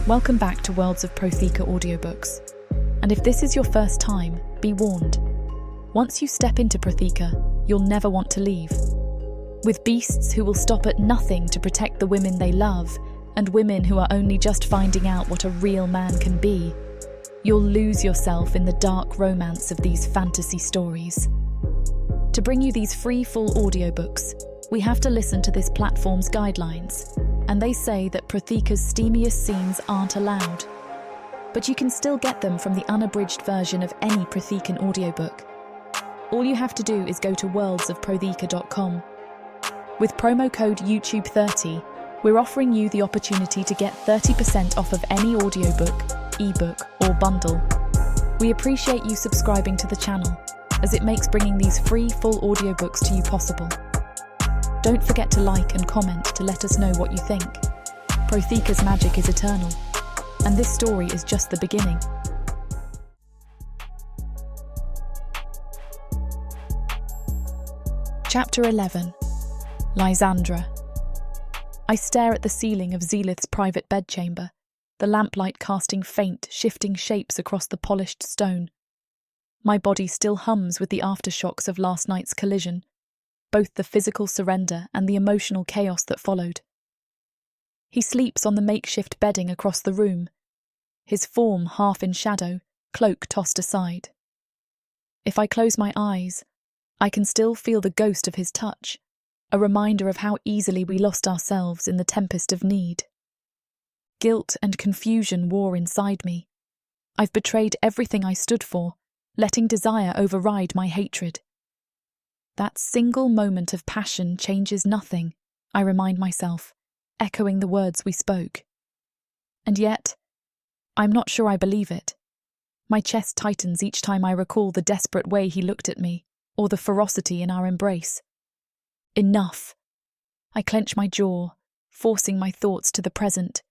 Welcome back to Worlds of Prothika audiobooks. And if this is your first time, be warned. Once you step into Prothika, you'll never want to leave. With beasts who will stop at nothing to protect the women they love, and women who are only just finding out what a real man can be, you'll lose yourself in the dark romance of these fantasy stories. To bring you these free full audiobooks, we have to listen to this platform's guidelines, and they say that Prothika's steamiest scenes aren't allowed. But you can still get them from the unabridged version of any Prothikan audiobook. All you have to do is go to worldsofprothika.com. With promo code YouTube30, we're offering you the opportunity to get 30% off of any audiobook, ebook, or bundle. We appreciate you subscribing to the channel, as it makes bringing these free full audiobooks to you possible. Don't forget to like and comment to let us know what you think. Prothika's magic is eternal, and this story is just the beginning. Chapter 11. Lysandra. I stare at the ceiling of Zelith's private bedchamber, the lamplight casting faint, shifting shapes across the polished stone. My body still hums with the aftershocks of last night's collision, both the physical surrender and the emotional chaos that followed. He sleeps on the makeshift bedding across the room, his form half in shadow, cloak tossed aside. If I close my eyes, I can still feel the ghost of his touch, a reminder of how easily we lost ourselves in the tempest of need. Guilt and confusion war inside me. I've betrayed everything I stood for, letting desire override my hatred. That single moment of passion changes nothing, I remind myself, echoing the words we spoke. And yet, I'm not sure I believe it. My chest tightens each time I recall the desperate way he looked at me, or the ferocity in our embrace. Enough. I clench my jaw, forcing my thoughts to the present.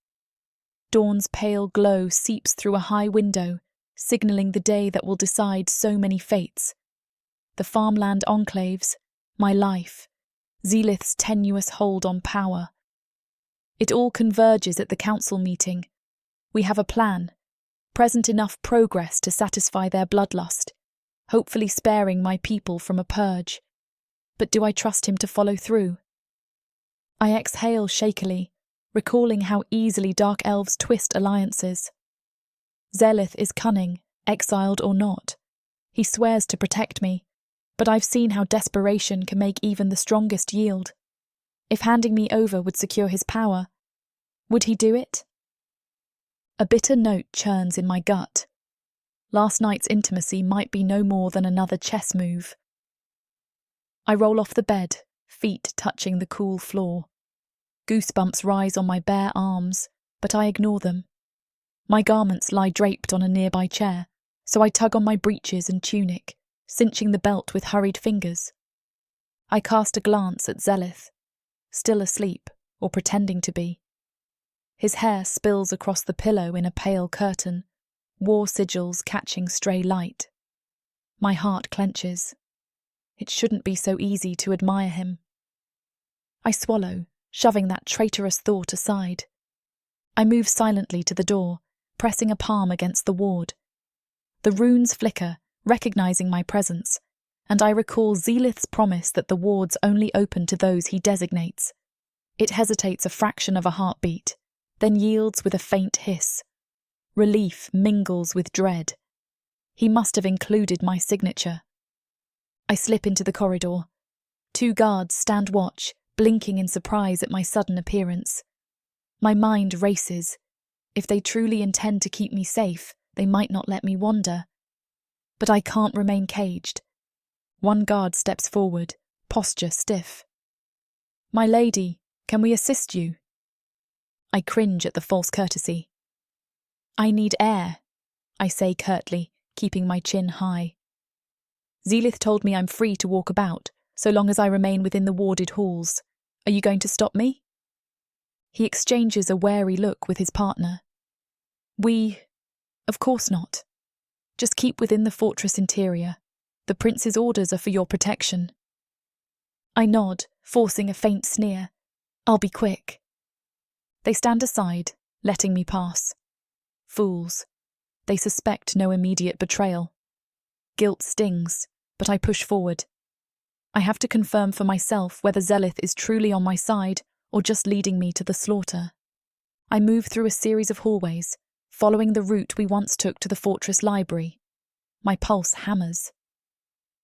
Dawn's pale glow seeps through a high window, signalling the day that will decide so many fates. The farmland enclaves, my life, Zelith's tenuous hold on power. It all converges at the council meeting. We have a plan, present enough progress to satisfy their bloodlust, hopefully sparing my people from a purge. But do I trust him to follow through? I exhale shakily, recalling how easily dark elves twist alliances. Zelith is cunning, exiled or not. He swears to protect me, but I've seen how desperation can make even the strongest yield. If handing me over would secure his power, would he do it? A bitter note churns in my gut. Last night's intimacy might be no more than another chess move. I roll off the bed, feet touching the cool floor. Goosebumps rise on my bare arms, but I ignore them. My garments lie draped on a nearby chair, so I tug on my breeches and tunic, cinching the belt with hurried fingers. I cast a glance at Zelith, still asleep, or pretending to be. His hair spills across the pillow in a pale curtain, war sigils catching stray light. My heart clenches. It shouldn't be so easy to admire him. I swallow, shoving that traitorous thought aside. I move silently to the door, pressing a palm against the ward. The runes flicker, recognizing my presence, and I recall Zelith's promise that the wards only open to those he designates. It hesitates a fraction of a heartbeat, then yields with a faint hiss. Relief mingles with dread. He must have included my signature. I slip into the corridor. 2 guards stand watch, blinking in surprise at my sudden appearance. My mind races. If they truly intend to keep me safe, they might not let me wander. But I can't remain caged. One guard steps forward, posture stiff. "My lady, can we assist you?" I cringe at the false courtesy. "I need air," I say curtly, keeping my chin high. "Zelith told me I'm free to walk about, so long as I remain within the warded halls. Are you going to stop me?" He exchanges a wary look with his partner. Of course not. Just keep within the fortress interior. The prince's orders are for your protection." I nod, forcing a faint sneer. "I'll be quick." They stand aside, letting me pass. Fools. They suspect no immediate betrayal. Guilt stings, but I push forward. I have to confirm for myself whether Zelith is truly on my side or just leading me to the slaughter. I move through a series of hallways, following the route we once took to the fortress library. My pulse hammers.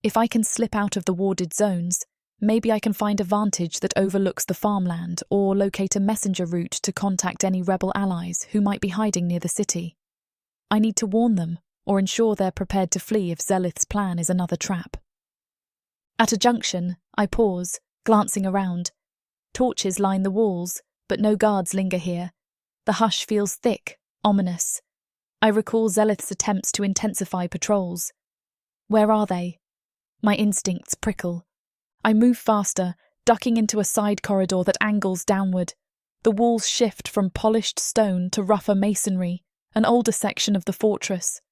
If I can slip out of the warded zones, maybe I can find a vantage that overlooks the farmland or locate a messenger route to contact any rebel allies who might be hiding near the city. I need to warn them or ensure they're prepared to flee if Zelith's plan is another trap. At a junction, I pause, glancing around. Torches line the walls, but no guards linger here. The hush feels thick, ominous. I recall Zelith's attempts to intensify patrols. Where are they? My instincts prickle. I move faster, ducking into a side corridor that angles downward. The walls shift from polished stone to rougher masonry, an older section of the fortress.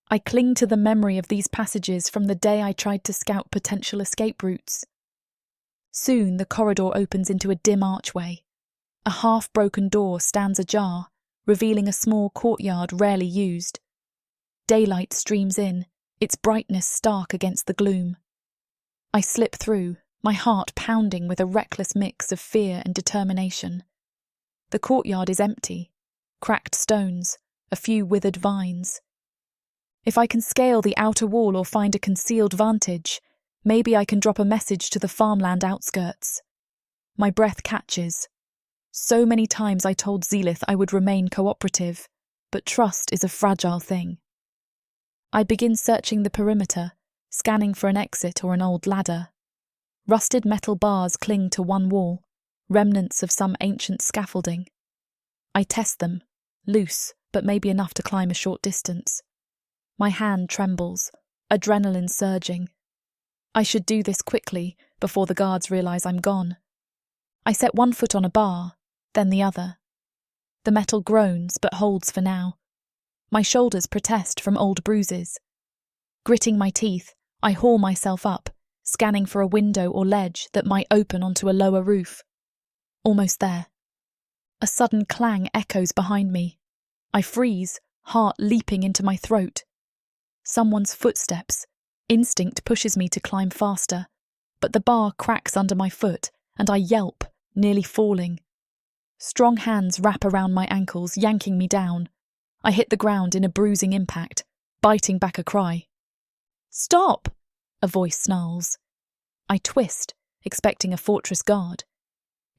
I cling to the memory of these passages from the day I tried to scout potential escape routes. Soon the corridor opens into a dim archway. A half-broken door stands ajar, revealing a small courtyard rarely used. Daylight streams in, its brightness stark against the gloom. I slip through, my heart pounding with a reckless mix of fear and determination. The courtyard is empty. Cracked stones, a few withered vines. If I can scale the outer wall or find a concealed vantage, maybe I can drop a message to the farmland outskirts. My breath catches. So many times I told Zelith I would remain cooperative, but trust is a fragile thing. I begin searching the perimeter, scanning for an exit or an old ladder. Rusted metal bars cling to one wall, remnants of some ancient scaffolding. I test them, loose, but maybe enough to climb a short distance. My hand trembles, adrenaline surging. I should do this quickly, before the guards realise I'm gone. I set one foot on a bar, then the other. The metal groans, but holds for now. My shoulders protest from old bruises. Gritting my teeth, I haul myself up, scanning for a window or ledge that might open onto a lower roof. Almost there. A sudden clang echoes behind me. I freeze, heart leaping into my throat. Someone's footsteps. Instinct pushes me to climb faster, but the bar cracks under my foot, and I yelp, nearly falling. Strong hands wrap around my ankles, yanking me down. I hit the ground in a bruising impact, biting back a cry. "Stop!" a voice snarls. I twist, expecting a fortress guard.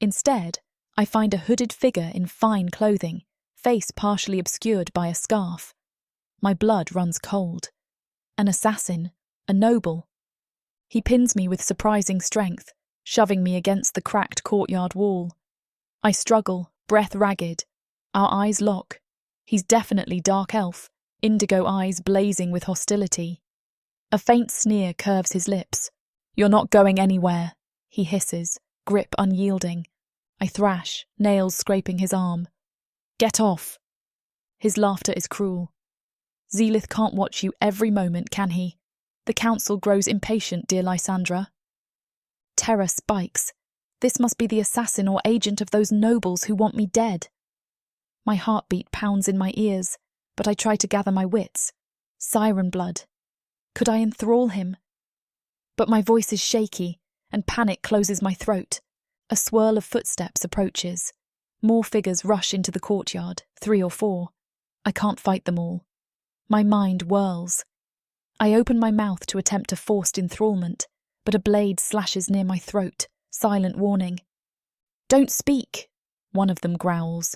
Instead, I find a hooded figure in fine clothing, face partially obscured by a scarf. My blood runs cold. An assassin, a noble. He pins me with surprising strength, shoving me against the cracked courtyard wall. I struggle, breath ragged. Our eyes lock. He's definitely dark elf, indigo eyes blazing with hostility. A faint sneer curves his lips. "You're not going anywhere," he hisses, grip unyielding. I thrash, nails scraping his arm. "Get off." His laughter is cruel. "Zelith can't watch you every moment, can he? The council grows impatient, dear Lysandra." Terror spikes. This must be the assassin or agent of those nobles who want me dead. My heartbeat pounds in my ears, but I try to gather my wits. Siren blood. Could I enthrall him? But my voice is shaky, and panic closes my throat. A swirl of footsteps approaches. More figures rush into the courtyard, 3 or 4. I can't fight them all. My mind whirls. I open my mouth to attempt a forced enthrallment, but a blade slashes near my throat, silent warning. "Don't speak," one of them growls.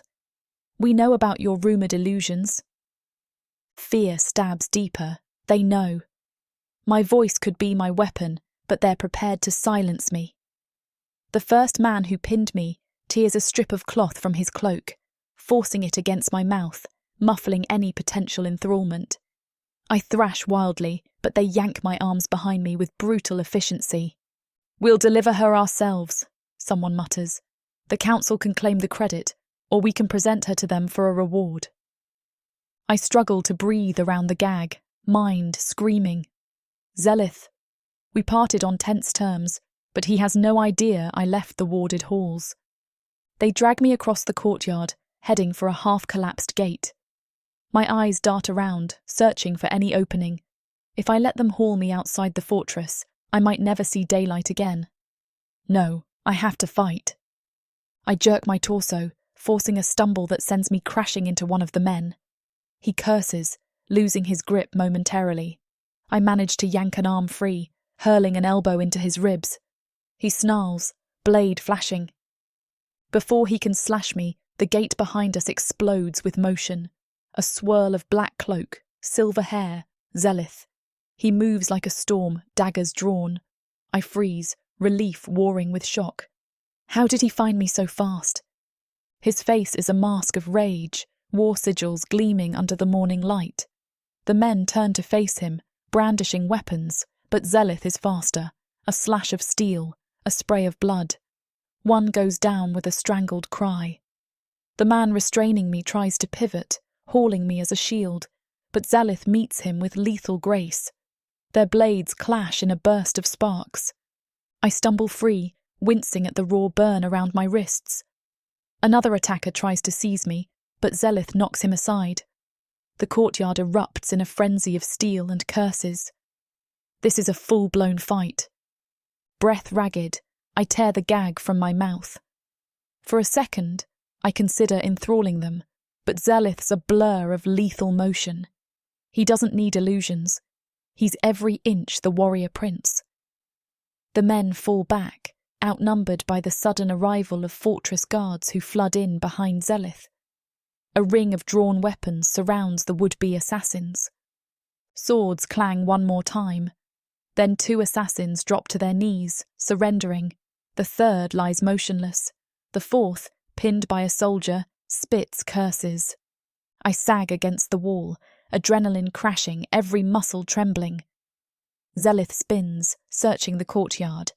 "We know about your rumoured illusions." Fear stabs deeper. They know. My voice could be my weapon, but they're prepared to silence me. The first man who pinned me tears a strip of cloth from his cloak, forcing it against my mouth, muffling any potential enthrallment. I thrash wildly, but they yank my arms behind me with brutal efficiency. "We'll deliver her ourselves," someone mutters. "The council can claim the credit, or we can present her to them for a reward." I struggle to breathe around the gag, mind screaming. Zelith. We parted on tense terms, but he has no idea I left the warded halls. They drag me across the courtyard, heading for a half-collapsed gate. My eyes dart around, searching for any opening. If I let them haul me outside the fortress, I might never see daylight again. No, I have to fight. I jerk my torso, forcing a stumble that sends me crashing into one of the men. He curses, losing his grip momentarily. I manage to yank an arm free, hurling an elbow into his ribs. He snarls, blade flashing. Before he can slash me, the gate behind us explodes with motion. A swirl of black cloak, silver hair, Zelith. He moves like a storm, daggers drawn. I freeze, relief warring with shock. How did he find me so fast? His face is a mask of rage, war sigils gleaming under the morning light. The men turn to face him, brandishing weapons, but Zelith is faster. A slash of steel, a spray of blood. One goes down with a strangled cry. The man restraining me tries to pivot, hauling me as a shield, but Zelith meets him with lethal grace. Their blades clash in a burst of sparks. I stumble free, wincing at the raw burn around my wrists. Another attacker tries to seize me, but Zelith knocks him aside. The courtyard erupts in a frenzy of steel and curses. This is a full-blown fight. Breath ragged, I tear the gag from my mouth. For a second, I consider enthralling them, but Zelith's a blur of lethal motion. He doesn't need illusions. He's every inch the warrior prince. The men fall back, outnumbered by the sudden arrival of fortress guards who flood in behind Zelith. A ring of drawn weapons surrounds the would-be assassins. Swords clang one more time. Then 2 assassins drop to their knees, surrendering. The third lies motionless. The fourth, pinned by a soldier, spits curses. I sag against the wall, adrenaline crashing, every muscle trembling. Zelith spins, searching the courtyard.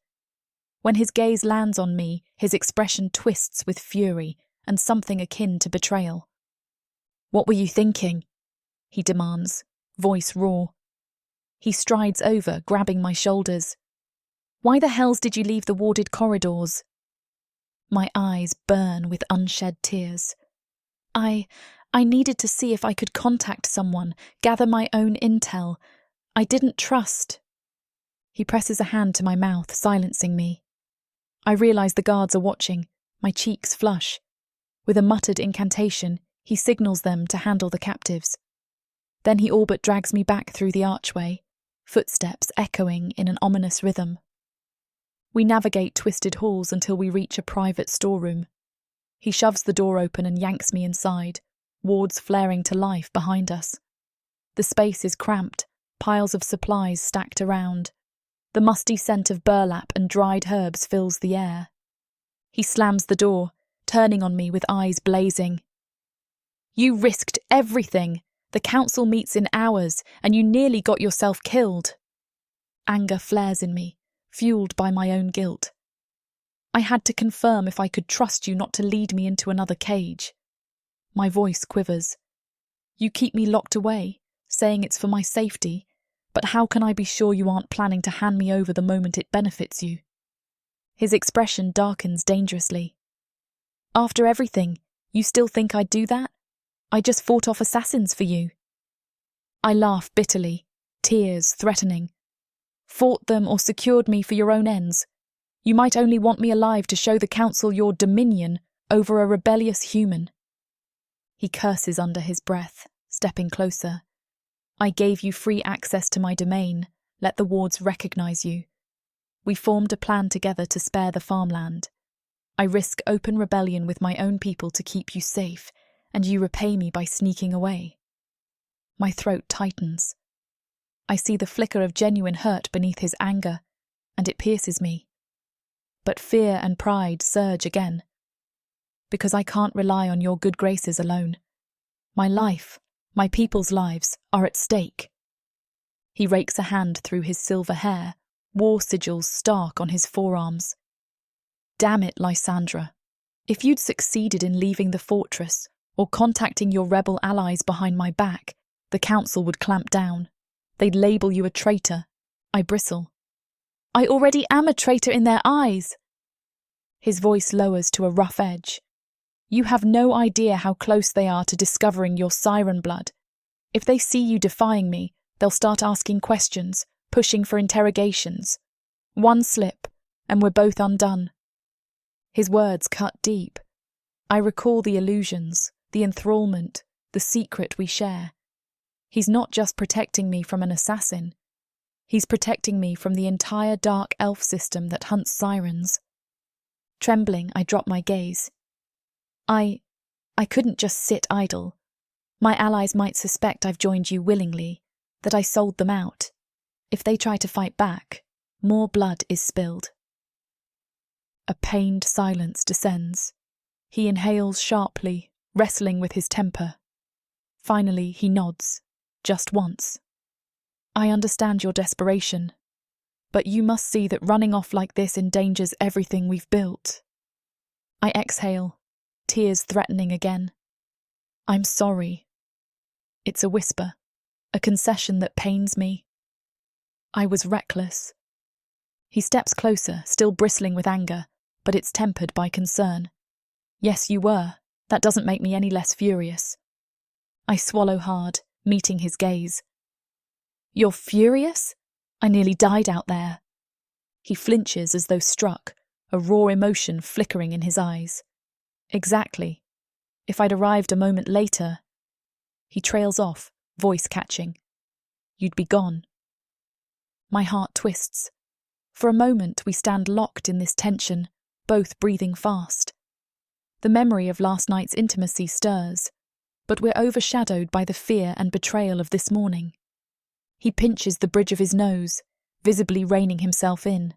When his gaze lands on me, his expression twists with fury and something akin to betrayal. "What were you thinking?" he demands, voice raw. He strides over, grabbing my shoulders. "Why the hells did you leave the warded corridors?" My eyes burn with unshed tears. I needed to see if I could contact someone, gather my own intel. I didn't trust. He presses a hand to my mouth, silencing me. I realise the guards are watching. My cheeks flush. With a muttered incantation, he signals them to handle the captives. Then he all but drags me back through the archway, footsteps echoing in an ominous rhythm. We navigate twisted halls until we reach a private storeroom. He shoves the door open and yanks me inside, wards flaring to life behind us. The space is cramped, piles of supplies stacked around. The musty scent of burlap and dried herbs fills the air. He slams the door, turning on me with eyes blazing. "You risked everything. The council meets in hours, and you nearly got yourself killed." Anger flares in me, fueled by my own guilt. "I had to confirm if I could trust you not to lead me into another cage." My voice quivers. "You keep me locked away, saying it's for my safety, but how can I be sure you aren't planning to hand me over the moment it benefits you?" His expression darkens dangerously. "After everything, you still think I'd do that? I just fought off assassins for you." I laugh bitterly, tears threatening. "Fought them or secured me for your own ends. You might only want me alive to show the council your dominion over a rebellious human." He curses under his breath, stepping closer. "I gave you free access to my domain. Let the wards recognise you. We formed a plan together to spare the farmland. I risk open rebellion with my own people to keep you safe, and you repay me by sneaking away." My throat tightens. I see the flicker of genuine hurt beneath his anger, and it pierces me. But fear and pride surge again. Because I can't rely on your good graces alone. My life, my people's lives, are at stake. He rakes a hand through his silver hair, war sigils stark on his forearms. "Damn it, Lysandra. If you'd succeeded in leaving the fortress or contacting your rebel allies behind my back, the council would clamp down. They'd label you a traitor." I bristle. "I already am a traitor in their eyes." His voice lowers to a rough edge. "You have no idea how close they are to discovering your siren blood, If they see you defying me, they'll start asking questions, pushing for interrogations. One slip, and we're both undone." His words cut deep. I recall the illusions, the enthrallment, the secret we share. He's not just protecting me from an assassin. He's protecting me from the entire dark elf system that hunts sirens. Trembling, I drop my gaze. I couldn't just sit idle. My allies might suspect I've joined you willingly, that I sold them out. If they try to fight back, more blood is spilled. A pained silence descends. He inhales sharply, wrestling with his temper. Finally, he nods, just once. "I understand your desperation, but you must see that running off like this endangers everything we've built." I exhale, tears threatening again. "I'm sorry." It's a whisper, a concession that pains me. "I was reckless." He steps closer, still bristling with anger, but it's tempered by concern. "Yes, you were. That doesn't make me any less furious." I swallow hard, meeting his gaze. "You're furious? I nearly died out there." He flinches as though struck, a raw emotion flickering in his eyes. "Exactly. If I'd arrived a moment later..." He trails off, voice catching. "You'd be gone." My heart twists. For a moment we stand locked in this tension, both breathing fast. The memory of last night's intimacy stirs, but we're overshadowed by the fear and betrayal of this morning. He pinches the bridge of his nose, visibly reining himself in.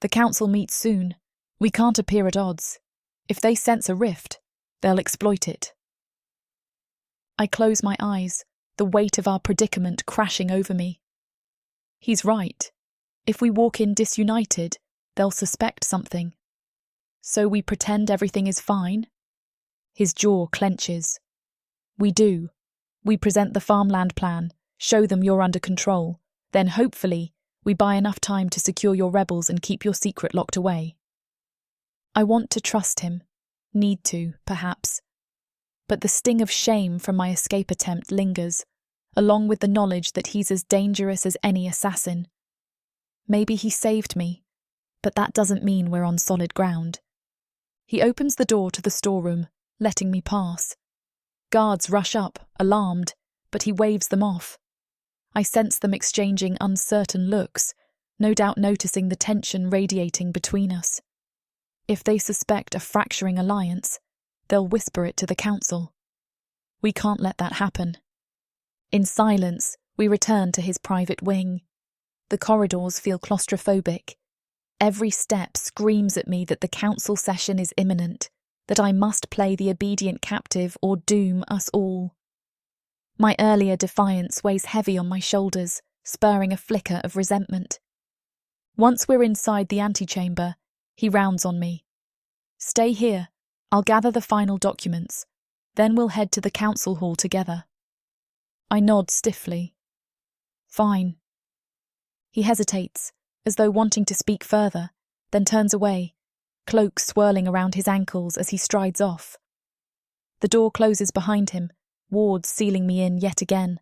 "The council meets soon. We can't appear at odds. If they sense a rift, they'll exploit it." I close my eyes, the weight of our predicament crashing over me. He's right. If we walk in disunited, they'll suspect something. So we pretend everything is fine? His jaw clenches. "We do. We present the farmland plan, show them you're under control, then hopefully we buy enough time to secure your rebels and keep your secret locked away." I want to trust him, need to, perhaps. But the sting of shame from my escape attempt lingers, along with the knowledge that he's as dangerous as any assassin. Maybe he saved me, but that doesn't mean we're on solid ground. He opens the door to the storeroom, letting me pass. Guards rush up, alarmed, but he waves them off. I sense them exchanging uncertain looks, no doubt noticing the tension radiating between us. If they suspect a fracturing alliance, they'll whisper it to the council. We can't let that happen. In silence, we return to his private wing. The corridors feel claustrophobic. Every step screams at me that the council session is imminent, that I must play the obedient captive or doom us all. My earlier defiance weighs heavy on my shoulders, spurring a flicker of resentment. Once we're inside the antechamber, he rounds on me. "Stay here. I'll gather the final documents. Then we'll head to the council hall together." I nod stiffly. "Fine." He hesitates, as though wanting to speak further, then turns away, cloak swirling around his ankles as he strides off. The door closes behind him, wards sealing me in yet again.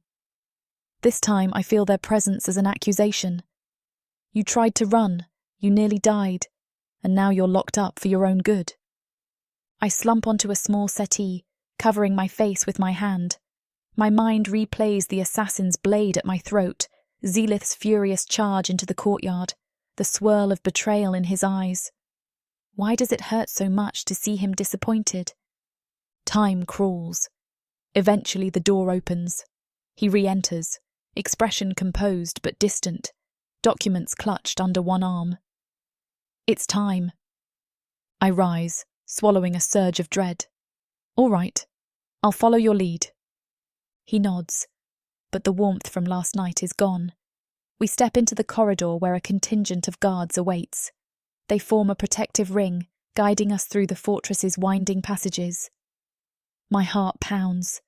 This time I feel their presence as an accusation. "You tried to run, you nearly died, and now you're locked up for your own good." I slump onto a small settee, covering my face with my hand. My mind replays the assassin's blade at my throat, Zelith's furious charge into the courtyard, the swirl of betrayal in his eyes. Why does it hurt so much to see him disappointed? Time crawls. Eventually the door opens. He re-enters, expression composed but distant, documents clutched under one arm. It's time. I rise, swallowing a surge of dread. "All right, I'll follow your lead." He nods, but the warmth from last night is gone. We step into the corridor where a contingent of guards awaits. They form a protective ring, guiding us through the fortress's winding passages. My heart pounds.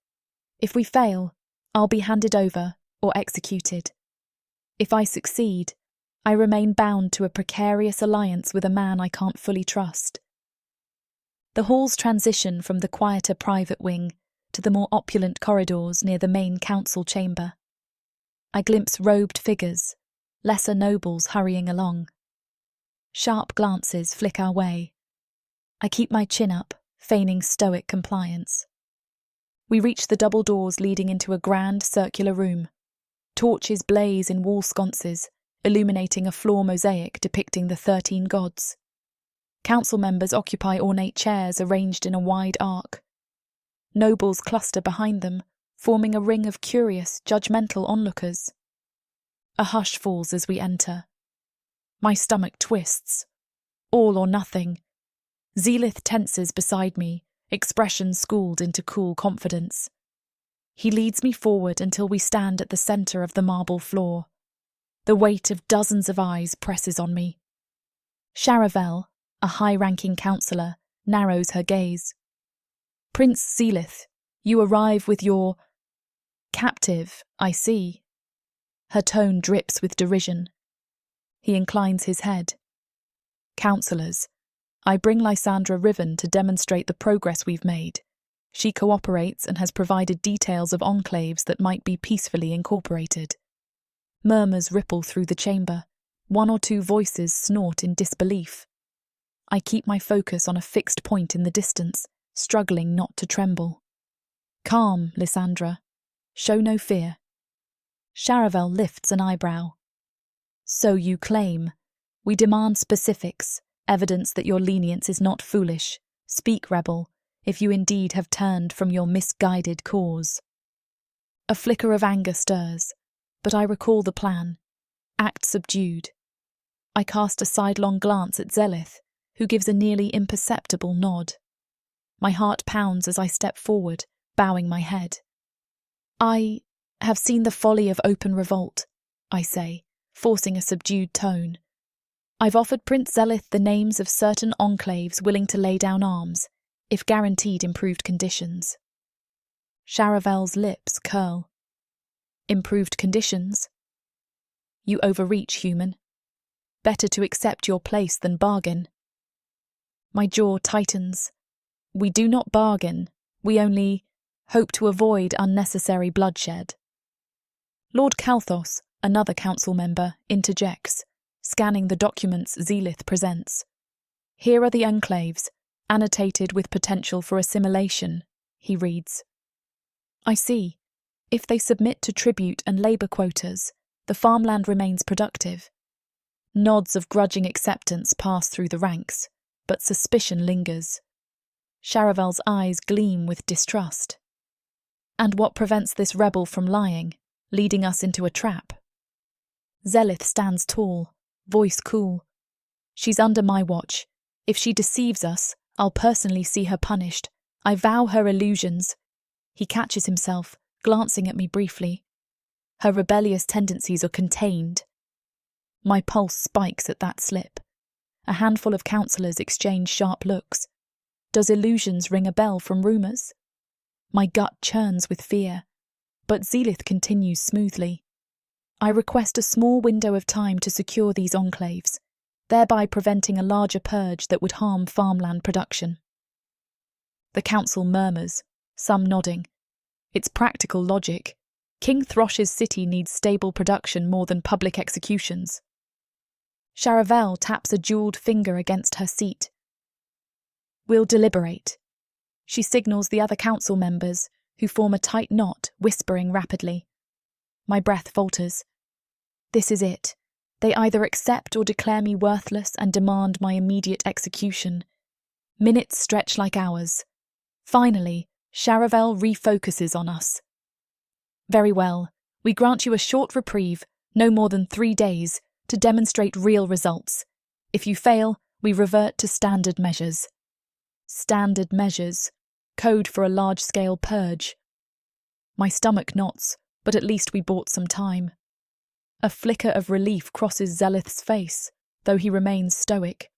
If we fail, I'll be handed over or executed. If I succeed, I remain bound to a precarious alliance with a man I can't fully trust. The halls transition from the quieter private wing to the more opulent corridors near the main council chamber. I glimpse robed figures, lesser nobles hurrying along. Sharp glances flick our way. I keep my chin up, feigning stoic compliance. We reach the double doors leading into a grand circular room. Torches blaze in wall sconces, illuminating a floor mosaic depicting the 13 gods. Council members occupy ornate chairs arranged in a wide arc. Nobles cluster behind them, forming a ring of curious, judgmental onlookers. A hush falls as we enter. My stomach twists. All or nothing. Zealith tenses beside me, expression schooled into cool confidence. He leads me forward until we stand at the centre of the marble floor. The weight of dozens of eyes presses on me. Charavel, a high-ranking councillor, narrows her gaze. Prince Zealith, you arrive with your captive, I see. Her tone drips with derision. He inclines his head. Councillors, I bring Lysandra Riven to demonstrate the progress we've made. She cooperates and has provided details of enclaves that might be peacefully incorporated. Murmurs ripple through the chamber. One or two voices snort in disbelief. I keep my focus on a fixed point in the distance, struggling not to tremble. Calm, Lysandra. Show no fear. Charavel lifts an eyebrow. So you claim. We demand specifics, evidence that your lenience is not foolish. Speak, rebel, if you indeed have turned from your misguided cause. A flicker of anger stirs, but I recall the plan. Act subdued. I cast a sidelong glance at Zelith, who gives a nearly imperceptible nod. My heart pounds as I step forward, bowing my head. I have seen the folly of open revolt, I say, forcing a subdued tone. I've offered Prince Zelith the names of certain enclaves willing to lay down arms, if guaranteed improved conditions. Charavel's lips curl. Improved conditions? You overreach, human. Better to accept your place than bargain. My jaw tightens. We do not bargain, we only hope to avoid unnecessary bloodshed. Lord Calthos, another council member, interjects, scanning the documents Zealith presents. Here are the enclaves, annotated with potential for assimilation, he reads. I see. If they submit to tribute and labour quotas, the farmland remains productive. Nods of grudging acceptance pass through the ranks, but suspicion lingers. Charavel's eyes gleam with distrust. And what prevents this rebel from lying, leading us into a trap? Zelith stands tall, voice cool. She's under my watch. If she deceives us, I'll personally see her punished. I vow her illusions. He catches himself, glancing at me briefly. Her rebellious tendencies are contained. My pulse spikes at that slip. A handful of councillors exchange sharp looks. Does illusions ring a bell from rumours? My gut churns with fear, but Zealith continues smoothly. I request a small window of time to secure these enclaves, thereby preventing a larger purge that would harm farmland production. The council murmurs, some nodding. It's practical logic. King Throsh's city needs stable production more than public executions. Charavel taps a jewelled finger against her seat. We'll deliberate. She signals the other council members, who form a tight knot, whispering rapidly. My breath falters. This is it. They either accept or declare me worthless and demand my immediate execution. Minutes stretch like hours. Finally, Charavel refocuses on us. Very well. We grant you a short reprieve, no more than 3 days, to demonstrate real results. If you fail, we revert to standard measures. Standard measures. Code for a large-scale purge. My stomach knots, but at least we bought some time. A flicker of relief crosses Zelith's face, though he remains stoic.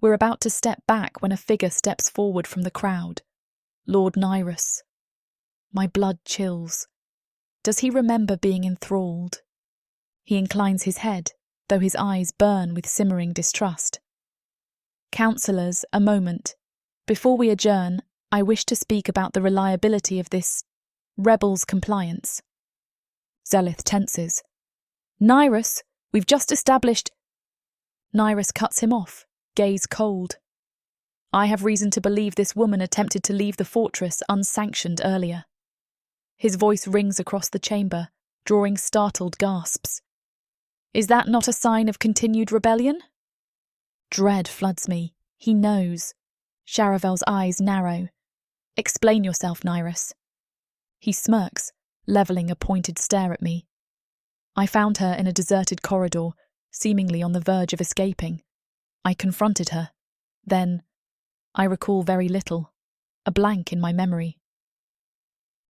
We're about to step back when a figure steps forward from the crowd. Lord Nyrus. My blood chills. Does he remember being enthralled? He inclines his head, though his eyes burn with simmering distrust. Councillors, a moment. Before we adjourn, I wish to speak about the reliability of this rebel's compliance. Zelith tenses. Nyrus, we've just established... Nyrus cuts him off, gaze cold. I have reason to believe this woman attempted to leave the fortress unsanctioned earlier. His voice rings across the chamber, drawing startled gasps. Is that not a sign of continued rebellion? Dread floods me. He knows. Charavel's eyes narrow. Explain yourself, Nyrus. He smirks, levelling a pointed stare at me. I found her in a deserted corridor, seemingly on the verge of escaping. I confronted her. Then, I recall very little, a blank in my memory.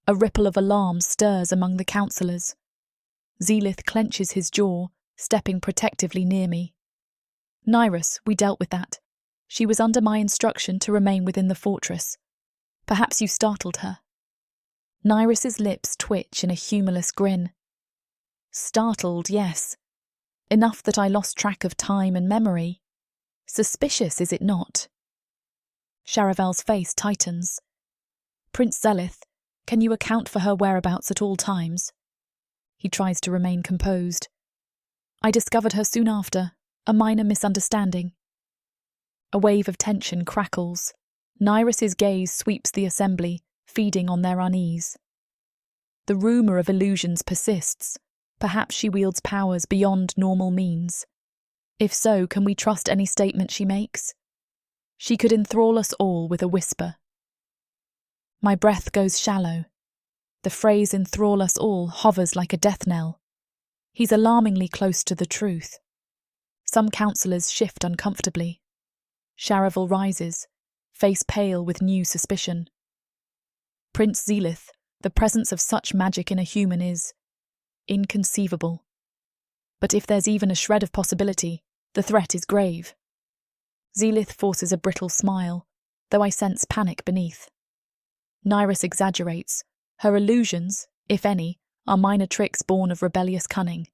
A ripple of alarm stirs among the councillors. Zelith clenches his jaw, stepping protectively near me. Nyrus, we dealt with that. She was under my instruction to remain within the fortress. Perhaps you startled her. Nyrus's lips twitch in a humourless grin. Startled, yes. Enough that I lost track of time and memory. Suspicious, is it not? Charavel's face tightens. Prince Zelith, can you account for her whereabouts at all times? He tries to remain composed. I discovered her soon after, a minor misunderstanding. A wave of tension crackles. Nyrus's gaze sweeps the assembly, feeding on their unease. The rumour of illusions persists. Perhaps she wields powers beyond normal means. If so, can we trust any statement she makes? She could enthrall us all with a whisper. My breath goes shallow. The phrase enthrall us all hovers like a death knell. He's alarmingly close to the truth. Some councillors shift uncomfortably. Charavel rises, face pale with new suspicion. Prince Zelith, the presence of such magic in a human is inconceivable. But if there's even a shred of possibility, the threat is grave. Zelith forces a brittle smile, though I sense panic beneath. Nyrus exaggerates. Her illusions, if any, are minor tricks born of rebellious cunning.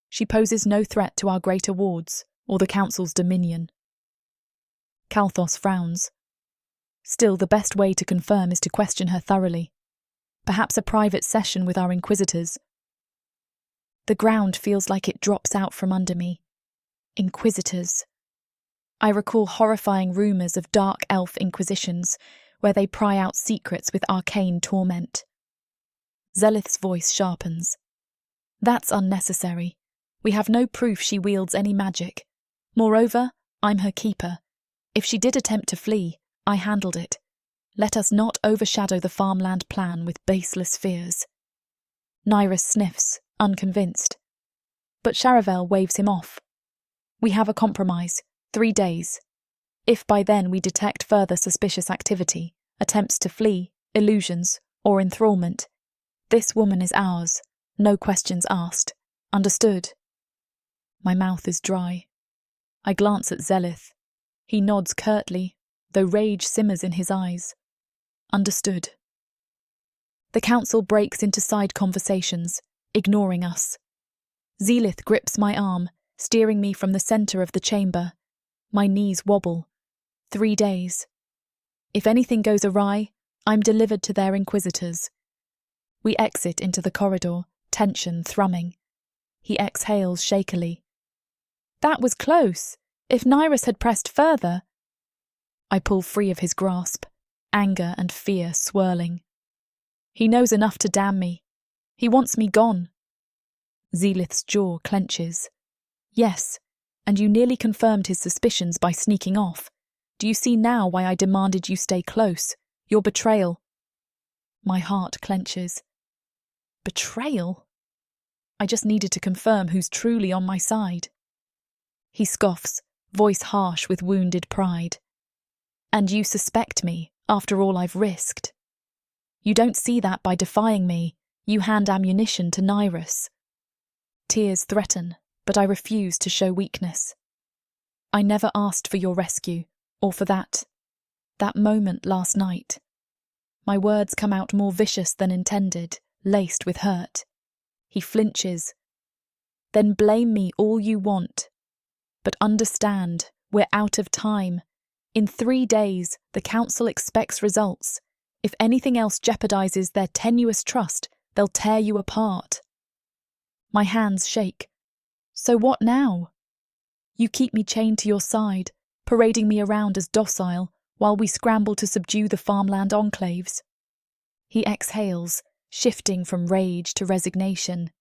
She poses no threat to our greater wards or the council's dominion. Kalthos frowns. Still, the best way to confirm is to question her thoroughly. Perhaps a private session with our inquisitors. The ground feels like it drops out from under me. Inquisitors. I recall horrifying rumours of dark elf inquisitions, where they pry out secrets with arcane torment. Zelith's voice sharpens. That's unnecessary. We have no proof she wields any magic. Moreover, I'm her keeper. If she did attempt to flee, I handled it. Let us not overshadow the farmland plan with baseless fears. Nyrus sniffs, unconvinced. But Charavel waves him off. We have a compromise. 3 days. If by then we detect further suspicious activity, attempts to flee, illusions, or enthrallment, this woman is ours, no questions asked. Understood? My mouth is dry. I glance at Zelith. He nods curtly, though rage simmers in his eyes. Understood. The council breaks into side conversations, ignoring us. Zelith grips my arm, steering me from the centre of the chamber. My knees wobble. 3 days. If anything goes awry, I'm delivered to their inquisitors. We exit into the corridor, tension thrumming. He exhales shakily. That was close. If Nyrus had pressed further... I pull free of his grasp, anger and fear swirling. He knows enough to damn me. He wants me gone. Zelith's jaw clenches. Yes, and you nearly confirmed his suspicions by sneaking off. Do you see now why I demanded you stay close? Your betrayal. My heart clenches. Betrayal? I just needed to confirm who's truly on my side. He scoffs, voice harsh with wounded pride. And you suspect me, after all I've risked. You don't see that by defying me. You hand ammunition to Nyrus. Tears threaten, but I refuse to show weakness. I never asked for your rescue, or for that moment last night. My words come out more vicious than intended, laced with hurt. He flinches. Then blame me all you want. But understand, we're out of time. In 3 days, the council expects results. If anything else jeopardizes their tenuous trust, they'll tear you apart. My hands shake. So what now? You keep me chained to your side, parading me around as docile, while we scramble to subdue the farmland enclaves. He exhales, shifting from rage to resignation.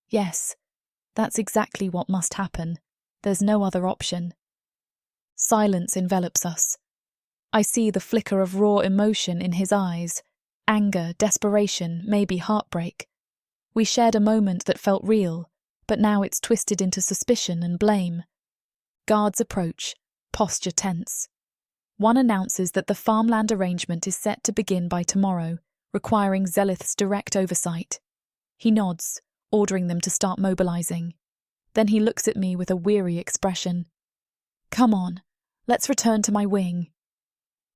Yes, that's exactly what must happen. There's no other option. Silence envelops us. I see the flicker of raw emotion in his eyes, anger, desperation, maybe heartbreak. We shared a moment that felt real, but now it's twisted into suspicion and blame. Guards approach, posture tense. One announces that the farmland arrangement is set to begin by tomorrow, requiring Zelith's direct oversight. He nods, ordering them to start mobilizing. Then he looks at me with a weary expression. Come on, let's return to my wing.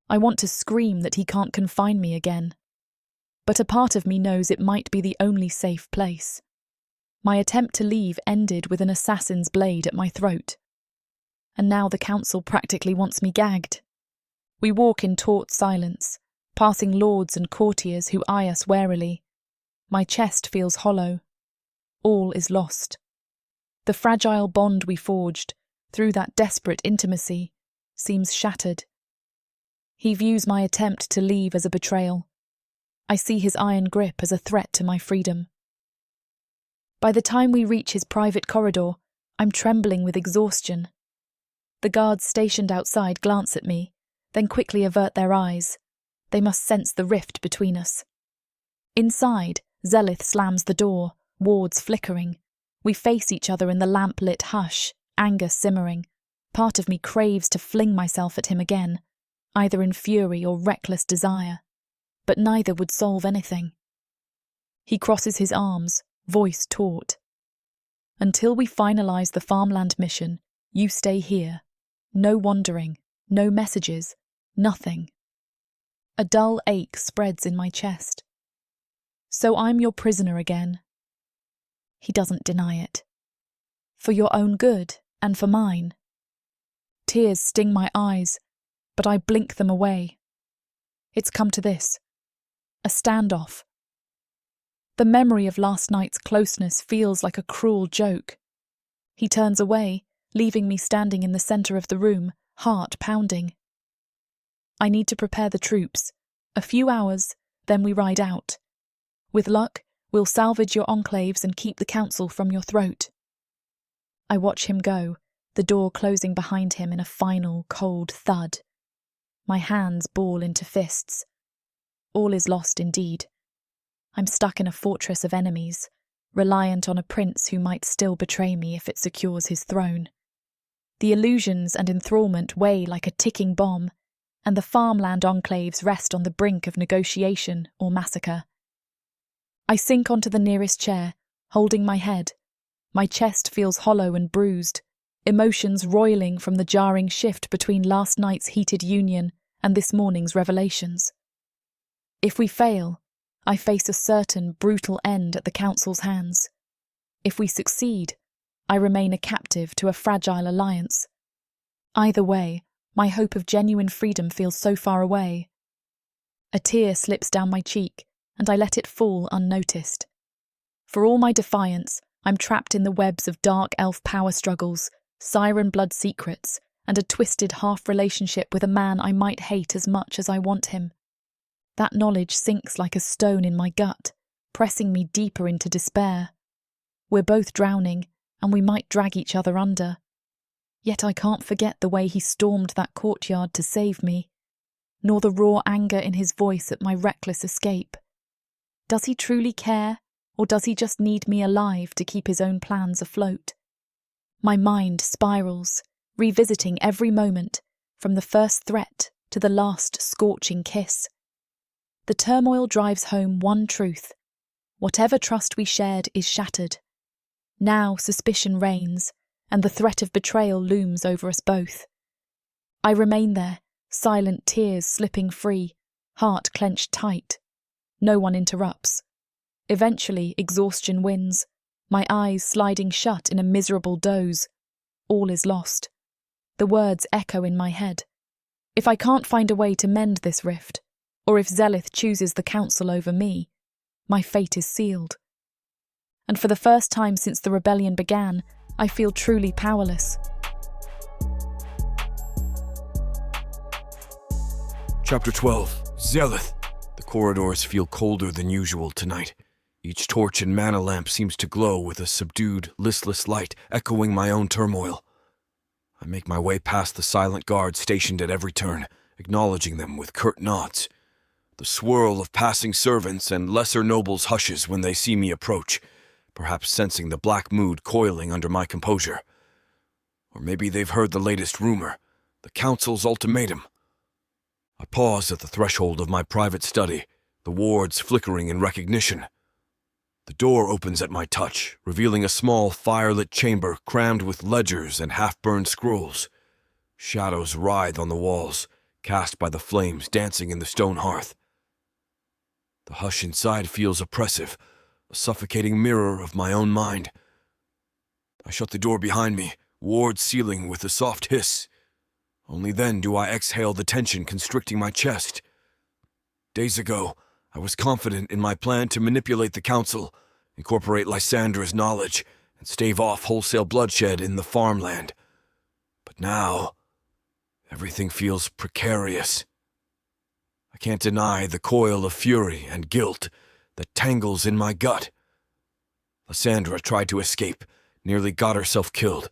I want to scream that he can't confine me again. But a part of me knows it might be the only safe place. My attempt to leave ended with an assassin's blade at my throat. And now the council practically wants me gagged. We walk in taut silence, passing lords and courtiers who eye us warily. My chest feels hollow. All is lost. The fragile bond we forged, through that desperate intimacy, seems shattered. He views my attempt to leave as a betrayal. I see his iron grip as a threat to my freedom. By the time we reach his private corridor, I'm trembling with exhaustion. The guards stationed outside glance at me, then quickly avert their eyes. They must sense the rift between us. Inside, Zelith slams the door, wards flickering. We face each other in the lamp-lit hush, anger simmering. Part of me craves to fling myself at him again, either in fury or reckless desire. But neither would solve anything. He crosses his arms, voice taut. Until we finalize the farmland mission, you stay here. No wandering, no messages, nothing. A dull ache spreads in my chest. So I'm your prisoner again. He doesn't deny it. For your own good and for mine. Tears sting my eyes, but I blink them away. It's come to this. A standoff. The memory of last night's closeness feels like a cruel joke. He turns away, leaving me standing in the centre of the room, heart pounding. I need to prepare the troops. A few hours, then we ride out. With luck, we'll salvage your enclaves and keep the council from your throat. I watch him go, the door closing behind him in a final, cold thud. My hands ball into fists. All is lost indeed. I'm stuck in a fortress of enemies, reliant on a prince who might still betray me if it secures his throne. The illusions and enthrallment weigh like a ticking bomb, and the farmland enclaves rest on the brink of negotiation or massacre. I sink onto the nearest chair, holding my head. My chest feels hollow and bruised, emotions roiling from the jarring shift between last night's heated union and this morning's revelations. If we fail, I face a certain brutal end at the council's hands. If we succeed, I remain a captive to a fragile alliance. Either way, my hope of genuine freedom feels so far away. A tear slips down my cheek, and I let it fall unnoticed. For all my defiance, I'm trapped in the webs of dark elf power struggles, siren blood secrets, and a twisted half-relationship with a man I might hate as much as I want him. That knowledge sinks like a stone in my gut, pressing me deeper into despair. We're both drowning, and we might drag each other under. Yet I can't forget the way he stormed that courtyard to save me, nor the raw anger in his voice at my reckless escape. Does he truly care, or does he just need me alive to keep his own plans afloat? My mind spirals, revisiting every moment, from the first threat to the last scorching kiss. The turmoil drives home one truth. Whatever trust we shared is shattered. Now suspicion reigns, and the threat of betrayal looms over us both. I remain there, silent tears slipping free, heart clenched tight. No one interrupts. Eventually, exhaustion wins, my eyes sliding shut in a miserable doze. All is lost. The words echo in my head. If I can't find a way to mend this rift, or if Zelith chooses the council over me, my fate is sealed. And for the first time since the rebellion began, I feel truly powerless. Chapter 12. Zelith. The corridors feel colder than usual tonight. Each torch and mana lamp seems to glow with a subdued, listless light, echoing my own turmoil. I make my way past the silent guards stationed at every turn, acknowledging them with curt nods. The swirl of passing servants and lesser nobles hushes when they see me approach, perhaps sensing the black mood coiling under my composure. Or maybe they've heard the latest rumor, the council's ultimatum. I pause at the threshold of my private study, the wards flickering in recognition. The door opens at my touch, revealing a small firelit chamber crammed with ledgers and half-burned scrolls. Shadows writhe on the walls, cast by the flames dancing in the stone hearth. The hush inside feels oppressive, a suffocating mirror of my own mind. I shut the door behind me, ward sealing with a soft hiss. Only then do I exhale the tension constricting my chest. Days ago, I was confident in my plan to manipulate the council, incorporate Lysandra's knowledge, and stave off wholesale bloodshed in the farmland. But now, everything feels precarious. I can't deny the coil of fury and guilt that tangles in my gut. Lysandra tried to escape, nearly got herself killed,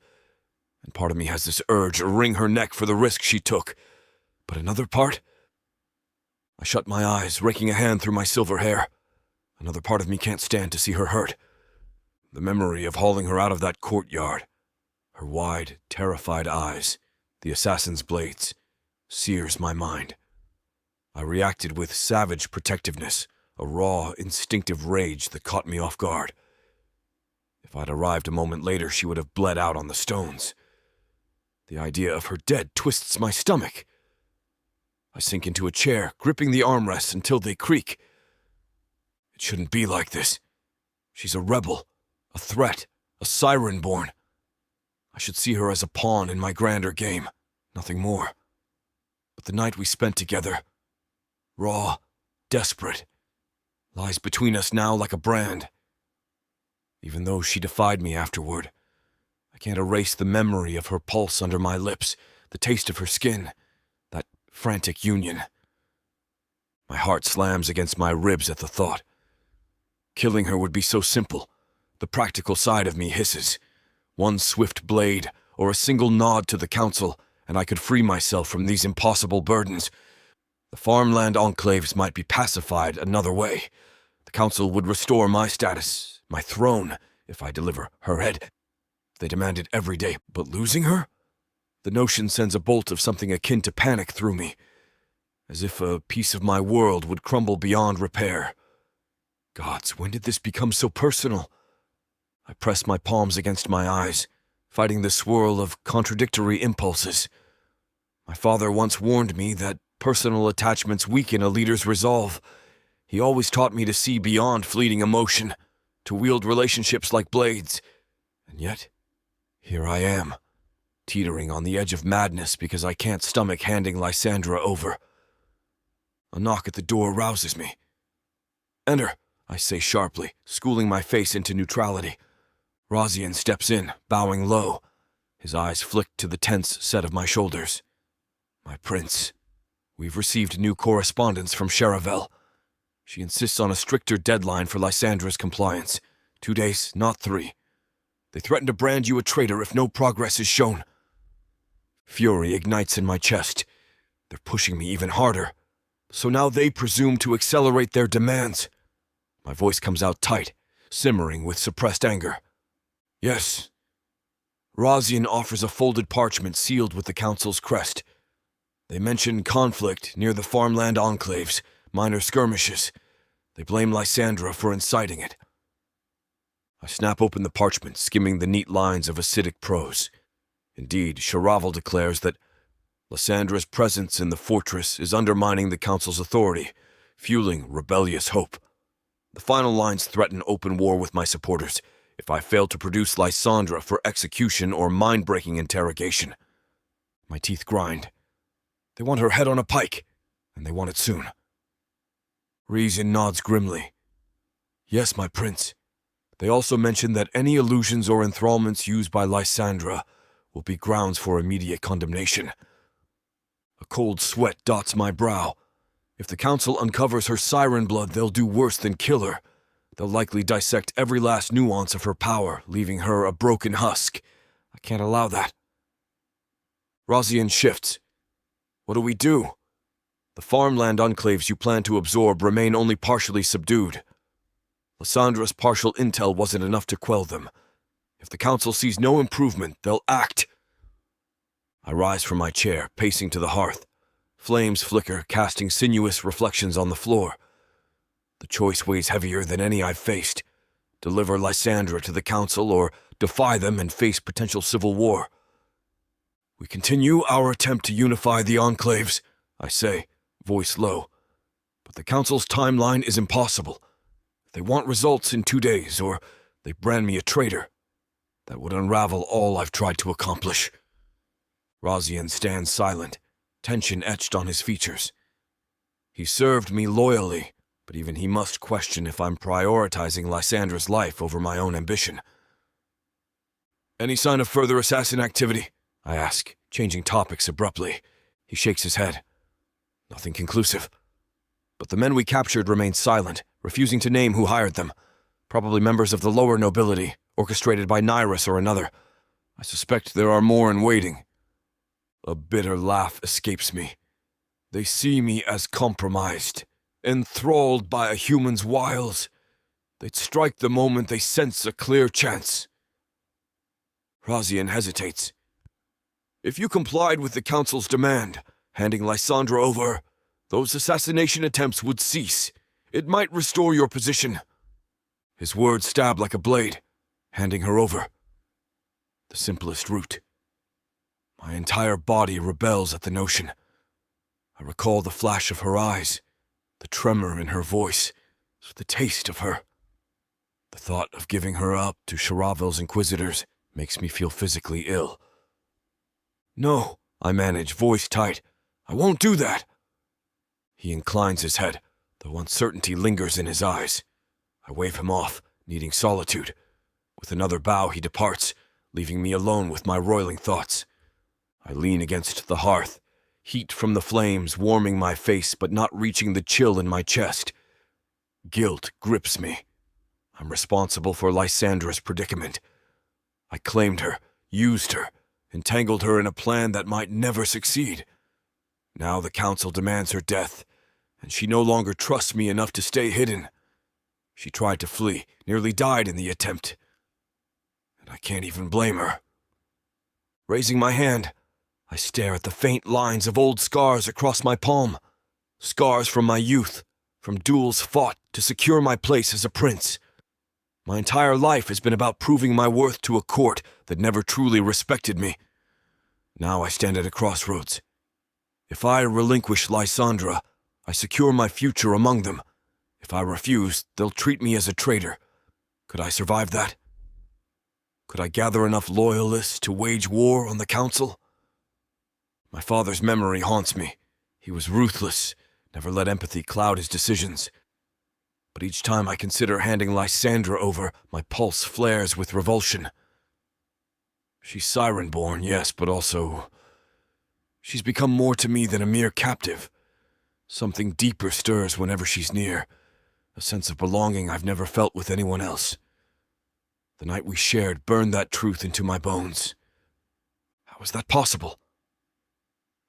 and part of me has this urge to wring her neck for the risk she took. But another part? I shut my eyes, raking a hand through my silver hair. Another part of me can't stand to see her hurt. The memory of hauling her out of that courtyard, her wide, terrified eyes, the assassin's blades, sears my mind. I reacted with savage protectiveness, a raw, instinctive rage that caught me off guard. If I'd arrived a moment later, she would have bled out on the stones. The idea of her dead twists my stomach. I sink into a chair, gripping the armrests until they creak. It shouldn't be like this. She's a rebel, a threat, a siren born. I should see her as a pawn in my grander game, nothing more. But the night we spent together, raw, desperate, lies between us now like a brand. Even though she defied me afterward, I can't erase the memory of her pulse under my lips, the taste of her skin, that frantic union. My heart slams against my ribs at the thought. Killing her would be so simple. The practical side of me hisses. One swift blade, or a single nod to the council, and I could free myself from these impossible burdens. The farmland enclaves might be pacified another way. The council would restore my status, my throne, if I deliver her head. They demand it every day, but losing her? The notion sends a bolt of something akin to panic through me, as if a piece of my world would crumble beyond repair. Gods, when did this become so personal? I press my palms against my eyes, fighting the swirl of contradictory impulses. My father once warned me that personal attachments weaken a leader's resolve. He always taught me to see beyond fleeting emotion, to wield relationships like blades. And yet, here I am, teetering on the edge of madness because I can't stomach handing Lysandra over. A knock at the door rouses me. "Enter," I say sharply, schooling my face into neutrality. Razian steps in, bowing low. His eyes flick to the tense set of my shoulders. "My prince, we've received new correspondence from Charavel. She insists on a stricter deadline for Lysandra's compliance. 2 days, not 3. They threaten to brand you a traitor if no progress is shown." Fury ignites in my chest. They're pushing me even harder. So now they presume to accelerate their demands. My voice comes out tight, simmering with suppressed anger. "Yes." Razian offers a folded parchment sealed with the council's crest. They mention conflict near the farmland enclaves, minor skirmishes. They blame Lysandra for inciting it. I snap open the parchment, skimming the neat lines of acidic prose. Indeed, Charavel declares that Lysandra's presence in the fortress is undermining the council's authority, fueling rebellious hope. The final lines threaten open war with my supporters if I fail to produce Lysandra for execution or mind-breaking interrogation. My teeth grind. They want her head on a pike, and they want it soon. Reason nods grimly. Yes, my prince. They also mention that any illusions or enthrallments used by Lysandra will be grounds for immediate condemnation. A cold sweat dots my brow. If the council uncovers her siren blood, they'll do worse than kill her. They'll likely dissect every last nuance of her power, leaving her a broken husk. I can't allow that. Rosian shifts. What do we do? The farmland enclaves you plan to absorb remain only partially subdued. Lysandra's partial intel wasn't enough to quell them. If the council sees no improvement, they'll act. I rise from my chair, pacing to the hearth. Flames flicker, casting sinuous reflections on the floor. The choice weighs heavier than any I've faced. Deliver Lysandra to the council or defy them and face potential civil war. We continue our attempt to unify the enclaves, I say, voice low. But the council's timeline is impossible. They want results in 2 days, or they brand me a traitor. That would unravel all I've tried to accomplish. Rosian stands silent, tension etched on his features. He served me loyally, but even he must question if I'm prioritizing Lysandra's life over my own ambition. Any sign of further assassin activity? I ask, changing topics abruptly. He shakes his head. Nothing conclusive. But the men we captured remain silent, refusing to name who hired them. Probably members of the lower nobility, orchestrated by Nyrus or another. I suspect there are more in waiting. A bitter laugh escapes me. They see me as compromised, enthralled by a human's wiles. They'd strike the moment they sense a clear chance. Rosian hesitates. If you complied with the council's demand, handing Lysandra over, those assassination attempts would cease. It might restore your position. His words stab like a blade, handing her over. The simplest route. My entire body rebels at the notion. I recall the flash of her eyes, the tremor in her voice, the taste of her. The thought of giving her up to Sharavel's inquisitors makes me feel physically ill. No, I manage, voice tight. I won't do that. He inclines his head, though uncertainty lingers in his eyes. I wave him off, needing solitude. With another bow, he departs, leaving me alone with my roiling thoughts. I lean against the hearth, heat from the flames warming my face but not reaching the chill in my chest. Guilt grips me. I'm responsible for Lysandra's predicament. I claimed her, used her, entangled her in a plan that might never succeed. Now the council demands her death, and she no longer trusts me enough to stay hidden. She tried to flee, nearly died in the attempt. And I can't even blame her. Raising my hand, I stare at the faint lines of old scars across my palm. Scars from my youth, from duels fought to secure my place as a prince. My entire life has been about proving my worth to a court that never truly respected me. Now I stand at a crossroads. If I relinquish Lysandra, I secure my future among them. If I refuse, they'll treat me as a traitor. Could I survive that? Could I gather enough loyalists to wage war on the council? My father's memory haunts me. He was ruthless, never let empathy cloud his decisions. But each time I consider handing Lysandra over, my pulse flares with revulsion. She's siren-born, yes, but also... she's become more to me than a mere captive. Something deeper stirs whenever she's near, a sense of belonging I've never felt with anyone else. The night we shared burned that truth into my bones. How was that possible?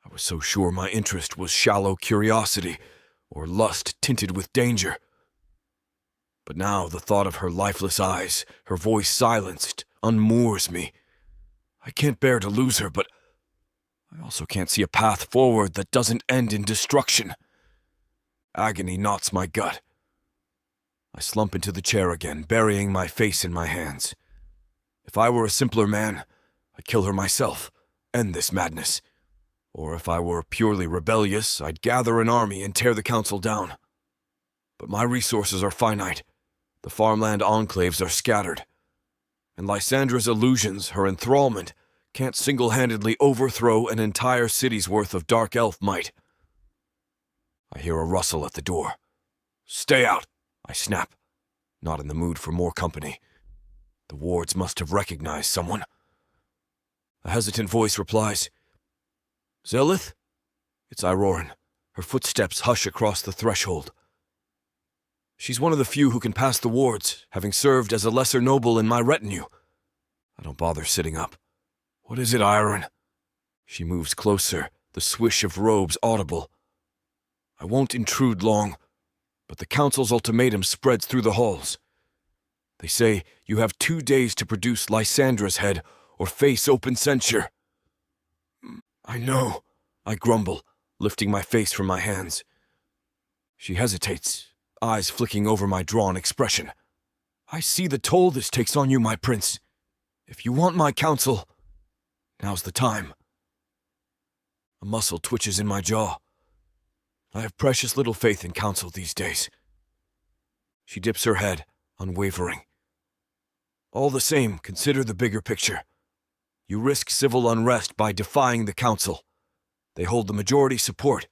I was so sure my interest was shallow curiosity, or lust tinted with danger. But now the thought of her lifeless eyes, her voice silenced, unmoors me. I can't bear to lose her, but I also can't see a path forward that doesn't end in destruction. Agony knots my gut. I slump into the chair again, burying my face in my hands. If I were a simpler man, I'd kill her myself, end this madness. Or if I were purely rebellious, I'd gather an army and tear the council down. But my resources are finite. The farmland enclaves are scattered. And Lysandra's illusions, her enthrallment, can't single-handedly overthrow an entire city's worth of dark elf might. I hear a rustle at the door. "Stay out," I snap, not in the mood for more company. The wards must have recognized someone. A hesitant voice replies, "Zelith?" It's Irorin. Her footsteps hush across the threshold. She's one of the few who can pass the wards, having served as a lesser noble in my retinue. I don't bother sitting up. "What is it, Irorin?" She moves closer, the swish of robes audible. I won't intrude long, but the council's ultimatum spreads through the halls. They say you have 2 days to produce Lysandra's head or face open censure. "I know," I grumble, lifting my face from my hands. She hesitates, eyes flicking over my drawn expression. "I see the toll this takes on you, my prince. If you want my counsel, now's the time." A muscle twitches in my jaw. I have precious little faith in counsel these days. She dips her head, unwavering. "All the same, consider the bigger picture. You risk civil unrest by defying the council. They hold the majority support.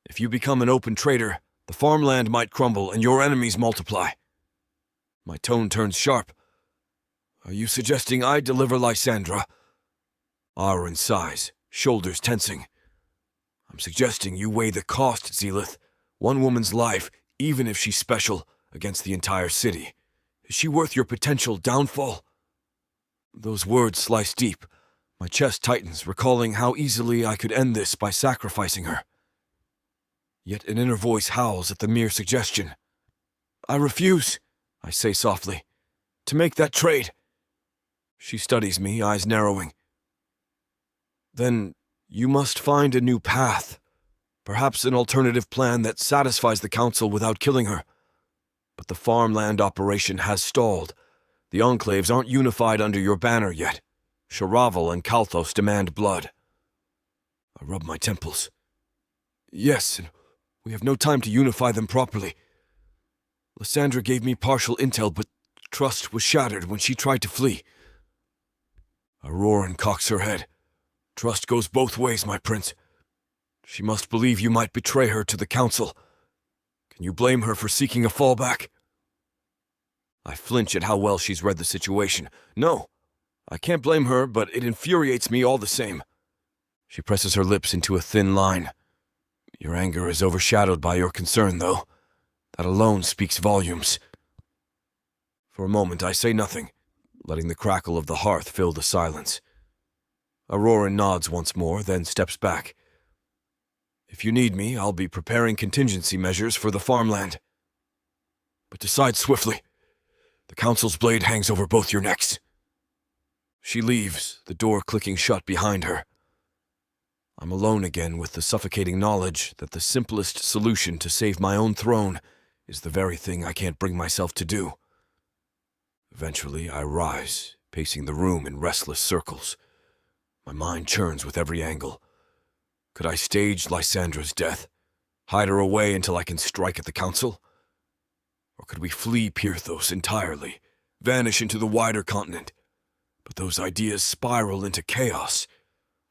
If you become an open traitor, the farmland might crumble and your enemies multiply." My tone turns sharp. "Are you suggesting I deliver Lysandra?" Irorin sighs, shoulders tensing. "I'm suggesting you weigh the cost, Zelith. One woman's life, even if she's special, against the entire city. Is she worth your potential downfall?" Those words slice deep. My chest tightens, recalling how easily I could end this by sacrificing her. Yet an inner voice howls at the mere suggestion. "I refuse," I say softly, "to make that trade." She studies me, eyes narrowing. "Then you must find a new path, perhaps an alternative plan that satisfies the council without killing her. But the farmland operation has stalled. The enclaves aren't unified under your banner yet. Sharavel and Kalthos demand blood." I rub my temples. "Yes, and we have no time to unify them properly. Lysandra gave me partial intel, but trust was shattered when she tried to flee." Irorin cocks her head. "Trust goes both ways, my prince. She must believe you might betray her to the council. Can you blame her for seeking a fallback?" I flinch at how well she's read the situation. "No, I can't blame her, but it infuriates me all the same." She presses her lips into a thin line. "Your anger is overshadowed by your concern, though. That alone speaks volumes." For a moment I say nothing, letting the crackle of the hearth fill the silence. Irorin nods once more, then steps back. "If you need me, I'll be preparing contingency measures for the farmland. But decide swiftly. The council's blade hangs over both your necks." She leaves, the door clicking shut behind her. I'm alone again with the suffocating knowledge that the simplest solution to save my own throne is the very thing I can't bring myself to do. Eventually, I rise, pacing the room in restless circles. My mind churns with every angle. Could I stage Lysandra's death? Hide her away until I can strike at the council? Or could we flee Pyrthos entirely, vanish into the wider continent? But those ideas spiral into chaos.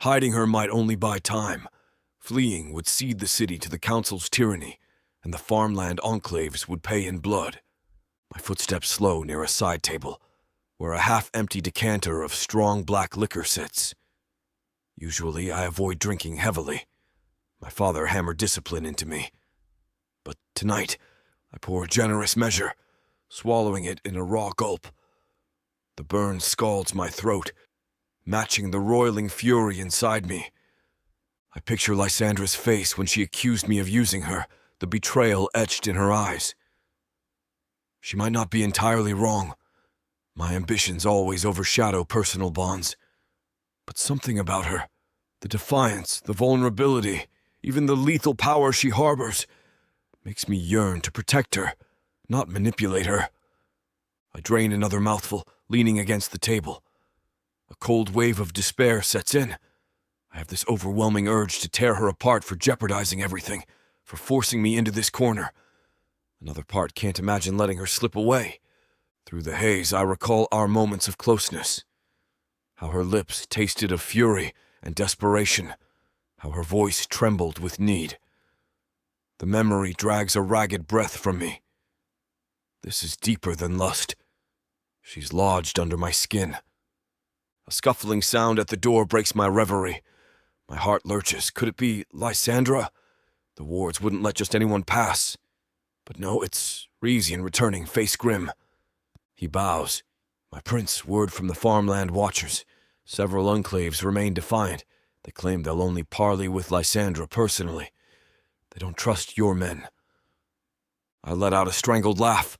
Hiding her might only buy time. Fleeing would cede the city to the council's tyranny, and the farmland enclaves would pay in blood. My footsteps slow near a side table, where a half-empty decanter of strong black liquor sits. Usually I avoid drinking heavily. My father hammered discipline into me. But tonight, I pour a generous measure, swallowing it in a raw gulp. The burn scalds my throat, matching the roiling fury inside me. I picture Lysandra's face when she accused me of using her, the betrayal etched in her eyes. She might not be entirely wrong. My ambitions always overshadow personal bonds. But something about her, the defiance, the vulnerability, even the lethal power she harbors, makes me yearn to protect her, not manipulate her. I drain another mouthful, leaning against the table. A cold wave of despair sets in. I have this overwhelming urge to tear her apart for jeopardizing everything, for forcing me into this corner. Another part can't imagine letting her slip away. Through the haze, I recall our moments of closeness. how her lips tasted of fury and desperation, how her voice trembled with need. The memory drags a ragged breath from me. This is deeper than lust. She's lodged under my skin. A scuffling sound at the door breaks my reverie. My heart lurches. Could it be Lysandra? The wards wouldn't let just anyone pass. But no, it's Rizian returning, face grim. He bows. My prince, word from the farmland watchers. Several enclaves remain defiant. They claim they'll only parley with Lysandra personally. They don't trust your men. I let out a strangled laugh.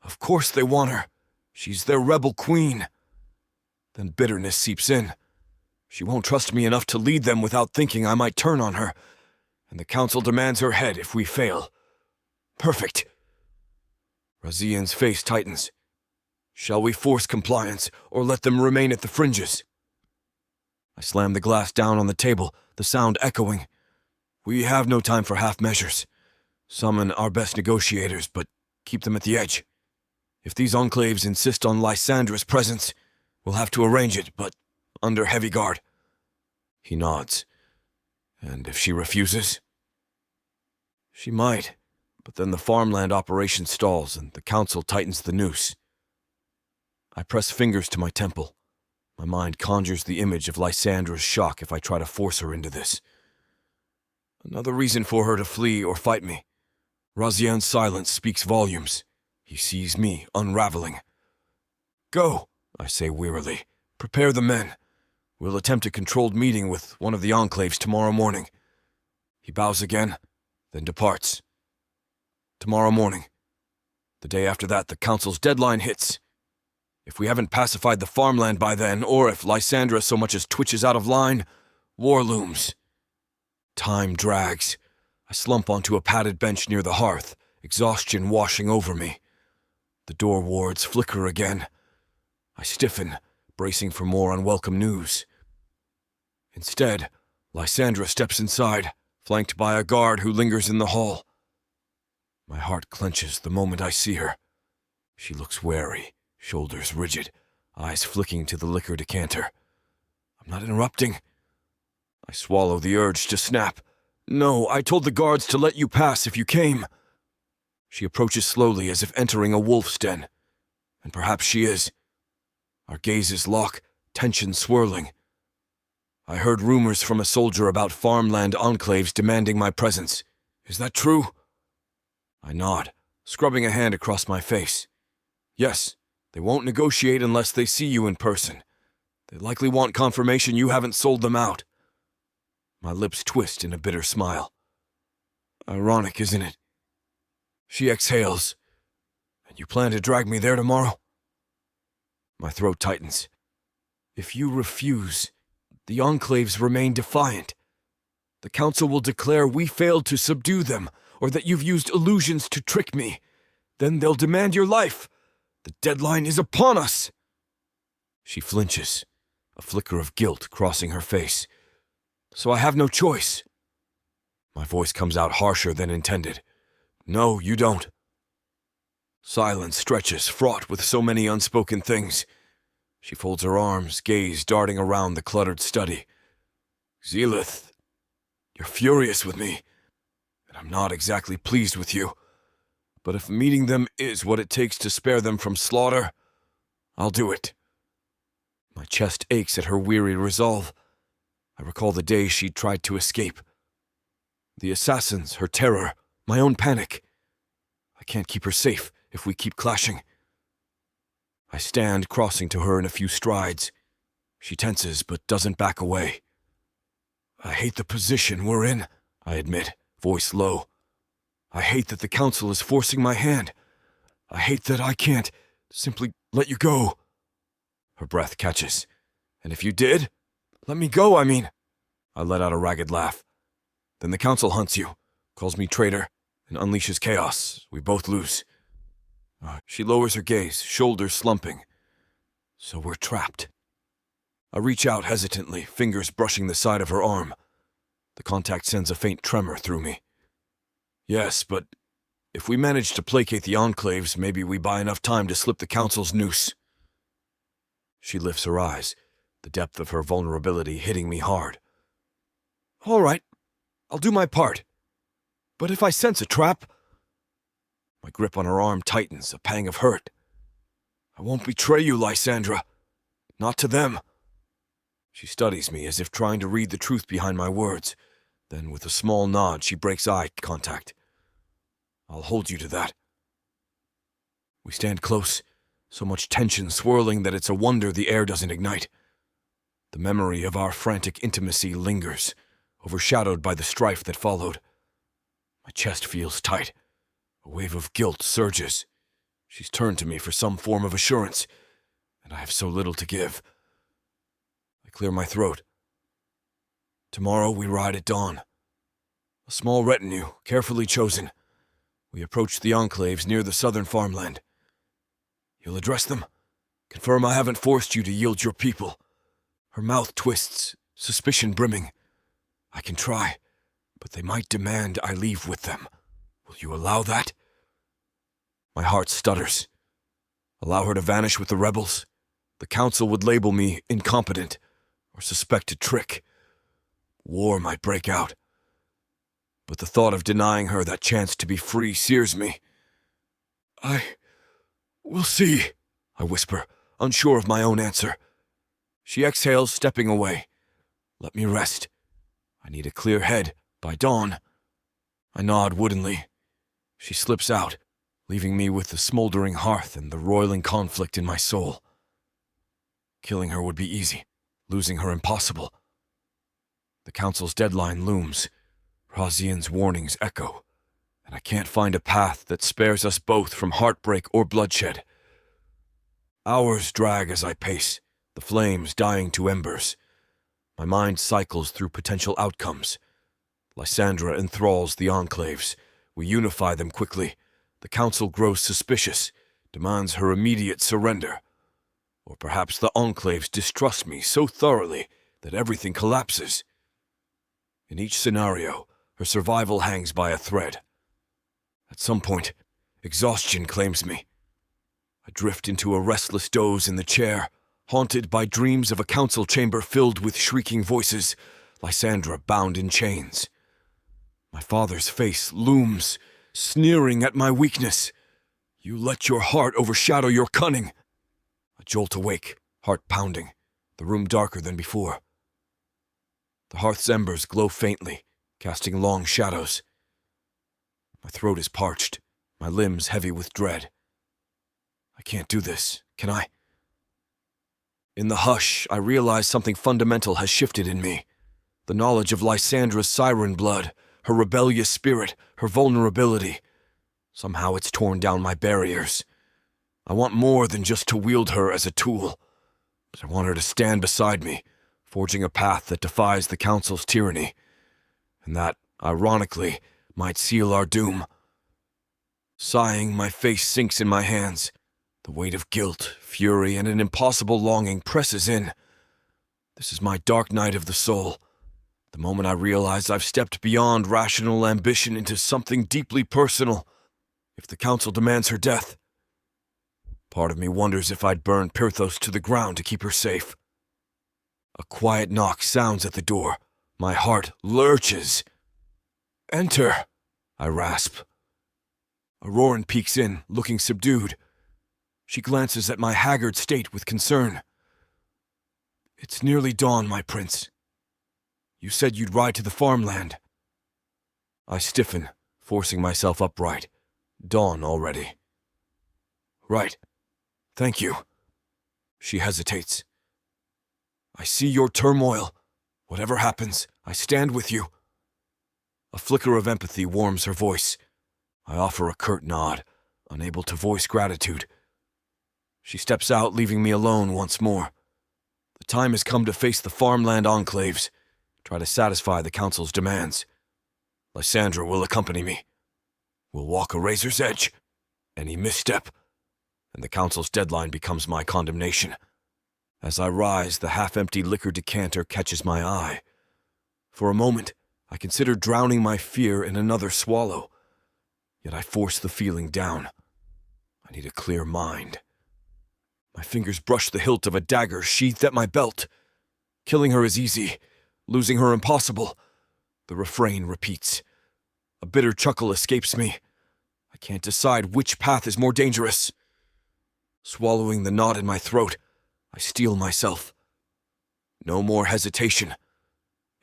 Of course they want her. She's their rebel queen. Then bitterness seeps in. She won't trust me enough to lead them without thinking I might turn on her. And the council demands her head if we fail. Perfect. Rizian's face tightens. Shall we force compliance, or let them remain at the fringes? I slam the glass down on the table, the sound echoing. We have no time for half measures. Summon our best negotiators, but keep them at the edge. If these enclaves insist on Lysandra's presence, we'll have to arrange it, but under heavy guard. He nods. And if she refuses? She might, but then the farmland operation stalls and the council tightens the noose. I press fingers to my temple. My mind conjures the image of Lysandra's shock if I try to force her into this. Another reason for her to flee or fight me. Razian's silence speaks volumes. He sees me unraveling. Go, I say wearily. Prepare the men. We'll attempt a controlled meeting with one of the enclaves tomorrow morning. He bows again, then departs. Tomorrow morning. The day after that, the council's deadline hits. If we haven't pacified the farmland by then, or if Lysandra so much as twitches out of line, war looms. Time drags. I slump onto a padded bench near the hearth, exhaustion washing over me. The door wards flicker again. I stiffen, bracing for more unwelcome news. Instead, Lysandra steps inside, flanked by a guard who lingers in the hall. My heart clenches the moment I see her. She looks wary, shoulders rigid, eyes flicking to the liquor decanter. I'm not interrupting. I swallow the urge to snap. No, I told the guards to let you pass if you came. She approaches slowly as if entering a wolf's den. And perhaps she is. Our gazes lock, tension swirling. I heard rumors from a soldier about farmland enclaves demanding my presence. Is that true? I nod, scrubbing a hand across my face. Yes, they won't negotiate unless they see you in person. They likely want confirmation you haven't sold them out. My lips twist in a bitter smile. Ironic, isn't it? She exhales. And you plan to drag me there tomorrow? My throat tightens. If you refuse, the enclaves remain defiant. The council will declare we failed to subdue them, or that you've used illusions to trick me. Then they'll demand your life. The deadline is upon us. She flinches, a flicker of guilt crossing her face. So I have no choice. My voice comes out harsher than intended. No, you don't. Silence stretches, fraught with so many unspoken things. She folds her arms, gaze darting around the cluttered study. Zelith, you're furious with me, and I'm not exactly pleased with you. But if meeting them is what it takes to spare them from slaughter, I'll do it. My chest aches at her weary resolve. I recall the day she tried to escape. The assassins, her terror, my own panic. I can't keep her safe if we keep clashing. I stand, crossing to her in a few strides. She tenses, but doesn't back away. I hate the position we're in, I admit, voice low. I hate that the council is forcing my hand. I hate that I can't simply let you go. Her breath catches. And if you did? Let me go, I mean. I let out a ragged laugh. Then the council hunts you, calls me traitor, and unleashes chaos. We both lose. She lowers her gaze, shoulders slumping. So we're trapped. I reach out hesitantly, fingers brushing the side of her arm. The contact sends a faint tremor through me. Yes, but if we manage to placate the enclaves, maybe we buy enough time to slip the council's noose. She lifts her eyes, the depth of her vulnerability hitting me hard. "All right, I'll do my part. But if I sense a trap..." My grip on her arm tightens, a pang of hurt. "I won't betray you, Lysandra. Not to them." She studies me as if trying to read the truth behind my words. Then, with a small nod, she breaks eye contact. "I'll hold you to that." We stand close, so much tension swirling that it's a wonder the air doesn't ignite. The memory of our frantic intimacy lingers, overshadowed by the strife that followed. My chest feels tight. A wave of guilt surges. She's turned to me for some form of assurance, and I have so little to give. I clear my throat. "Tomorrow we ride at dawn. A small retinue, carefully chosen. We approach the enclaves near the southern farmland. You'll address them? Confirm I haven't forced you to yield your people." Her mouth twists, suspicion brimming. "I can try, but they might demand I leave with them. Will you allow that?" My heart stutters. Allow her to vanish with the rebels? The council would label me incompetent or suspect a trick. War might break out. But the thought of denying her that chance to be free sears me. "We'll see," I whisper, unsure of my own answer. She exhales, stepping away. Let me rest. I need a clear head by dawn. I nod woodenly. She slips out, leaving me with the smoldering hearth and the roiling conflict in my soul. Killing her would be easy, losing her impossible. The council's deadline looms. Razian's warnings echo, and I can't find a path that spares us both from heartbreak or bloodshed. Hours drag as I pace, the flames dying to embers. My mind cycles through potential outcomes. Lysandra enthralls the enclaves. We unify them quickly. The council grows suspicious, demands her immediate surrender. Or perhaps the enclaves distrust me so thoroughly that everything collapses. In each scenario, her survival hangs by a thread. At some point, exhaustion claims me. I drift into a restless doze in the chair, haunted by dreams of a council chamber filled with shrieking voices, Lysandra bound in chains. My father's face looms, sneering at my weakness. "You let your heart overshadow your cunning." I jolt awake, heart pounding, the room darker than before. The hearth's embers glow faintly, casting long shadows. My throat is parched, my limbs heavy with dread. I can't do this, can I? In the hush, I realize something fundamental has shifted in me. The knowledge of Lysandra's siren blood, her rebellious spirit, her vulnerability. Somehow it's torn down my barriers. I want more than just to wield her as a tool. I want her to stand beside me, forging a path that defies the council's tyranny. And that, ironically, might seal our doom. Sighing, my face sinks in my hands. The weight of guilt, fury, and an impossible longing presses in. This is my dark night of the soul. The moment I realize I've stepped beyond rational ambition into something deeply personal. If the council demands her death, part of me wonders if I'd burn Pirthos to the ground to keep her safe. A quiet knock sounds at the door. My heart lurches. "Enter," I rasp. Auroran peeks in, looking subdued. She glances at my haggard state with concern. "It's nearly dawn, my prince. You said you'd ride to the farmland." I stiffen, forcing myself upright. Dawn already. "Right. Thank you." She hesitates. "I see your turmoil. Whatever happens, I stand with you." A flicker of empathy warms her voice. I offer a curt nod, unable to voice gratitude. She steps out, leaving me alone once more. The time has come to face the farmland enclaves, try to satisfy the council's demands. Lysandra will accompany me. We'll walk a razor's edge. Any misstep, and the council's deadline becomes my condemnation. As I rise, the half-empty liquor decanter catches my eye. For a moment, I consider drowning my fear in another swallow. Yet I force the feeling down. I need a clear mind. My fingers brush the hilt of a dagger sheathed at my belt. Killing her is easy, losing her impossible. The refrain repeats. A bitter chuckle escapes me. I can't decide which path is more dangerous. Swallowing the knot in my throat, I steel myself. No more hesitation.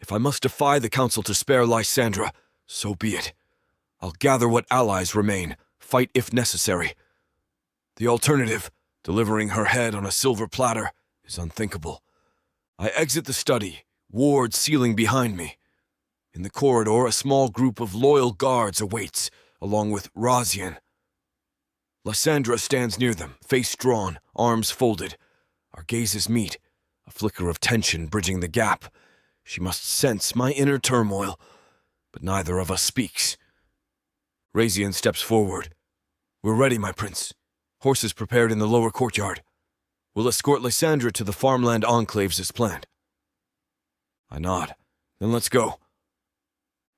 If I must defy the council to spare Lysandra, so be it. I'll gather what allies remain, fight if necessary. The alternative, delivering her head on a silver platter, is unthinkable. I exit the study, wards sealing behind me. In the corridor, a small group of loyal guards awaits, along with Razian. Lysandra stands near them, face drawn, arms folded. Our gazes meet, a flicker of tension bridging the gap. She must sense my inner turmoil, but neither of us speaks. Razian steps forward. We're ready, my prince. Horses prepared in the lower courtyard. We'll escort Lysandra to the farmland enclaves as planned. I nod. Then let's go.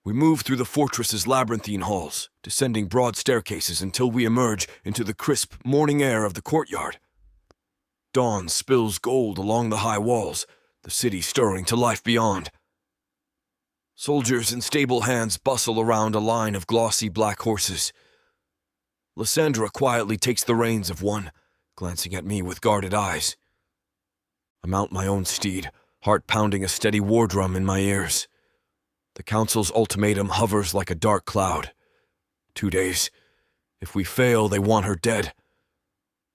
We move through the fortress's labyrinthine halls, descending broad staircases until we emerge into the crisp morning air of the courtyard. Dawn spills gold along the high walls, the city stirring to life beyond. Soldiers in stable hands bustle around a line of glossy black horses. Lysandra quietly takes the reins of one, glancing at me with guarded eyes. I mount my own steed, heart pounding a steady war drum in my ears. The council's ultimatum hovers like a dark cloud. 2 days. If we fail, they want her dead.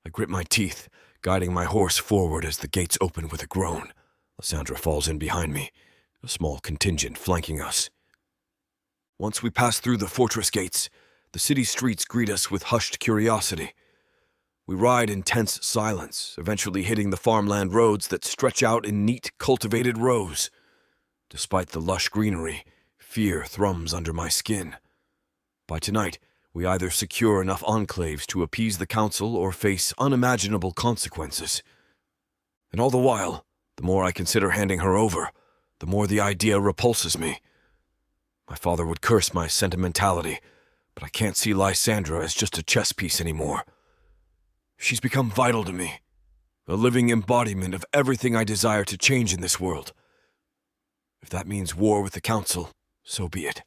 I grit my teeth, guiding my horse forward as the gates open with a groan. Lysandra falls in behind me, a small contingent flanking us. Once we pass through the fortress gates, the city streets greet us with hushed curiosity. We ride in tense silence, eventually hitting the farmland roads that stretch out in neat, cultivated rows. Despite the lush greenery, fear thrums under my skin. By tonight, we either secure enough enclaves to appease the council or face unimaginable consequences. And all the while, the more I consider handing her over, the more the idea repulses me. My father would curse my sentimentality, but I can't see Lysandra as just a chess piece anymore. She's become vital to me, a living embodiment of everything I desire to change in this world. If that means war with the council, so be it.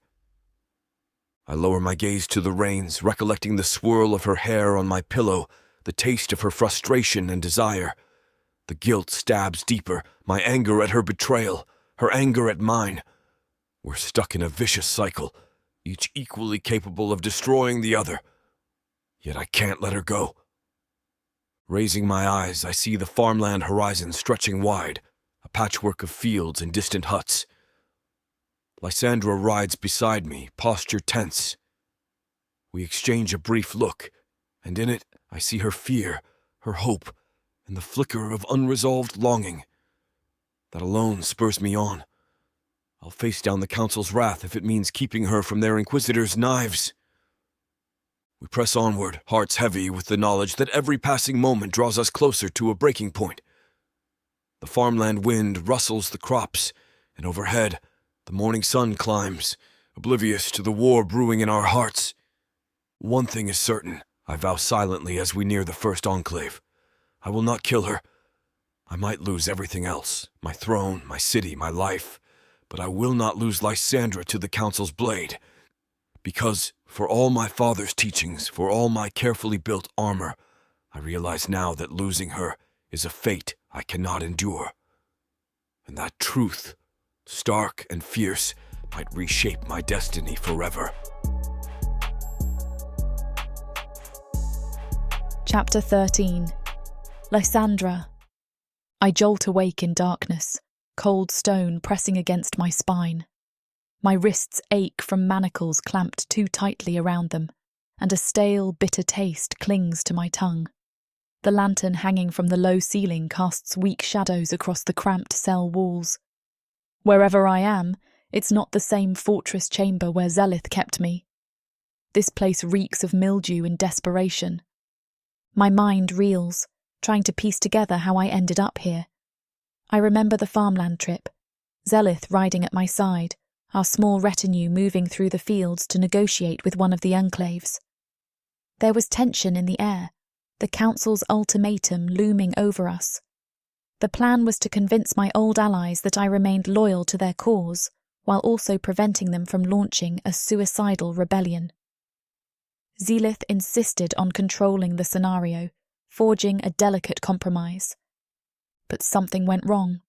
I lower my gaze to the reins, recollecting the swirl of her hair on my pillow, the taste of her frustration and desire. The guilt stabs deeper, my anger at her betrayal, her anger at mine. We're stuck in a vicious cycle, each equally capable of destroying the other. Yet I can't let her go. Raising my eyes, I see the farmland horizon stretching wide, a patchwork of fields and distant huts. Lysandra rides beside me, posture tense. We exchange a brief look, and in it I see her fear, her hope, and the flicker of unresolved longing. That alone spurs me on. I'll face down the council's wrath if it means keeping her from their inquisitors' knives. We press onward, hearts heavy with the knowledge that every passing moment draws us closer to a breaking point. The farmland wind rustles the crops, and overhead, the morning sun climbs, oblivious to the war brewing in our hearts. One thing is certain, I vow silently as we near the first enclave. I will not kill her. I might lose everything else, my throne, my city, my life, but I will not lose Lysandra to the council's blade. Because, for all my father's teachings, for all my carefully built armor, I realize now that losing her is a fate I cannot endure. And that truth, stark and fierce, might reshape my destiny forever. Chapter 13. Lysandra. I jolt awake in darkness, cold stone pressing against my spine. My wrists ache from manacles clamped too tightly around them, and a stale, bitter taste clings to my tongue. The lantern hanging from the low ceiling casts weak shadows across the cramped cell walls. Wherever I am, it's not the same fortress chamber where Zelith kept me. This place reeks of mildew and desperation. My mind reels, trying to piece together how I ended up here. I remember the farmland trip, Zelith riding at my side, our small retinue moving through the fields to negotiate with one of the enclaves. There was tension in the air, the council's ultimatum looming over us. The plan was to convince my old allies that I remained loyal to their cause, while also preventing them from launching a suicidal rebellion. Zelith insisted on controlling the scenario, forging a delicate compromise. But something went wrong.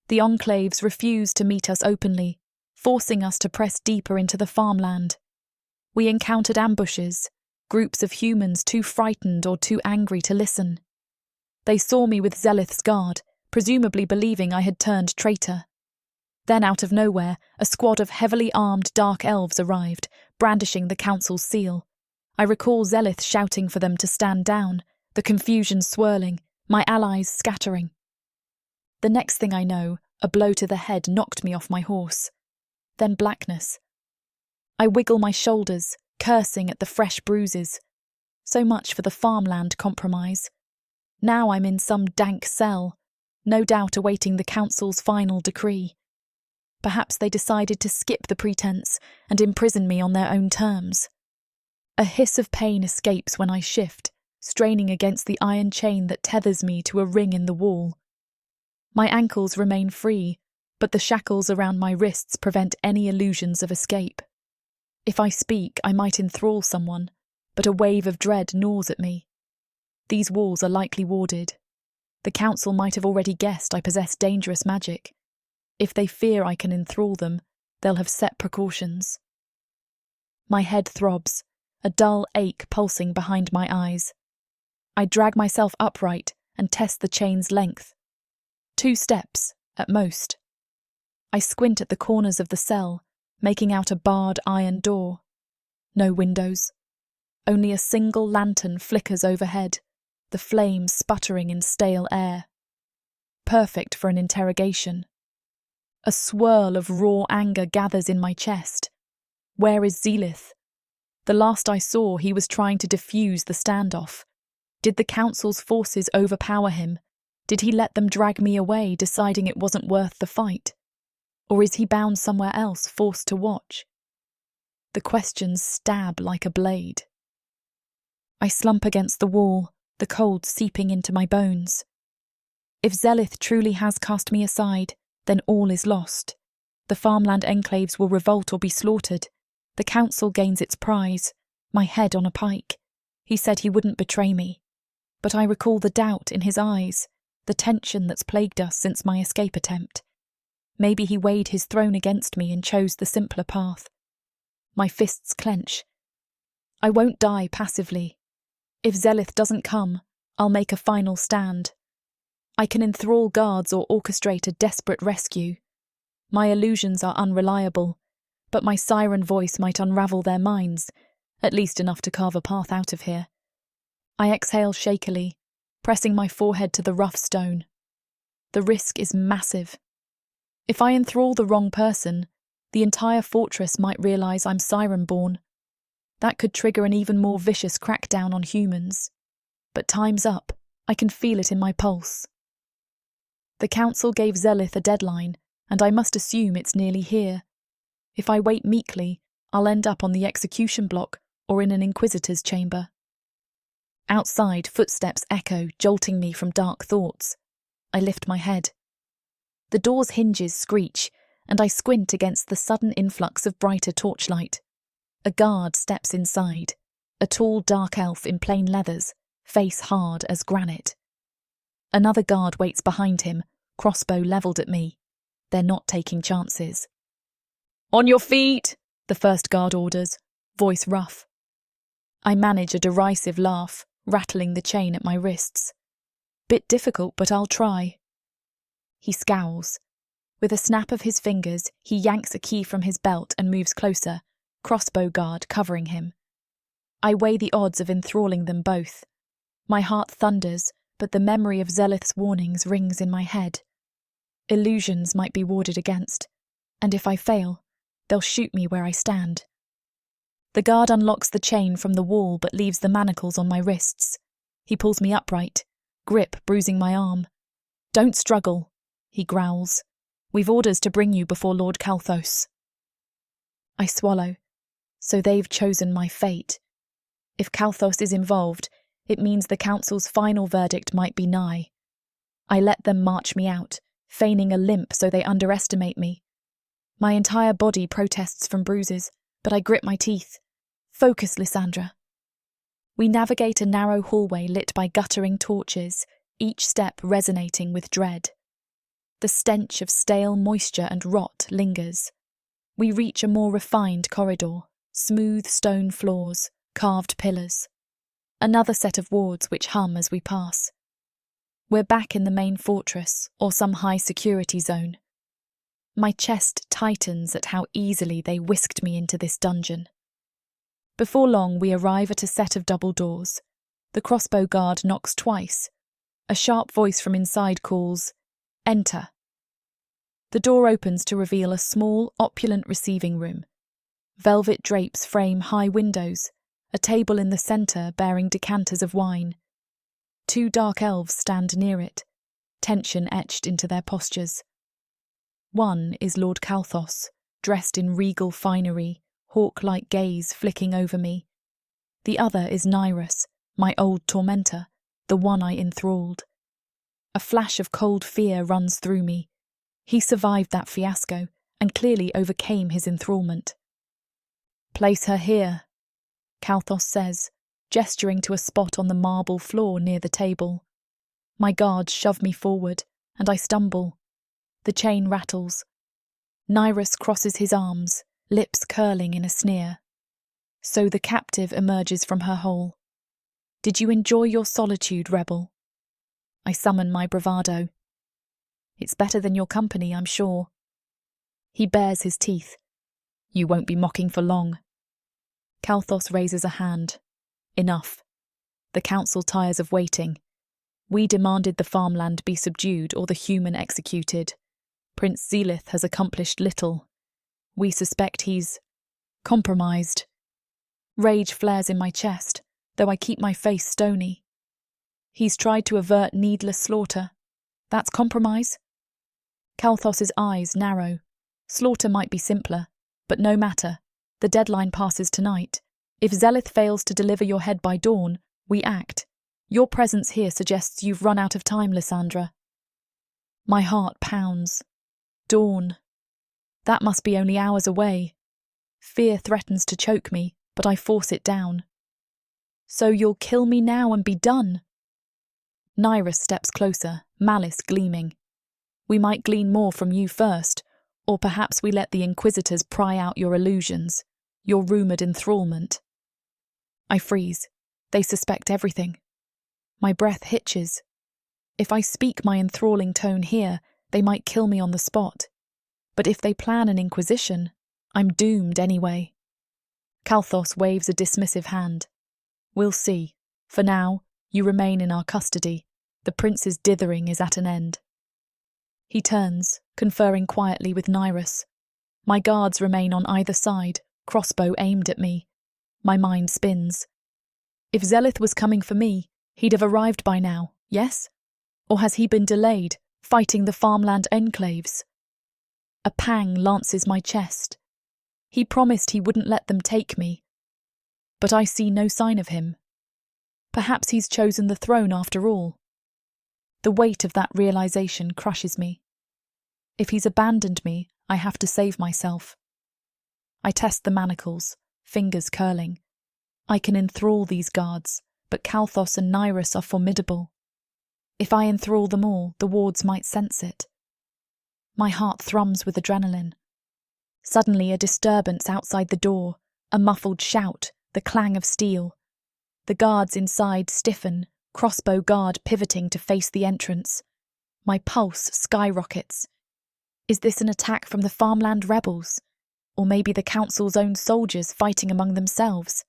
The enclaves refused to meet us openly, forcing us to press deeper into the farmland. We encountered ambushes, groups of humans too frightened or too angry to listen. They saw me with Zelith's guard, presumably believing I had turned traitor. Then, out of nowhere, a squad of heavily armed dark elves arrived, brandishing the council's seal. I recall Zelith shouting for them to stand down, the confusion swirling, my allies scattering. The next thing I know, a blow to the head knocked me off my horse. Then blackness. I wiggle my shoulders, cursing at the fresh bruises. So much for the farmland compromise. Now I'm in some dank cell, no doubt awaiting the council's final decree. Perhaps they decided to skip the pretense and imprison me on their own terms. A hiss of pain escapes when I shift, straining against the iron chain that tethers me to a ring in the wall. My ankles remain free, but the shackles around my wrists prevent any illusions of escape. If I speak, I might enthrall someone, but a wave of dread gnaws at me. These walls are likely warded. The council might have already guessed I possess dangerous magic. If they fear I can enthrall them, they'll have set precautions. My head throbs, a dull ache pulsing behind my eyes. I drag myself upright and test the chain's length. 2 steps, at most. I squint at the corners of the cell, making out a barred iron door. No windows. Only a single lantern flickers overhead, the flames sputtering in stale air. Perfect for an interrogation. A swirl of raw anger gathers in my chest. Where is Zelith? The last I saw, he was trying to defuse the standoff. Did the council's forces overpower him? Did he let them drag me away, deciding it wasn't worth the fight? Or is he bound somewhere else, forced to watch? The questions stab like a blade. I slump against the wall, the cold seeping into my bones. If Zelith truly has cast me aside, then all is lost. The farmland enclaves will revolt or be slaughtered. The council gains its prize, my head on a pike. He said he wouldn't betray me. But I recall the doubt in his eyes, the tension that's plagued us since my escape attempt. Maybe he weighed his throne against me and chose the simpler path. My fists clench. I won't die passively. If Zelith doesn't come, I'll make a final stand. I can enthrall guards or orchestrate a desperate rescue. My illusions are unreliable, but my siren voice might unravel their minds, at least enough to carve a path out of here. I exhale shakily, pressing my forehead to the rough stone. The risk is massive. If I enthrall the wrong person, the entire fortress might realise I'm siren-born. That could trigger an even more vicious crackdown on humans. But time's up. I can feel it in my pulse. The council gave Zelith a deadline, and I must assume it's nearly here. If I wait meekly, I'll end up on the execution block or in an inquisitor's chamber. Outside, footsteps echo, jolting me from dark thoughts. I lift my head. The door's hinges screech, and I squint against the sudden influx of brighter torchlight. A guard steps inside, a tall dark elf in plain leathers, face hard as granite. Another guard waits behind him, crossbow levelled at me. They're not taking chances. "On your feet!" the first guard orders, voice rough. I manage a derisive laugh, rattling the chain at my wrists. Bit difficult, but I'll try. He scowls. With a snap of his fingers, he yanks a key from his belt and moves closer, crossbow guard covering him. I weigh the odds of enthralling them both. My heart thunders, but the memory of Zelith's warnings rings in my head. Illusions might be warded against, and if I fail, they'll shoot me where I stand. The guard unlocks the chain from the wall but leaves the manacles on my wrists. He pulls me upright, grip bruising my arm. "Don't struggle," he growls. "We've orders to bring you before Lord Calthos." I swallow. So they've chosen my fate. If Calthos is involved, it means the council's final verdict might be nigh. I let them march me out, feigning a limp so they underestimate me. My entire body protests from bruises, but I grit my teeth. Focus, Lysandra. We navigate a narrow hallway lit by guttering torches, each step resonating with dread. The stench of stale moisture and rot lingers. We reach a more refined corridor, smooth stone floors, carved pillars. Another set of wards which hum as we pass. We're back in the main fortress, or some high-security zone. My chest tightens at how easily they whisked me into this dungeon. Before long, we arrive at a set of double doors. The crossbow guard knocks twice. A sharp voice from inside calls, "Enter." The door opens to reveal a small, opulent receiving room. Velvet drapes frame high windows, a table in the centre bearing decanters of wine. 2 dark elves stand near it, tension etched into their postures. One is Lord Calthos, dressed in regal finery, hawk-like gaze flicking over me. The other is Nyrus, my old tormentor, the one I enthralled. A flash of cold fear runs through me. He survived that fiasco and clearly overcame his enthrallment. "Place her here," Calthos says, gesturing to a spot on the marble floor near the table. My guards shove me forward, and I stumble. The chain rattles. Nyrus crosses his arms, lips curling in a sneer. So the captive emerges from her hole. "Did you enjoy your solitude, rebel?" I summon my bravado. "It's better than your company, I'm sure." He bares his teeth. "You won't be mocking for long." Calthos raises a hand. "Enough. The council tires of waiting. We demanded the farmland be subdued or the human executed. Prince Zelith has accomplished little. We suspect he's compromised." Rage flares in my chest, though I keep my face stony. "He's tried to avert needless slaughter. That's compromise?" Calthos's eyes narrow. Slaughter might be simpler, but no matter. The deadline passes tonight. If Zelith fails to deliver your head by dawn, we act. Your presence here suggests you've run out of time, Lysandra. My heart pounds. Dawn. That must be only hours away. Fear threatens to choke me, but I force it down. "So you'll kill me now and be done?" Nyrus steps closer, malice gleaming. "We might glean more from you first, or perhaps we let the Inquisitors pry out your illusions, your rumoured enthrallment." I freeze. They suspect everything. My breath hitches. If I speak my enthralling tone here, they might kill me on the spot. But if they plan an inquisition, I'm doomed anyway. Calthos waves a dismissive hand. "We'll see. For now, you remain in our custody. The prince's dithering is at an end." He turns, conferring quietly with Nyrus. My guards remain on either side, crossbow aimed at me. My mind spins. If Zelith was coming for me, he'd have arrived by now, yes? Or has he been delayed, fighting the farmland enclaves? A pang lances my chest. He promised he wouldn't let them take me. But I see no sign of him. Perhaps he's chosen the throne after all. The weight of that realization crushes me. If he's abandoned me, I have to save myself. I test the manacles, fingers curling. I can enthrall these guards, but Calthos and Nyrus are formidable. If I enthrall them all, the wards might sense it. My heart thrums with adrenaline. Suddenly a disturbance outside the door, a muffled shout, the clang of steel. The guards inside stiffen, crossbow guard pivoting to face the entrance. My pulse skyrockets. Is this an attack from the farmland rebels? Or maybe the council's own soldiers fighting among themselves?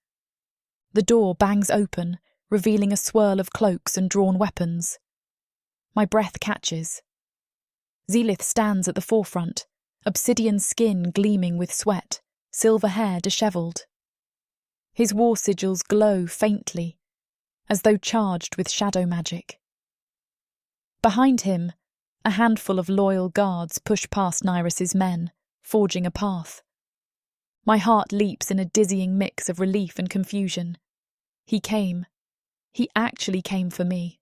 The door bangs open, revealing a swirl of cloaks and drawn weapons. My breath catches. Zelith stands at the forefront, obsidian skin gleaming with sweat, silver hair dishevelled. His war sigils glow faintly, as though charged with shadow magic. Behind him, a handful of loyal guards push past Nyrus's men, forging a path. My heart leaps in a dizzying mix of relief and confusion. He came. He actually came for me.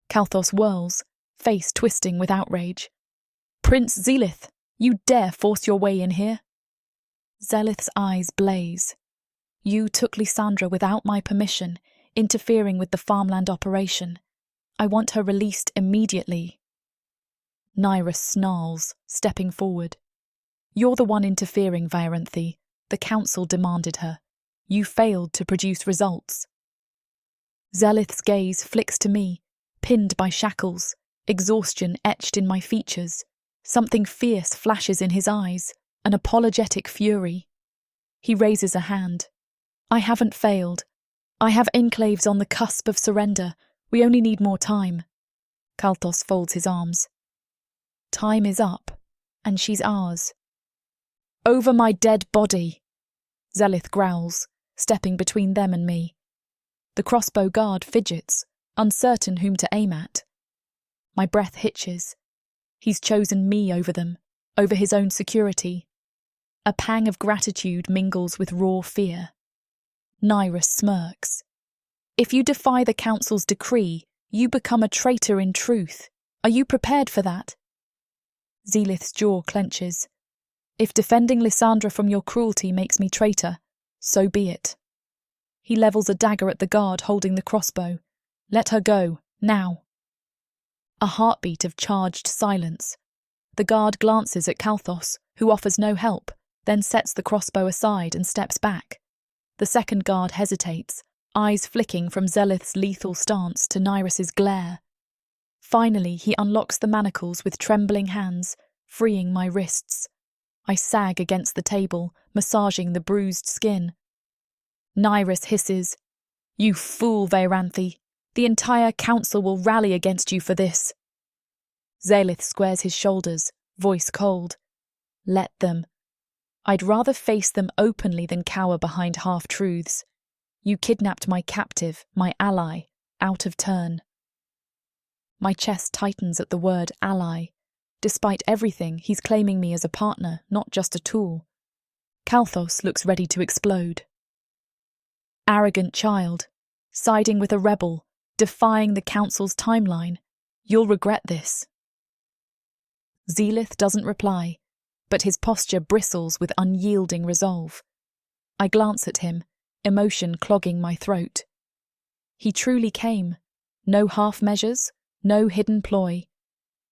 Calthos whirls, face twisting with outrage. "Prince Zelith, you dare force your way in here?" Zelith's eyes blaze. "You took Lysandra without my permission, interfering with the farmland operation. I want her released immediately." Nyrus snarls, stepping forward. "You're the one interfering, Vairanthe. The council demanded her. You failed to produce results." Zelith's gaze flicks to me, pinned by shackles, exhaustion etched in my features. Something fierce flashes in his eyes, an apologetic fury. He raises a hand. "I haven't failed. I have enclaves on the cusp of surrender. We only need more time." Kalthos folds his arms. "Time is up, and she's ours." "Over my dead body," Zelith growls, stepping between them and me. The crossbow guard fidgets, uncertain whom to aim at. My breath hitches. He's chosen me over them, over his own security. A pang of gratitude mingles with raw fear. Nyrus smirks. "If you defy the council's decree, you become a traitor in truth. Are you prepared for that?" Zelith's jaw clenches. "If defending Lysandra from your cruelty makes me traitor, so be it." He levels a dagger at the guard holding the crossbow. "Let her go, now." A heartbeat of charged silence. The guard glances at Kalthos, who offers no help, then sets the crossbow aside and steps back. The second guard hesitates, eyes flicking from Zelith's lethal stance to Nyrus's glare. Finally, he unlocks the manacles with trembling hands, freeing my wrists. I sag against the table, massaging the bruised skin. Nyrus hisses, "You fool, Vairanthe. The entire council will rally against you for this." Zelith squares his shoulders, voice cold. "Let them. I'd rather face them openly than cower behind half-truths. You kidnapped my captive, my ally, out of turn." My chest tightens at the word ally. Despite everything, he's claiming me as a partner, not just a tool. Kalthos looks ready to explode. "Arrogant child, siding with a rebel, defying the council's timeline. You'll regret this." Zelith doesn't reply, but his posture bristles with unyielding resolve. I glance at him, emotion clogging my throat. He truly came. No half measures, no hidden ploy.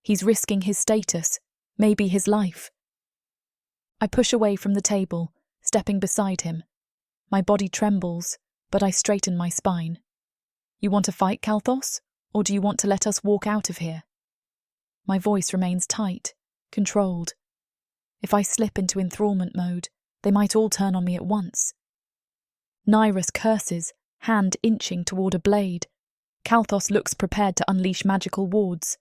He's risking his status, maybe his life. I push away from the table, stepping beside him. My body trembles, but I straighten my spine. "You want to fight, Kalthos, or do you want to let us walk out of here?" My voice remains tight, controlled. If I slip into enthrallment mode, they might all turn on me at once. Nyrus curses, hand inching toward a blade. Kalthos looks prepared to unleash magical wards.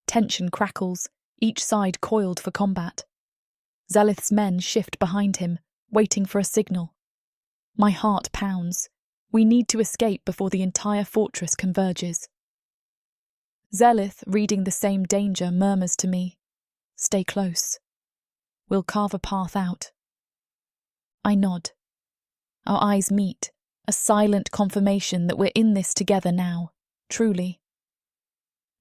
Tension crackles, each side coiled for combat. Zelith's men shift behind him, waiting for a signal. My heart pounds. We need to escape before the entire fortress converges. Zelith, reading the same danger, murmurs to me, "Stay close. We'll carve a path out." I nod. Our eyes meet, a silent confirmation that we're in this together now, truly.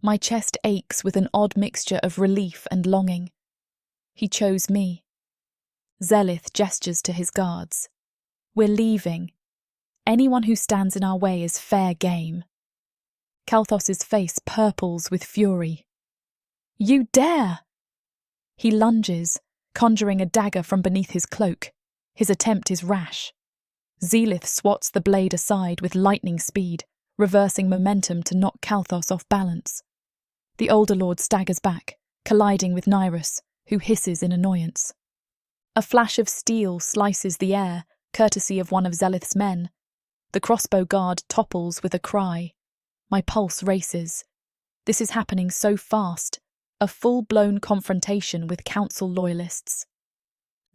My chest aches with an odd mixture of relief and longing. He chose me. Zelith gestures to his guards. "We're leaving. Anyone who stands in our way is fair game." Kalthos's face purples with fury. "You dare!" He lunges, conjuring a dagger from beneath his cloak. His attempt is rash. Zelith swats the blade aside with lightning speed, reversing momentum to knock Kalthos off balance. The older lord staggers back, colliding with Nyrus, who hisses in annoyance. A flash of steel slices the air, courtesy of one of Zelith's men. The crossbow guard topples with a cry. My pulse races. This is happening so fast, a full-blown confrontation with council loyalists.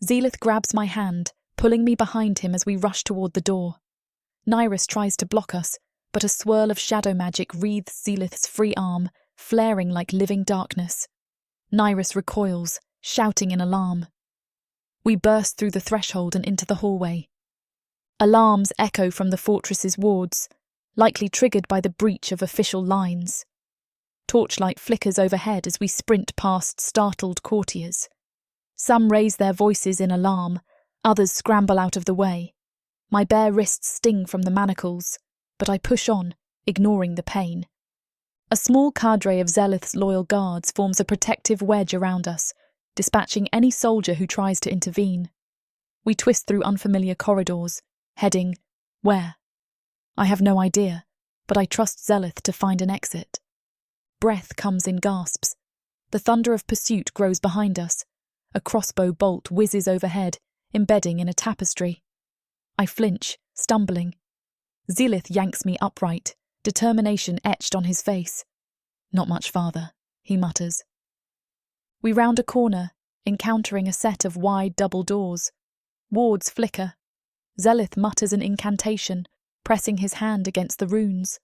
Zelith grabs my hand, pulling me behind him as we rush toward the door. Nyrus tries to block us, but a swirl of shadow magic wreathes Zelith's free arm, flaring like living darkness. Nyrus recoils, shouting in alarm. We burst through the threshold and into the hallway. Alarms echo from the fortress's wards, likely triggered by the breach of official lines. Torchlight flickers overhead as we sprint past startled courtiers. Some raise their voices in alarm, others scramble out of the way. My bare wrists sting from the manacles, but I push on, ignoring the pain. A small cadre of Zelith's loyal guards forms a protective wedge around us, dispatching any soldier who tries to intervene. We twist through unfamiliar corridors, heading where? I have no idea, but I trust Zelith to find an exit. Breath comes in gasps. The thunder of pursuit grows behind us. A crossbow bolt whizzes overhead, embedding in a tapestry. I flinch, stumbling. Zelith yanks me upright, determination etched on his face. Not much farther, he mutters. We round a corner, encountering a set of wide double doors. Wards flicker. Zelith mutters an incantation, pressing his hand against the runes.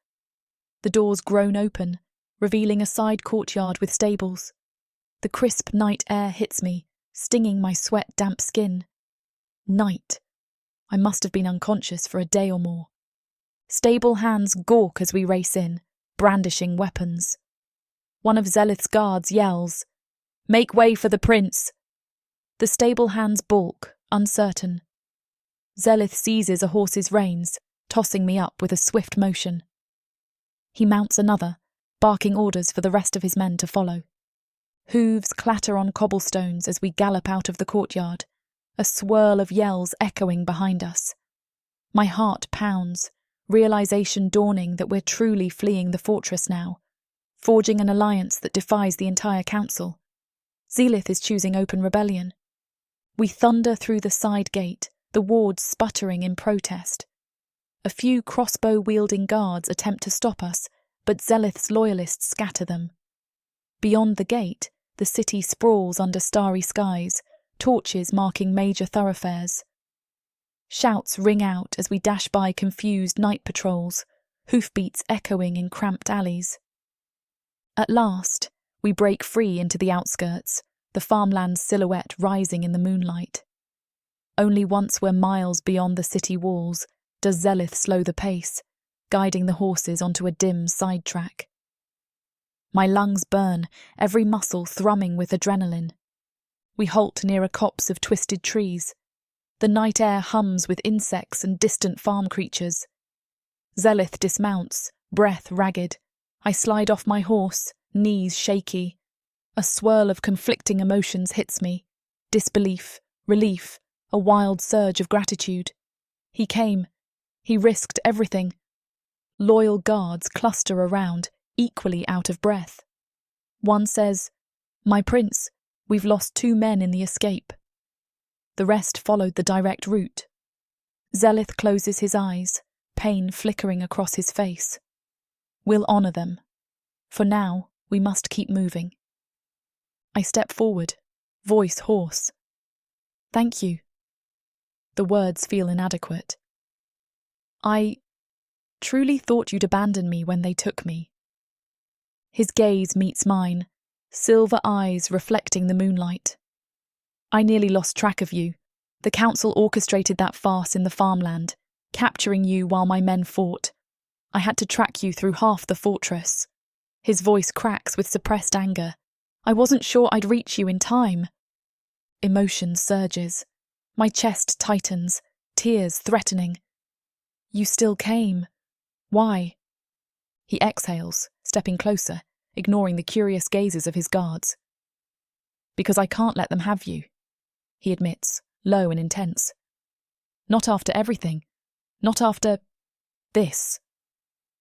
The doors groan open, revealing a side courtyard with stables. The crisp night air hits me, stinging my sweat-damp skin. Night. I must have been unconscious for a day or more. Stable hands gawk as we race in, brandishing weapons. One of Zelith's guards yells, "Make way for the prince!" The stable hands balk, uncertain. Zelith seizes a horse's reins, tossing me up with a swift motion. He mounts another, barking orders for the rest of his men to follow. Hooves clatter on cobblestones as we gallop out of the courtyard, a swirl of yells echoing behind us. My heart pounds, realization dawning that we're truly fleeing the fortress now, forging an alliance that defies the entire council. Zelith is choosing open rebellion. We thunder through the side gate, the wards sputtering in protest. A few crossbow-wielding guards attempt to stop us, but Zelith's loyalists scatter them. Beyond the gate, the city sprawls under starry skies, torches marking major thoroughfares. Shouts ring out as we dash by confused night patrols, hoofbeats echoing in cramped alleys. At last, we break free into the outskirts, the farmland's silhouette rising in the moonlight. Only once we're miles beyond the city walls does Zelith slow the pace, guiding the horses onto a dim side track. My lungs burn, every muscle thrumming with adrenaline. We halt near a copse of twisted trees. The night air hums with insects and distant farm creatures. Zelith dismounts, breath ragged. I slide off my horse, knees shaky. A swirl of conflicting emotions hits me. Disbelief, relief, a wild surge of gratitude. He came. He risked everything. Loyal guards cluster around, equally out of breath. One says, "My prince, we've lost 2 men in the escape." The rest followed the direct route. Zelith closes his eyes, pain flickering across his face. We'll honour them. For now, we must keep moving. I step forward, voice hoarse. "Thank you." The words feel inadequate. "I truly thought you'd abandon me when they took me." His gaze meets mine, silver eyes reflecting the moonlight. "I nearly lost track of you. The council orchestrated that farce in the farmland, capturing you while my men fought. I had to track you through half the fortress." His voice cracks with suppressed anger. "I wasn't sure I'd reach you in time." Emotion surges. My chest tightens, tears threatening. "You still came. Why?" He exhales, stepping closer, ignoring the curious gazes of his guards. "Because I can't let them have you," he admits, low and intense. "Not after everything. Not after this."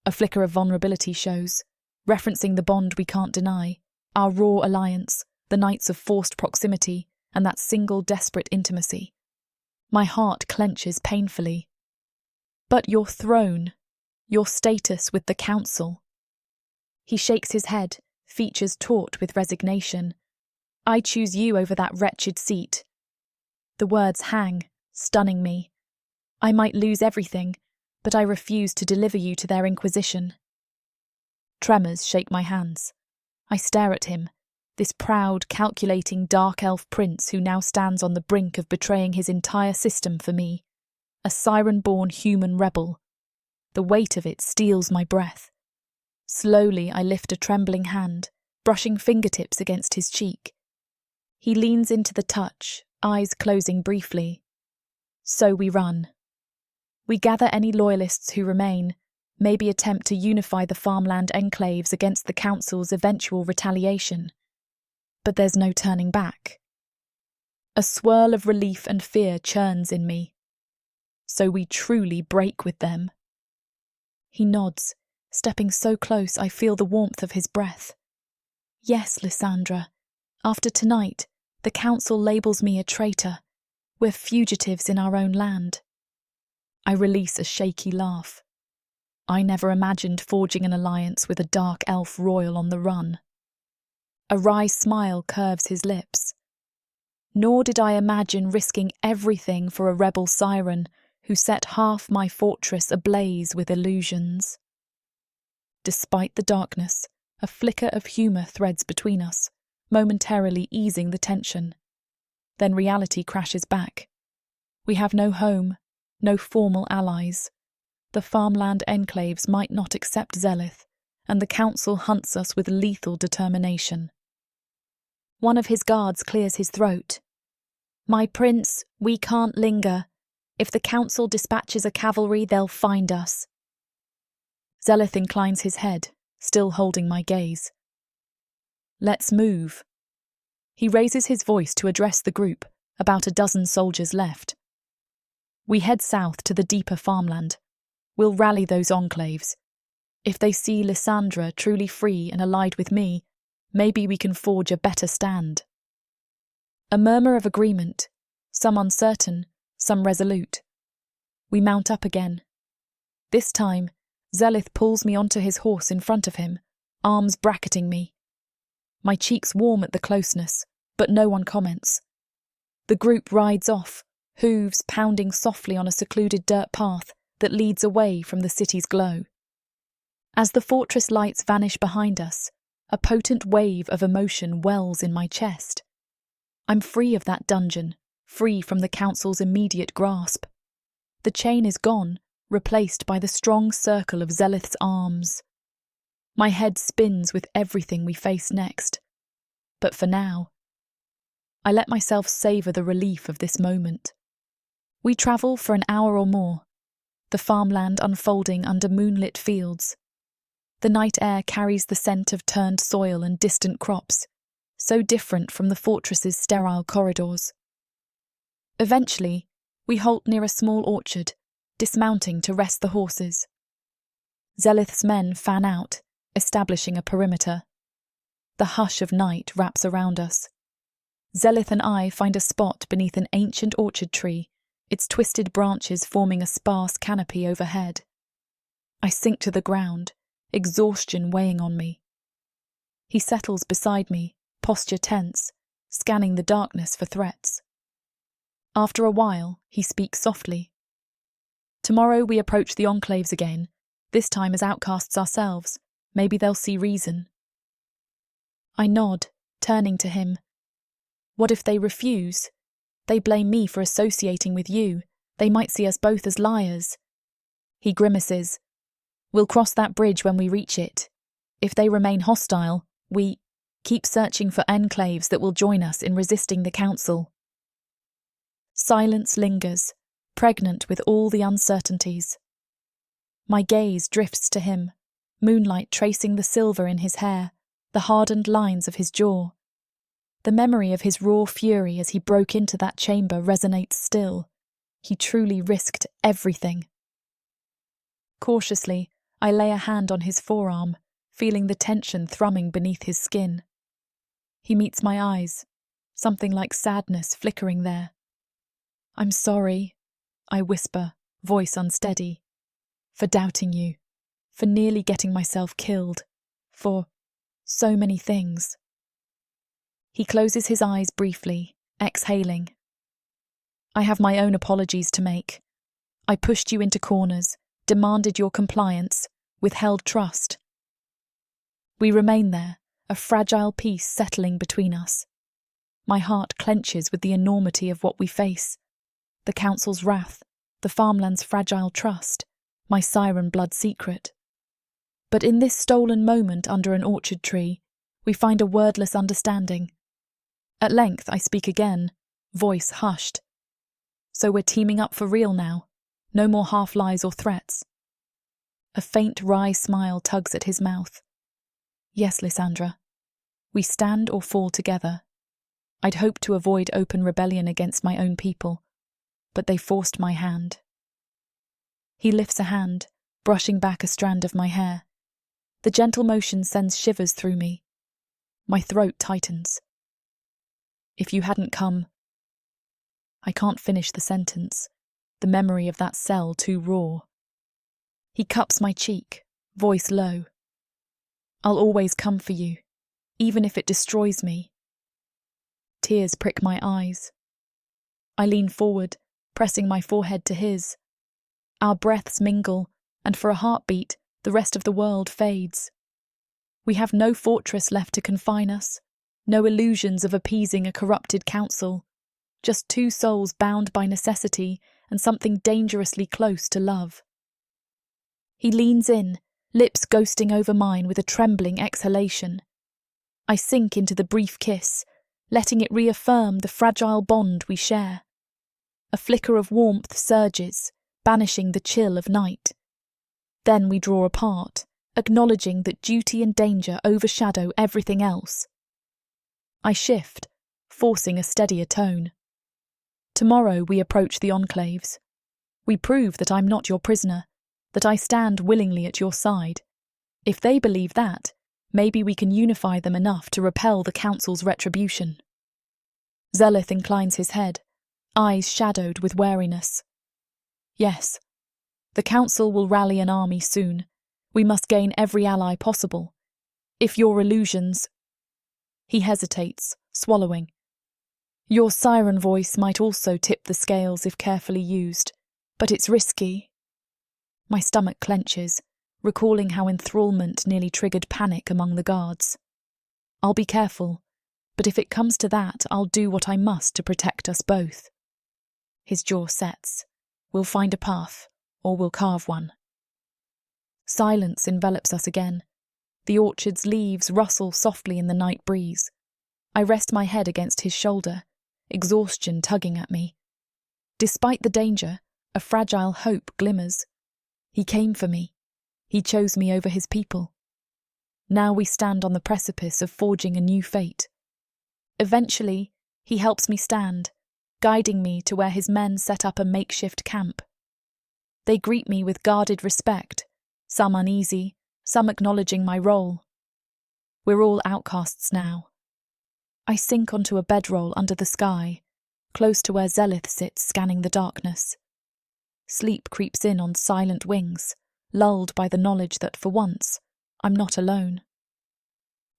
A flicker of vulnerability shows, referencing the bond we can't deny, our raw alliance, the nights of forced proximity, and that single desperate intimacy. My heart clenches painfully. "But your throne, your status with the council." He shakes his head, features taut with resignation. "I choose you over that wretched seat." The words hang, stunning me. I might lose everything, but I refuse to deliver you to their inquisition. Tremors shake my hands. I stare at him, this proud, calculating dark elf prince who now stands on the brink of betraying his entire system for me. A siren-born human rebel. The weight of it steals my breath. Slowly, I lift a trembling hand, brushing fingertips against his cheek. He leans into the touch, eyes closing briefly. So we run. We gather any loyalists who remain, maybe attempt to unify the farmland enclaves against the council's eventual retaliation. But there's no turning back. A swirl of relief and fear churns in me. So we truly break with them. He nods, stepping so close I feel the warmth of his breath. Yes, Lysandra, after tonight, the council labels me a traitor. We're fugitives in our own land. I release a shaky laugh. I never imagined forging an alliance with a dark elf royal on the run. A wry smile curves his lips. Nor did I imagine risking everything for a rebel siren who set half my fortress ablaze with illusions. Despite the darkness, a flicker of humour threads between us, momentarily easing the tension. Then reality crashes back. We have no home, no formal allies. The farmland enclaves might not accept Zelith, and the council hunts us with lethal determination. One of his guards clears his throat. My prince, we can't linger. If the council dispatches a cavalry, they'll find us. Zelith inclines his head, still holding my gaze. Let's move. He raises his voice to address the group, about a dozen soldiers left. We head south to the deeper farmland. We'll rally those enclaves. If they see Lysandra truly free and allied with me, maybe we can forge a better stand. A murmur of agreement, some uncertain, some resolute. We mount up again. This time, Zelith pulls me onto his horse in front of him, arms bracketing me. My cheeks warm at the closeness, but no one comments. The group rides off, hooves pounding softly on a secluded dirt path that leads away from the city's glow. As the fortress lights vanish behind us, a potent wave of emotion wells in my chest. I'm free of that dungeon, free from the council's immediate grasp. The chain is gone, replaced by the strong circle of Zelith's arms. My head spins with everything we face next. But for now, I let myself savour the relief of this moment. We travel for an hour or more, the farmland unfolding under moonlit fields. The night air carries the scent of turned soil and distant crops, so different from the fortress's sterile corridors. Eventually, we halt near a small orchard, dismounting to rest the horses. Zelith's men fan out, establishing a perimeter. The hush of night wraps around us. Zelith and I find a spot beneath an ancient orchard tree, its twisted branches forming a sparse canopy overhead. I sink to the ground, exhaustion weighing on me. He settles beside me, posture tense, scanning the darkness for threats. After a while, he speaks softly. Tomorrow we approach the enclaves again, this time as outcasts ourselves. Maybe they'll see reason. I nod, turning to him. What if they refuse? They blame me for associating with you. They might see us both as liars. He grimaces. We'll cross that bridge when we reach it. If they remain hostile, we keep searching for enclaves that will join us in resisting the council. Silence lingers, pregnant with all the uncertainties. My gaze drifts to him, moonlight tracing the silver in his hair, the hardened lines of his jaw. The memory of his raw fury as he broke into that chamber resonates still. He truly risked everything. Cautiously, I lay a hand on his forearm, feeling the tension thrumming beneath his skin. He meets my eyes, something like sadness flickering there. I'm sorry, I whisper, voice unsteady, for doubting you, for nearly getting myself killed, for so many things. He closes his eyes briefly, exhaling. I have my own apologies to make. I pushed you into corners, demanded your compliance, withheld trust. We remain there, a fragile peace settling between us. My heart clenches with the enormity of what we face. The council's wrath, the farmland's fragile trust, my siren blood secret. But in this stolen moment under an orchard tree, we find a wordless understanding. At length I speak again, voice hushed. So we're teaming up for real now. No more half-lies or threats. A faint wry smile tugs at his mouth. Yes, Lysandra. We stand or fall together. I'd hoped to avoid open rebellion against my own people, but they forced my hand. He lifts a hand, brushing back a strand of my hair. The gentle motion sends shivers through me. My throat tightens. If you hadn't come... I can't finish the sentence, the memory of that cell too raw. He cups my cheek, voice low. I'll always come for you, even if it destroys me. Tears prick my eyes. I lean forward, pressing my forehead to his. Our breaths mingle, and for a heartbeat, the rest of the world fades. We have no fortress left to confine us, no illusions of appeasing a corrupted council, just two souls bound by necessity and something dangerously close to love. He leans in, lips ghosting over mine with a trembling exhalation. I sink into the brief kiss, letting it reaffirm the fragile bond we share. A flicker of warmth surges, banishing the chill of night. Then we draw apart, acknowledging that duty and danger overshadow everything else. I shift, forcing a steadier tone. Tomorrow we approach the enclaves. We prove that I'm not your prisoner, that I stand willingly at your side. If they believe that, maybe we can unify them enough to repel the council's retribution. Zeleth inclines his head, eyes shadowed with wariness. Yes, the council will rally an army soon. We must gain every ally possible. If your illusions... He hesitates, swallowing. Your siren voice might also tip the scales if carefully used, but it's risky. My stomach clenches, recalling how enthrallment nearly triggered panic among the guards. I'll be careful, but if it comes to that, I'll do what I must to protect us both. His jaw sets. We'll find a path, or we'll carve one. Silence envelops us again. The orchard's leaves rustle softly in the night breeze. I rest my head against his shoulder, exhaustion tugging at me. Despite the danger, a fragile hope glimmers. He came for me. He chose me over his people. Now we stand on the precipice of forging a new fate. Eventually, he helps me stand, guiding me to where his men set up a makeshift camp. They greet me with guarded respect, some uneasy, some acknowledging my role. We're all outcasts now. I sink onto a bedroll under the sky, close to where Zeleth sits scanning the darkness. Sleep creeps in on silent wings, lulled by the knowledge that for once, I'm not alone.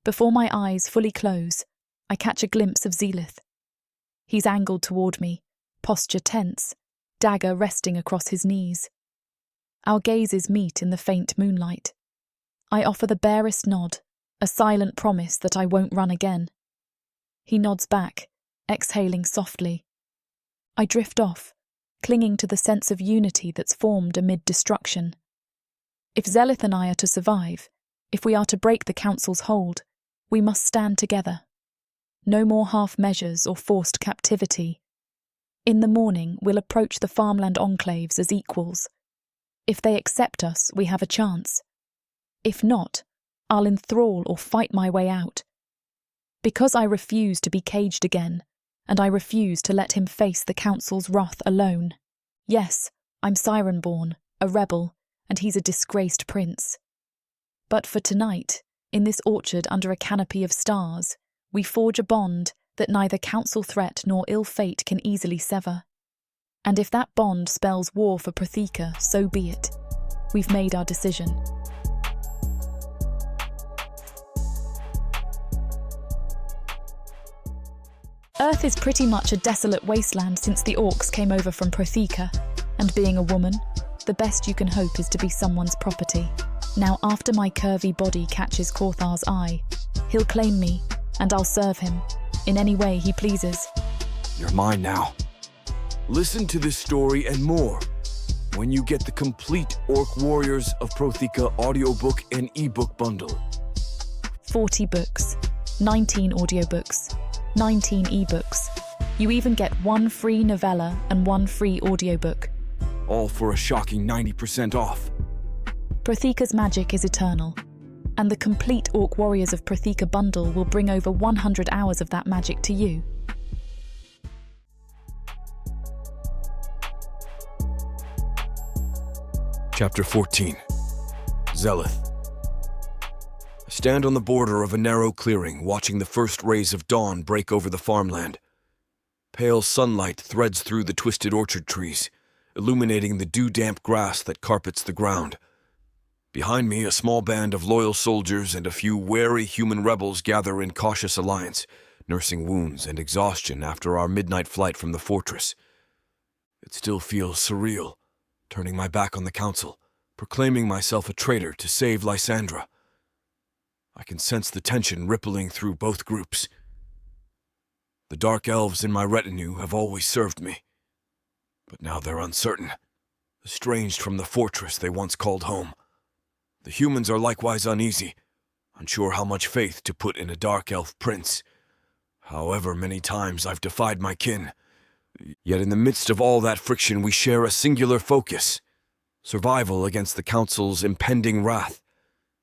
Before my eyes fully close, I catch a glimpse of Zeleth. He's angled toward me, posture tense, dagger resting across his knees. Our gazes meet in the faint moonlight. I offer the barest nod, a silent promise that I won't run again. He nods back, exhaling softly. I drift off, clinging to the sense of unity that's formed amid destruction. If Zeleth and I are to survive, if we are to break the council's hold, we must stand together. No more half measures or forced captivity. In the morning, we'll approach the farmland enclaves as equals. If they accept us, we have a chance. If not, I'll enthrall or fight my way out. Because I refuse to be caged again, and I refuse to let him face the council's wrath alone. Yes, I'm Siren-born, a rebel, and he's a disgraced prince. But for tonight, in this orchard under a canopy of stars, we forge a bond that neither council threat nor ill fate can easily sever. And if that bond spells war for Protheka, so be it. We've made our decision. Earth is pretty much a desolate wasteland since the orcs came over from Protheka, and being a woman, the best you can hope is to be someone's property. Now after my curvy body catches Korthar's eye, he'll claim me, and I'll serve him, in any way he pleases. You're mine now. Listen to this story and more. when you get the complete Orc Warriors of Prothika audiobook and ebook bundle. 40 books, 19 audiobooks, 19 ebooks. You even get 1 free novella and 1 free audiobook. All for a shocking 90% off. Prothika's magic is eternal, and the complete Orc Warriors of Prothika bundle will bring over 100 hours of that magic to you. Chapter 14. Zelith. I stand on the border of a narrow clearing, watching the first rays of dawn break over the farmland. Pale sunlight threads through the twisted orchard trees, illuminating the dew-damp grass that carpets the ground. Behind me, a small band of loyal soldiers and a few wary human rebels gather in cautious alliance, nursing wounds and exhaustion after our midnight flight from the fortress. It still feels surreal, turning my back on the council, proclaiming myself a traitor to save Lysandra. I can sense the tension rippling through both groups. The dark elves in my retinue have always served me, but now they're uncertain, estranged from the fortress they once called home. The humans are likewise uneasy, unsure how much faith to put in a dark elf prince. However many times I've defied my kin, yet in the midst of all that friction we share a singular focus: survival against the council's impending wrath.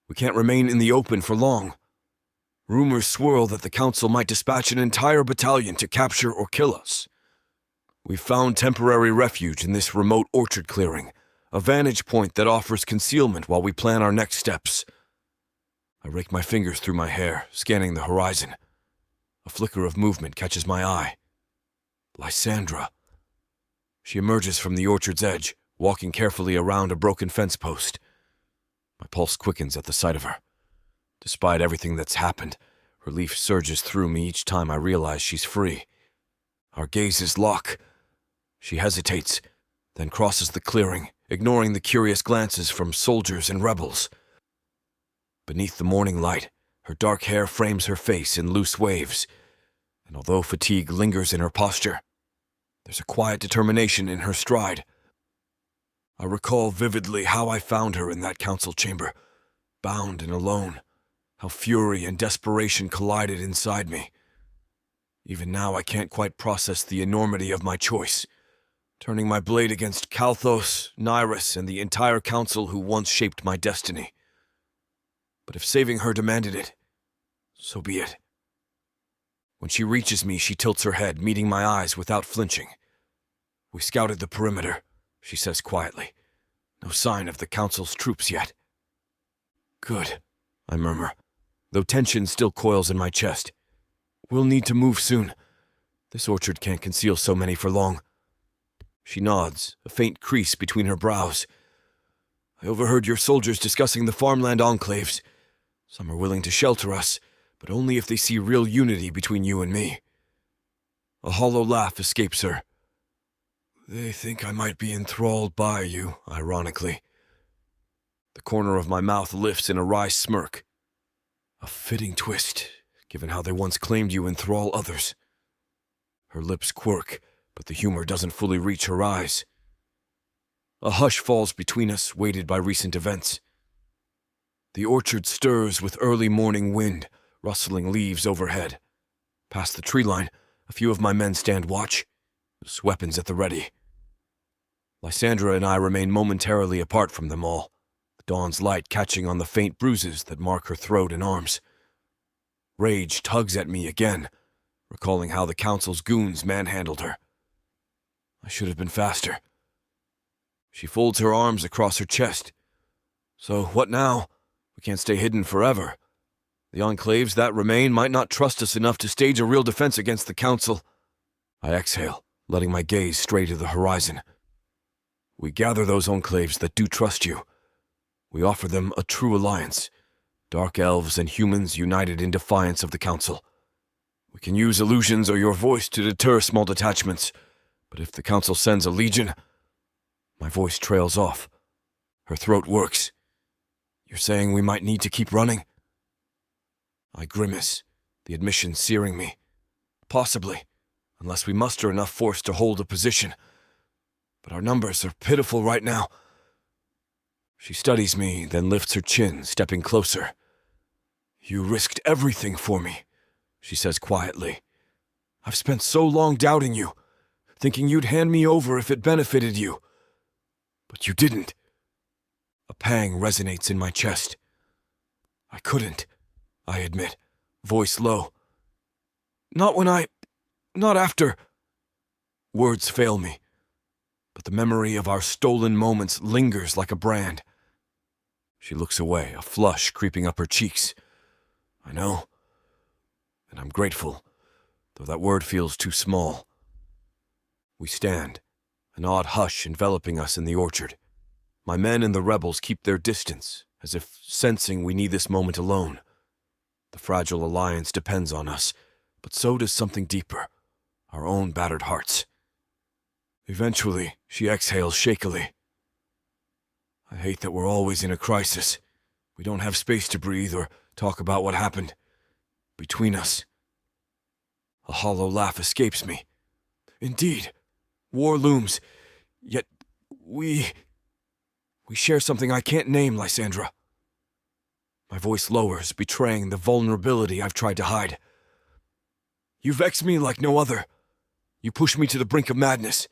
We can't remain in the open for long. Rumors swirl that the council might dispatch an entire battalion to capture or kill us. We've found temporary refuge in this remote orchard clearing, a vantage point that offers concealment while we plan our next steps. I rake my fingers through my hair, scanning the horizon. A flicker of movement catches my eye. Lysandra. She emerges from the orchard's edge, walking carefully around a broken fence post. My pulse quickens at the sight of her. Despite everything that's happened, relief surges through me each time I realize she's free. Our gazes lock. She hesitates, then crosses the clearing, ignoring the curious glances from soldiers and rebels. Beneath the morning light, her dark hair frames her face in loose waves, and although fatigue lingers in her posture, there's a quiet determination in her stride. I recall vividly how I found her in that council chamber, bound and alone, how fury and desperation collided inside me. Even now I can't quite process the enormity of my choice, turning my blade against Kalthos, Nyrus, and the entire council who once shaped my destiny. But if saving her demanded it, so be it. When she reaches me, she tilts her head, meeting my eyes without flinching. "We scouted the perimeter," she says quietly. "No sign of the council's troops yet." "Good," I murmur, though tension still coils in my chest. "We'll need to move soon. This orchard can't conceal so many for long." She nods, a faint crease between her brows. "I overheard your soldiers discussing the farmland enclaves. Some are willing to shelter us, but only if they see real unity between you and me." A hollow laugh escapes her. "They think I might be enthralled by you," ironically. The corner of my mouth lifts in a wry smirk. A fitting twist, given how they once claimed you enthrall others. Her lips quirk, but the humor doesn't fully reach her eyes. A hush falls between us, weighted by recent events. The orchard stirs with early morning wind, rustling leaves overhead. Past the tree line, a few of my men stand watch, weapons at the ready. Lysandra and I remain momentarily apart from them all, the dawn's light catching on the faint bruises that mark her throat and arms. Rage tugs at me again, recalling how the council's goons manhandled her. I should have been faster. She folds her arms across her chest. "So what now? We can't stay hidden forever. The enclaves that remain might not trust us enough to stage a real defense against the council." I exhale, letting my gaze stray to the horizon. "We gather those enclaves that do trust you. We offer them a true alliance, dark elves and humans united in defiance of the council. We can use illusions or your voice to deter small detachments, but if the council sends a legion..." My voice trails off. Her throat works. "You're saying we might need to keep running?" I grimace, the admission searing me. "Possibly, unless we muster enough force to hold a position. but our numbers are pitiful right now. She studies me, then lifts her chin, stepping closer. You risked everything for me, she says quietly. I've spent so long doubting you, thinking you'd hand me over if it benefited you. But you didn't. A pang resonates in my chest. I couldn't, I admit, voice low. Not after. Words fail me, but the memory of our stolen moments lingers like a brand. She looks away, a flush creeping up her cheeks. I know, and I'm grateful, though that word feels too small. We stand, an odd hush enveloping us in the orchard. My men and the rebels keep their distance, as if sensing we need this moment alone. The fragile alliance depends on us, but so does something deeper, our own battered hearts. Eventually, she exhales shakily. I hate that we're always in a crisis. We don't have space to breathe or talk about what happened between us. A hollow laugh escapes me. Indeed, war looms, yet we share something I can't name, Lysandra. My voice lowers, betraying the vulnerability I've tried to hide. You vex me like no other. You push me to the brink of madness,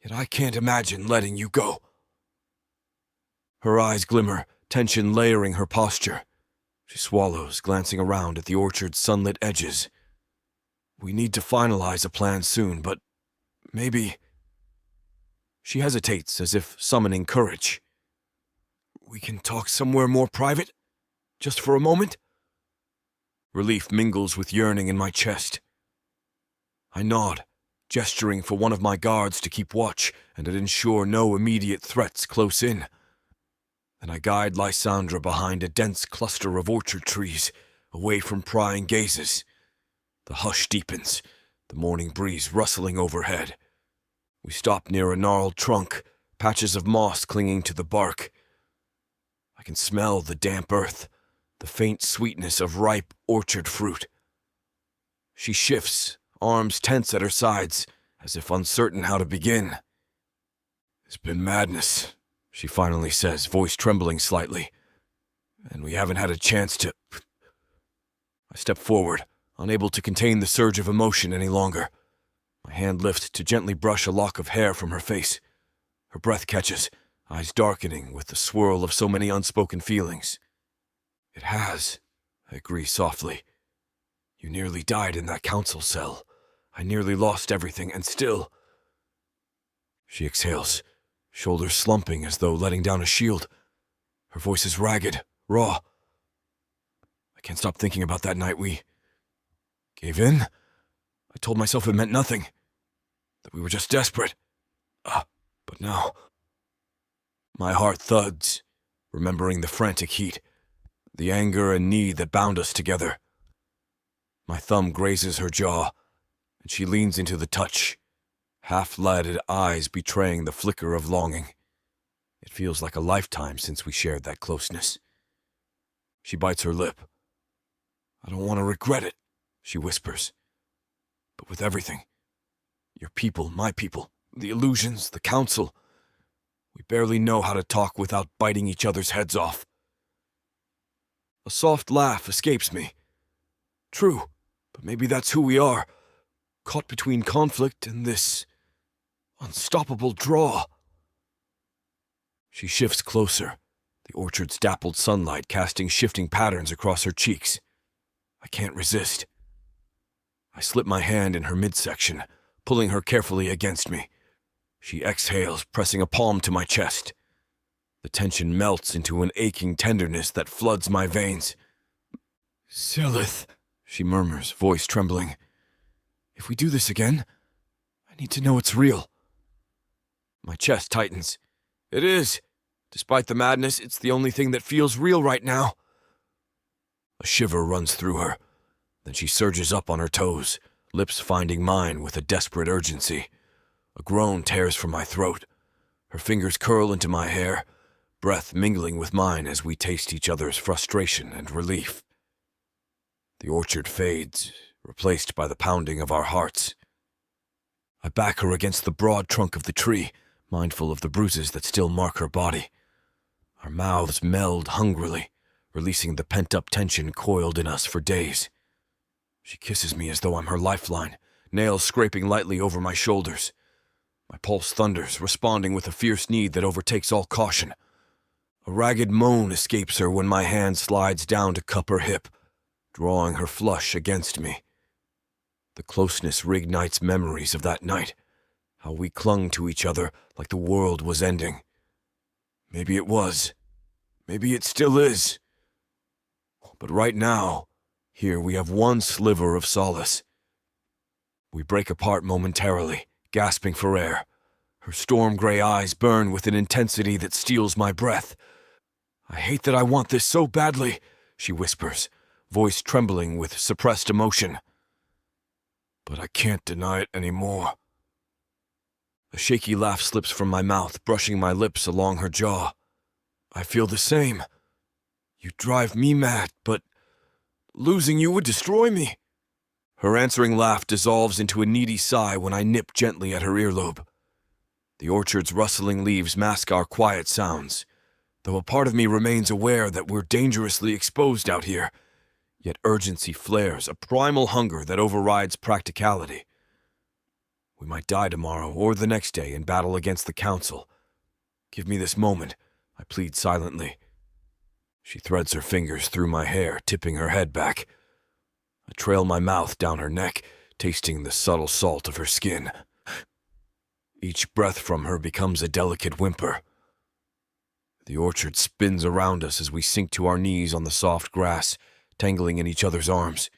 yet I can't imagine letting you go. Her eyes glimmer, tension layering her posture. She swallows, glancing around at the orchard's sunlit edges. We need to finalize a plan soon, but maybe... She hesitates, as if summoning courage. We can talk somewhere more private? Just for a moment? Relief mingles with yearning in my chest. I nod, gesturing for one of my guards to keep watch and to ensure no immediate threats close in. Then I guide Lysandra behind a dense cluster of orchard trees, away from prying gazes. The hush deepens, the morning breeze rustling overhead. We stop near a gnarled trunk, patches of moss clinging to the bark. I can smell the damp earth, the faint sweetness of ripe orchard fruit. She shifts, arms tense at her sides, as if uncertain how to begin. It's been madness, she finally says, voice trembling slightly. And we haven't had a chance to... I step forward, unable to contain the surge of emotion any longer. My hand lifts to gently brush a lock of hair from her face. Her breath catches, eyes darkening with the swirl of so many unspoken feelings. It has, I agree softly. You nearly died in that council cell. I nearly lost everything, and still... She exhales, shoulders slumping as though letting down a shield. Her voice is ragged, raw. I can't stop thinking about that night we... gave in? I told myself it meant nothing, that we were just desperate. But now... My heart thuds, remembering the frantic heat, the anger and need that bound us together. My thumb grazes her jaw, and she leans into the touch, half-lighted eyes betraying the flicker of longing. It feels like a lifetime since we shared that closeness. She bites her lip. I don't want to regret it, she whispers. But with everything, your people, my people, the illusions, the council, we barely know how to talk without biting each other's heads off. A soft laugh escapes me. True, but maybe that's who we are, caught between conflict and this unstoppable draw. She shifts closer, the orchard's dappled sunlight casting shifting patterns across her cheeks. I can't resist. I slip my hand in her midsection, pulling her carefully against me. She exhales, pressing a palm to my chest. The tension melts into an aching tenderness that floods my veins. Zylith, she murmurs, voice trembling. If we do this again, I need to know it's real. My chest tightens. It is. Despite the madness, it's the only thing that feels real right now. A shiver runs through her. Then she surges up on her toes, lips finding mine with a desperate urgency. A groan tears from my throat. Her fingers curl into my hair, breath mingling with mine as we taste each other's frustration and relief. The orchard fades, replaced by the pounding of our hearts. I back her against the broad trunk of the tree, mindful of the bruises that still mark her body. Our mouths meld hungrily, releasing the pent-up tension coiled in us for days. She kisses me as though I'm her lifeline, nails scraping lightly over my shoulders. My pulse thunders, responding with a fierce need that overtakes all caution. A ragged moan escapes her when my hand slides down to cup her hip, drawing her flush against me. The closeness reignites memories of that night, how we clung to each other like the world was ending. Maybe it was. Maybe it still is. But right now, here we have one sliver of solace. We break apart momentarily, gasping for air. Her storm-gray eyes burn with an intensity that steals my breath. "I hate that I want this so badly," she whispers, voice trembling with suppressed emotion. "But I can't deny it anymore." A shaky laugh slips from my mouth, brushing my lips along her jaw. "I feel the same. You drive me mad, but losing you would destroy me." Her answering laugh dissolves into a needy sigh when I nip gently at her earlobe. The orchard's rustling leaves mask our quiet sounds, though a part of me remains aware that we're dangerously exposed out here. Yet urgency flares, a primal hunger that overrides practicality. We might die tomorrow or the next day in battle against the council. "Give me this moment," I plead silently. She threads her fingers through my hair, tipping her head back. I trail my mouth down her neck, tasting the subtle salt of her skin. Each breath from her becomes a delicate whimper. The orchard spins around us as we sink to our knees on the soft grass, tangling in each other's arms.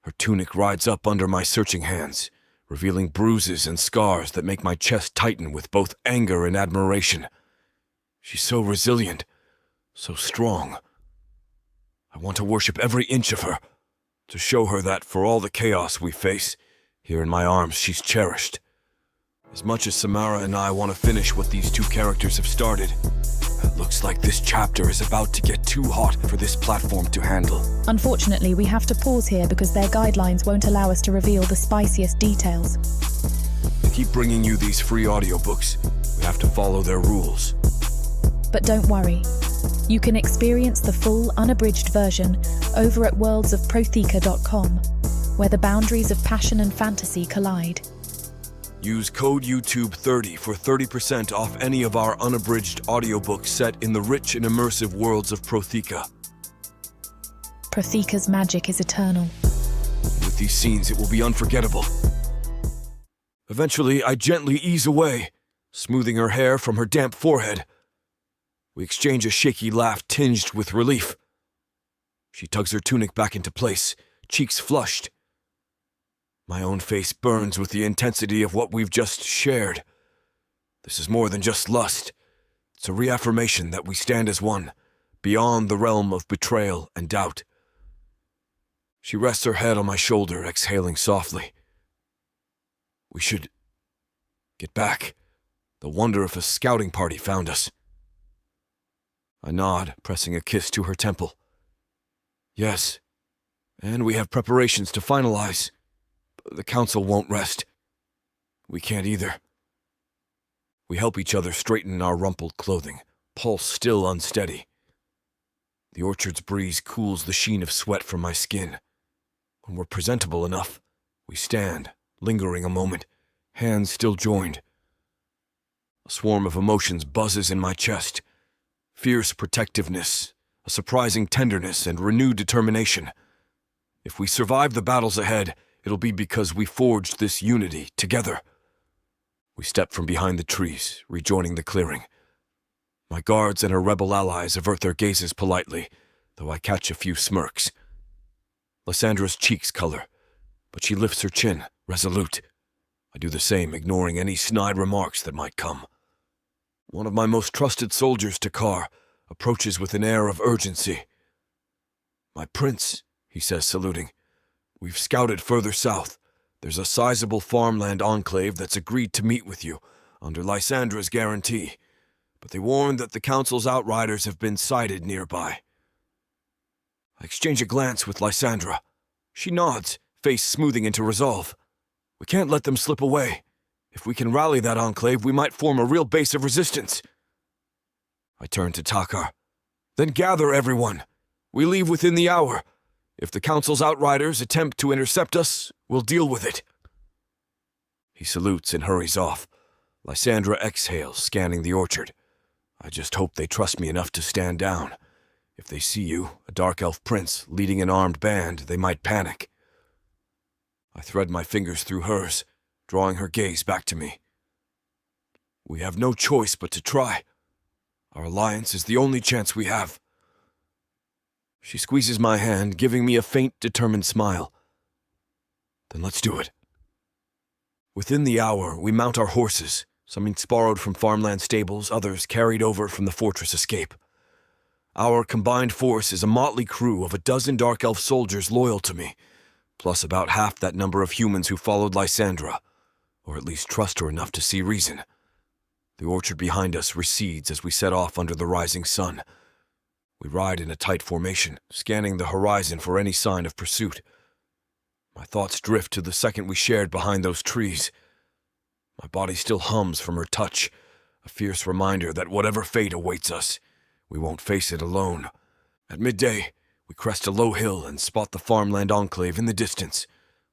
Her tunic rides up under my searching hands, revealing bruises and scars that make my chest tighten with both anger and admiration. She's so resilient, so strong. I want to worship every inch of her, to show her that for all the chaos we face, here in my arms she's cherished. As much as Samara and I want to finish what these two characters have started, it looks like this chapter is about to get too hot for this platform to handle. Unfortunately, we have to pause here because their guidelines won't allow us to reveal the spiciest details. They keep bringing you these free audiobooks. We have to follow their rules. But don't worry. You can experience the full, unabridged version over at worldsofprothika.com, where the boundaries of passion and fantasy collide. Use code YouTube30 for 30% off any of our unabridged audiobooks set in the rich and immersive worlds of Prothika. Prothika's magic is eternal. With these scenes, it will be unforgettable. Eventually, I gently ease away, smoothing her hair from her damp forehead. We exchange a shaky laugh tinged with relief. She tugs her tunic back into place, cheeks flushed. My own face burns with the intensity of what we've just shared. This is more than just lust. It's a reaffirmation that we stand as one, beyond the realm of betrayal and doubt. She rests her head on my shoulder, exhaling softly. "We should get back. They'll wonder if a scouting party found us." I nod, pressing a kiss to her temple. "Yes, and we have preparations to finalize. The council won't rest. We can't either." We help each other straighten our rumpled clothing, pulse still unsteady. The orchard's breeze cools the sheen of sweat from my skin. When we're presentable enough, we stand, lingering a moment, hands still joined. A swarm of emotions buzzes in my chest. Fierce protectiveness, a surprising tenderness, and renewed determination. If we survive the battles ahead, it'll be because we forged this unity together. We step from behind the trees, rejoining the clearing. My guards and her rebel allies avert their gazes politely, though I catch a few smirks. Lysandra's cheeks color, but she lifts her chin, resolute. I do the same, ignoring any snide remarks that might come. One of my most trusted soldiers, Takar, approaches with an air of urgency. "My prince," he says, saluting, "we've scouted further south. There's a sizable farmland enclave that's agreed to meet with you, under Lysandra's guarantee, but they warn that the council's outriders have been sighted nearby." I exchange a glance with Lysandra. She nods, face smoothing into resolve. We can't let them slip away. If we can rally that enclave, we might form a real base of resistance. I turn to Takar. Then gather everyone. We leave within the hour. If the Council's outriders attempt to intercept us, we'll deal with it. He salutes and hurries off. Lysandra exhales, scanning the orchard. I just hope they trust me enough to stand down. If they see you, a dark elf prince, leading an armed band, they might panic. I thread my fingers through hers, drawing her gaze back to me. We have no choice but to try. Our alliance is the only chance we have. She squeezes my hand, giving me a faint, determined smile. Then let's do it. Within the hour, we mount our horses, some borrowed from farmland stables, others carried over from the fortress escape. Our combined force is a motley crew of a dozen dark elf soldiers loyal to me, plus about half that number of humans who followed Lysandra, or at least trust her enough to see reason. The orchard behind us recedes as we set off under the rising sun. We ride in a tight formation, scanning the horizon for any sign of pursuit. My thoughts drift to the second we shared behind those trees. My body still hums from her touch, a fierce reminder that whatever fate awaits us, we won't face it alone. At midday, we crest a low hill and spot the farmland enclave in the distance,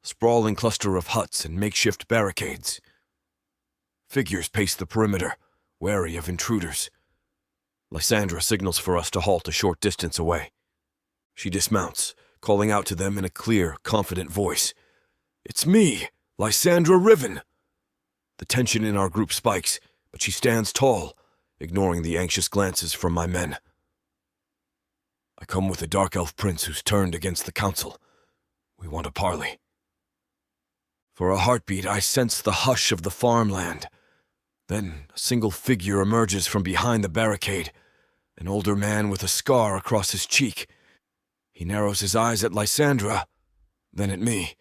a sprawling cluster of huts and makeshift barricades. Figures pace the perimeter, wary of intruders. Lysandra signals for us to halt a short distance away. She dismounts, calling out to them in a clear, confident voice. "It's me, Lysandra Riven!" The tension in our group spikes, but she stands tall, ignoring the anxious glances from my men. I come with a dark elf prince who's turned against the council. We want a parley. For a heartbeat, I sense the hush of the farmland. Then a single figure emerges from behind the barricade, an older man with a scar across his cheek. He narrows his eyes at Lysandra, then at me.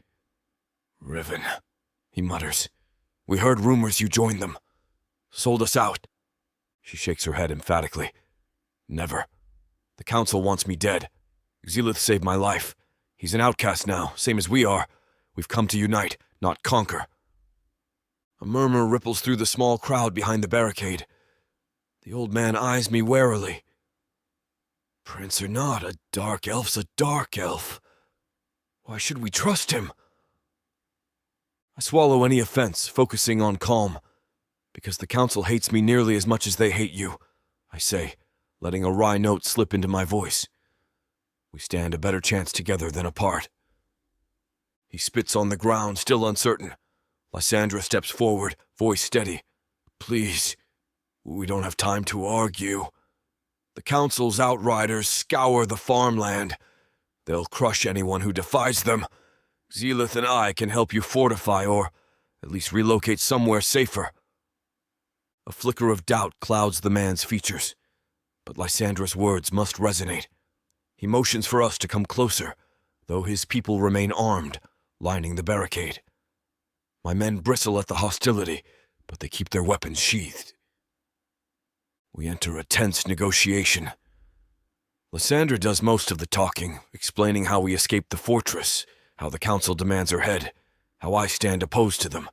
"Riven," he mutters. "We heard rumors you joined them. Sold us out." She shakes her head emphatically. "Never. The council wants me dead. Zealith saved my life. He's an outcast now, same as we are. We've come to unite, not conquer." A murmur ripples through the small crowd behind the barricade. The old man eyes me warily. Prince or not, a dark elf's a dark elf. Why should we trust him? I swallow any offense, focusing on calm. Because the council hates me nearly as much as they hate you, I say, letting a wry note slip into my voice. We stand a better chance together than apart. He spits on the ground, still uncertain. Lysandra steps forward, voice steady. "Please, we don't have time to argue. The council's outriders scour the farmland. They'll crush anyone who defies them. Zealith and I can help you fortify or at least relocate somewhere safer." A flicker of doubt clouds the man's features, but Lysandra's words must resonate. He motions for us to come closer, though his people remain armed, lining the barricade. My men bristle at the hostility, but they keep their weapons sheathed. We enter a tense negotiation. Lysandra does most of the talking, explaining how we escaped the fortress, how the council demands her head, how I stand opposed to them.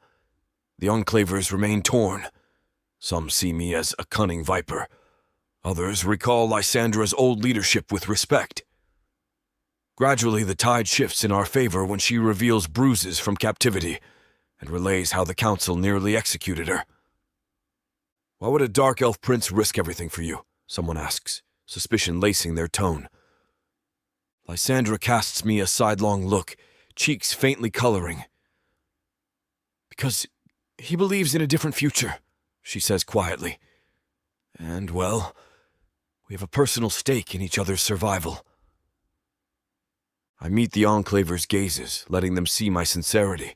The enclavers remain torn. Some see me as a cunning viper. Others recall Lysandra's old leadership with respect. Gradually, the tide shifts in our favor when she reveals bruises from captivity and relays how the council nearly executed her. "Why would a dark elf prince risk everything for you?" someone asks, suspicion lacing their tone. Lysandra casts me a sidelong look, cheeks faintly coloring. "Because he believes in a different future," she says quietly. "And, well, we have a personal stake in each other's survival." I meet the enclaver's gazes, letting them see my sincerity.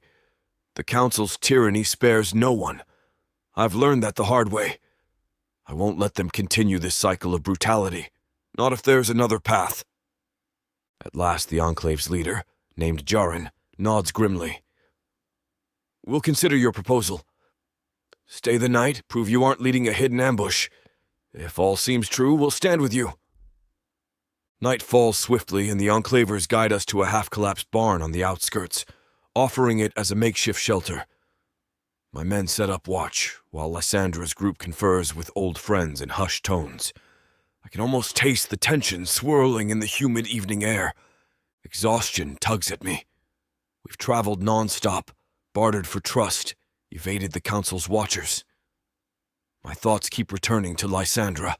The council's tyranny spares no one. I've learned that the hard way. I won't let them continue this cycle of brutality, not if there's another path. At last the enclave's leader, named Jarin, nods grimly. "We'll consider your proposal. Stay the night, prove you aren't leading a hidden ambush. If all seems true, we'll stand with you." Night falls swiftly, and the enclavers guide us to a half-collapsed barn on the outskirts, offering it as a makeshift shelter. My men set up watch, while Lysandra's group confers with old friends in hushed tones. I can almost taste the tension swirling in the humid evening air. Exhaustion tugs at me. We've traveled non-stop, bartered for trust, evaded the Council's watchers. My thoughts keep returning to Lysandra,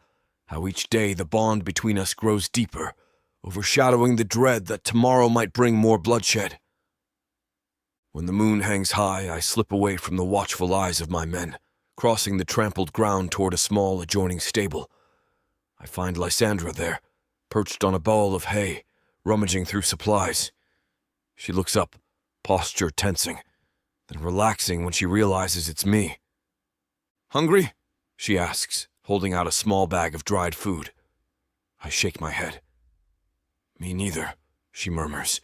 how each day the bond between us grows deeper, overshadowing the dread that tomorrow might bring more bloodshed. When the moon hangs high, I slip away from the watchful eyes of my men, crossing the trampled ground toward a small adjoining stable. I find Lysandra there, perched on a ball of hay, rummaging through supplies. She looks up, posture tensing, then relaxing when she realizes it's me. "Hungry?" she asks, holding out a small bag of dried food. I shake my head. "Me neither," she murmurs.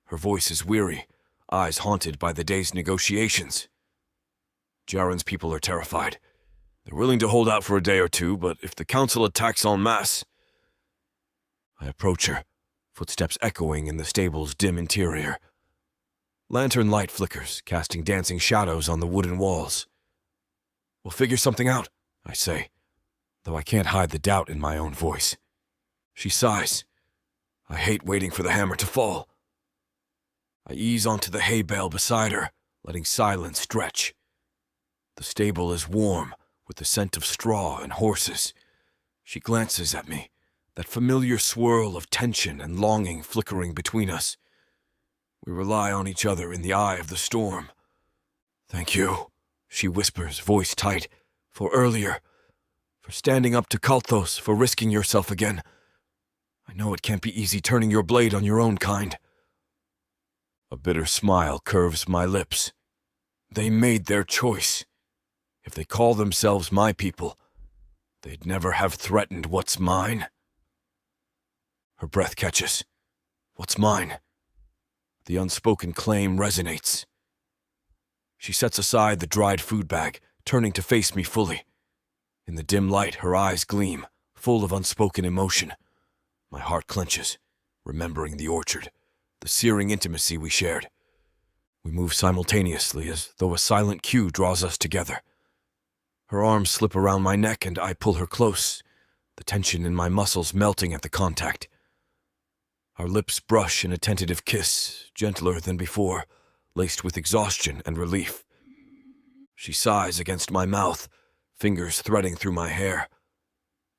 Her voice is weary, eyes haunted by the day's negotiations. Jaren's people are terrified. They're willing to hold out for a day or two, but if the Council attacks en masse... I approach her, footsteps echoing in the stable's dim interior. Lantern light flickers, casting dancing shadows on the wooden walls. "We'll figure something out," I say, though I can't hide the doubt in my own voice. She sighs. I hate waiting for the hammer to fall. I ease onto the hay bale beside her, letting silence stretch. The stable is warm, with the scent of straw and horses. She glances at me, that familiar swirl of tension and longing flickering between us. We rely on each other in the eye of the storm. "Thank you," she whispers, voice tight, "for earlier, for standing up to Kalthos, for risking yourself again. I know it can't be easy turning your blade on your own kind." A bitter smile curves my lips. They made their choice. If they call themselves my people, they'd never have threatened what's mine. Her breath catches. What's mine? The unspoken claim resonates. She sets aside the dried food bag, turning to face me fully. In the dim light, her eyes gleam, full of unspoken emotion. My heart clenches, remembering the orchard, the searing intimacy we shared. We move simultaneously, as though a silent cue draws us together. Her arms slip around my neck and I pull her close, the tension in my muscles melting at the contact. Our lips brush in a tentative kiss, gentler than before, laced with exhaustion and relief. She sighs against my mouth, fingers threading through my hair.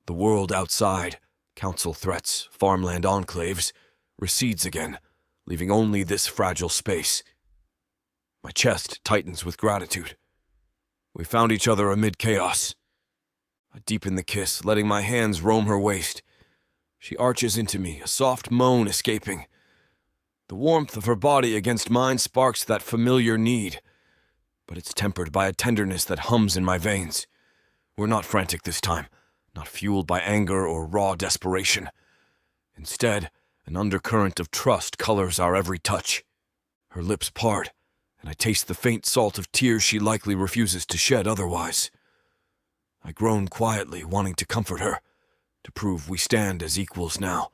The world outside, council threats, farmland enclaves, recedes again, leaving only this fragile space. My chest tightens with gratitude. We found each other amid chaos. I deepen the kiss, letting my hands roam her waist. She arches into me, a soft moan escaping. The warmth of her body against mine sparks that familiar need, but it's tempered by a tenderness that hums in my veins. We're not frantic this time, not fueled by anger or raw desperation. Instead, an undercurrent of trust colors our every touch. Her lips part, and I taste the faint salt of tears she likely refuses to shed otherwise. I groan quietly, wanting to comfort her, to prove we stand as equals now.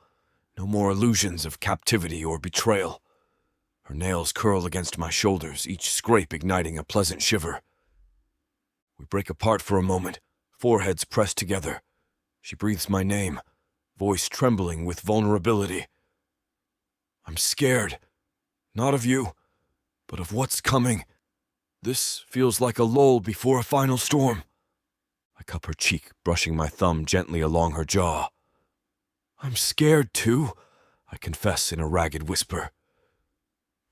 No more illusions of captivity or betrayal. Her nails curl against my shoulders, each scrape igniting a pleasant shiver. We break apart for a moment, foreheads pressed together. She breathes my name, voice trembling with vulnerability. I'm scared, not of you, but of what's coming. This feels like a lull before a final storm. I cup her cheek, brushing my thumb gently along her jaw. I'm scared too, I confess in a ragged whisper.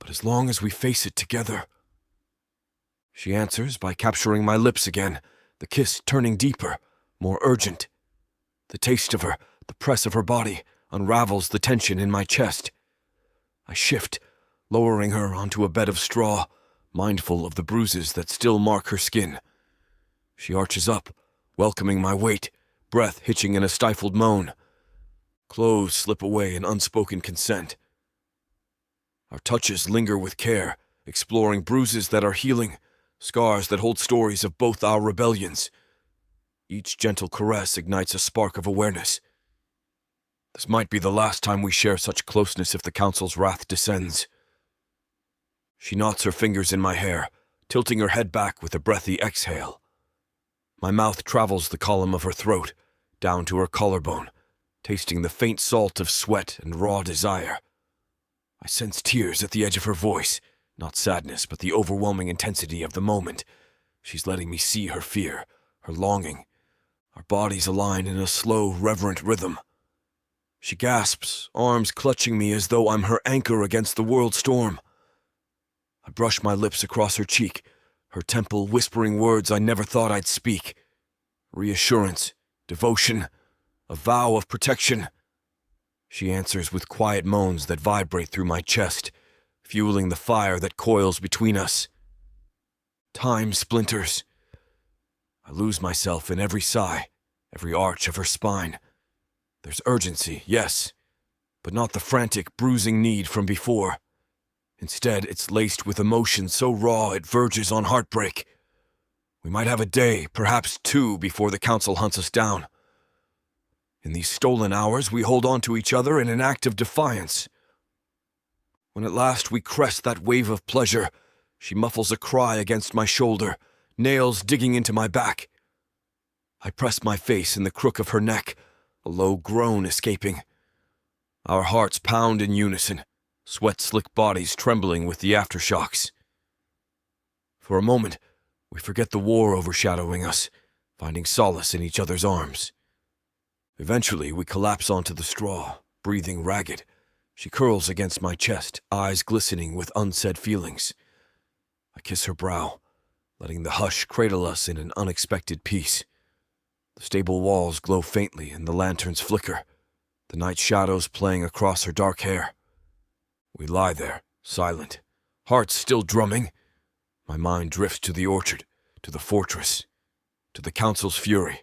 But as long as we face it together. She answers by capturing my lips again, the kiss turning deeper, more urgent. The taste of her, the press of her body, unravels the tension in my chest. I shift, lowering her onto a bed of straw, mindful of the bruises that still mark her skin. She arches up, welcoming my weight, breath hitching in a stifled moan. Clothes slip away in unspoken consent. Our touches linger with care, exploring bruises that are healing, scars that hold stories of both our rebellions. Each gentle caress ignites a spark of awareness. This might be the last time we share such closeness if the Council's wrath descends. She knots her fingers in my hair, tilting her head back with a breathy exhale. My mouth travels the column of her throat, down to her collarbone, tasting the faint salt of sweat and raw desire. I sense tears at the edge of her voice, not sadness, but the overwhelming intensity of the moment. She's letting me see her fear, her longing. Our bodies align in a slow, reverent rhythm. She gasps, arms clutching me as though I'm her anchor against the world storm. I brush my lips across her cheek, her temple whispering words I never thought I'd speak. Reassurance, devotion, a vow of protection. She answers with quiet moans that vibrate through my chest, fueling the fire that coils between us. Time splinters. I lose myself in every sigh, every arch of her spine. There's urgency, yes, but not the frantic, bruising need from before. Instead, it's laced with emotion so raw it verges on heartbreak. We might have a day, perhaps two, before the council hunts us down. In these stolen hours, we hold on to each other in an act of defiance. When at last we crest that wave of pleasure, she muffles a cry against my shoulder, nails digging into my back. I press my face in the crook of her neck, a low groan escaping. Our hearts pound in unison, sweat-slick bodies trembling with the aftershocks. For a moment, we forget the war overshadowing us, finding solace in each other's arms. Eventually, we collapse onto the straw, breathing ragged. She curls against my chest, eyes glistening with unsaid feelings. I kiss her brow, letting the hush cradle us in an unexpected peace. The stable walls glow faintly and the lanterns flicker, the night shadows playing across her dark hair. We lie there, silent, hearts still drumming. My mind drifts to the orchard, to the fortress, to the council's fury.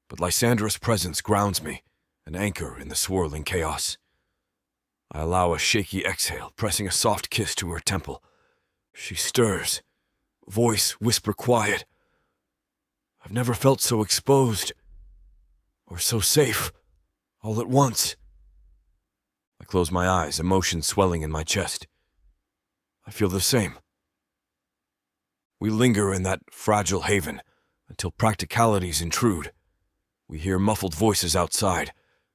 But Lysandra's presence grounds me, an anchor in the swirling chaos. I allow a shaky exhale, pressing a soft kiss to her temple. She stirs, voice whisper quiet. I've never felt so exposed, or so safe, all at once. I close my eyes, emotion swelling in my chest. I feel the same. We linger in that fragile haven until practicalities intrude. We hear muffled voices outside,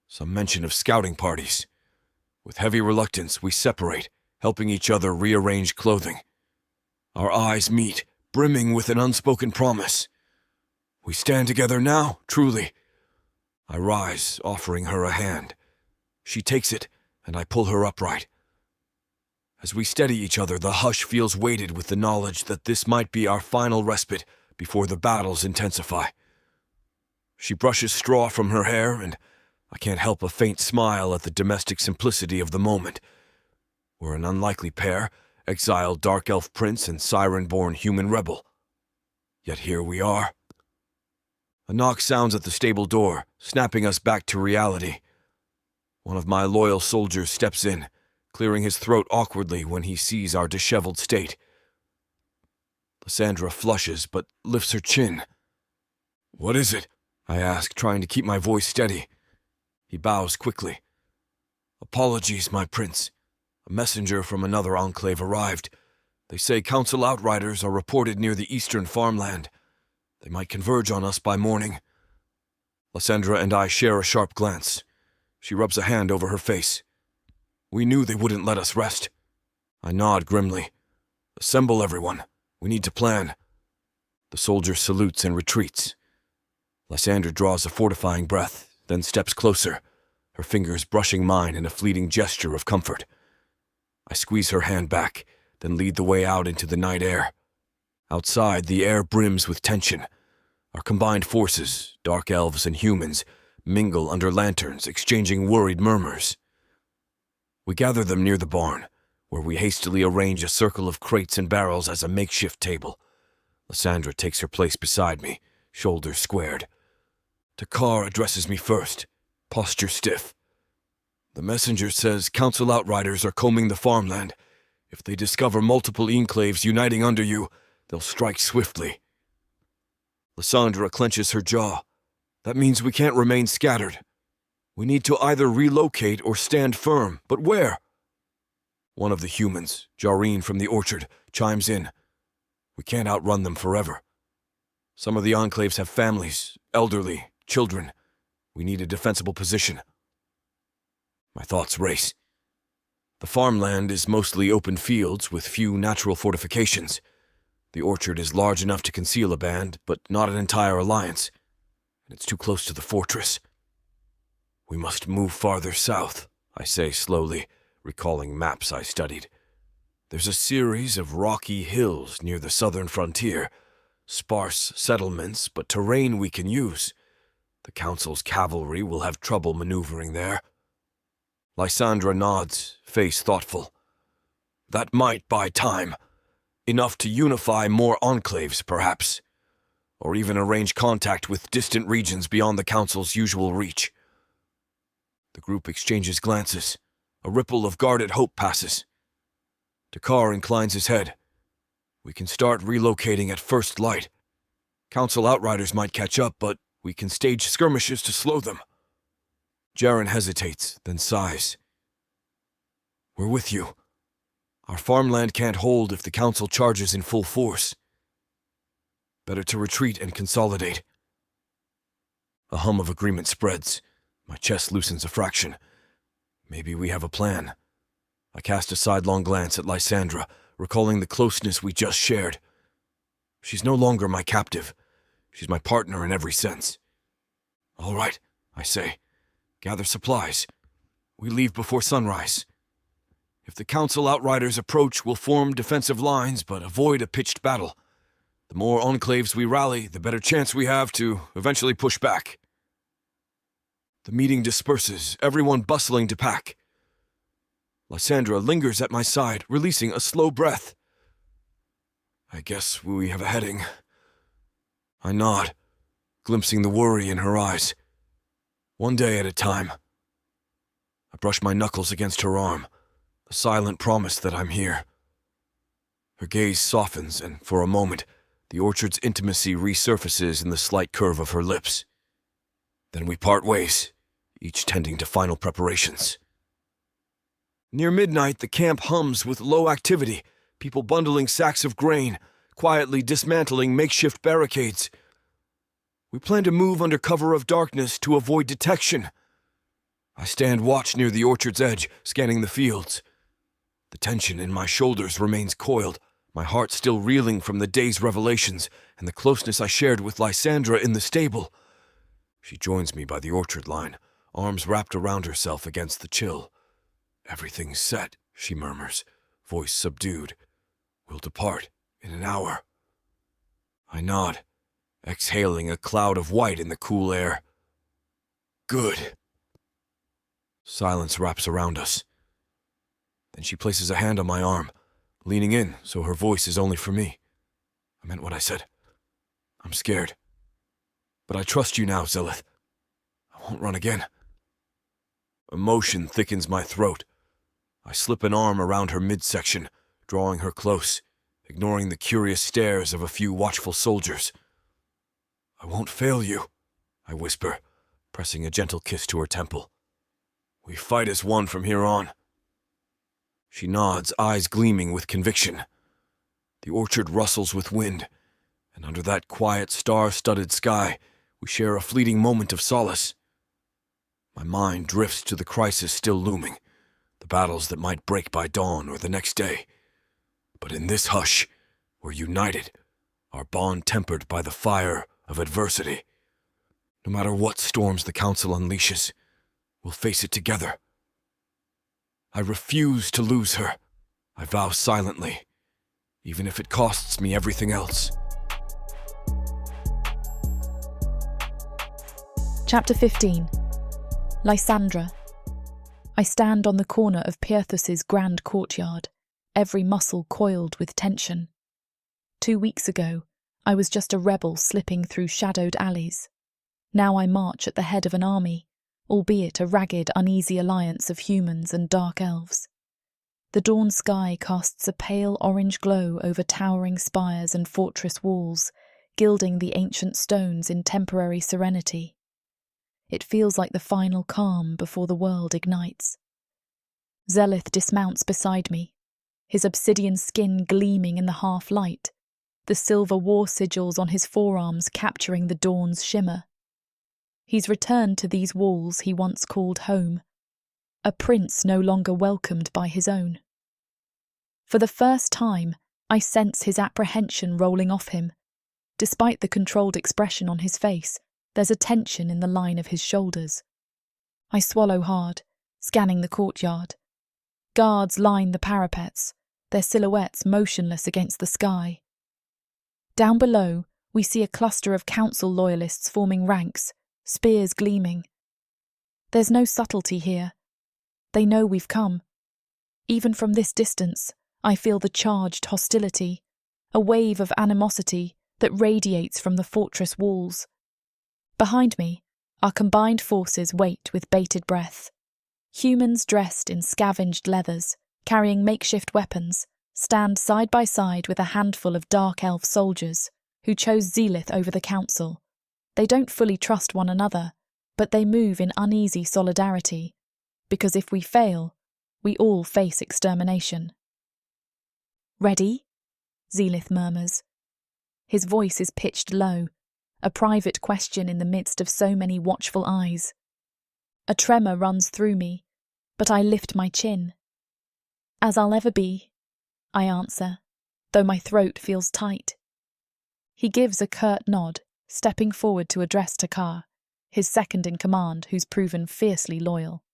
some mention of scouting parties. With heavy reluctance, we separate, helping each other rearrange clothing. Our eyes meet, brimming with an unspoken promise. We stand together now, truly. I rise, offering her a hand. She takes it, and I pull her upright. As we steady each other, the hush feels weighted with the knowledge that this might be our final respite before the battles intensify. She brushes straw from her hair, and I can't help a faint smile at the domestic simplicity of the moment. We're an unlikely pair, exiled dark elf prince and siren-born human rebel. Yet here we are. A knock sounds at the stable door, snapping us back to reality. One of my loyal soldiers steps in, clearing his throat awkwardly when he sees our disheveled state. Lysandra flushes, but lifts her chin. "What is it?" I ask, trying to keep my voice steady. He bows quickly. "Apologies, my prince. A messenger from another enclave arrived. They say council outriders are reported near the eastern farmland. They might converge on us by morning." Lysandra and I share a sharp glance. She rubs a hand over her face. "We knew they wouldn't let us rest." I nod grimly. "Assemble, everyone. We need to plan." The soldier salutes and retreats. Lysandra draws a fortifying breath, then steps closer, her fingers brushing mine in a fleeting gesture of comfort. I squeeze her hand back, then lead the way out into the night air. Outside, the air brims with tension. Our combined forces, dark elves and humans, mingle under lanterns, exchanging worried murmurs. We gather them near the barn, where we hastily arrange a circle of crates and barrels as a makeshift table. Lysandra takes her place beside me, shoulders squared. Takar addresses me first, posture stiff. "The messenger says council outriders are combing the farmland. If they discover multiple enclaves uniting under you, they'll strike swiftly." Lysandra clenches her jaw. "That means we can't remain scattered. We need to either relocate or stand firm, but where?" One of the humans, Jareen from the orchard, chimes in. We can't outrun them forever. Some of the enclaves have families, elderly, children. We need a defensible position. My thoughts race. The farmland is mostly open fields with few natural fortifications. The orchard is large enough to conceal a band, but not an entire alliance. And it's too close to the fortress. We must move farther south, I say slowly, recalling maps I studied. There's a series of rocky hills near the southern frontier, sparse settlements, but terrain we can use. The Council's cavalry will have trouble maneuvering there. Lysandra nods, face thoughtful. That might buy time. Enough to unify more enclaves, perhaps. Or even arrange contact with distant regions beyond the Council's usual reach. The group exchanges glances. A ripple of guarded hope passes. Dakar inclines his head. We can start relocating at first light. Council outriders might catch up, but we can stage skirmishes to slow them. Jaren hesitates, then sighs. We're with you. Our farmland can't hold if the Council charges in full force. Better to retreat and consolidate. A hum of agreement spreads. My chest loosens a fraction. Maybe we have a plan. I cast a sidelong glance at Lysandra, recalling the closeness we just shared. She's no longer my captive. She's my partner in every sense. All right, I say. Gather supplies. We leave before sunrise. If the Council outriders approach, we'll form defensive lines, but avoid a pitched battle. The more enclaves we rally, the better chance we have to eventually push back. The meeting disperses, everyone bustling to pack. Lysandra lingers at my side, releasing a slow breath. I guess we have a heading. I nod, glimpsing the worry in her eyes. One day at a time. I brush my knuckles against her arm, a silent promise that I'm here. Her gaze softens, and for a moment, the orchard's intimacy resurfaces in the slight curve of her lips. Then we part ways, each tending to final preparations. Near midnight, the camp hums with low activity, people bundling sacks of grain, quietly dismantling makeshift barricades. We plan to move under cover of darkness to avoid detection. I stand watch near the orchard's edge, scanning the fields. The tension in my shoulders remains coiled, my heart still reeling from the day's revelations and the closeness I shared with Lysandra in the stable. She joins me by the orchard line, arms wrapped around herself against the chill. Everything's set, she murmurs, voice subdued. We'll depart in an hour. I nod, exhaling a cloud of white in the cool air. Good. Silence wraps around us. Then she places a hand on my arm, leaning in so her voice is only for me. I meant what I said. I'm scared. But I trust you now, Zelith. I won't run again. Emotion thickens my throat. I slip an arm around her midsection, drawing her close, ignoring the curious stares of a few watchful soldiers. I won't fail you, I whisper, pressing a gentle kiss to her temple. We fight as one from here on. She nods, eyes gleaming with conviction. The orchard rustles with wind, and under that quiet, star-studded sky, we share a fleeting moment of solace. My mind drifts to the crisis still looming, the battles that might break by dawn or the next day. But in this hush, we're united, our bond tempered by the fire of adversity. No matter what storms the Council unleashes, we'll face it together. I refuse to lose her, I vow silently, even if it costs me everything else. Chapter 15. Lysandra. I stand on the corner of Pirthus's grand courtyard, every muscle coiled with tension. 2 weeks ago, I was just a rebel slipping through shadowed alleys. Now I march at the head of an army, albeit a ragged, uneasy alliance of humans and dark elves. The dawn sky casts a pale orange glow over towering spires and fortress walls, gilding the ancient stones in temporary serenity. It feels like the final calm before the world ignites. Zelith dismounts beside me, his obsidian skin gleaming in the half-light, the silver war sigils on his forearms capturing the dawn's shimmer. He's returned to these walls he once called home, a prince no longer welcomed by his own. For the first time, I sense his apprehension rolling off him. Despite the controlled expression on his face, there's a tension in the line of his shoulders. I swallow hard, scanning the courtyard. Guards line the parapets, their silhouettes motionless against the sky. Down below, we see a cluster of council loyalists forming ranks, spears gleaming. There's no subtlety here. They know we've come. Even from this distance, I feel the charged hostility, a wave of animosity that radiates from the fortress walls. Behind me, our combined forces wait with bated breath. Humans dressed in scavenged leathers, carrying makeshift weapons, stand side by side with a handful of dark elf soldiers who chose Zelith over the council. They don't fully trust one another, but they move in uneasy solidarity, because if we fail, we all face extermination. "Ready?" Zelith murmurs. His voice is pitched low, a private question in the midst of so many watchful eyes. A tremor runs through me, but I lift my chin. "As I'll ever be," I answer, though my throat feels tight. He gives a curt nod, stepping forward to address Takar, his second in command who's proven fiercely loyal.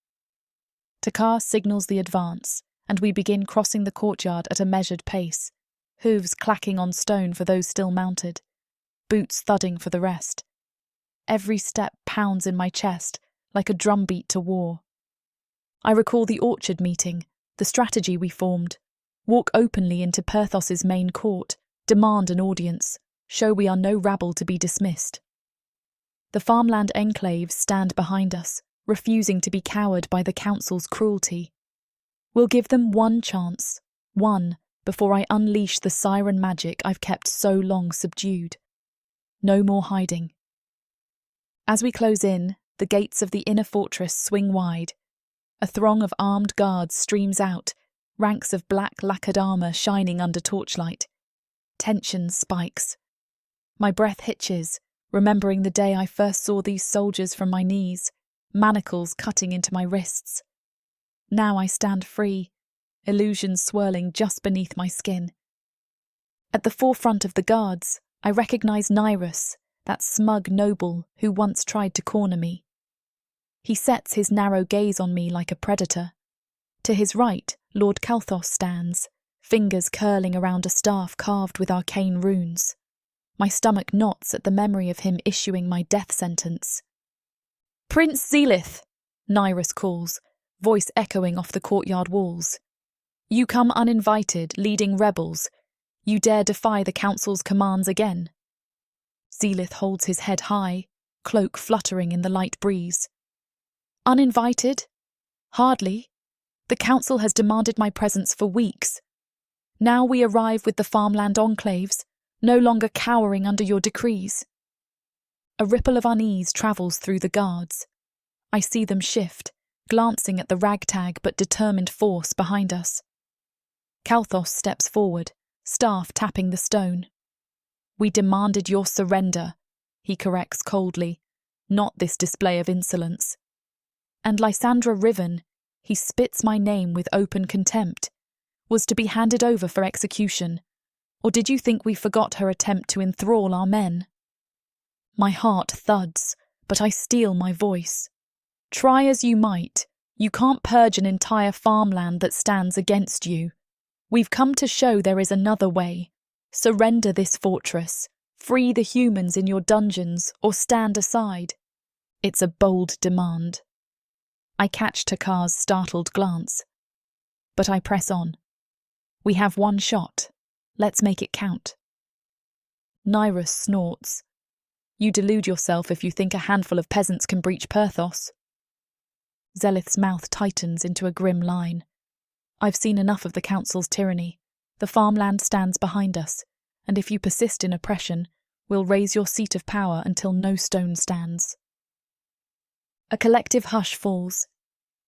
Takar signals the advance, and we begin crossing the courtyard at a measured pace, hooves clacking on stone for those still mounted, boots thudding for the rest. Every step pounds in my chest like a drumbeat to war. I recall the orchard meeting, the strategy we formed: walk openly into Perthos's main court, demand an audience, show we are no rabble to be dismissed. The farmland enclaves stand behind us, refusing to be cowed by the council's cruelty. We'll give them one chance, one, before I unleash the siren magic I've kept so long subdued. No more hiding. As we close in, the gates of the inner fortress swing wide. A throng of armed guards streams out, ranks of black lacquered armour shining under torchlight. Tension spikes. My breath hitches, remembering the day I first saw these soldiers from my knees, manacles cutting into my wrists. Now I stand free, illusions swirling just beneath my skin. At the forefront of the guards, I recognise Nyrus, that smug noble who once tried to corner me. He sets his narrow gaze on me like a predator. To his right, Lord Kalthos stands, fingers curling around a staff carved with arcane runes. My stomach knots at the memory of him issuing my death sentence. "Prince Zelith," Nyrus calls, voice echoing off the courtyard walls. "You come uninvited, leading rebels. You dare defy the council's commands again." Zelith holds his head high, cloak fluttering in the light breeze. "Uninvited? Hardly. The council has demanded my presence for weeks. Now we arrive with the farmland enclaves, no longer cowering under your decrees." A ripple of unease travels through the guards. I see them shift, glancing at the ragtag but determined force behind us. Kalthos steps forward, staff tapping the stone. "We demanded your surrender," he corrects coldly, "not this display of insolence." And Lysandra Riven, he spits my name with open contempt, was to be handed over for execution. Or did you think we forgot her attempt to enthrall our men? My heart thuds, but I steel my voice. Try as you might, you can't purge an entire farmland that stands against you. We've come to show there is another way. Surrender this fortress, free the humans in your dungeons, or stand aside. It's a bold demand. I catch Takar's startled glance. But I press on. We have one shot. Let's make it count. Nyrus snorts. You delude yourself if you think a handful of peasants can breach Perthos. Zelith's mouth tightens into a grim line. I've seen enough of the council's tyranny. The farmland stands behind us, and if you persist in oppression, we'll raise your seat of power until no stone stands. A collective hush falls.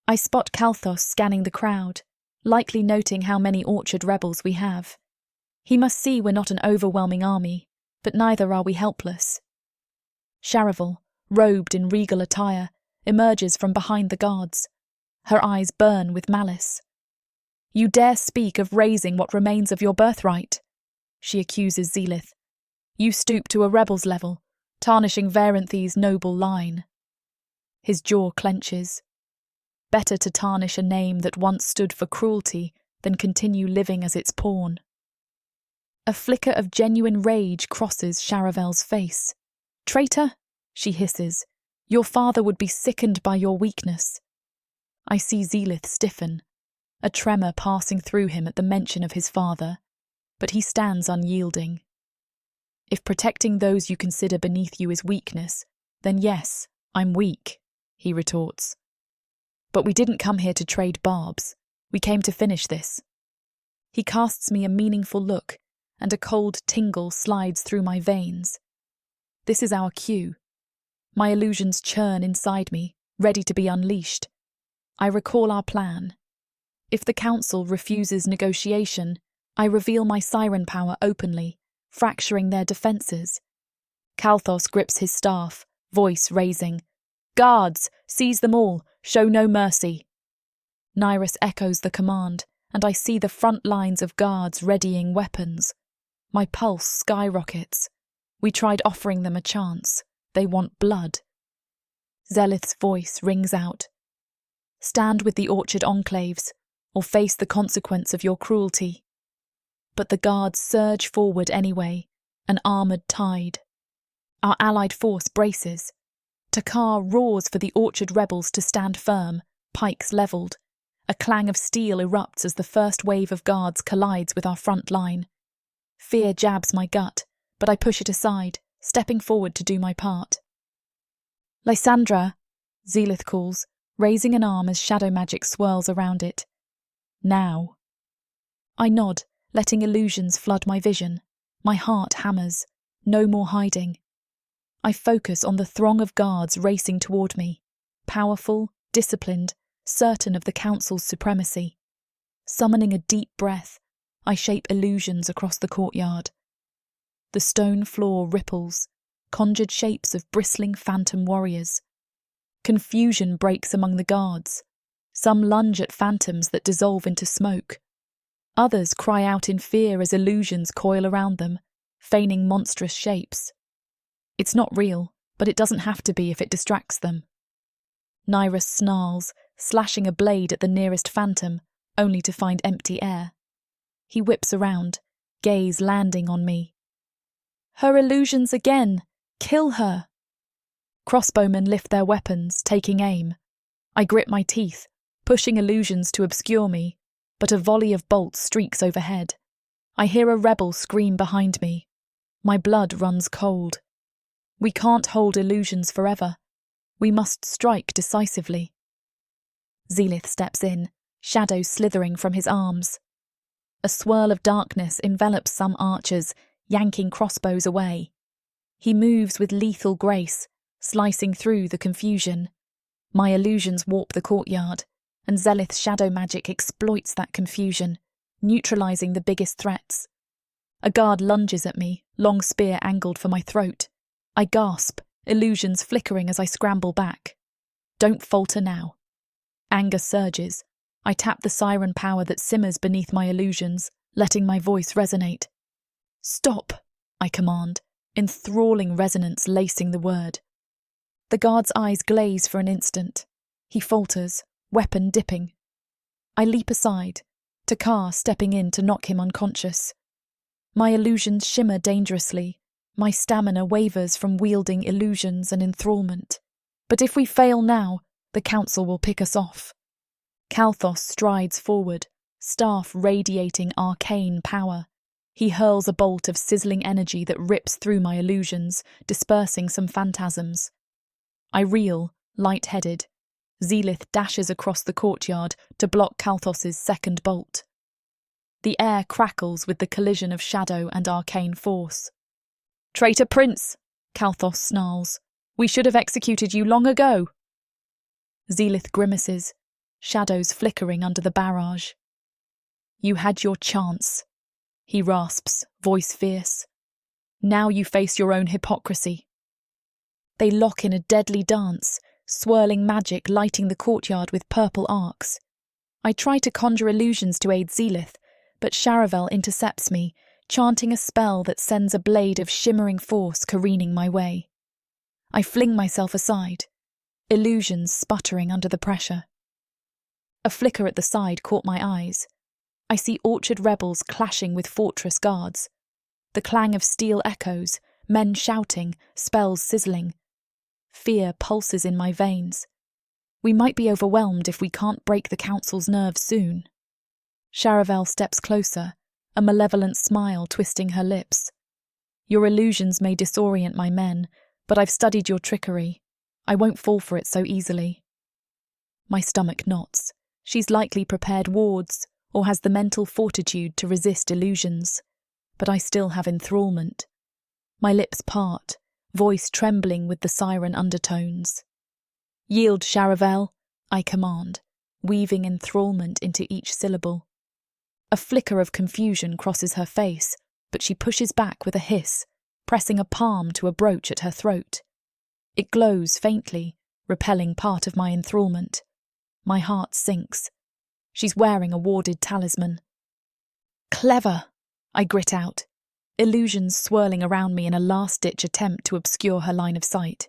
I spot Kalthos scanning the crowd, likely noting how many orchard rebels we have. He must see we're not an overwhelming army, but neither are we helpless. Charavel, robed in regal attire, emerges from behind the guards. Her eyes burn with malice. "You dare speak of raising what remains of your birthright?" she accuses Zelith. "You stoop to a rebel's level, tarnishing Varanthi's noble line." His jaw clenches. Better to tarnish a name that once stood for cruelty than continue living as its pawn. A flicker of genuine rage crosses Charavel's face. "Traitor," she hisses, "your father would be sickened by your weakness." I see Zelith stiffen, a tremor passing through him at the mention of his father, but he stands unyielding. "If protecting those you consider beneath you is weakness, then yes, I'm weak," he retorts. "But we didn't come here to trade barbs. We came to finish this." He casts me a meaningful look, and a cold tingle slides through my veins. This is our cue. My illusions churn inside me, ready to be unleashed. I recall our plan. If the council refuses negotiation, I reveal my siren power openly, fracturing their defences. Kalthos grips his staff, voice raising. "Guards, seize them all, show no mercy." Nyrus echoes the command, and I see the front lines of guards readying weapons. My pulse skyrockets. We tried offering them a chance. They want blood. Zelith's voice rings out. "Stand with the Orchard enclaves, or face the consequence of your cruelty." But the guards surge forward anyway, an armoured tide. Our allied force braces. Takar roars for the Orchard rebels to stand firm, pikes levelled. A clang of steel erupts as the first wave of guards collides with our front line. Fear jabs my gut, but I push it aside, stepping forward to do my part. "Lysandra," Zelith calls, raising an arm as shadow magic swirls around it. "Now." I nod, letting illusions flood my vision. My heart hammers. No more hiding. I focus on the throng of guards racing toward me, powerful, disciplined, certain of the council's supremacy. Summoning a deep breath, I shape illusions across the courtyard. The stone floor ripples, conjured shapes of bristling phantom warriors. Confusion breaks among the guards. Some lunge at phantoms that dissolve into smoke. Others cry out in fear as illusions coil around them, feigning monstrous shapes. It's not real, but it doesn't have to be if it distracts them. Nyrus snarls, slashing a blade at the nearest phantom, only to find empty air. He whips around, gaze landing on me. "Her illusions again! Kill her!" Crossbowmen lift their weapons, taking aim. I grit my teeth, pushing illusions to obscure me, but a volley of bolts streaks overhead. I hear a rebel scream behind me. My blood runs cold. We can't hold illusions forever. We must strike decisively. Zelith steps in, shadows slithering from his arms. A swirl of darkness envelops some archers, yanking crossbows away. He moves with lethal grace, slicing through the confusion. My illusions warp the courtyard, and Zelith's shadow magic exploits that confusion, neutralizing the biggest threats. A guard lunges at me, long spear angled for my throat. I gasp, illusions flickering as I scramble back. Don't falter now. Anger surges. I tap the siren power that simmers beneath my illusions, letting my voice resonate. "Stop," I command, enthralling resonance lacing the word. The guard's eyes glaze for an instant. He falters, weapon dipping. I leap aside, Takar stepping in to knock him unconscious. My illusions shimmer dangerously. My stamina wavers from wielding illusions and enthrallment. But if we fail now, the council will pick us off. Kalthos strides forward, staff radiating arcane power. He hurls a bolt of sizzling energy that rips through my illusions, dispersing some phantasms. I reel, light-headed. Zelith dashes across the courtyard to block Kalthos's second bolt. The air crackles with the collision of shadow and arcane force. "Traitor prince," Kalthos snarls. "We should have executed you long ago." Zelith grimaces, shadows flickering under the barrage. "You had your chance." he rasps, voice fierce. Now you face your own hypocrisy. They lock in a deadly dance, swirling magic lighting the courtyard with purple arcs. I try to conjure illusions to aid Zelith, but Charavel intercepts me, chanting a spell that sends a blade of shimmering force careening my way. I fling myself aside, illusions sputtering under the pressure. A flicker at the side caught my eyes. I see orchard rebels clashing with fortress guards. The clang of steel echoes, men shouting, spells sizzling. Fear pulses in my veins. We might be overwhelmed if we can't break the council's nerves soon. Charavel steps closer, a malevolent smile twisting her lips. Your illusions may disorient my men, but I've studied your trickery. I won't fall for it so easily. My stomach knots. She's likely prepared wards, or has the mental fortitude to resist illusions. But I still have enthrallment. My lips part, voice trembling with the siren undertones. Yield, Charavel, I command, weaving enthrallment into each syllable. A flicker of confusion crosses her face, but she pushes back with a hiss, pressing a palm to a brooch at her throat. It glows faintly, repelling part of my enthrallment. My heart sinks. She's wearing a warded talisman. Clever, I grit out, illusions swirling around me in a last-ditch attempt to obscure her line of sight.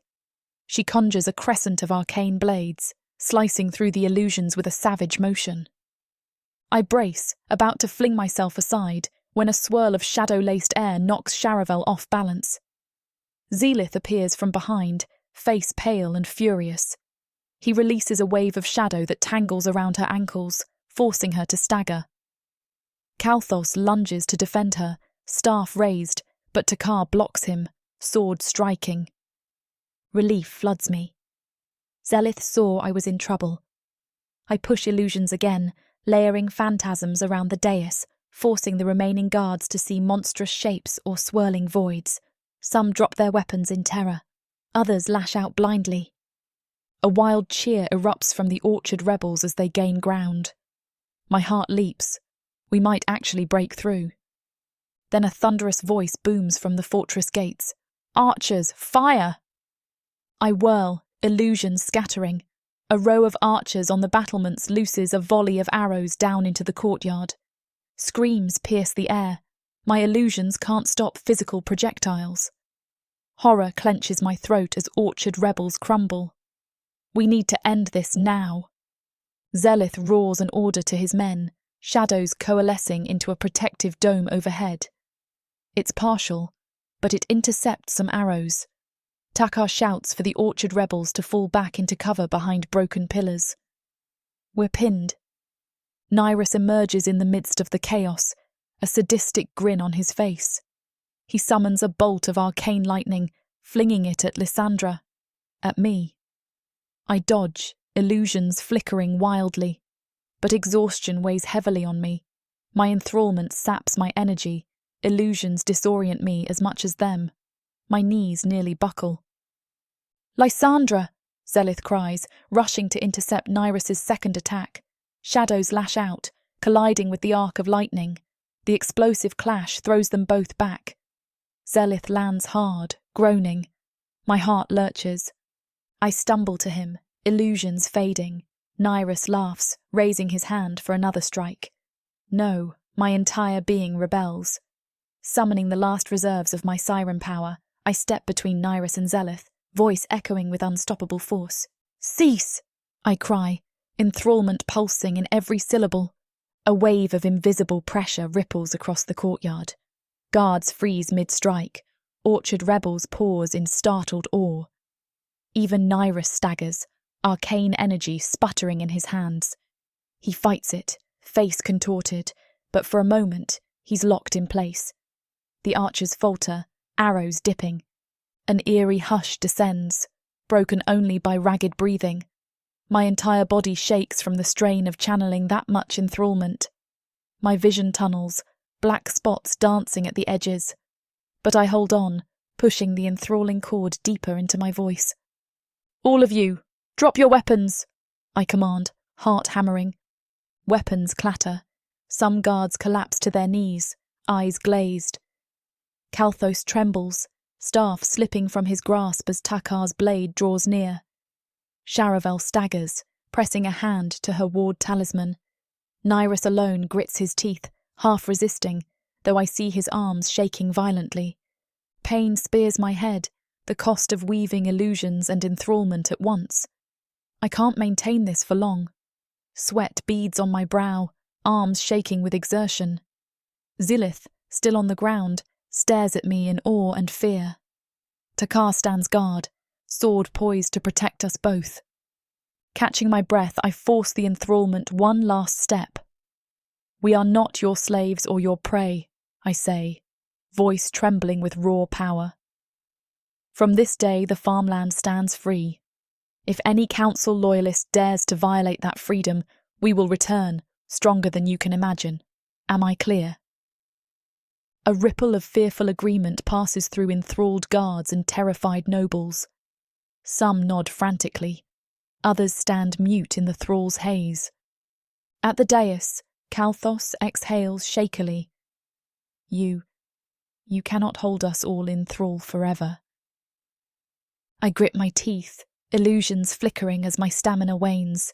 She conjures a crescent of arcane blades, slicing through the illusions with a savage motion. I brace, about to fling myself aside, when a swirl of shadow-laced air knocks Charavel off balance. Zelith appears from behind, face pale and furious. He releases a wave of shadow that tangles around her ankles, forcing her to stagger. Kalthos lunges to defend her, staff raised, but Takar blocks him, sword striking. Relief floods me. Zelith saw I was in trouble. I push illusions again, layering phantasms around the dais, forcing the remaining guards to see monstrous shapes or swirling voids. Some drop their weapons in terror. Others lash out blindly. A wild cheer erupts from the orchard rebels as they gain ground. My heart leaps. We might actually break through. Then a thunderous voice booms from the fortress gates. Archers, fire! I whirl, illusions scattering. A row of archers on the battlements looses a volley of arrows down into the courtyard. Screams pierce the air. My illusions can't stop physical projectiles. Horror clenches my throat as orchard rebels crumble. We need to end this now. Zelith roars an order to his men, shadows coalescing into a protective dome overhead. It's partial, but it intercepts some arrows. Takar shouts for the orchard rebels to fall back into cover behind broken pillars. We're pinned. Nyrus emerges in the midst of the chaos, a sadistic grin on his face. He summons a bolt of arcane lightning, flinging it at Lysandra. At me. I dodge, illusions flickering wildly. But exhaustion weighs heavily on me. My enthrallment saps my energy. Illusions disorient me as much as them. My knees nearly buckle. Lysandra! Zelith cries, rushing to intercept Nyrus's second attack. Shadows lash out, colliding with the arc of lightning. The explosive clash throws them both back. Zelith lands hard, groaning. My heart lurches. I stumble to him, illusions fading. Nyrus laughs, raising his hand for another strike. No, my entire being rebels. Summoning the last reserves of my siren power, I step between Nyrus and Zelith, voice echoing with unstoppable force. Cease! I cry, enthrallment pulsing in every syllable. A wave of invisible pressure ripples across the courtyard. Guards freeze mid-strike. Orchard rebels pause in startled awe. Even Nyrus staggers, arcane energy sputtering in his hands. He fights it, face contorted, but for a moment, he's locked in place. The archers falter, arrows dipping. An eerie hush descends, broken only by ragged breathing. My entire body shakes from the strain of channeling that much enthrallment. My vision tunnels, black spots dancing at the edges. But I hold on, pushing the enthralling cord deeper into my voice. All of you, drop your weapons, I command, heart hammering. Weapons clatter. Some guards collapse to their knees, eyes glazed. Kalthos trembles, staff slipping from his grasp as Takar's blade draws near. Sharavel staggers, pressing a hand to her ward talisman. Nyrus alone grits his teeth, half resisting, though I see his arms shaking violently. Pain spears my head, the cost of weaving illusions and enthrallment at once. I can't maintain this for long. Sweat beads on my brow, arms shaking with exertion. Zilith, still on the ground, stares at me in awe and fear. Takar stands guard, sword poised to protect us both. Catching my breath, I force the enthrallment one last step. "We are not your slaves or your prey," I say, voice trembling with raw power. From this day, the farmland stands free. If any council loyalist dares to violate that freedom, we will return, stronger than you can imagine. Am I clear? A ripple of fearful agreement passes through enthralled guards and terrified nobles. Some nod frantically. Others stand mute in the thrall's haze. At the dais, Kalthos exhales shakily. You cannot hold us all in thrall forever." I grit my teeth, illusions flickering as my stamina wanes.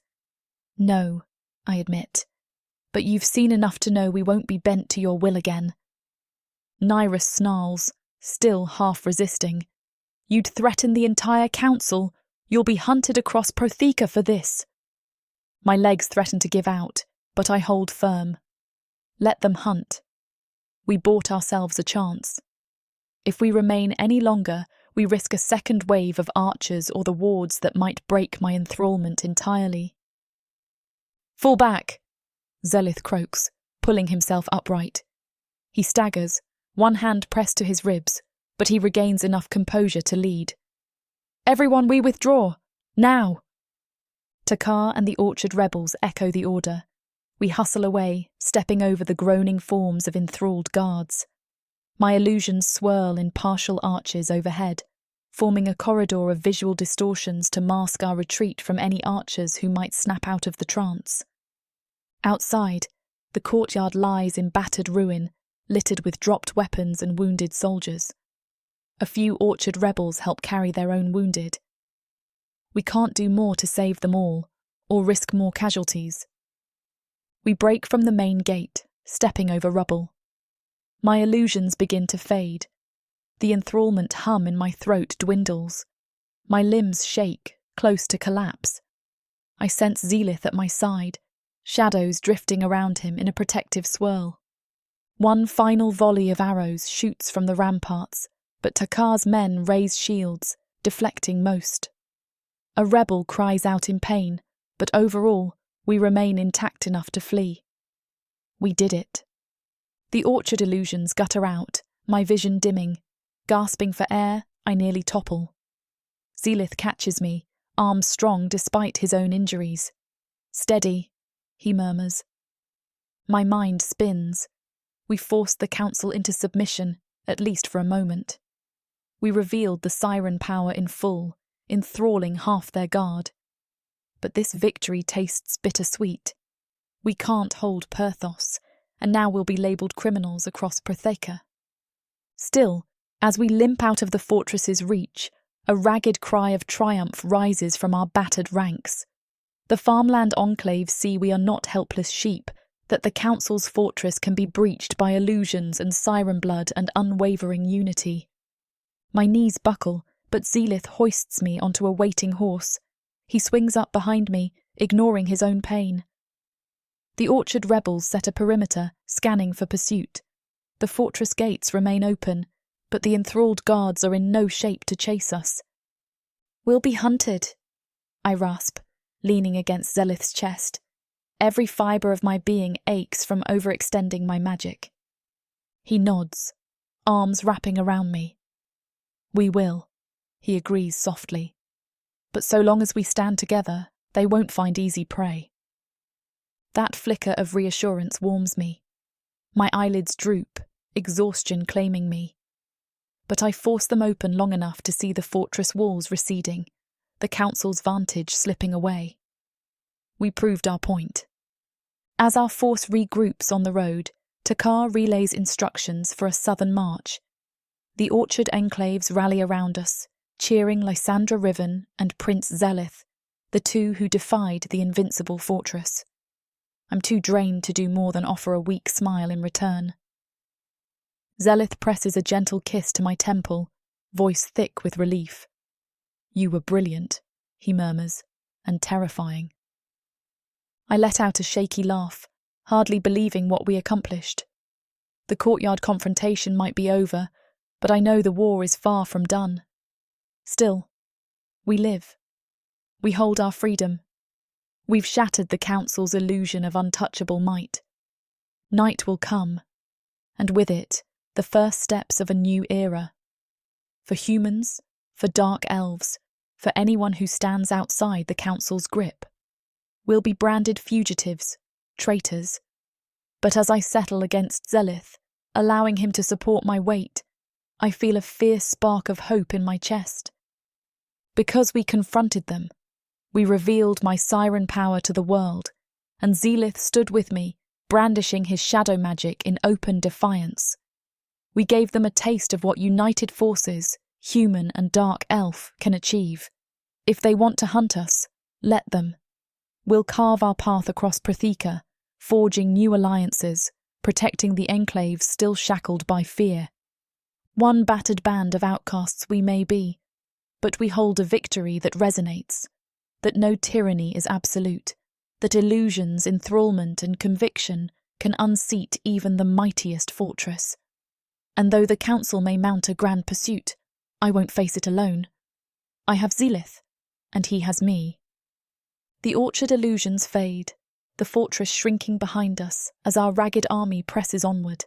"No," I admit, "but you've seen enough to know we won't be bent to your will again." Nyrus snarls, still half resisting. "You'd threaten the entire council. You'll be hunted across Protheka for this." My legs threaten to give out, but I hold firm. Let them hunt. We bought ourselves a chance. If we remain any longer, we risk a second wave of archers or the wards that might break my enthrallment entirely. "Fall back," Zelith croaks, pulling himself upright. He staggers, one hand pressed to his ribs, but he regains enough composure to lead. "Everyone, we withdraw! Now!" Takar and the orchard rebels echo the order. We hustle away, stepping over the groaning forms of enthralled guards. My illusions swirl in partial arches overhead, forming a corridor of visual distortions to mask our retreat from any archers who might snap out of the trance. Outside, the courtyard lies in battered ruin, littered with dropped weapons and wounded soldiers. A few orchard rebels help carry their own wounded. We can't do more to save them all, or risk more casualties. We break from the main gate, stepping over rubble. My illusions begin to fade. The enthrallment hum in my throat dwindles. My limbs shake, close to collapse. I sense Zelith at my side, shadows drifting around him in a protective swirl. One final volley of arrows shoots from the ramparts, but Takar's men raise shields, deflecting most. A rebel cries out in pain, but overall, we remain intact enough to flee. We did it. The orchard illusions gutter out, my vision dimming. Gasping for air, I nearly topple. Zelith catches me, arms strong despite his own injuries. "Steady," he murmurs. My mind spins. We forced the council into submission, at least for a moment. We revealed the siren power in full, enthralling half their guard. But this victory tastes bittersweet. We can't hold Perthos, and now we'll be labelled criminals across Protheka. Still, as we limp out of the fortress's reach, a ragged cry of triumph rises from our battered ranks. The farmland enclaves see we are not helpless sheep, that the council's fortress can be breached by illusions and siren blood and unwavering unity. My knees buckle, but Zelith hoists me onto a waiting horse. He swings up behind me, ignoring his own pain. The orchard rebels set a perimeter, scanning for pursuit. The fortress gates remain open, but the enthralled guards are in no shape to chase us. "We'll be hunted," I rasp, leaning against Zelith's chest. Every fibre of my being aches from overextending my magic. He nods, arms wrapping around me. "We will," he agrees softly. "But so long as we stand together, they won't find easy prey." That flicker of reassurance warms me. My eyelids droop, exhaustion claiming me. But I force them open long enough to see the fortress walls receding, the council's vantage slipping away. We proved our point. As our force regroups on the road, Takar relays instructions for a southern march. The orchard enclaves rally around us, cheering Lysandra Riven and Prince Zelith, the two who defied the invincible fortress. I'm too drained to do more than offer a weak smile in return. Zelith presses a gentle kiss to my temple, voice thick with relief. "You were brilliant," he murmurs, "and terrifying." I let out a shaky laugh, hardly believing what we accomplished. The courtyard confrontation might be over, but I know the war is far from done. Still, we live. We hold our freedom. We've shattered the Council's illusion of untouchable might. Night will come, and with it, the first steps of a new era. For humans, for dark elves, for anyone who stands outside the Council's grip. We'll be branded fugitives, traitors. But as I settle against Zelith, allowing him to support my weight, I feel a fierce spark of hope in my chest. Because we confronted them, we revealed my siren power to the world, and Zelith stood with me, brandishing his shadow magic in open defiance. We gave them a taste of what united forces, human and dark elf, can achieve. If they want to hunt us, let them. We'll carve our path across Prathika, forging new alliances, protecting the enclaves still shackled by fear. One battered band of outcasts we may be, but we hold a victory that resonates, that no tyranny is absolute, that illusions, enthrallment and conviction can unseat even the mightiest fortress. And though the Council may mount a grand pursuit, I won't face it alone. I have Zelith, and he has me. The orchard illusions fade, the fortress shrinking behind us as our ragged army presses onward.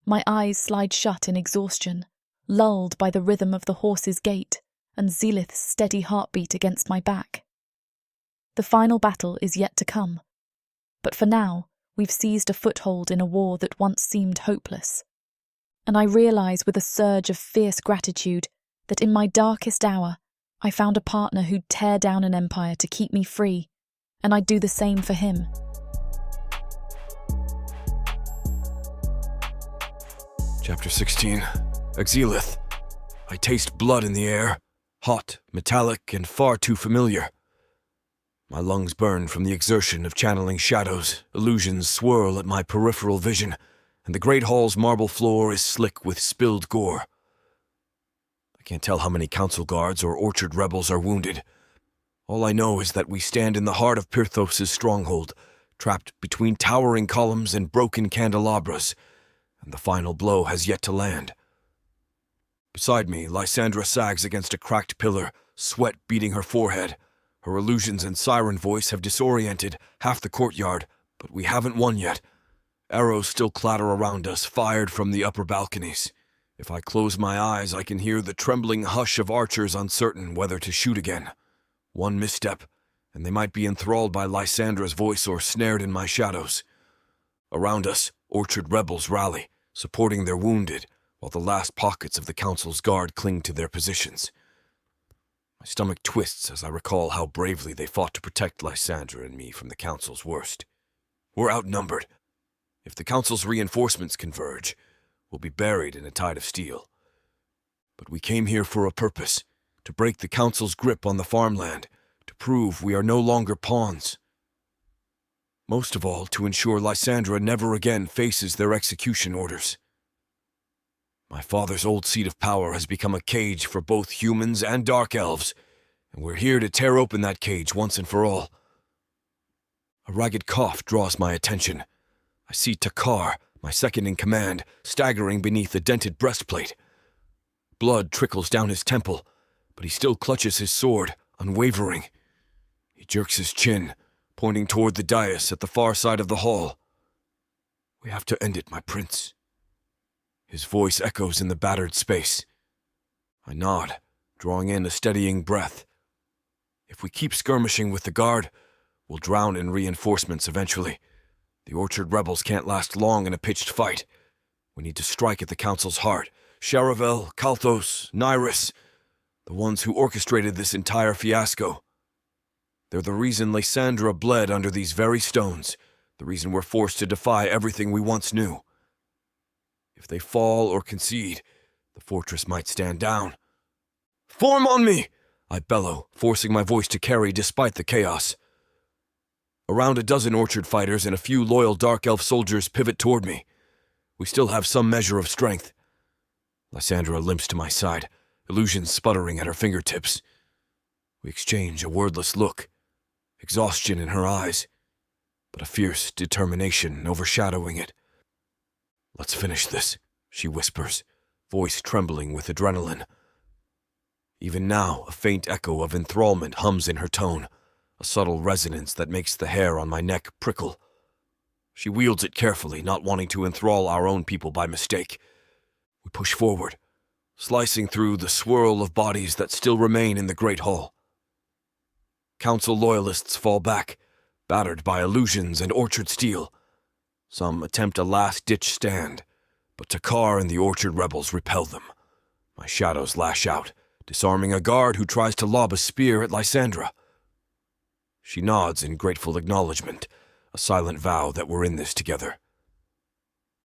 My eyes slide shut in exhaustion, lulled by the rhythm of the horse's gait and Zelith's steady heartbeat against my back. The final battle is yet to come, but for now we've seized a foothold in a war that once seemed hopeless. And I realise with a surge of fierce gratitude that in my darkest hour I found a partner who'd tear down an empire to keep me free, and I'd do the same for him. Chapter 16. Exilith. I taste blood in the air, hot, metallic, and far too familiar. My lungs burn from the exertion of channeling shadows, illusions swirl at my peripheral vision, and the great hall's marble floor is slick with spilled gore. I can't tell how many council guards or orchard rebels are wounded. All I know is that we stand in the heart of Pirthos' stronghold, trapped between towering columns and broken candelabras, and the final blow has yet to land. Beside me, Lysandra sags against a cracked pillar, sweat beading her forehead. Her illusions and siren voice have disoriented half the courtyard, but we haven't won yet. Arrows still clatter around us, fired from the upper balconies. If I close my eyes, I can hear the trembling hush of archers uncertain whether to shoot again. One misstep, and they might be enthralled by Lysandra's voice or snared in my shadows. Around us, orchard rebels rally, supporting their wounded, while the last pockets of the council's guard cling to their positions. My stomach twists as I recall how bravely they fought to protect Lysandra and me from the council's worst. We're outnumbered. If the council's reinforcements converge, we'll be buried in a tide of steel. But we came here for a purpose, to break the council's grip on the farmland, to prove we are no longer pawns. Most of all, to ensure Lysandra never again faces their execution orders. My father's old seat of power has become a cage for both humans and dark elves, and we're here to tear open that cage once and for all. A ragged cough draws my attention. I see Takar, my second in command, staggering beneath the dented breastplate. Blood trickles down his temple, but he still clutches his sword, unwavering. He jerks his chin, pointing toward the dais at the far side of the hall. "We have to end it, my prince." His voice echoes in the battered space. I nod, drawing in a steadying breath. If we keep skirmishing with the guard, we'll drown in reinforcements eventually. The orchard rebels can't last long in a pitched fight. We need to strike at the council's heart. Sharavel, Kalthos, Nyrus, the ones who orchestrated this entire fiasco. They're the reason Lysandra bled under these very stones, the reason we're forced to defy everything we once knew. If they fall or concede, the fortress might stand down. "Form on me!" I bellow, forcing my voice to carry despite the chaos. Around a dozen orchard fighters and a few loyal dark elf soldiers pivot toward me. We still have some measure of strength. Lysandra limps to my side, illusions sputtering at her fingertips. We exchange a wordless look, exhaustion in her eyes, but a fierce determination overshadowing it. "Let's finish this," she whispers, voice trembling with adrenaline. Even now, a faint echo of enthrallment hums in her tone, a subtle resonance that makes the hair on my neck prickle. She wields it carefully, not wanting to enthrall our own people by mistake. We push forward, slicing through the swirl of bodies that still remain in the great hall. Council loyalists fall back, battered by illusions and orchard steel. Some attempt a last-ditch stand, but Takar and the orchard rebels repel them. My shadows lash out, disarming a guard who tries to lob a spear at Lysandra. She nods in grateful acknowledgement, a silent vow that we're in this together.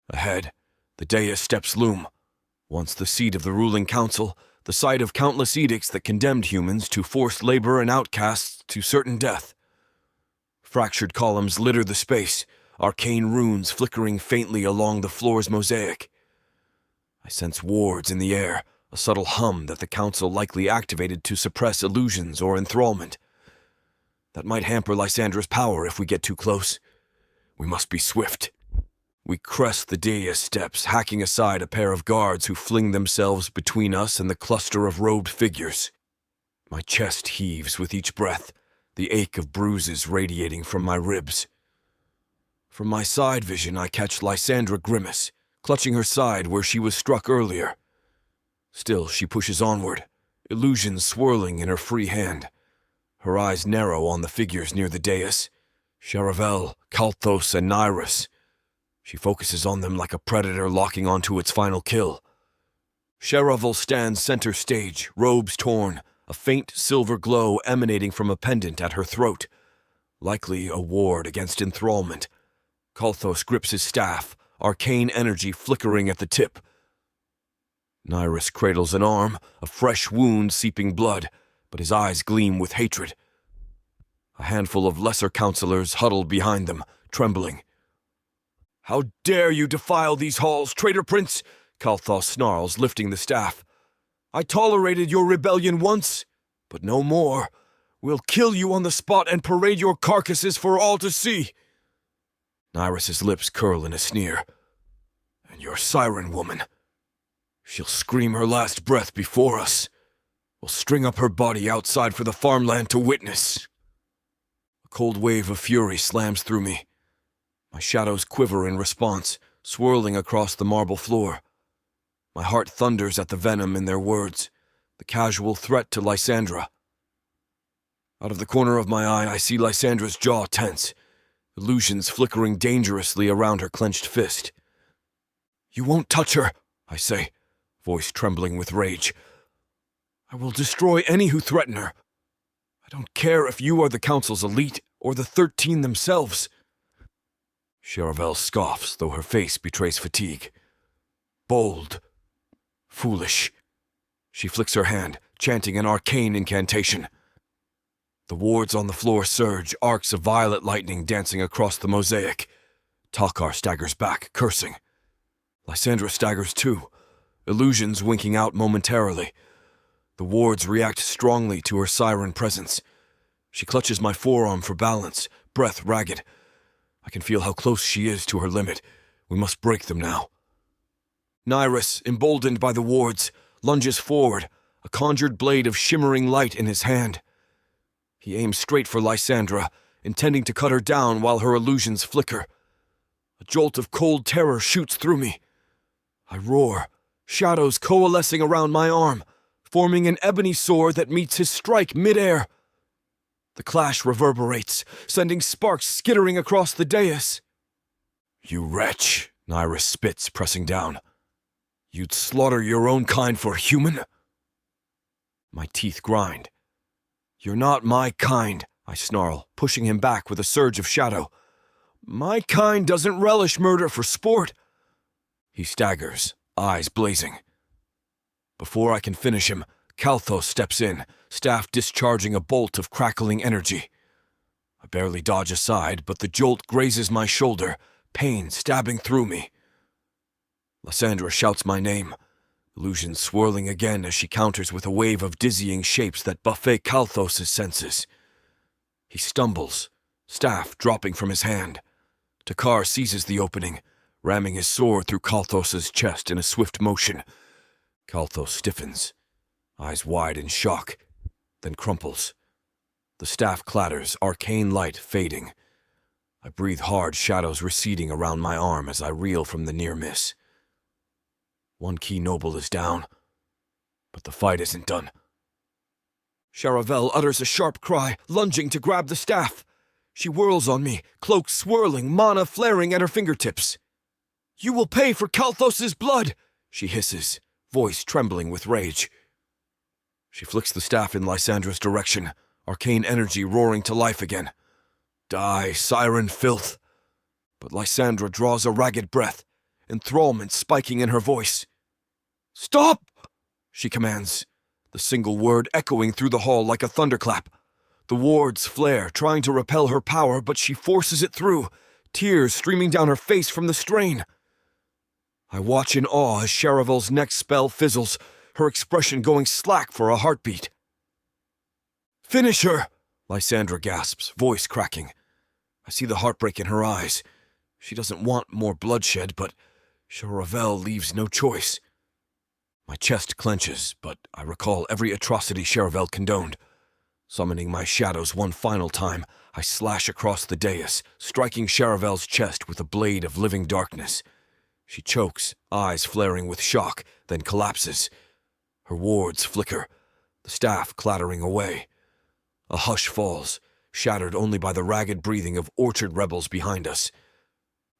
Ahead, the dais steps loom, once the seat of the ruling council, the site of countless edicts that condemned humans to forced labor and outcasts to certain death. Fractured columns litter the space, arcane runes flickering faintly along the floor's mosaic. I sense wards in the air, a subtle hum that the council likely activated to suppress illusions or enthrallment. That might hamper Lysandra's power if we get too close. We must be swift. We crest the dais steps, hacking aside a pair of guards who fling themselves between us and the cluster of robed figures. My chest heaves with each breath, the ache of bruises radiating from my ribs. From my side vision, I catch Lysandra grimace, clutching her side where she was struck earlier. Still, she pushes onward, illusions swirling in her free hand. Her eyes narrow on the figures near the dais. Charavel, Kalthos, and Nyrus. She focuses on them like a predator locking onto its final kill. Charavel stands center stage, robes torn, a faint silver glow emanating from a pendant at her throat. Likely a ward against enthrallment. Kalthos grips his staff, arcane energy flickering at the tip. Nyrus cradles an arm, a fresh wound seeping blood, but his eyes gleam with hatred. A handful of lesser counselors huddle behind them, trembling. "How dare you defile these halls, traitor prince!" Kalthos snarls, lifting the staff. "I tolerated your rebellion once, but no more. We'll kill you on the spot and parade your carcasses for all to see." Nyrus's lips curl in a sneer. "And your siren woman. She'll scream her last breath before us. We'll string up her body outside for the farmland to witness." A cold wave of fury slams through me. My shadows quiver in response, swirling across the marble floor. My heart thunders at the venom in their words, the casual threat to Lysandra. Out of the corner of my eye, I see Lysandra's jaw tense, illusions flickering dangerously around her clenched fist. "You won't touch her," I say, voice trembling with rage. "I will destroy any who threaten her. I don't care if you are the Council's elite or the 13 themselves." Charavel scoffs, though her face betrays fatigue. "Bold. Foolish." She flicks her hand, chanting an arcane incantation. The wards on the floor surge, arcs of violet lightning dancing across the mosaic. Takar staggers back, cursing. Lysandra staggers too, illusions winking out momentarily. The wards react strongly to her siren presence. She clutches my forearm for balance, breath ragged. I can feel how close she is to her limit. We must break them now. Nyrus, emboldened by the wards, lunges forward, a conjured blade of shimmering light in his hand. He aims straight for Lysandra, intending to cut her down while her illusions flicker. A jolt of cold terror shoots through me. I roar, shadows coalescing around my arm, forming an ebony sword that meets his strike midair. The clash reverberates, sending sparks skittering across the dais. "You wretch," Nyrus spits, pressing down. "You'd slaughter your own kind for human?" My teeth grind. "You're not my kind," I snarl, pushing him back with a surge of shadow. "My kind doesn't relish murder for sport." He staggers, eyes blazing. Before I can finish him, Kalthos steps in, staff discharging a bolt of crackling energy. I barely dodge aside, but the jolt grazes my shoulder, pain stabbing through me. Lysandra shouts my name, illusions swirling again as she counters with a wave of dizzying shapes that buffet Kalthos' senses. He stumbles, staff dropping from his hand. Takar seizes the opening, ramming his sword through Kalthos' chest in a swift motion. Kalthos stiffens, eyes wide in shock, then crumples. The staff clatters, arcane light fading. I breathe hard, shadows receding around my arm as I reel from the near miss. One key noble is down, but the fight isn't done. Charavel utters a sharp cry, lunging to grab the staff. She whirls on me, cloak swirling, mana flaring at her fingertips. "You will pay for Kalthos' blood," she hisses, voice trembling with rage. She flicks the staff in Lysandra's direction, arcane energy roaring to life again. Die, siren filth. But Lysandra draws a ragged breath, enthrallment spiking in her voice. "Stop!" she commands, the single word echoing through the hall like a thunderclap. The wards flare, trying to repel her power, but she forces it through, tears streaming down her face from the strain. I watch in awe as Charavel's next spell fizzles, her expression going slack for a heartbeat. "Finish her!" Lysandra gasps, voice cracking. I see the heartbreak in her eyes. She doesn't want more bloodshed, but Charavel leaves no choice. My chest clenches, but I recall every atrocity Charavel condoned. Summoning my shadows one final time, I slash across the dais, striking Charavel's chest with a blade of living darkness. She chokes, eyes flaring with shock, then collapses. Her wards flicker, the staff clattering away. A hush falls, shattered only by the ragged breathing of orchard rebels behind us.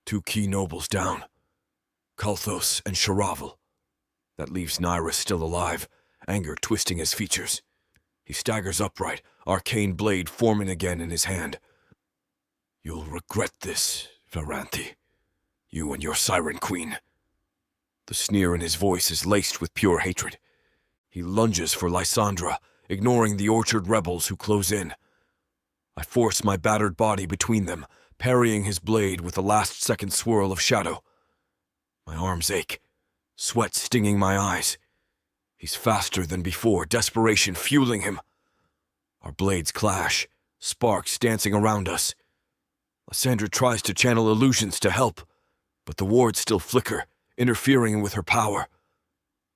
2 key nobles down, Kalthos and Charavel. That leaves Nyrus still alive, anger twisting his features. He staggers upright, arcane blade forming again in his hand. "You'll regret this, Varanthi. You and your Siren Queen." The sneer in his voice is laced with pure hatred. He lunges for Lysandra, ignoring the orchard rebels who close in. I force my battered body between them, parrying his blade with a last-second swirl of shadow. My arms ache, sweat stinging my eyes. He's faster than before, desperation fueling him. Our blades clash, sparks dancing around us. Lysandra tries to channel illusions to help, but the wards still flicker, interfering with her power.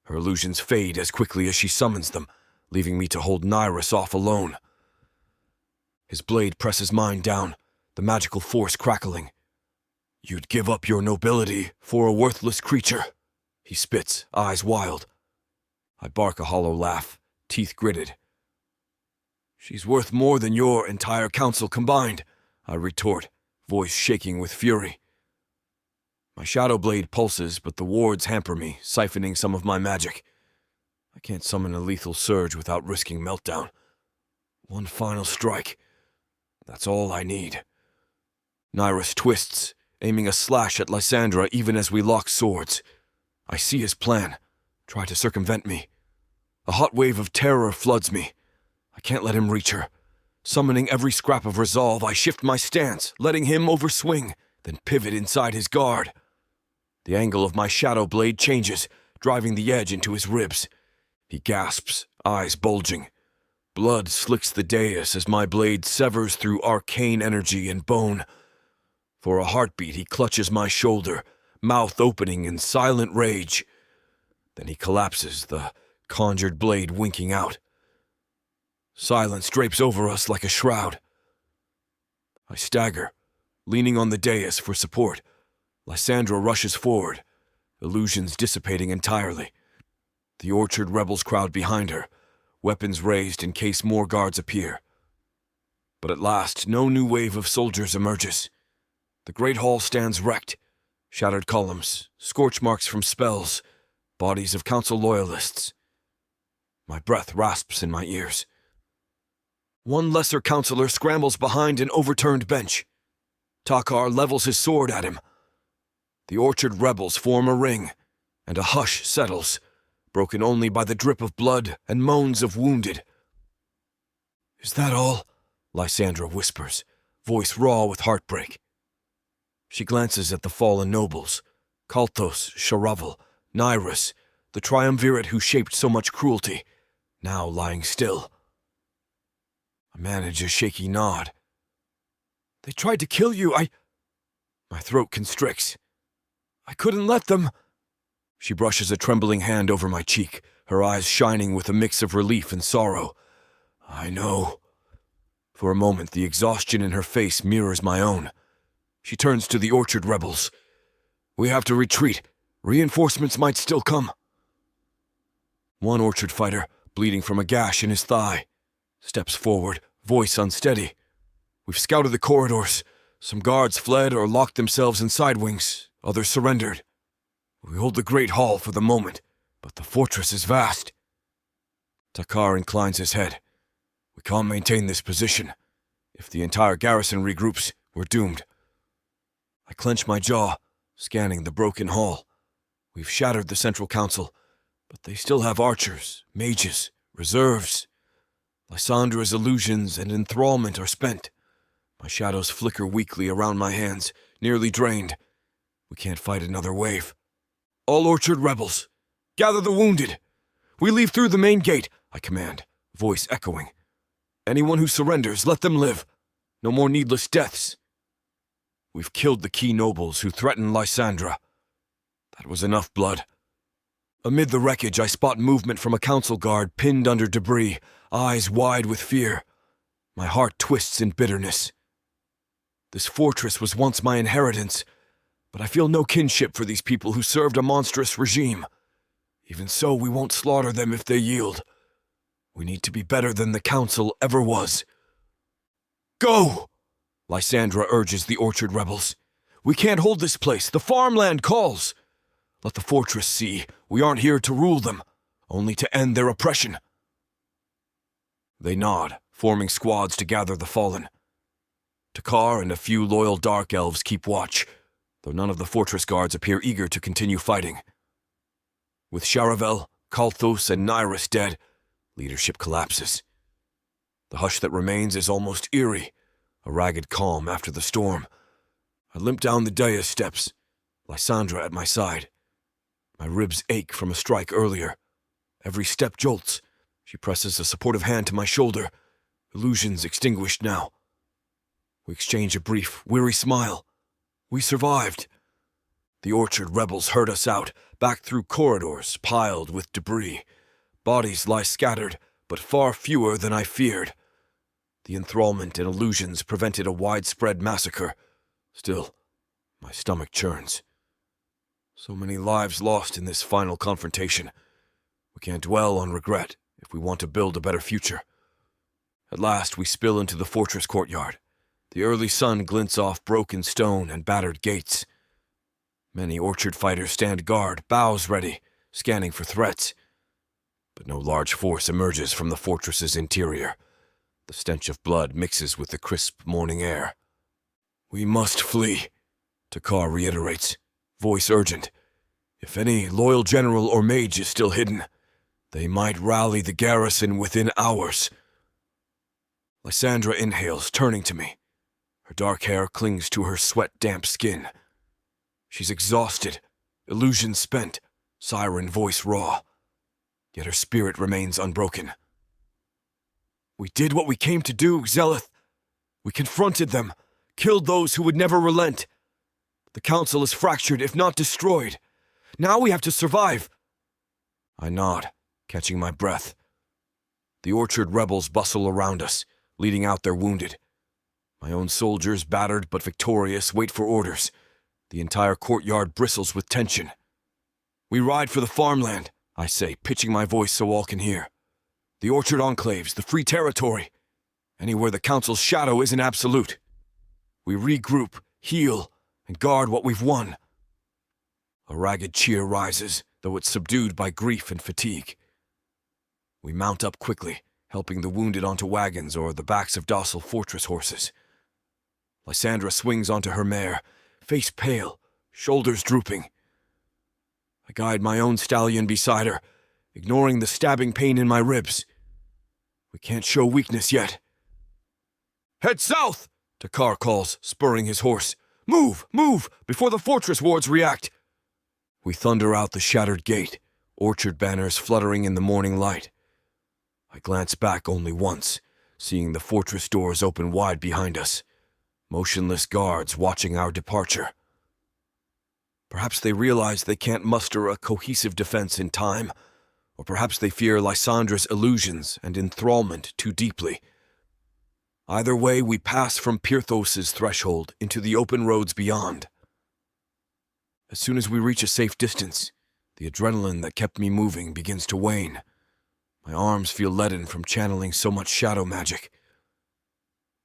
Her illusions fade as quickly as she summons them, leaving me to hold Nyrus off alone. His blade presses mine down, the magical force crackling. "You'd give up your nobility for a worthless creature," he spits, eyes wild. I bark a hollow laugh, teeth gritted. "She's worth more than your entire council combined," I retort, voice shaking with fury. My shadow blade pulses, but the wards hamper me, siphoning some of my magic. I can't summon a lethal surge without risking meltdown. One final strike. That's all I need. Nyrus twists, aiming a slash at Lysandra even as we lock swords. I see his plan, try to circumvent me. A hot wave of terror floods me. I can't let him reach her. Summoning every scrap of resolve, I shift my stance, letting him overswing, then pivot inside his guard. The angle of my shadow blade changes, driving the edge into his ribs. He gasps, eyes bulging. Blood slicks the dais as my blade severs through arcane energy and bone. For a heartbeat, he clutches my shoulder, mouth opening in silent rage. Then he collapses, the conjured blade winking out. Silence drapes over us like a shroud. I stagger, leaning on the dais for support. Lysandra rushes forward, illusions dissipating entirely. The orchard rebels crowd behind her, weapons raised in case more guards appear. But at last, no new wave of soldiers emerges. The great hall stands wrecked, shattered columns, scorch marks from spells, bodies of council loyalists. My breath rasps in my ears. One lesser counselor scrambles behind an overturned bench. Takar levels his sword at him. The orchard rebels form a ring, and a hush settles, broken only by the drip of blood and moans of wounded. "Is that all?" Lysandra whispers, voice raw with heartbreak. She glances at the fallen nobles, Kalthos, Sharavel, Nyrus, the triumvirate who shaped so much cruelty, now lying still. I manage a shaky nod. "They tried to kill you, My throat constricts. "I couldn't let them." She brushes a trembling hand over my cheek, her eyes shining with a mix of relief and sorrow. "I know." For a moment, the exhaustion in her face mirrors my own. She turns to the orchard rebels. "We have to retreat. Reinforcements might still come." One orchard fighter, bleeding from a gash in his thigh, steps forward, voice unsteady. "We've scouted the corridors. Some guards fled or locked themselves in side wings. Others surrendered. We hold the great hall for the moment, but the fortress is vast." Takar inclines his head. "We can't maintain this position. If the entire garrison regroups, we're doomed." I clench my jaw, scanning the broken hall. We've shattered the central council, but they still have archers, mages, reserves. Lysandra's illusions and enthrallment are spent. My shadows flicker weakly around my hands, nearly drained. We can't fight another wave. "All orchard rebels, gather the wounded. We leave through the main gate," I command, voice echoing. "Anyone who surrenders, let them live. No more needless deaths." We've killed the key nobles who threatened Lysandra. That was enough blood. Amid the wreckage, I spot movement from a council guard pinned under debris, eyes wide with fear. My heart twists in bitterness. This fortress was once my inheritance, but I feel no kinship for these people who served a monstrous regime. Even so, we won't slaughter them if they yield. We need to be better than the council ever was. "Go!" Lysandra urges the orchard rebels. "We can't hold this place. The farmland calls. Let the fortress see we aren't here to rule them, only to end their oppression." They nod, forming squads to gather the fallen. Takar and a few loyal dark elves keep watch, though none of the fortress guards appear eager to continue fighting. With Sharavel, Kalthos, and Nyrus dead, leadership collapses. The hush that remains is almost eerie, a ragged calm after the storm. I limp down the dais steps, Lysandra at my side. My ribs ache from a strike earlier. Every step jolts. She presses a supportive hand to my shoulder, illusions extinguished now. We exchange a brief, weary smile. We survived. The orchard rebels herd us out, back through corridors piled with debris. Bodies lie scattered, but far fewer than I feared. The enthrallment and illusions prevented a widespread massacre. Still, my stomach churns. So many lives lost in this final confrontation. We can't dwell on regret if we want to build a better future. At last, we spill into the fortress courtyard. The early sun glints off broken stone and battered gates. Many orchard fighters stand guard, bows ready, scanning for threats. But no large force emerges from the fortress's interior. The stench of blood mixes with the crisp morning air. "We must flee," Takar reiterates, voice urgent. "If any loyal general or mage is still hidden, they might rally the garrison within hours." Lysandra inhales, turning to me. Her dark hair clings to her sweat-damp skin. She's exhausted, illusion spent, siren voice raw. Yet her spirit remains unbroken. "We did what we came to do, Zeleth. We confronted them, killed those who would never relent. The council is fractured, if not destroyed. Now we have to survive." I nod, catching my breath. The orchard rebels bustle around us, leading out their wounded. My own soldiers, battered but victorious, wait for orders. The entire courtyard bristles with tension. "We ride for the farmland," I say, pitching my voice so all can hear. "The orchard enclaves, the free territory. Anywhere the council's shadow isn't absolute. We regroup, heal, and guard what we've won." A ragged cheer rises, though it's subdued by grief and fatigue. We mount up quickly, helping the wounded onto wagons or the backs of docile fortress horses. Lysandra swings onto her mare, face pale, shoulders drooping. I guide my own stallion beside her, ignoring the stabbing pain in my ribs. We can't show weakness yet. "Head south!" Takar calls, spurring his horse. "Move! Move! Before the fortress wards react!" We thunder out the shattered gate, orchard banners fluttering in the morning light. I glance back only once, seeing the fortress doors open wide behind us, motionless guards watching our departure. Perhaps they realize they can't muster a cohesive defense in time, or perhaps they fear Lysandra's illusions and enthrallment too deeply. Either way, we pass from Pyrthos' threshold into the open roads beyond. As soon as we reach a safe distance, the adrenaline that kept me moving begins to wane. My arms feel leaden from channeling so much shadow magic.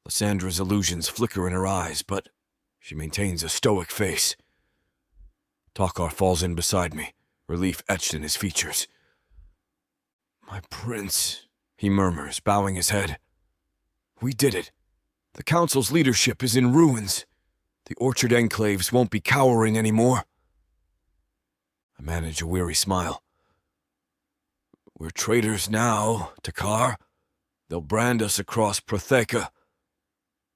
Lysandra's illusions flicker in her eyes, but she maintains a stoic face. Takar falls in beside me, relief etched in his features. "My prince," he murmurs, bowing his head. "We did it. The council's leadership is in ruins. The orchard enclaves won't be cowering anymore." I manage a weary smile. "We're traitors now, Takar. They'll brand us across Protheca.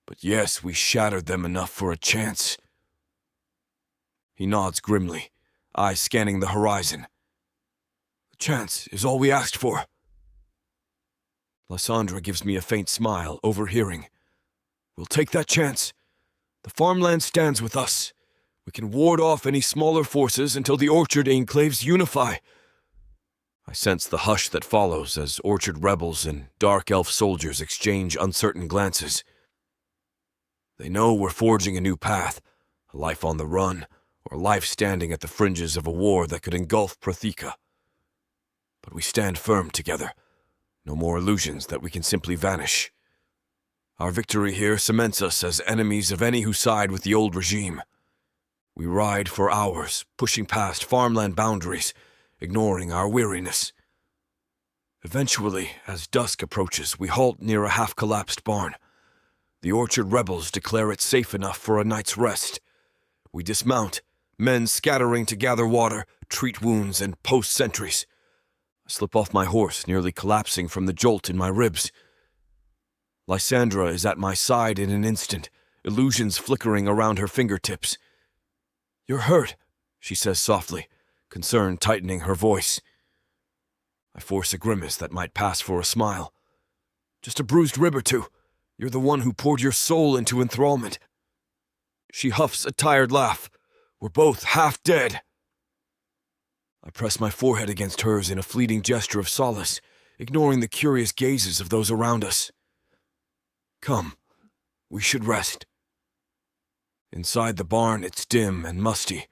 But yes, we shattered them enough for a chance." He nods grimly, eyes scanning the horizon. "The chance is all we asked for." Lysandra gives me a faint smile, overhearing. "We'll take that chance. The farmland stands with us. We can ward off any smaller forces until the orchard enclaves unify." I sense the hush that follows as orchard rebels and dark elf soldiers exchange uncertain glances. They know we're forging a new path, a life on the run, or life standing at the fringes of a war that could engulf Protheca. But we stand firm together. No more illusions that we can simply vanish. Our victory here cements us as enemies of any who side with the old regime. We ride for hours, pushing past farmland boundaries, ignoring our weariness. Eventually, as dusk approaches, we halt near a half-collapsed barn. The orchard rebels declare it safe enough for a night's rest. We dismount, men scattering to gather water, treat wounds, and post sentries. I slip off my horse, nearly collapsing from the jolt in my ribs. Lysandra is at my side in an instant, illusions flickering around her fingertips. "You're hurt," she says softly, concern tightening her voice. I force a grimace that might pass for a smile. "Just a bruised rib or two. You're the one who poured your soul into enthrallment." She huffs a tired laugh. "We're both half dead." I press my forehead against hers in a fleeting gesture of solace, ignoring the curious gazes of those around us. "Come, we should rest." Inside the barn, it's dim and musty,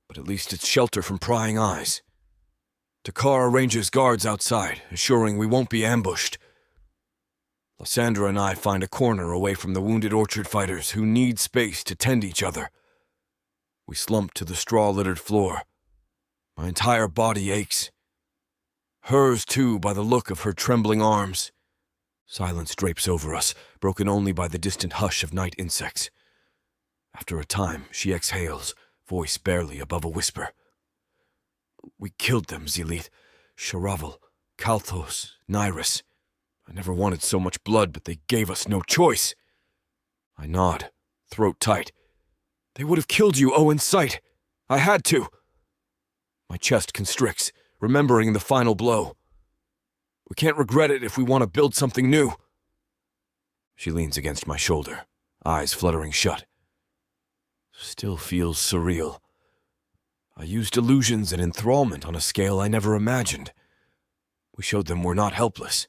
but at least it's shelter from prying eyes. Takar arranges guards outside, assuring we won't be ambushed. Lysandra and I find a corner away from the wounded orchard fighters who need space to tend each other. We slump to the straw-littered floor. My entire body aches. Hers, too, by the look of her trembling arms. Silence drapes over us, broken only by the distant hush of night insects. After a time, she exhales, voice barely above a whisper. "We killed them, Zelith. Sharavel, Kalthos, Nyrus. I never wanted so much blood, but they gave us no choice." I nod, throat tight. "They would have killed you, Owen Sight. I had to." My chest constricts, remembering the final blow. "We can't regret it if we want to build something new." She leans against my shoulder, eyes fluttering shut. Still feels surreal. I used illusions and enthrallment on a scale I never imagined. We showed them we're not helpless.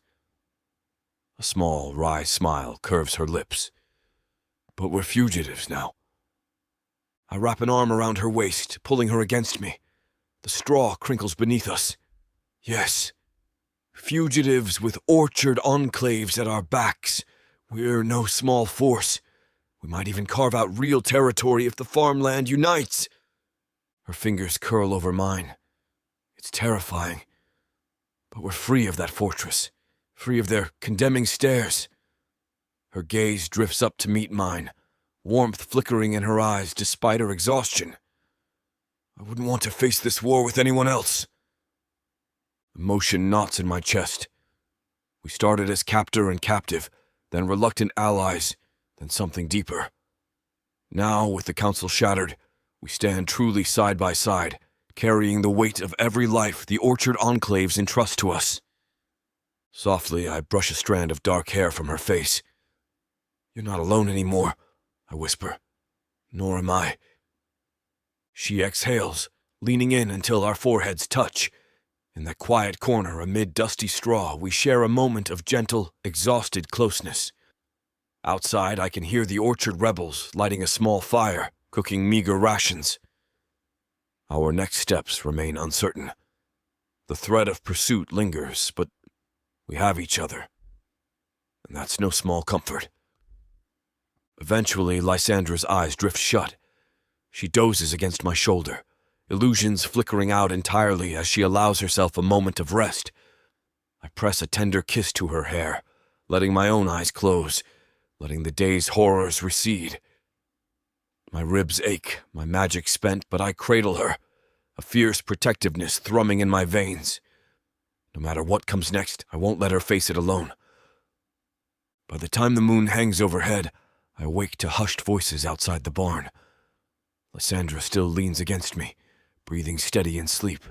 A small, wry smile curves her lips. "But we're fugitives now." I wrap an arm around her waist, pulling her against me. The straw crinkles beneath us. Yes, fugitives with orchard enclaves at our backs. We're no small force. We might even carve out real territory if the farmland unites. Her fingers curl over mine. It's terrifying. But we're free of that fortress, free of their condemning stares. Her gaze drifts up to meet mine, warmth flickering in her eyes despite her exhaustion. I wouldn't want to face this war with anyone else. Emotion knots in my chest. We started as captor and captive, then reluctant allies, then something deeper. Now, with the council shattered, we stand truly side by side, carrying the weight of every life the Orchard enclaves entrust to us. Softly, I brush a strand of dark hair from her face. You're not alone anymore, I whisper. Nor am I. She exhales, leaning in until our foreheads touch. In that quiet corner amid dusty straw, we share a moment of gentle, exhausted closeness. Outside, I can hear the Orchard rebels lighting a small fire, cooking meager rations. Our next steps remain uncertain. The threat of pursuit lingers, but we have each other, and that's no small comfort. Eventually, Lysandra's eyes drift shut. She dozes against my shoulder, illusions flickering out entirely as she allows herself a moment of rest. I press a tender kiss to her hair, letting my own eyes close, letting the day's horrors recede. My ribs ache, my magic spent, but I cradle her, a fierce protectiveness thrumming in my veins. No matter what comes next, I won't let her face it alone. By the time the moon hangs overhead, I awake to hushed voices outside the barn. Lysandra still leans against me, breathing steady in sleep.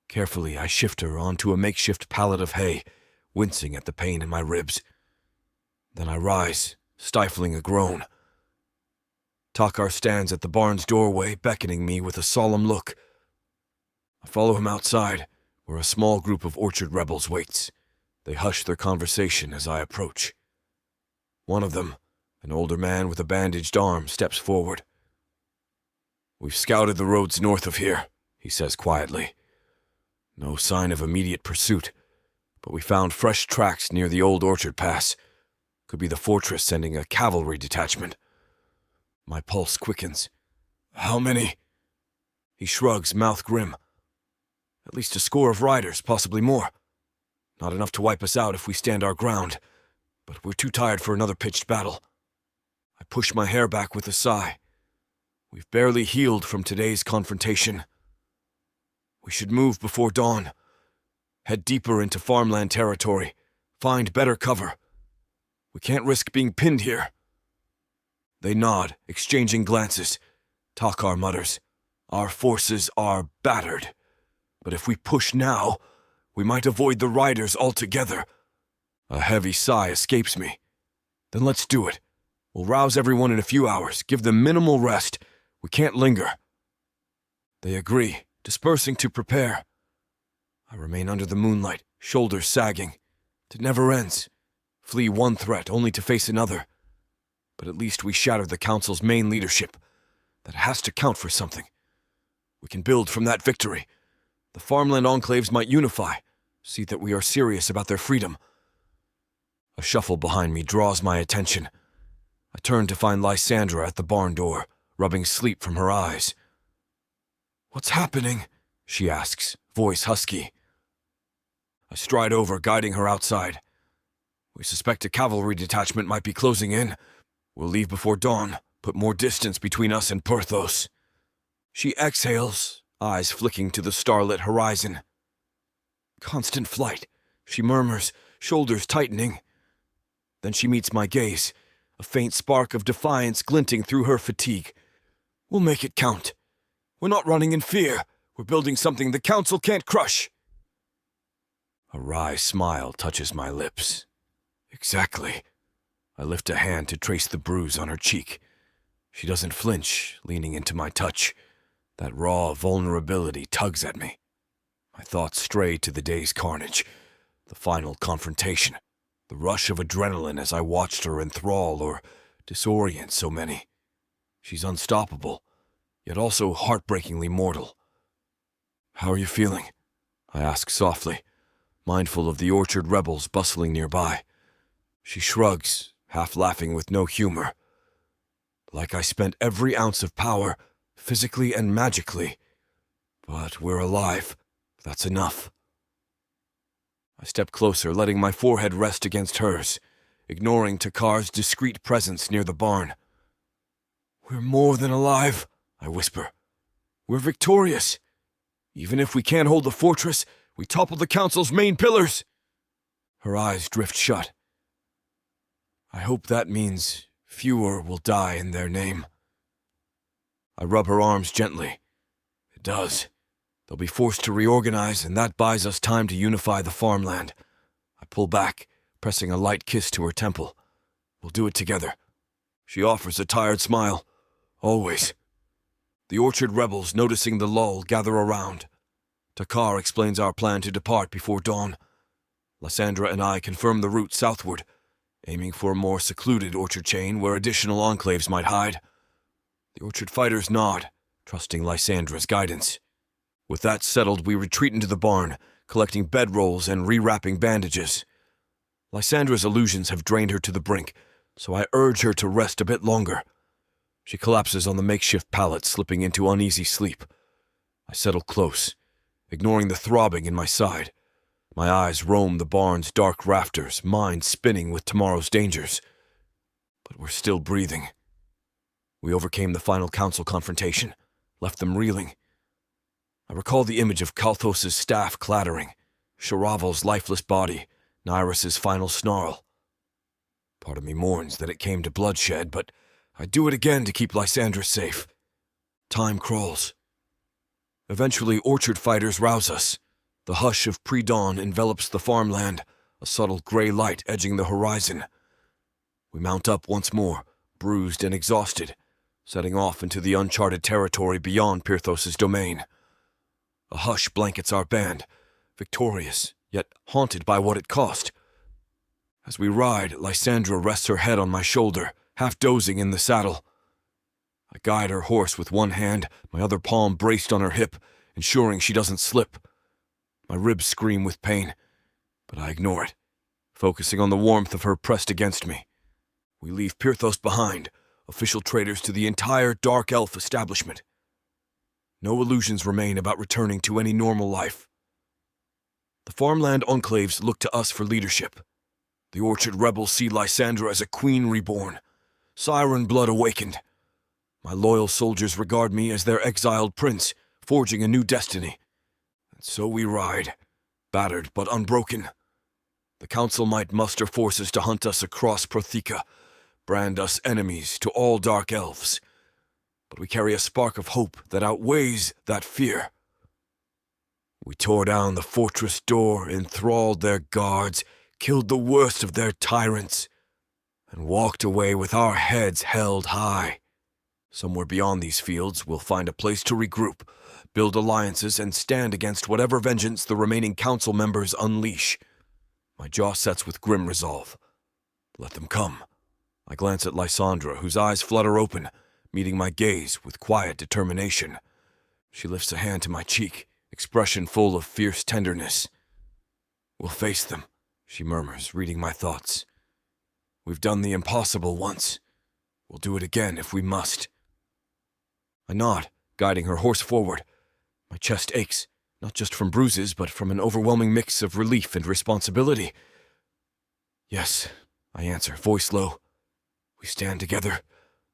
Carefully, I shift her onto a makeshift pallet of hay, wincing at the pain in my ribs. Then I rise, stifling a groan. Takar stands at the barn's doorway, beckoning me with a solemn look. I follow him outside, where a small group of Orchard rebels waits. They hush their conversation as I approach. One of them, an older man with a bandaged arm, steps forward. We've scouted the roads north of here, he says quietly. No sign of immediate pursuit, but we found fresh tracks near the old Orchard Pass. Could be the fortress sending a cavalry detachment. My pulse quickens. How many? He shrugs, mouth grim. At least a score of riders, possibly more. Not enough to wipe us out if we stand our ground, but we're too tired for another pitched battle. I push my hair back with a sigh. We've barely healed from today's confrontation. We should move before dawn. Head deeper into farmland territory. Find better cover. We can't risk being pinned here. They nod, exchanging glances. Takar mutters, Our forces are battered. But if we push now, we might avoid the riders altogether. A heavy sigh escapes me. Then let's do it. We'll rouse everyone in a few hours, give them minimal rest. We can't linger. They agree, dispersing to prepare. I remain under the moonlight, shoulders sagging. It never ends. Flee one threat, only to face another. But at least we shattered the Council's main leadership. That has to count for something. We can build from that victory. The farmland enclaves might unify, see that we are serious about their freedom. A shuffle behind me draws my attention. I turn to find Lysandra at the barn door, rubbing sleep from her eyes. What's happening? She asks, voice husky. I stride over, guiding her outside. We suspect a cavalry detachment might be closing in. We'll leave before dawn, put more distance between us and Perthos. She exhales, eyes flicking to the starlit horizon. Constant flight, she murmurs, shoulders tightening. Then she meets my gaze, a faint spark of defiance glinting through her fatigue. We'll make it count. We're not running in fear. We're building something the Council can't crush. A wry smile touches my lips. Exactly. I lift a hand to trace the bruise on her cheek. She doesn't flinch, leaning into my touch. That raw vulnerability tugs at me. My thoughts stray to the day's carnage, the final confrontation, the rush of adrenaline as I watched her enthrall or disorient so many. She's unstoppable, yet also heartbreakingly mortal. How are you feeling? I ask softly, mindful of the Orchard rebels bustling nearby. She shrugs, half laughing with no humor. Like I spent every ounce of power, physically and magically. But we're alive. That's enough. I step closer, letting my forehead rest against hers, ignoring Takar's discreet presence near the barn. We're more than alive, I whisper. We're victorious. Even if we can't hold the fortress, we topple the council's main pillars. Her eyes drift shut. I hope that means fewer will die in their name. I rub her arms gently. It does. They'll be forced to reorganize, and that buys us time to unify the farmland. I pull back, pressing a light kiss to her temple. We'll do it together. She offers a tired smile. Always. The orchard rebels, noticing the lull, gather around. Takar explains our plan to depart before dawn. Lysandra and I confirm the route southward, aiming for a more secluded orchard chain where additional enclaves might hide. The orchard fighters nod, trusting Lysandra's guidance. With that settled, we retreat into the barn, collecting bedrolls and rewrapping bandages. Lysandra's illusions have drained her to the brink, so I urge her to rest a bit longer. She collapses on the makeshift pallet, slipping into uneasy sleep. I settle close, ignoring the throbbing in my side. My eyes roam the barn's dark rafters, mind spinning with tomorrow's dangers. But we're still breathing. We overcame the final council confrontation, left them reeling. I recall the image of Kalthos' staff clattering, Sharavel's lifeless body, Nyrus's final snarl. Part of me mourns that it came to bloodshed, but I'd do it again to keep Lysandra safe. Time crawls. Eventually, orchard fighters rouse us. The hush of pre-dawn envelops the farmland, a subtle gray light edging the horizon. We mount up once more, bruised and exhausted, setting off into the uncharted territory beyond Pirthos' domain. A hush blankets our band, victorious, yet haunted by what it cost. As we ride, Lysandra rests her head on my shoulder, half dozing in the saddle. I guide her horse with one hand, my other palm braced on her hip, ensuring she doesn't slip. My ribs scream with pain, but I ignore it, focusing on the warmth of her pressed against me. We leave Pirthos behind, official traitors to the entire Dark Elf establishment. No illusions remain about returning to any normal life. The farmland enclaves look to us for leadership. The orchard rebels see Lysandra as a queen reborn, siren blood awakened. My loyal soldiers regard me as their exiled prince, forging a new destiny. And so we ride, battered but unbroken. The council might muster forces to hunt us across Prothika, brand us enemies to all dark elves. But we carry a spark of hope that outweighs that fear. We tore down the fortress door, enthralled their guards, killed the worst of their tyrants, and walked away with our heads held high. Somewhere beyond these fields, we'll find a place to regroup, build alliances, and stand against whatever vengeance the remaining council members unleash. My jaw sets with grim resolve. Let them come. I glance at Lysandra, whose eyes flutter open, meeting my gaze with quiet determination. She lifts a hand to my cheek, expression full of fierce tenderness. We'll face them, she murmurs, reading my thoughts. We've done the impossible once. We'll do it again if we must. I nod, guiding her horse forward. My chest aches, not just from bruises, but from an overwhelming mix of relief and responsibility. Yes, I answer, voice low. We stand together,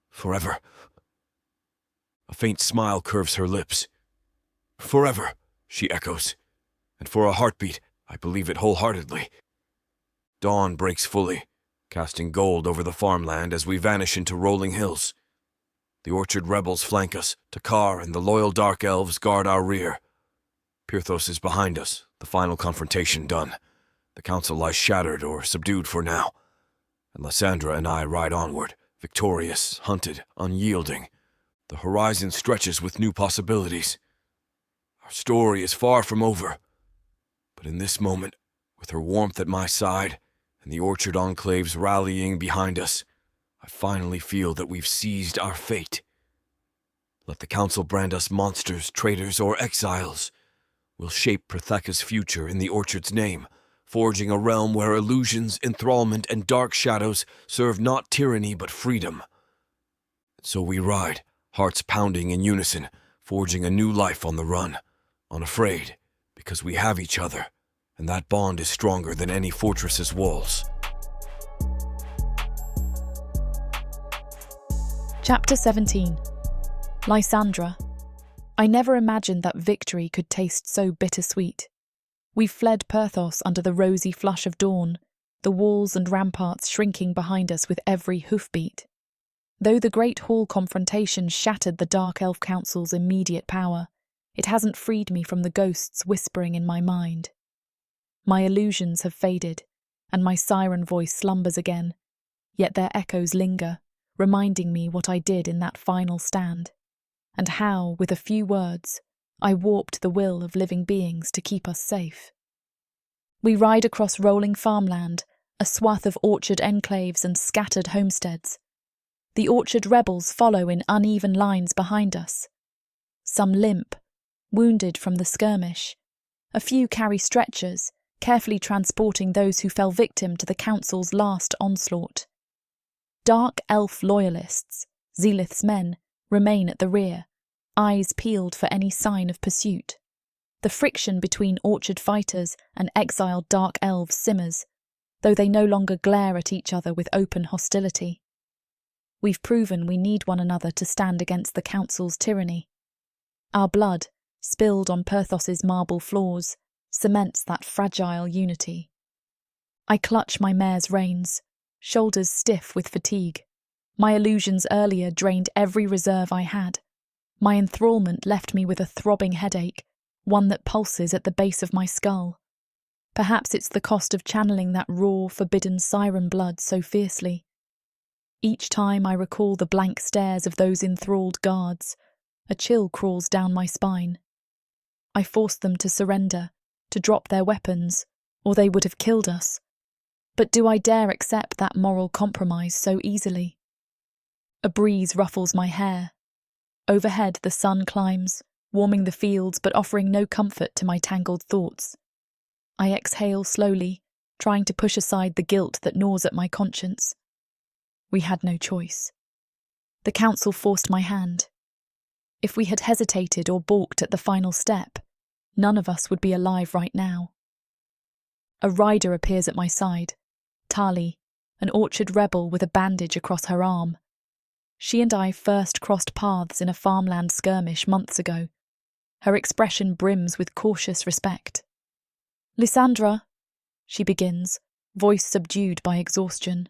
forever. A faint smile curves her lips. Forever, she echoes. And for a heartbeat, I believe it wholeheartedly. Dawn breaks fully, casting gold over the farmland as we vanish into rolling hills. The orchard rebels flank us, Takar and the loyal dark elves guard our rear. Pirthos is behind us, the final confrontation done. The council lies shattered or subdued for now. And Lysandra and I ride onward, victorious, hunted, unyielding. The horizon stretches with new possibilities. Our story is far from over. But in this moment, with her warmth at my side, and the orchard enclaves rallying behind us, I finally feel that we've seized our fate. Let the council brand us monsters, traitors, or exiles. We'll shape Protheka's future in the orchard's name, forging a realm where illusions, enthrallment, and dark shadows serve not tyranny but freedom. So we ride, hearts pounding in unison, forging a new life on the run, unafraid, because we have each other, and that bond is stronger than any fortress's walls. Chapter 17. Lysandra. I never imagined that victory could taste so bittersweet. We fled Perthos under the rosy flush of dawn, the walls and ramparts shrinking behind us with every hoofbeat. Though the great hall confrontation shattered the Dark Elf Council's immediate power, it hasn't freed me from the ghosts whispering in my mind. My illusions have faded, and my siren voice slumbers again, yet their echoes linger, reminding me what I did in that final stand, and how, with a few words, I warped the will of living beings to keep us safe. We ride across rolling farmland, a swath of orchard enclaves and scattered homesteads. The orchard rebels follow in uneven lines behind us. Some limp, wounded from the skirmish. A few carry stretchers, carefully transporting those who fell victim to the council's last onslaught. Dark elf loyalists, Zelith's men, remain at the rear, eyes peeled for any sign of pursuit. The friction between orchard fighters and exiled dark elves simmers, though they no longer glare at each other with open hostility. We've proven we need one another to stand against the council's tyranny. Our blood, spilled on Perthos's marble floors, cements that fragile unity. I clutch my mare's reins, shoulders stiff with fatigue. My illusions earlier drained every reserve I had. My enthrallment left me with a throbbing headache, one that pulses at the base of my skull. Perhaps it's the cost of channeling that raw, forbidden siren blood so fiercely. Each time I recall the blank stares of those enthralled guards, a chill crawls down my spine. I forced them to surrender, to drop their weapons, or they would have killed us. But do I dare accept that moral compromise so easily? A breeze ruffles my hair. Overhead the sun climbs, warming the fields but offering no comfort to my tangled thoughts. I exhale slowly, trying to push aside the guilt that gnaws at my conscience. We had no choice. The council forced my hand. If we had hesitated or balked at the final step, none of us would be alive right now. A rider appears at my side, Tali, an orchard rebel with a bandage across her arm. She and I first crossed paths in a farmland skirmish months ago. Her expression brims with cautious respect. "Lysandra," she begins, voice subdued by exhaustion.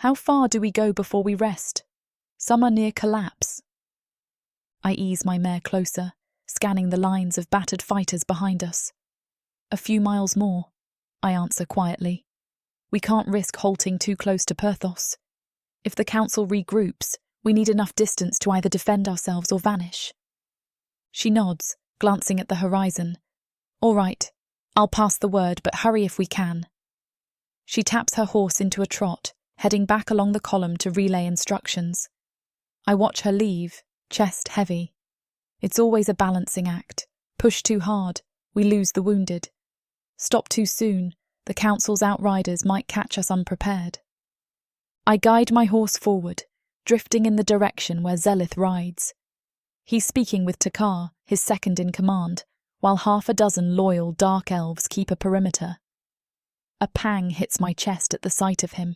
"How far do we go before we rest? Some are near collapse." I ease my mare closer, scanning the lines of battered fighters behind us. "A few miles more," I answer quietly. "We can't risk halting too close to Perthos. If the council regroups, we need enough distance to either defend ourselves or vanish." She nods, glancing at the horizon. "All right, I'll pass the word, but hurry if we can." She taps her horse into a trot, heading back along the column to relay instructions. I watch her leave, chest heavy. It's always a balancing act. Push too hard, we lose the wounded. Stop too soon, the council's outriders might catch us unprepared. I guide my horse forward, drifting in the direction where Zelith rides. He's speaking with Takar, his second in command, while half a dozen loyal dark elves keep a perimeter. A pang hits my chest at the sight of him.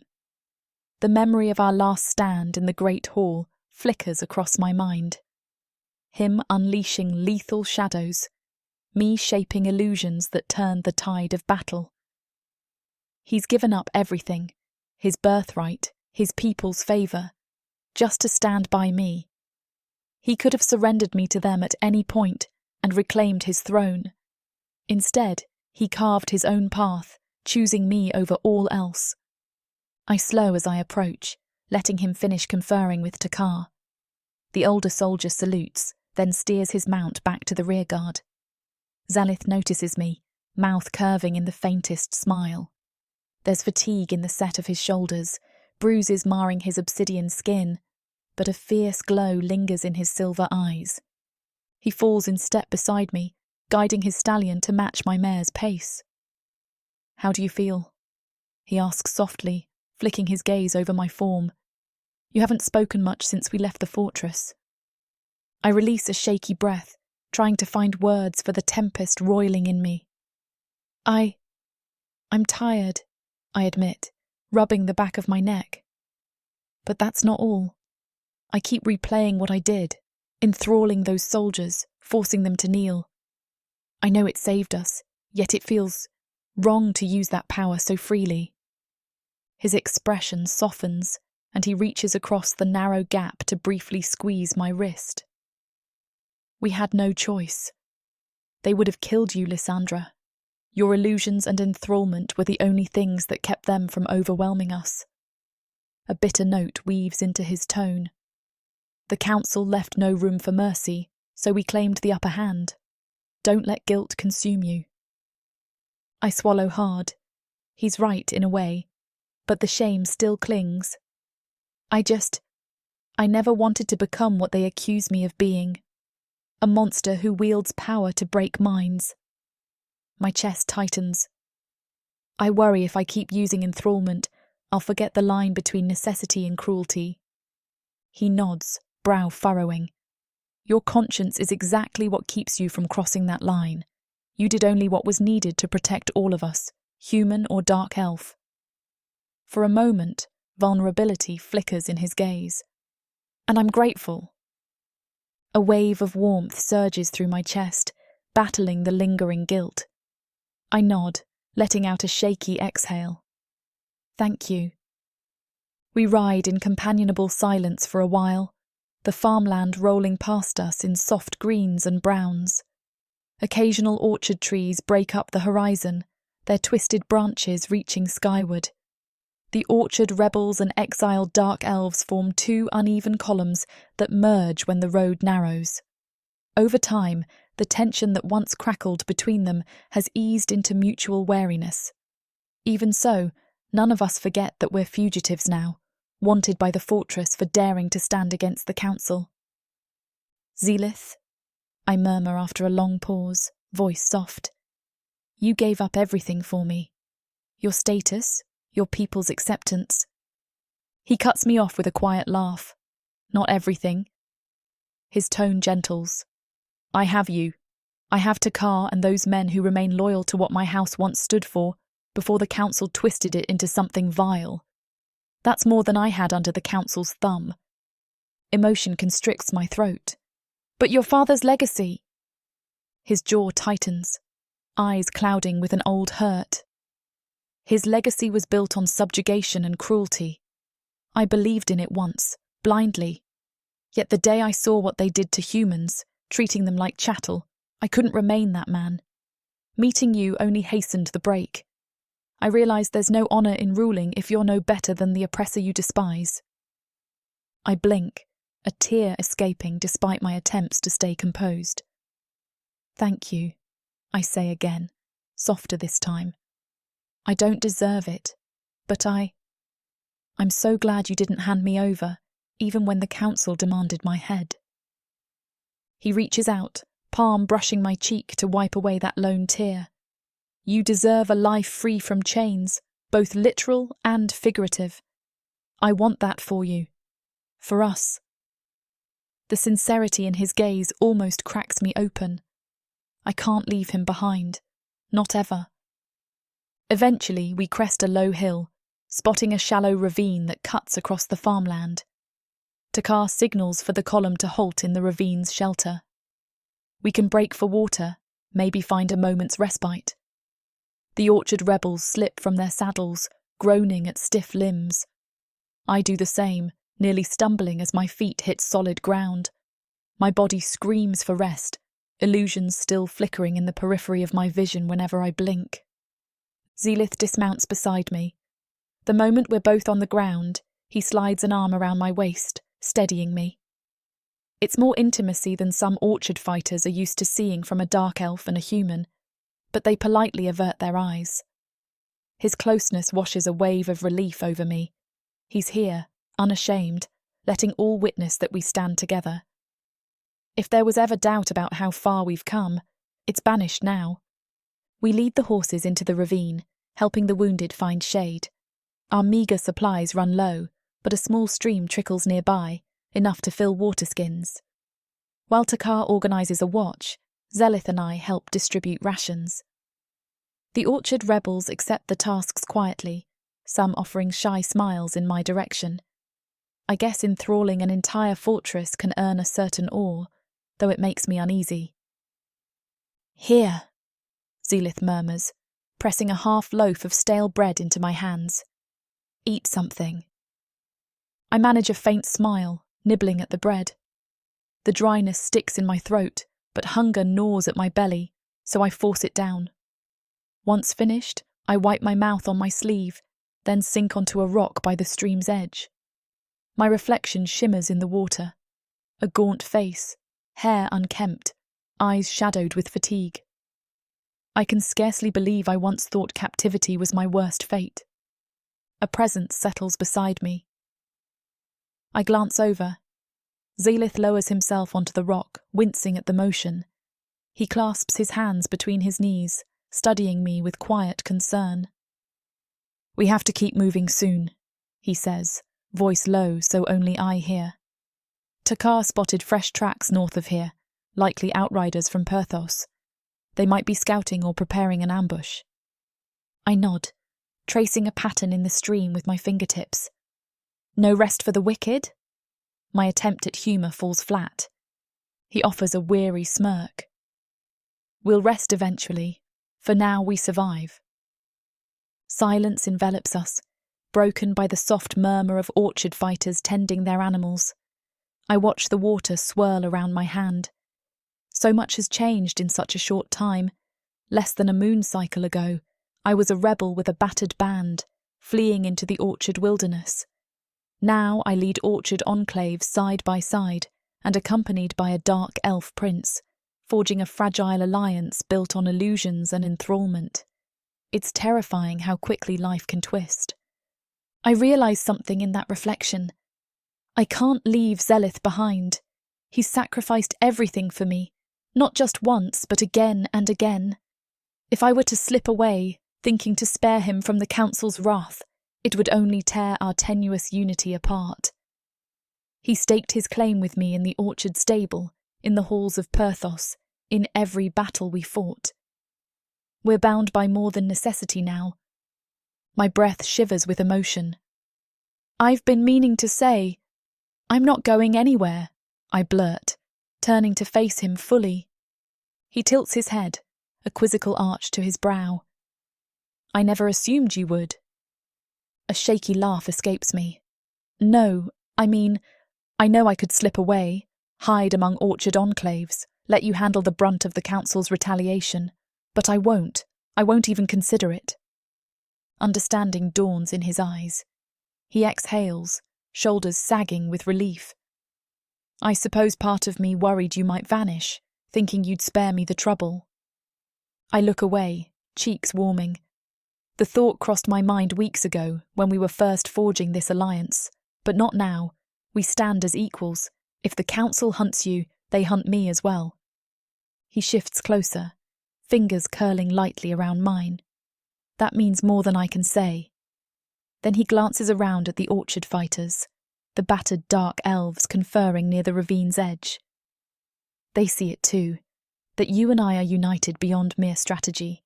The memory of our last stand in the great hall flickers across my mind. Him unleashing lethal shadows, me shaping illusions that turned the tide of battle. He's given up everything, his birthright, his people's favour, just to stand by me. He could have surrendered me to them at any point and reclaimed his throne. Instead, he carved his own path, choosing me over all else. I slow as I approach, letting him finish conferring with Takar. The older soldier salutes, then steers his mount back to the rearguard. Zelith notices me, mouth curving in the faintest smile. There's fatigue in the set of his shoulders, bruises marring his obsidian skin, but a fierce glow lingers in his silver eyes. He falls in step beside me, guiding his stallion to match my mare's pace. "How do you feel?" he asks softly, flicking his gaze over my form. "You haven't spoken much since we left the fortress." I release a shaky breath, trying to find words for the tempest roiling in me. I'm tired," I admit, rubbing the back of my neck. "But that's not all. I keep replaying what I did, enthralling those soldiers, forcing them to kneel. I know it saved us, yet it feels wrong to use that power so freely. His expression softens, and he reaches across the narrow gap to briefly squeeze my wrist. We had no choice. They would have killed you, Lysandra. Your illusions and enthrallment were the only things that kept them from overwhelming us. A bitter note weaves into his tone. The council left no room for mercy, so we claimed the upper hand. Don't let guilt consume you. I swallow hard. He's right in a way, but the shame still clings. I never wanted to become what they accuse me of being. A monster who wields power to break minds. My chest tightens. I worry if I keep using enthrallment, I'll forget the line between necessity and cruelty. He nods, brow furrowing. Your conscience is exactly what keeps you from crossing that line. You did only what was needed to protect all of us, human or dark elf. For a moment, vulnerability flickers in his gaze. And I'm grateful. A wave of warmth surges through my chest, battling the lingering guilt. I nod, letting out a shaky exhale. Thank you. We ride in companionable silence for a while, the farmland rolling past us in soft greens and browns. Occasional orchard trees break up the horizon, their twisted branches reaching skyward. The orchard rebels and exiled dark elves form two uneven columns that merge when the road narrows. Over time, the tension that once crackled between them has eased into mutual wariness. Even so, none of us forget that we're fugitives now, wanted by the fortress for daring to stand against the council. Zelith, I murmur after a long pause, voice soft. You gave up everything for me. Your status, your people's acceptance. He cuts me off with a quiet laugh. Not everything. His tone gentles. I have you. I have Takar and those men who remain loyal to what my house once stood for, before the council twisted it into something vile. That's more than I had under the council's thumb. Emotion constricts my throat. But your father's legacy. His jaw tightens, eyes clouding with an old hurt. His legacy was built on subjugation and cruelty. I believed in it once, blindly. Yet the day I saw what they did to humans, treating them like chattel, I couldn't remain that man. Meeting you only hastened the break. I realised there's no honour in ruling if you're no better than the oppressor you despise. I blink, a tear escaping despite my attempts to stay composed. Thank you, I say again, softer this time. I don't deserve it, but I'm so glad you didn't hand me over, even when the council demanded my head. He reaches out, palm brushing my cheek to wipe away that lone tear. You deserve a life free from chains, both literal and figurative. I want that for you. For us. The sincerity in his gaze almost cracks me open. I can't leave him behind. Not ever. Eventually, we crest a low hill, spotting a shallow ravine that cuts across the farmland. Takar signals for the column to halt in the ravine's shelter. We can break for water, maybe find a moment's respite. The orchard rebels slip from their saddles, groaning at stiff limbs. I do the same, nearly stumbling as my feet hit solid ground. My body screams for rest, illusions still flickering in the periphery of my vision whenever I blink. Zelith dismounts beside me. The moment we're both on the ground, he slides an arm around my waist, steadying me. It's more intimacy than some orchard fighters are used to seeing from a dark elf and a human, but they politely avert their eyes. His closeness washes a wave of relief over me. He's here, unashamed, letting all witness that we stand together. If there was ever doubt about how far we've come, it's banished now. We lead the horses into the ravine, helping the wounded find shade. Our meagre supplies run low, but a small stream trickles nearby, enough to fill water skins. While Takar organises a watch, Zelith and I help distribute rations. The orchard rebels accept the tasks quietly, some offering shy smiles in my direction. I guess enthralling an entire fortress can earn a certain awe, though it makes me uneasy. "Here," Zelith murmurs, pressing a half loaf of stale bread into my hands. "Eat something." I manage a faint smile, nibbling at the bread. The dryness sticks in my throat, but hunger gnaws at my belly, so I force it down. Once finished, I wipe my mouth on my sleeve, then sink onto a rock by the stream's edge. My reflection shimmers in the water. A gaunt face, hair unkempt, eyes shadowed with fatigue. I can scarcely believe I once thought captivity was my worst fate. A presence settles beside me. I glance over. Zelith lowers himself onto the rock, wincing at the motion. He clasps his hands between his knees, studying me with quiet concern. "We have to keep moving soon," he says, voice low so only I hear. Takar spotted fresh tracks north of here, likely outriders from Perthos. They might be scouting or preparing an ambush. I nod, tracing a pattern in the stream with my fingertips. "No rest for the wicked?" My attempt at humour falls flat. He offers a weary smirk. "We'll rest eventually. For now we survive." Silence envelops us, broken by the soft murmur of orchard fighters tending their animals. I watch the water swirl around my hand. So much has changed in such a short time. Less than a moon cycle ago, I was a rebel with a battered band, fleeing into the orchard wilderness. Now I lead orchard enclaves side by side and accompanied by a dark elf prince, forging a fragile alliance built on illusions and enthrallment. It's terrifying how quickly life can twist. I realise something in that reflection. I can't leave Zelith behind. He's sacrificed everything for me, not just once, but again and again. If I were to slip away, thinking to spare him from the council's wrath, it would only tear our tenuous unity apart. He staked his claim with me in the orchard stable, in the halls of Perthos, in every battle we fought. We're bound by more than necessity now. My breath shivers with emotion. "I've been meaning to say, I'm not going anywhere," I blurt, turning to face him fully. He tilts his head, a quizzical arch to his brow. "I never assumed you would." A shaky laugh escapes me. "No, I mean, I know I could slip away, hide among orchard enclaves, let you handle the brunt of the council's retaliation, but I won't. I won't even consider it." Understanding dawns in his eyes. He exhales, shoulders sagging with relief. "I suppose part of me worried you might vanish, thinking you'd spare me the trouble." I look away, cheeks warming. The thought crossed my mind weeks ago when we were first forging this alliance, but not now. We stand as equals. If the council hunts you, they hunt me as well. He shifts closer, fingers curling lightly around mine. That means more than I can say. Then he glances around at the orchard fighters, the battered dark elves conferring near the ravine's edge. They see it too, that you and I are united beyond mere strategy.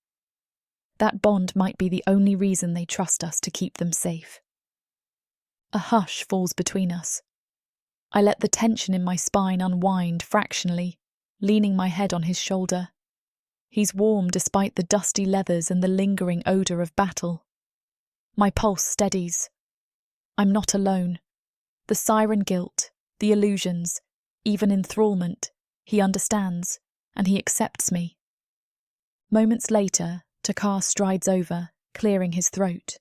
That bond might be the only reason they trust us to keep them safe. A hush falls between us. I let the tension in my spine unwind fractionally, leaning my head on his shoulder. He's warm despite the dusty leathers and the lingering odour of battle. My pulse steadies. I'm not alone. The siren guilt, the illusions, even enthrallment, he understands, and he accepts me. Moments later, Takar strides over, clearing his throat.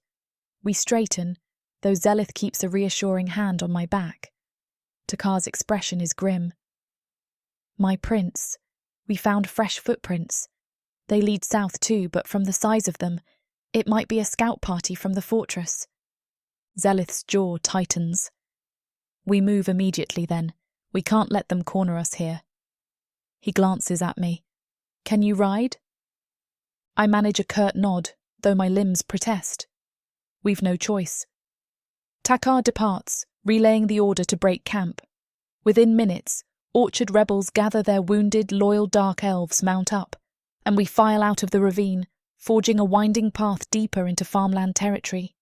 We straighten, though Zelith keeps a reassuring hand on my back. Takar's expression is grim. "My prince, we found fresh footprints. They lead south too, but from the size of them, it might be a scout party from the fortress." Zelith's jaw tightens. "We move immediately then. We can't let them corner us here." He glances at me. "Can you ride?" I manage a curt nod, though my limbs protest. We've no choice. Takar departs, relaying the order to break camp. Within minutes, orchard rebels gather their wounded, loyal dark elves mount up, and we file out of the ravine, forging a winding path deeper into farmland territory.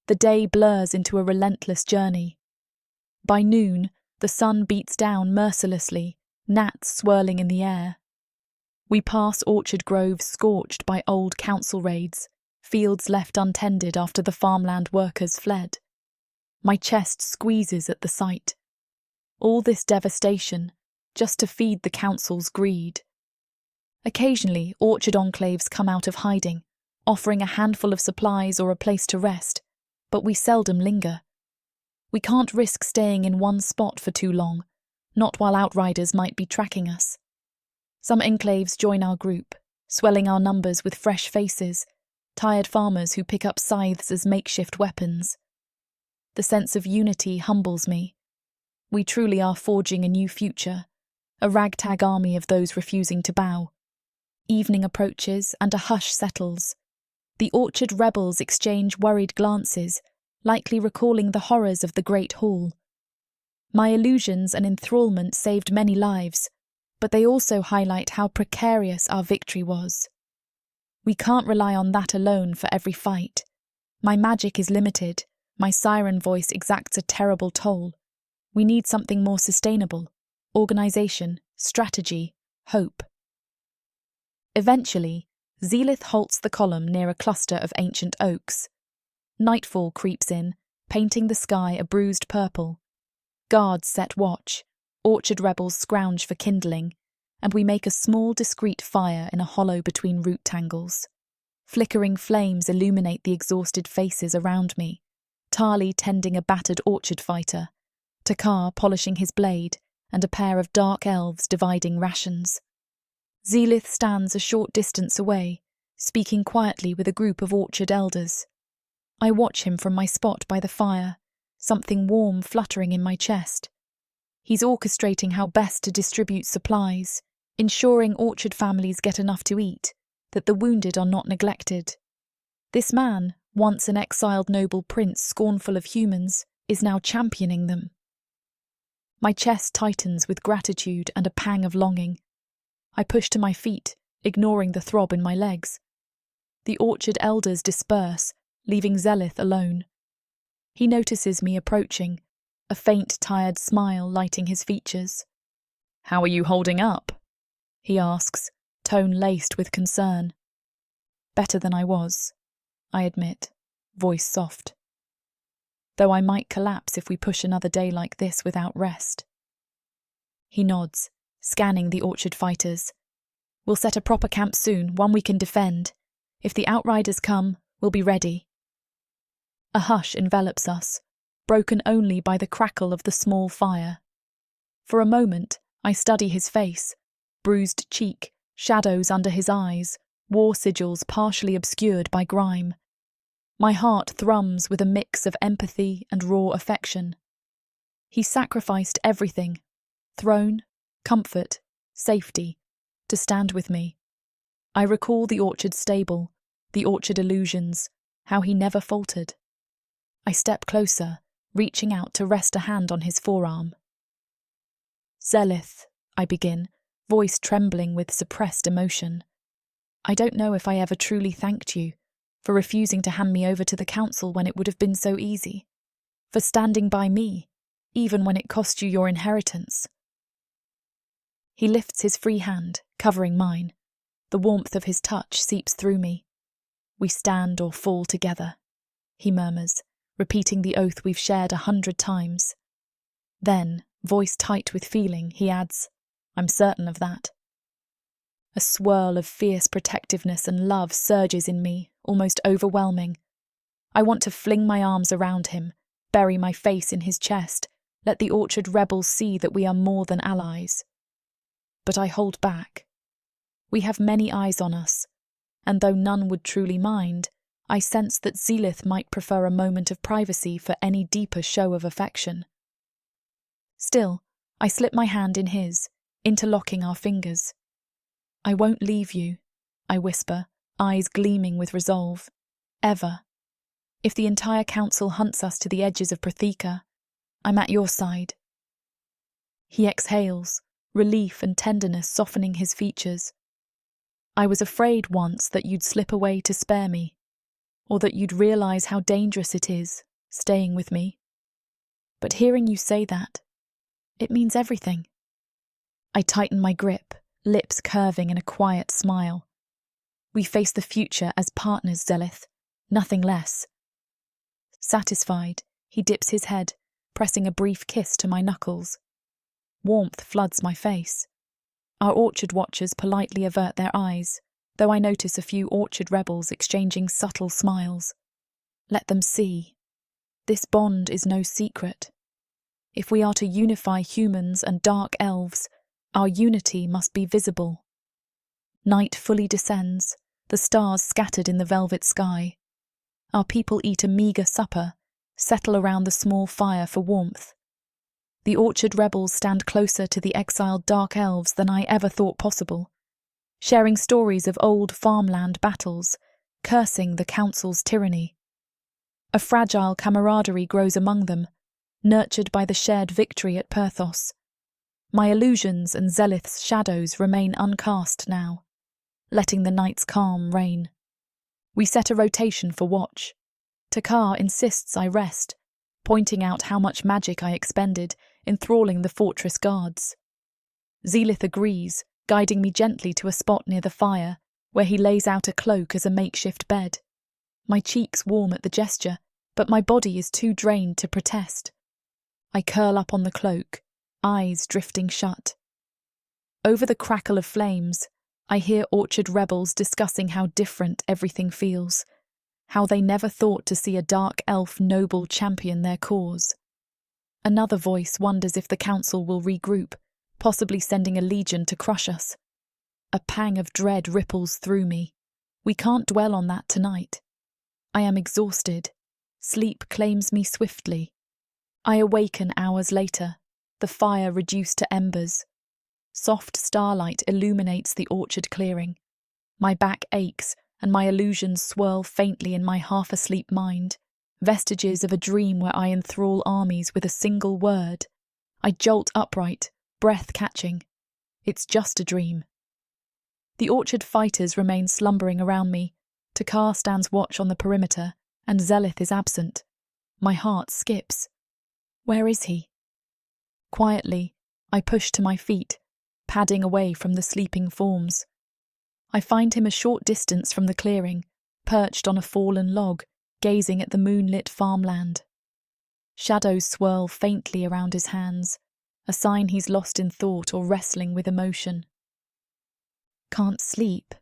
The day blurs into a relentless journey. By noon, the sun beats down mercilessly, gnats swirling in the air. We pass orchard groves scorched by old council raids, fields left untended after the farmland workers fled. My chest squeezes at the sight. All this devastation, just to feed the council's greed. Occasionally, orchard enclaves come out of hiding, offering a handful of supplies or a place to rest, but we seldom linger. We can't risk staying in one spot for too long, not while outriders might be tracking us. Some enclaves join our group, swelling our numbers with fresh faces, tired farmers who pick up scythes as makeshift weapons. The sense of unity humbles me. We truly are forging a new future, a ragtag army of those refusing to bow. Evening approaches and a hush settles. The orchard rebels exchange worried glances, likely recalling the horrors of the Great Hall. My illusions and enthrallment saved many lives, but they also highlight how precarious our victory was. We can't rely on that alone for every fight. My magic is limited, my siren voice exacts a terrible toll. We need something more sustainable: organisation, strategy, hope. Eventually, Zealith halts the column near a cluster of ancient oaks. Nightfall creeps in, painting the sky a bruised purple. Guards set watch, orchard rebels scrounge for kindling, and we make a small discreet fire in a hollow between root tangles. Flickering flames illuminate the exhausted faces around me, Tali tending a battered orchard fighter, Takar polishing his blade, and a pair of dark elves dividing rations. Zealith stands a short distance away, speaking quietly with a group of orchard elders. I watch him from my spot by the fire, something warm fluttering in my chest. He's orchestrating how best to distribute supplies, ensuring orchard families get enough to eat, that the wounded are not neglected. This man, once an exiled noble prince scornful of humans, is now championing them. My chest tightens with gratitude and a pang of longing. I push to my feet, ignoring the throb in my legs. The orchard elders disperse, leaving Zealith alone. He notices me approaching, a faint, tired smile lighting his features. "How are you holding up?" he asks, tone laced with concern. "Better than I was," I admit, voice soft. "Though I might collapse if we push another day like this without rest." He nods, scanning the orchard fighters. "We'll set a proper camp soon, one we can defend. If the outriders come, we'll be ready." A hush envelops us, broken only by the crackle of the small fire. For a moment, I study his face, bruised cheek, shadows under his eyes, war sigils partially obscured by grime. My heart thrums with a mix of empathy and raw affection. He sacrificed everything: throne, comfort, safety, to stand with me. I recall the orchard stable, the orchard illusions, how he never faltered. I step closer, reaching out to rest a hand on his forearm. "Zealith," I begin, voice trembling with suppressed emotion. "I don't know if I ever truly thanked you for refusing to hand me over to the council when it would have been so easy, for standing by me, even when it cost you your inheritance." He lifts his free hand, covering mine. The warmth of his touch seeps through me. "We stand or fall together," he murmurs, repeating the oath we've shared 100 times. Then, voice tight with feeling, he adds, "I'm certain of that." A swirl of fierce protectiveness and love surges in me, almost overwhelming. I want to fling my arms around him, bury my face in his chest, let the orchard rebels see that we are more than allies. But I hold back. We have many eyes on us, and though none would truly mind, I sense that Zealith might prefer a moment of privacy for any deeper show of affection. Still, I slip my hand in his, interlocking our fingers. "I won't leave you," I whisper, eyes gleaming with resolve. "Ever. If the entire council hunts us to the edges of Prathika, I'm at your side." He exhales, relief and tenderness softening his features. "I was afraid once that you'd slip away to spare me, or that you'd realise how dangerous it is, staying with me. but hearing you say that, it means everything. I tighten my grip, lips curving in a quiet smile. We face the future as partners, Zelith, nothing less. Satisfied, he dips his head, pressing a brief kiss to my knuckles. Warmth floods my face. Our orchard watchers politely avert their eyes, though I notice a few orchard rebels exchanging subtle smiles. Let them see. This bond is no secret. If we are to unify humans and dark elves, our unity must be visible. Night fully descends, the stars scattered in the velvet sky. Our people eat a meagre supper, settle around the small fire for warmth. The orchard rebels stand closer to the exiled dark elves than I ever thought possible, sharing stories of old farmland battles, cursing the council's tyranny. A fragile camaraderie grows among them, nurtured by the shared victory at Perthos. My illusions and Zelith's shadows remain uncast now, letting the night's calm reign. We set a rotation for watch. Takar insists I rest, pointing out how much magic I expended, enthralling the fortress guards. Zelith agrees, guiding me gently to a spot near the fire, where he lays out a cloak as a makeshift bed. My cheeks warm at the gesture, but my body is too drained to protest. I curl up on the cloak, eyes drifting shut. Over the crackle of flames, I hear orchard rebels discussing how different everything feels, how they never thought to see a dark elf noble champion their cause. Another voice wonders if the council will regroup, possibly sending a legion to crush us. A pang of dread ripples through me. We can't dwell on that tonight. I am exhausted. Sleep claims me swiftly. I awaken hours later, the fire reduced to embers. Soft starlight illuminates the orchard clearing. My back aches, and my illusions swirl faintly in my half-asleep mind, vestiges of a dream where I enthrall armies with a single word. I jolt upright, breath catching. It's just a dream. The orchard fighters remain slumbering around me. Takar stands watch on the perimeter, and Zelith is absent. My heart skips. Where is he? Quietly, I push to my feet, padding away from the sleeping forms. I find him a short distance from the clearing, perched on a fallen log, gazing at the moonlit farmland. Shadows swirl faintly around his hands, a sign he's lost in thought or wrestling with emotion. Can't sleep?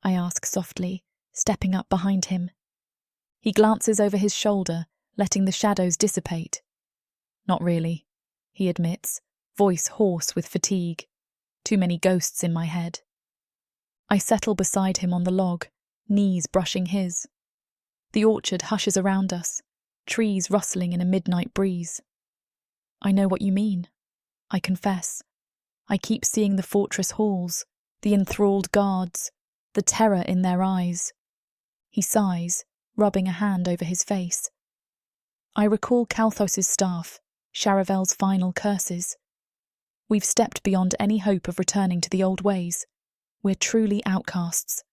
I ask softly, stepping up behind him. He glances over his shoulder, letting the shadows dissipate. Not really, he admits, voice hoarse with fatigue. Too many ghosts in my head. I settle beside him on the log, knees brushing his. The orchard hushes around us, trees rustling in a midnight breeze. I know what you mean, I confess. I keep seeing the fortress halls, the enthralled guards, the terror in their eyes. He sighs, rubbing a hand over his face. I recall Kalthos's staff, Charavel's final curses. We've stepped beyond any hope of returning to the old ways. We're truly outcasts.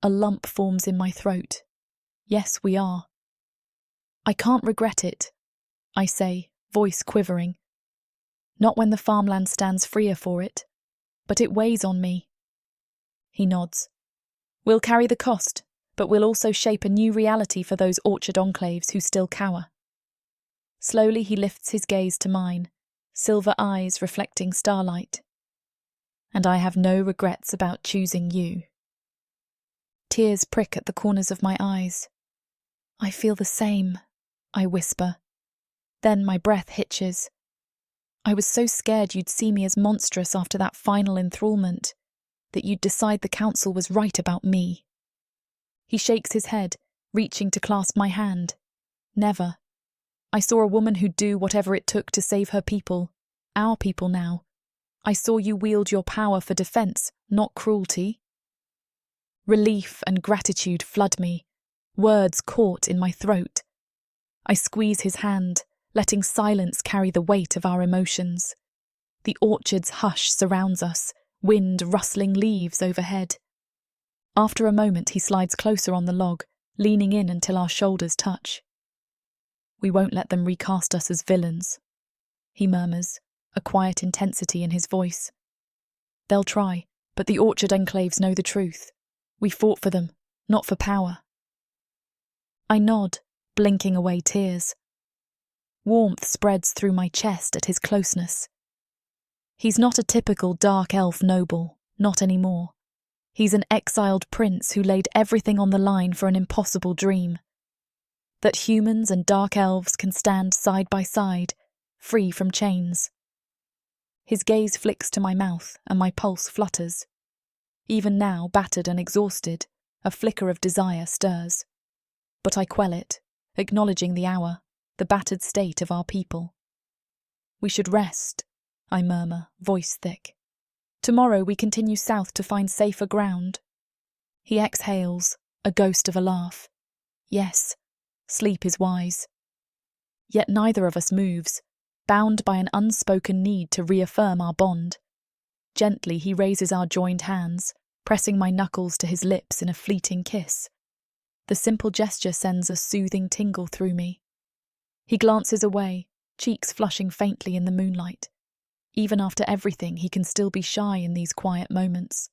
A lump forms in my throat. Yes, we are. I can't regret it, I say, voice quivering. Not when the farmland stands freer for it, but it weighs on me. He nods. We'll carry the cost, but we'll also shape a new reality for those orchard enclaves who still cower. Slowly he lifts his gaze to mine, silver eyes reflecting starlight. And I have no regrets about choosing you. Tears prick at the corners of my eyes. I feel the same, I whisper. Then my breath hitches. I was so scared you'd see me as monstrous after that final enthrallment, that you'd decide the council was right about me. He shakes his head, reaching to clasp my hand. Never. I saw a woman who'd do whatever it took to save her people, our people now. I saw you wield your power for defense, not cruelty. Relief and gratitude flood me, words caught in my throat. I squeeze his hand, letting silence carry the weight of our emotions. The orchard's hush surrounds us, wind rustling leaves overhead. After a moment he slides closer on the log, leaning in until our shoulders touch. We won't let them recast us as villains, he murmurs, a quiet intensity in his voice. They'll try, but the Orchard enclaves know the truth. We fought for them, not for power. I nod, blinking away tears. Warmth spreads through my chest at his closeness. He's not a typical dark elf noble, not anymore. He's an exiled prince who laid everything on the line for an impossible dream. That humans and dark elves can stand side by side, free from chains. His gaze flicks to my mouth and my pulse flutters. Even now, battered and exhausted, a flicker of desire stirs. But I quell it, acknowledging the hour, the battered state of our people. We should rest, I murmur, voice thick. Tomorrow we continue south to find safer ground. He exhales, a ghost of a laugh. Yes, sleep is wise. Yet neither of us moves, bound by an unspoken need to reaffirm our bond. Gently he raises our joined hands, pressing my knuckles to his lips in a fleeting kiss. The simple gesture sends a soothing tingle through me. He glances away, cheeks flushing faintly in the moonlight. Even after everything, he can still be shy in these quiet moments.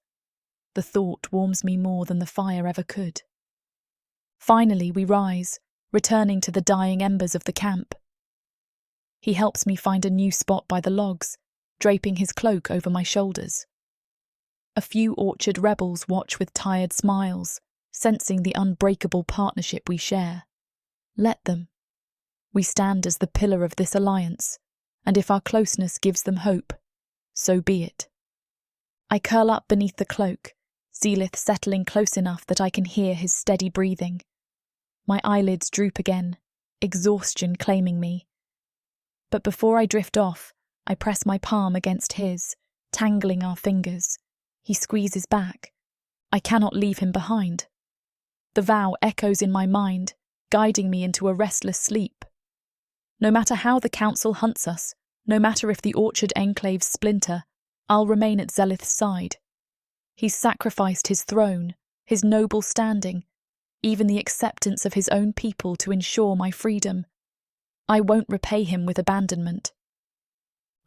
The thought warms me more than the fire ever could. Finally, we rise, returning to the dying embers of the camp. He helps me find a new spot by the logs, draping his cloak over my shoulders. A few Orchard rebels watch with tired smiles, sensing the unbreakable partnership we share. Let them. We stand as the pillar of this alliance, and if our closeness gives them hope, so be it. I curl up beneath the cloak, Zealith settling close enough that I can hear his steady breathing. My eyelids droop again, exhaustion claiming me. But before I drift off, I press my palm against his, tangling our fingers. He squeezes back. I cannot leave him behind. The vow echoes in my mind, guiding me into a restless sleep. No matter how the council hunts us, no matter if the Orchard enclaves splinter, I'll remain at Zelith's side. He's sacrificed his throne, his noble standing, even the acceptance of his own people to ensure my freedom. I won't repay him with abandonment.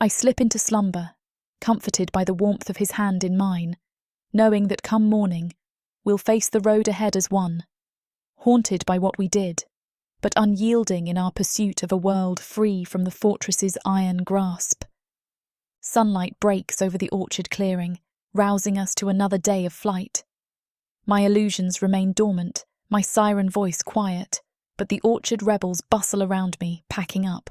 I slip into slumber, comforted by the warmth of his hand in mine, knowing that come morning, we'll face the road ahead as one, haunted by what we did, but unyielding in our pursuit of a world free from the fortress's iron grasp. Sunlight breaks over the orchard clearing, rousing us to another day of flight. My illusions remain dormant, my siren voice quiet, but the Orchard rebels bustle around me, packing up.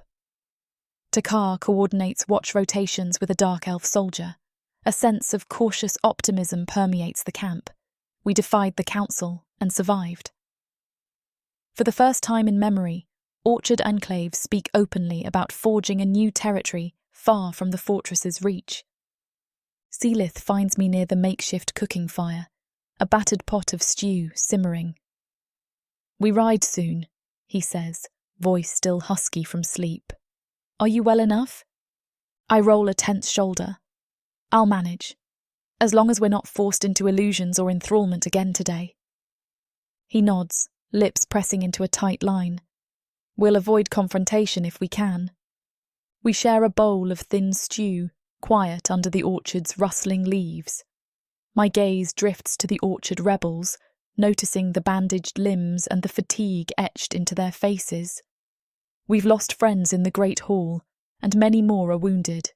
Takar coordinates watch rotations with a dark elf soldier. A sense of cautious optimism permeates the camp. We defied the council and survived. For the first time in memory, Orchard enclaves speak openly about forging a new territory far from the fortress's reach. Zealith finds me near the makeshift cooking fire, a battered pot of stew simmering. We ride soon, he says, voice still husky from sleep. Are you well enough? I roll a tense shoulder. I'll manage, as long as we're not forced into illusions or enthrallment again today. He nods, lips pressing into a tight line. We'll avoid confrontation if we can. We share a bowl of thin stew, quiet under the orchard's rustling leaves. My gaze drifts to the Orchard rebels, noticing the bandaged limbs and the fatigue etched into their faces. We've lost friends in the Great Hall, and many more are wounded.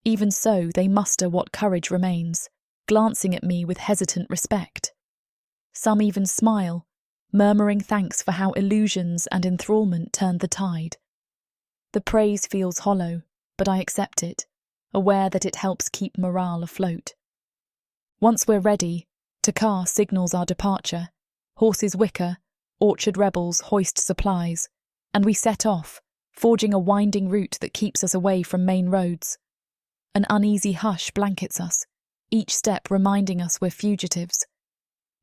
Even so, they muster what courage remains, glancing at me with hesitant respect. Some even smile, murmuring thanks for how illusions and enthrallment turned the tide. The praise feels hollow, but I accept it, aware that it helps keep morale afloat. Once we're ready, Takar signals our departure. Horses whicker, Orchard rebels hoist supplies, and we set off, forging a winding route that keeps us away from main roads. An uneasy hush blankets us, each step reminding us we're fugitives.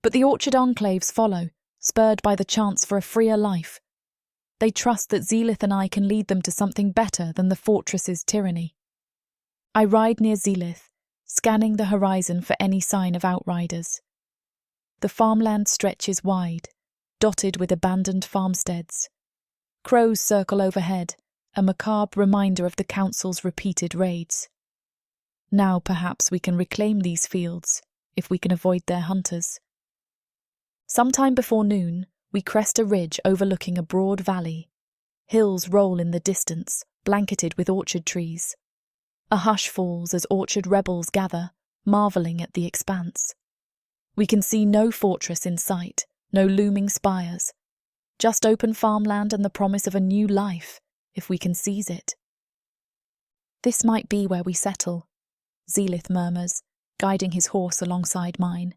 But the Orchard enclaves follow, spurred by the chance for a freer life. They trust that Zealith and I can lead them to something better than the fortress's tyranny. I ride near Zealith, scanning the horizon for any sign of outriders. The farmland stretches wide, dotted with abandoned farmsteads. Crows circle overhead, a macabre reminder of the council's repeated raids. Now perhaps we can reclaim these fields, if we can avoid their hunters. Sometime before noon, we crest a ridge overlooking a broad valley. Hills roll in the distance, blanketed with orchard trees. A hush falls as orchard rebels gather, marvelling at the expanse. We can see no fortress in sight, no looming spires, just open farmland and the promise of a new life, if we can seize it. This might be where we settle, Zelith murmurs, guiding his horse alongside mine.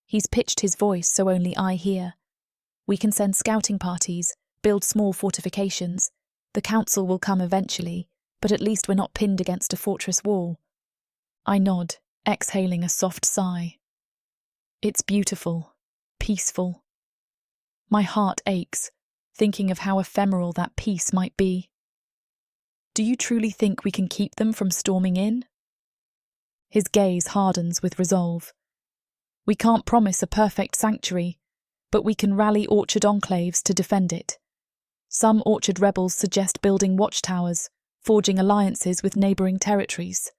He's pitched his voice so only I hear. We can send scouting parties, build small fortifications. The council will come eventually, but at least we're not pinned against a fortress wall. I nod, exhaling a soft sigh. It's beautiful, peaceful. My heart aches, thinking of how ephemeral that peace might be. Do you truly think we can keep them from storming in? His gaze hardens with resolve. We can't promise a perfect sanctuary, but we can rally orchard enclaves to defend it. Some orchard rebels suggest building watchtowers, forging alliances with neighbouring territories.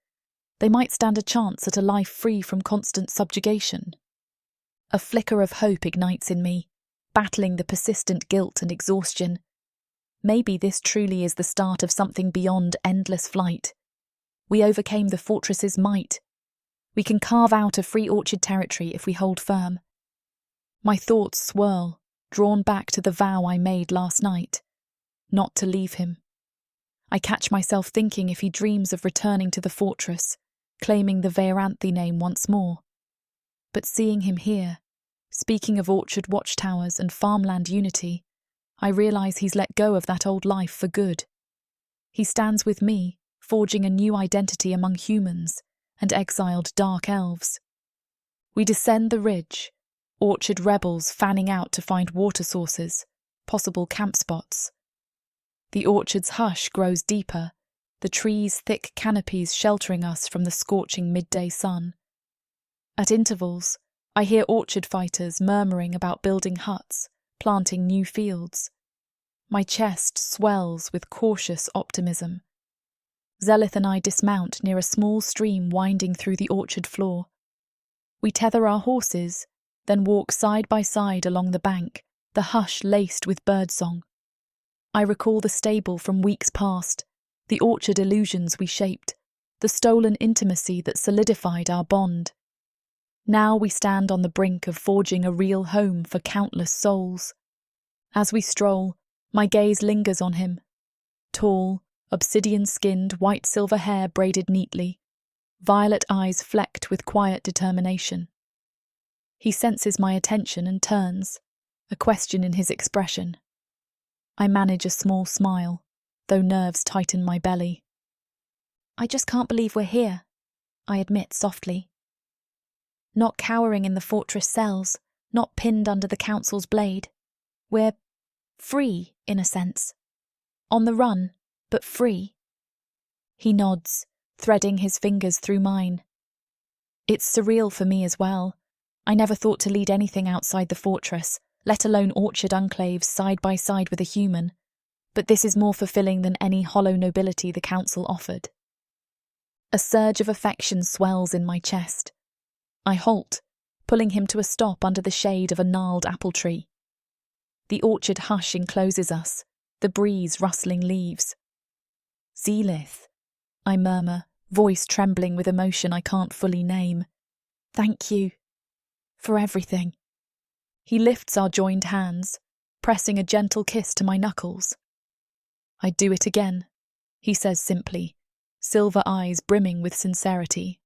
They might stand a chance at a life free from constant subjugation. A flicker of hope ignites in me, battling the persistent guilt and exhaustion. Maybe this truly is the start of something beyond endless flight. We overcame the fortress's might. We can carve out a free orchard territory if we hold firm. My thoughts swirl, drawn back to the vow I made last night, not to leave him. I catch myself thinking if he dreams of returning to the fortress, claiming the Veeranthe name once more. But seeing him here, speaking of orchard watchtowers and farmland unity, I realise he's let go of that old life for good. He stands with me, forging a new identity among humans and exiled dark elves. We descend the ridge, orchard rebels fanning out to find water sources, possible camp spots. The orchard's hush grows deeper, the trees' thick canopies sheltering us from the scorching midday sun. At intervals, I hear orchard fighters murmuring about building huts, planting new fields. My chest swells with cautious optimism. Zelith and I dismount near a small stream winding through the orchard floor. We tether our horses, then walk side by side along the bank, the hush laced with birdsong. I recall the stable from weeks past, the orchard illusions we shaped, the stolen intimacy that solidified our bond. Now we stand on the brink of forging a real home for countless souls. As we stroll, my gaze lingers on him. Tall, obsidian-skinned, white-silver hair braided neatly, violet eyes flecked with quiet determination. He senses my attention and turns, a question in his expression. I manage a small smile, though nerves tighten my belly. I just can't believe we're here, I admit softly. Not cowering in the fortress cells, not pinned under the council's blade. We're free, in a sense. On the run, but free. He nods, threading his fingers through mine. It's surreal for me as well. I never thought to lead anything outside the fortress, let alone orchard enclaves side by side with a human. But this is more fulfilling than any hollow nobility the council offered. A surge of affection swells in my chest. I halt, pulling him to a stop under the shade of a gnarled apple tree. The orchard hush encloses us, the breeze rustling leaves. Zelith, I murmur, voice trembling with emotion I can't fully name. Thank you. For everything. He lifts our joined hands, pressing a gentle kiss to my knuckles. I'd do it again, he says simply, silver eyes brimming with sincerity.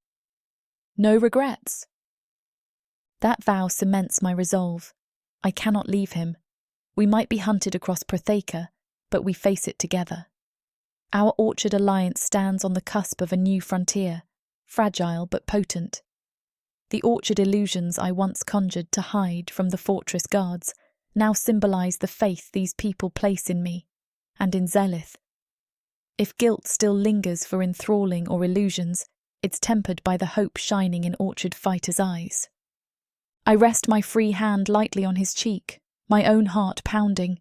No regrets. That vow cements my resolve. I cannot leave him. We might be hunted across Protheca, but we face it together. Our orchard alliance stands on the cusp of a new frontier, fragile but potent. The orchard illusions I once conjured to hide from the fortress guards now symbolise the faith these people place in me, and in Zelith. If guilt still lingers for enthralling or illusions, it's tempered by the hope shining in orchard fighters' eyes. I rest my free hand lightly on his cheek, my own heart pounding.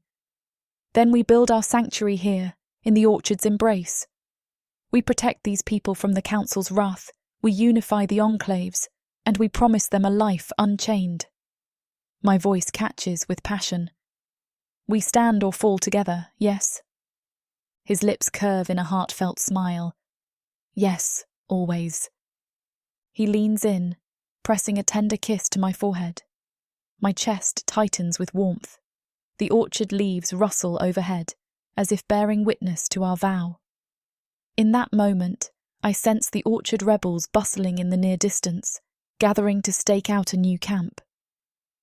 Then we build our sanctuary here, in the orchard's embrace. We protect these people from the council's wrath, we unify the enclaves, and we promise them a life unchained. My voice catches with passion. We stand or fall together, yes? His lips curve in a heartfelt smile. Yes, always. He leans in, pressing a tender kiss to my forehead. My chest tightens with warmth. The orchard leaves rustle overhead, as if bearing witness to our vow. In that moment, I sense the orchard rebels bustling in the near distance, gathering to stake out a new camp.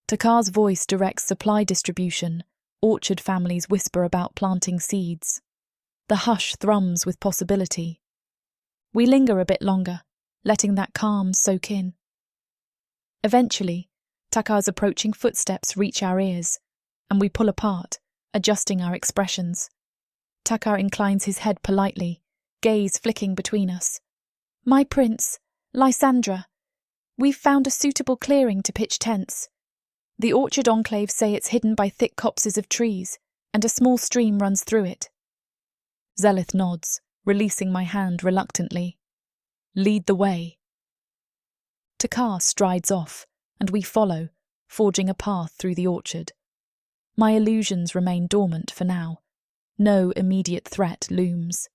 Takar's voice directs supply distribution. Orchard families whisper about planting seeds. The hush thrums with possibility. We linger a bit longer, letting that calm soak in. Eventually, Takar's approaching footsteps reach our ears, and we pull apart, adjusting our expressions. Takar inclines his head politely, gaze flicking between us. My prince, Lysandra, we've found a suitable clearing to pitch tents. The orchard enclaves say it's hidden by thick copses of trees, and a small stream runs through it. Zelith nods, releasing my hand reluctantly. Lead the way. Takar strides off, and we follow, forging a path through the orchard. My illusions remain dormant for now. No immediate threat looms.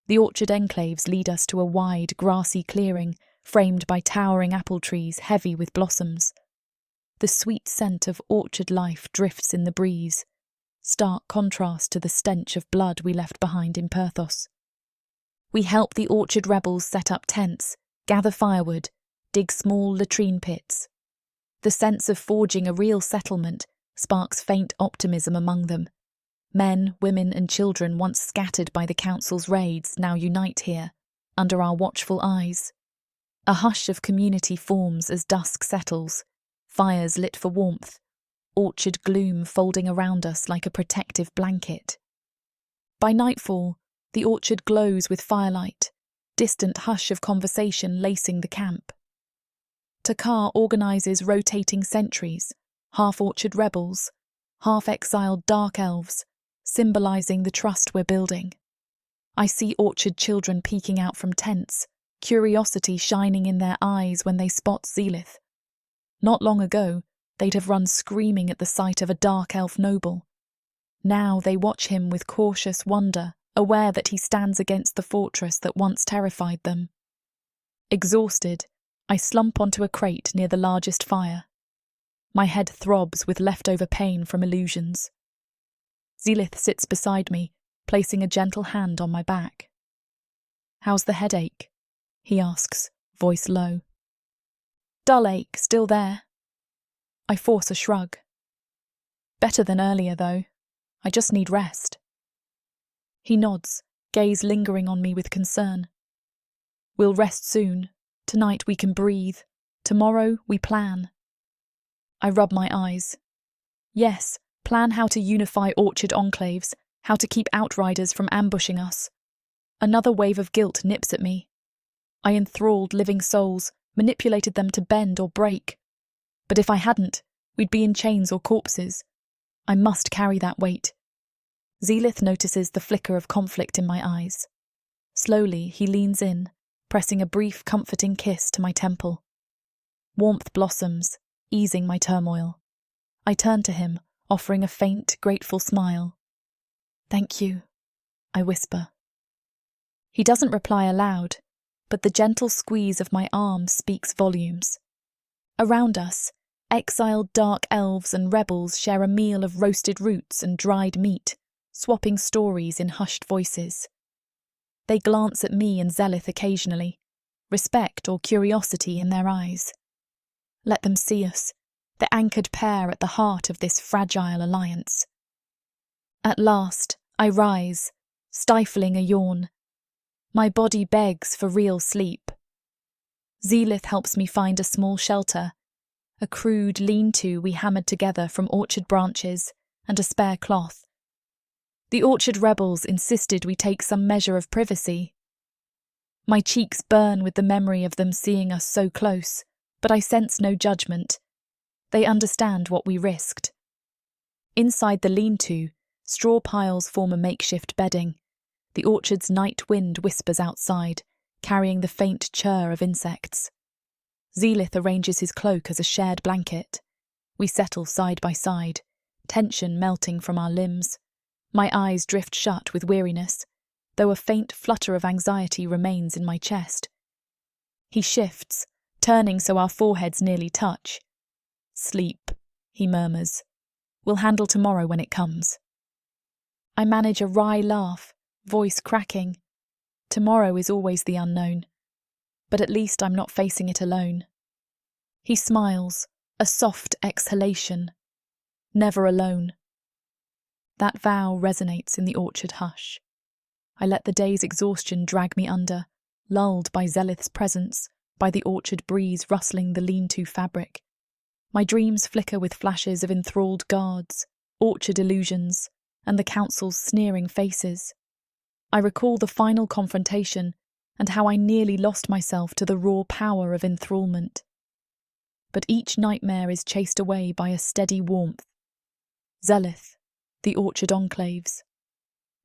The orchard enclaves lead us to a wide, grassy clearing, framed by towering apple trees heavy with blossoms. The sweet scent of orchard life drifts in the breeze, stark contrast to the stench of blood we left behind in Perthos. We help the orchard rebels set up tents, gather firewood, dig small latrine pits. The sense of forging a real settlement sparks faint optimism among them. Men, women and children once scattered by the council's raids now unite here, under our watchful eyes. A hush of community forms as dusk settles, fires lit for warmth, orchard gloom folding around us like a protective blanket. By nightfall, the orchard glows with firelight, distant hush of conversation lacing the camp. Takar organises rotating sentries, half-orchard rebels, half-exiled dark elves, symbolising the trust we're building. I see orchard children peeking out from tents, curiosity shining in their eyes when they spot Zelith. Not long ago, they'd have run screaming at the sight of a dark elf noble. Now they watch him with cautious wonder, aware that he stands against the fortress that once terrified them. Exhausted, I slump onto a crate near the largest fire. My head throbs with leftover pain from illusions. Zelith sits beside me, placing a gentle hand on my back. How's the headache? He asks, voice low. Dull ache, still there. I force a shrug. Better than earlier, though. I just need rest. He nods, gaze lingering on me with concern. We'll rest soon. Tonight we can breathe. Tomorrow we plan. I rub my eyes. Yes, plan how to unify orchard enclaves, how to keep outriders from ambushing us. Another wave of guilt nips at me. I enthralled living souls, manipulated them to bend or break. But if I hadn't, we'd be in chains or corpses. I must carry that weight. Zelith notices the flicker of conflict in my eyes. Slowly, he leans in, pressing a brief, comforting kiss to my temple. Warmth blossoms, easing my turmoil. I turn to him, offering a faint, grateful smile. Thank you, I whisper. He doesn't reply aloud, but the gentle squeeze of my arm speaks volumes. Around us, exiled dark elves and rebels share a meal of roasted roots and dried meat, swapping stories in hushed voices. They glance at me and Zelith occasionally, respect or curiosity in their eyes. Let them see us, the anchored pair at the heart of this fragile alliance. At last, I rise, stifling a yawn. My body begs for real sleep. Zelith helps me find a small shelter, a crude lean-to we hammered together from orchard branches and a spare cloth. The orchard rebels insisted we take some measure of privacy. My cheeks burn with the memory of them seeing us so close, but I sense no judgment. They understand what we risked. Inside the lean-to, Straw piles form a makeshift bedding. The orchard's night wind whispers outside, carrying the faint chirr of insects. Zealith arranges his cloak as a shared blanket. We settle side by side, tension melting from our limbs. My eyes drift shut with weariness, though a faint flutter of anxiety remains in my chest. He shifts, turning so our foreheads nearly touch. "Sleep," he murmurs. "We'll handle tomorrow when it comes." I manage a wry laugh, voice cracking. Tomorrow is always the unknown, but at least I'm not facing it alone. He smiles, a soft exhalation. Never alone. That vow resonates in the orchard hush. I let the day's exhaustion drag me under, lulled by Zelith's presence, by the orchard breeze rustling the lean-to fabric. My dreams flicker with flashes of enthralled guards, orchard illusions, and the council's sneering faces. I recall the final confrontation and how I nearly lost myself to the raw power of enthrallment. But each nightmare is chased away by a steady warmth. Zelith, the orchard enclaves,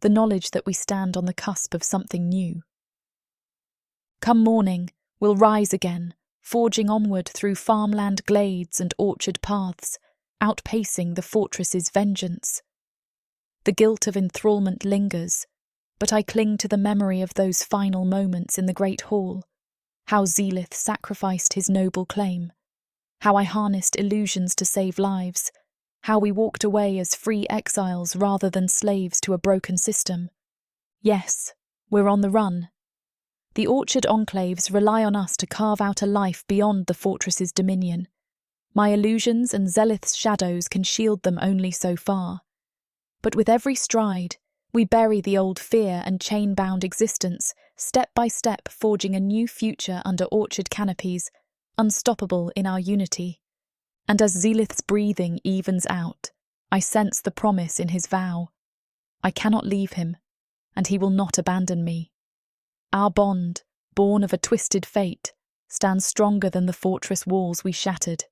the knowledge that we stand on the cusp of something new. Come morning, we'll rise again, forging onward through farmland glades and orchard paths, outpacing the fortress's vengeance. The guilt of enthrallment lingers, but I cling to the memory of those final moments in the great hall, how Zealith sacrificed his noble claim, how I harnessed illusions to save lives, how we walked away as free exiles rather than slaves to a broken system. Yes, we're on the run. The orchard enclaves rely on us to carve out a life beyond the fortress's dominion. My illusions and Zelith's shadows can shield them only so far. But with every stride, we bury the old fear and chain-bound existence, step by step forging a new future under orchard canopies, unstoppable in our unity. And as Zealith's breathing evens out, I sense the promise in his vow. I cannot leave him, and he will not abandon me. Our bond, born of a twisted fate, stands stronger than the fortress walls we shattered.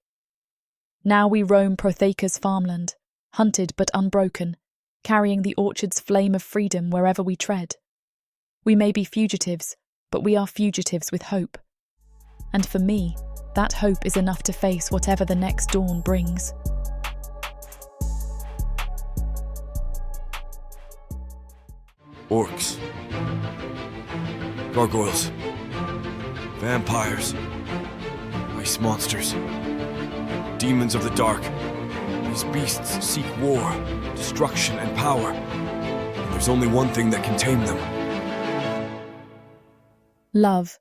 Now we roam Protheca's farmland, hunted but unbroken, carrying the orchard's flame of freedom wherever we tread. We may be fugitives, but we are fugitives with hope. And for me, that hope is enough to face whatever the next dawn brings. Orcs. Gargoyles. Vampires. Ice monsters. Demons of the dark. These beasts seek war, destruction, and power. And there's only one thing that can tame them. Love.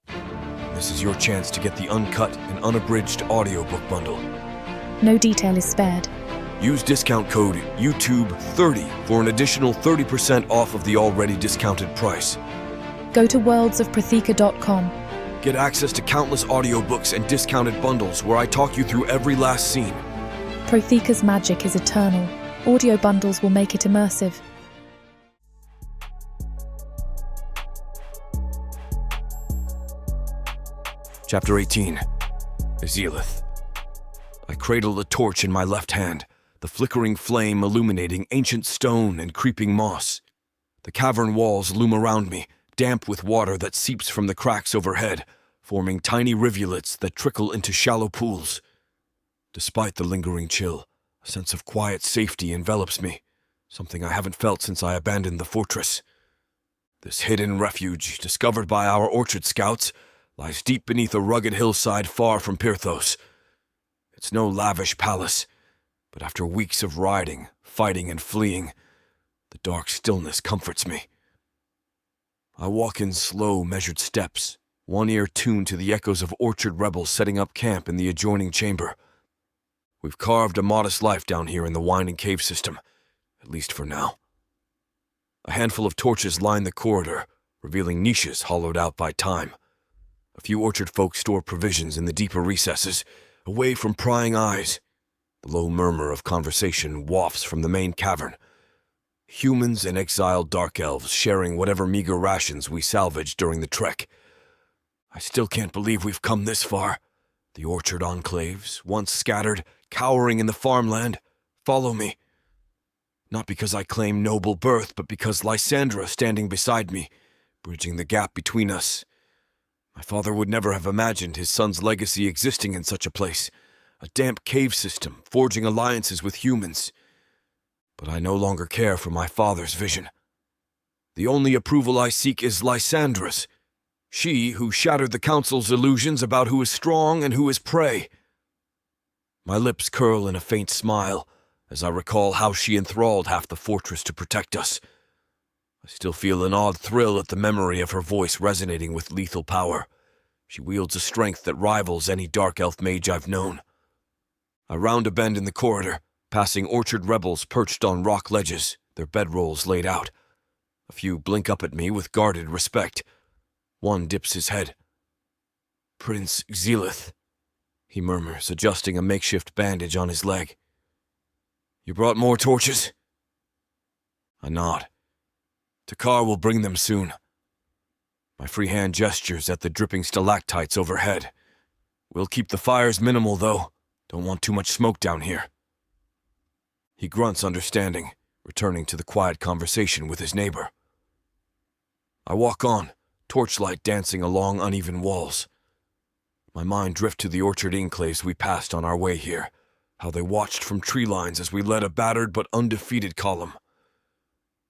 This is your chance to get the uncut and unabridged audiobook bundle. No detail is spared. Use discount code YouTube30 for an additional 30% off of the already discounted price. Go to worldsofprotheca.com. Get access to countless audiobooks and discounted bundles where I talk you through every last scene. Protheca's magic is eternal. Audio bundles will make it immersive. Chapter 18. Zealith. I cradle a torch in my left hand, the flickering flame illuminating ancient stone and creeping moss. The cavern walls loom around me, damp with water that seeps from the cracks overhead, forming tiny rivulets that trickle into shallow pools. Despite the lingering chill, a sense of quiet safety envelops me, something I haven't felt since I abandoned the fortress. This hidden refuge, discovered by our orchard scouts, lies deep beneath a rugged hillside far from Pyrthos. It's no lavish palace, but after weeks of riding, fighting, and fleeing, the dark stillness comforts me. I walk in slow, measured steps, one ear tuned to the echoes of orchard rebels setting up camp in the adjoining chamber. We've carved a modest life down here in the winding cave system, at least for now. A handful of torches line the corridor, revealing niches hollowed out by time. A few orchard folk store provisions in the deeper recesses, away from prying eyes. The low murmur of conversation wafts from the main cavern. Humans and exiled dark elves sharing whatever meager rations we salvaged during the trek. I still can't believe we've come this far. The orchard enclaves, once scattered, cowering in the farmland, follow me. Not because I claim noble birth, but because Lysandra standing beside me, bridging the gap between us. My father would never have imagined his son's legacy existing in such a place, a damp cave system, forging alliances with humans. But I no longer care for my father's vision. The only approval I seek is Lysandra's. She who shattered the Council's illusions about who is strong and who is prey. My lips curl in a faint smile as I recall how she enthralled half the fortress to protect us. I still feel an odd thrill at the memory of her voice resonating with lethal power. She wields a strength that rivals any dark elf mage I've known. I round a bend in the corridor, passing orchard rebels perched on rock ledges, their bedrolls laid out. A few blink up at me with guarded respect. One dips his head. "Prince Xelith," he murmurs, adjusting a makeshift bandage on his leg. "You brought more torches?" I nod. "Takar will bring them soon." My free hand gestures at the dripping stalactites overhead. "We'll keep the fires minimal, though. Don't want too much smoke down here." He grunts understanding, returning to the quiet conversation with his neighbor. I walk on, torchlight dancing along uneven walls. My mind drifts to the orchard enclaves we passed on our way here, how they watched from tree lines as we led a battered but undefeated column.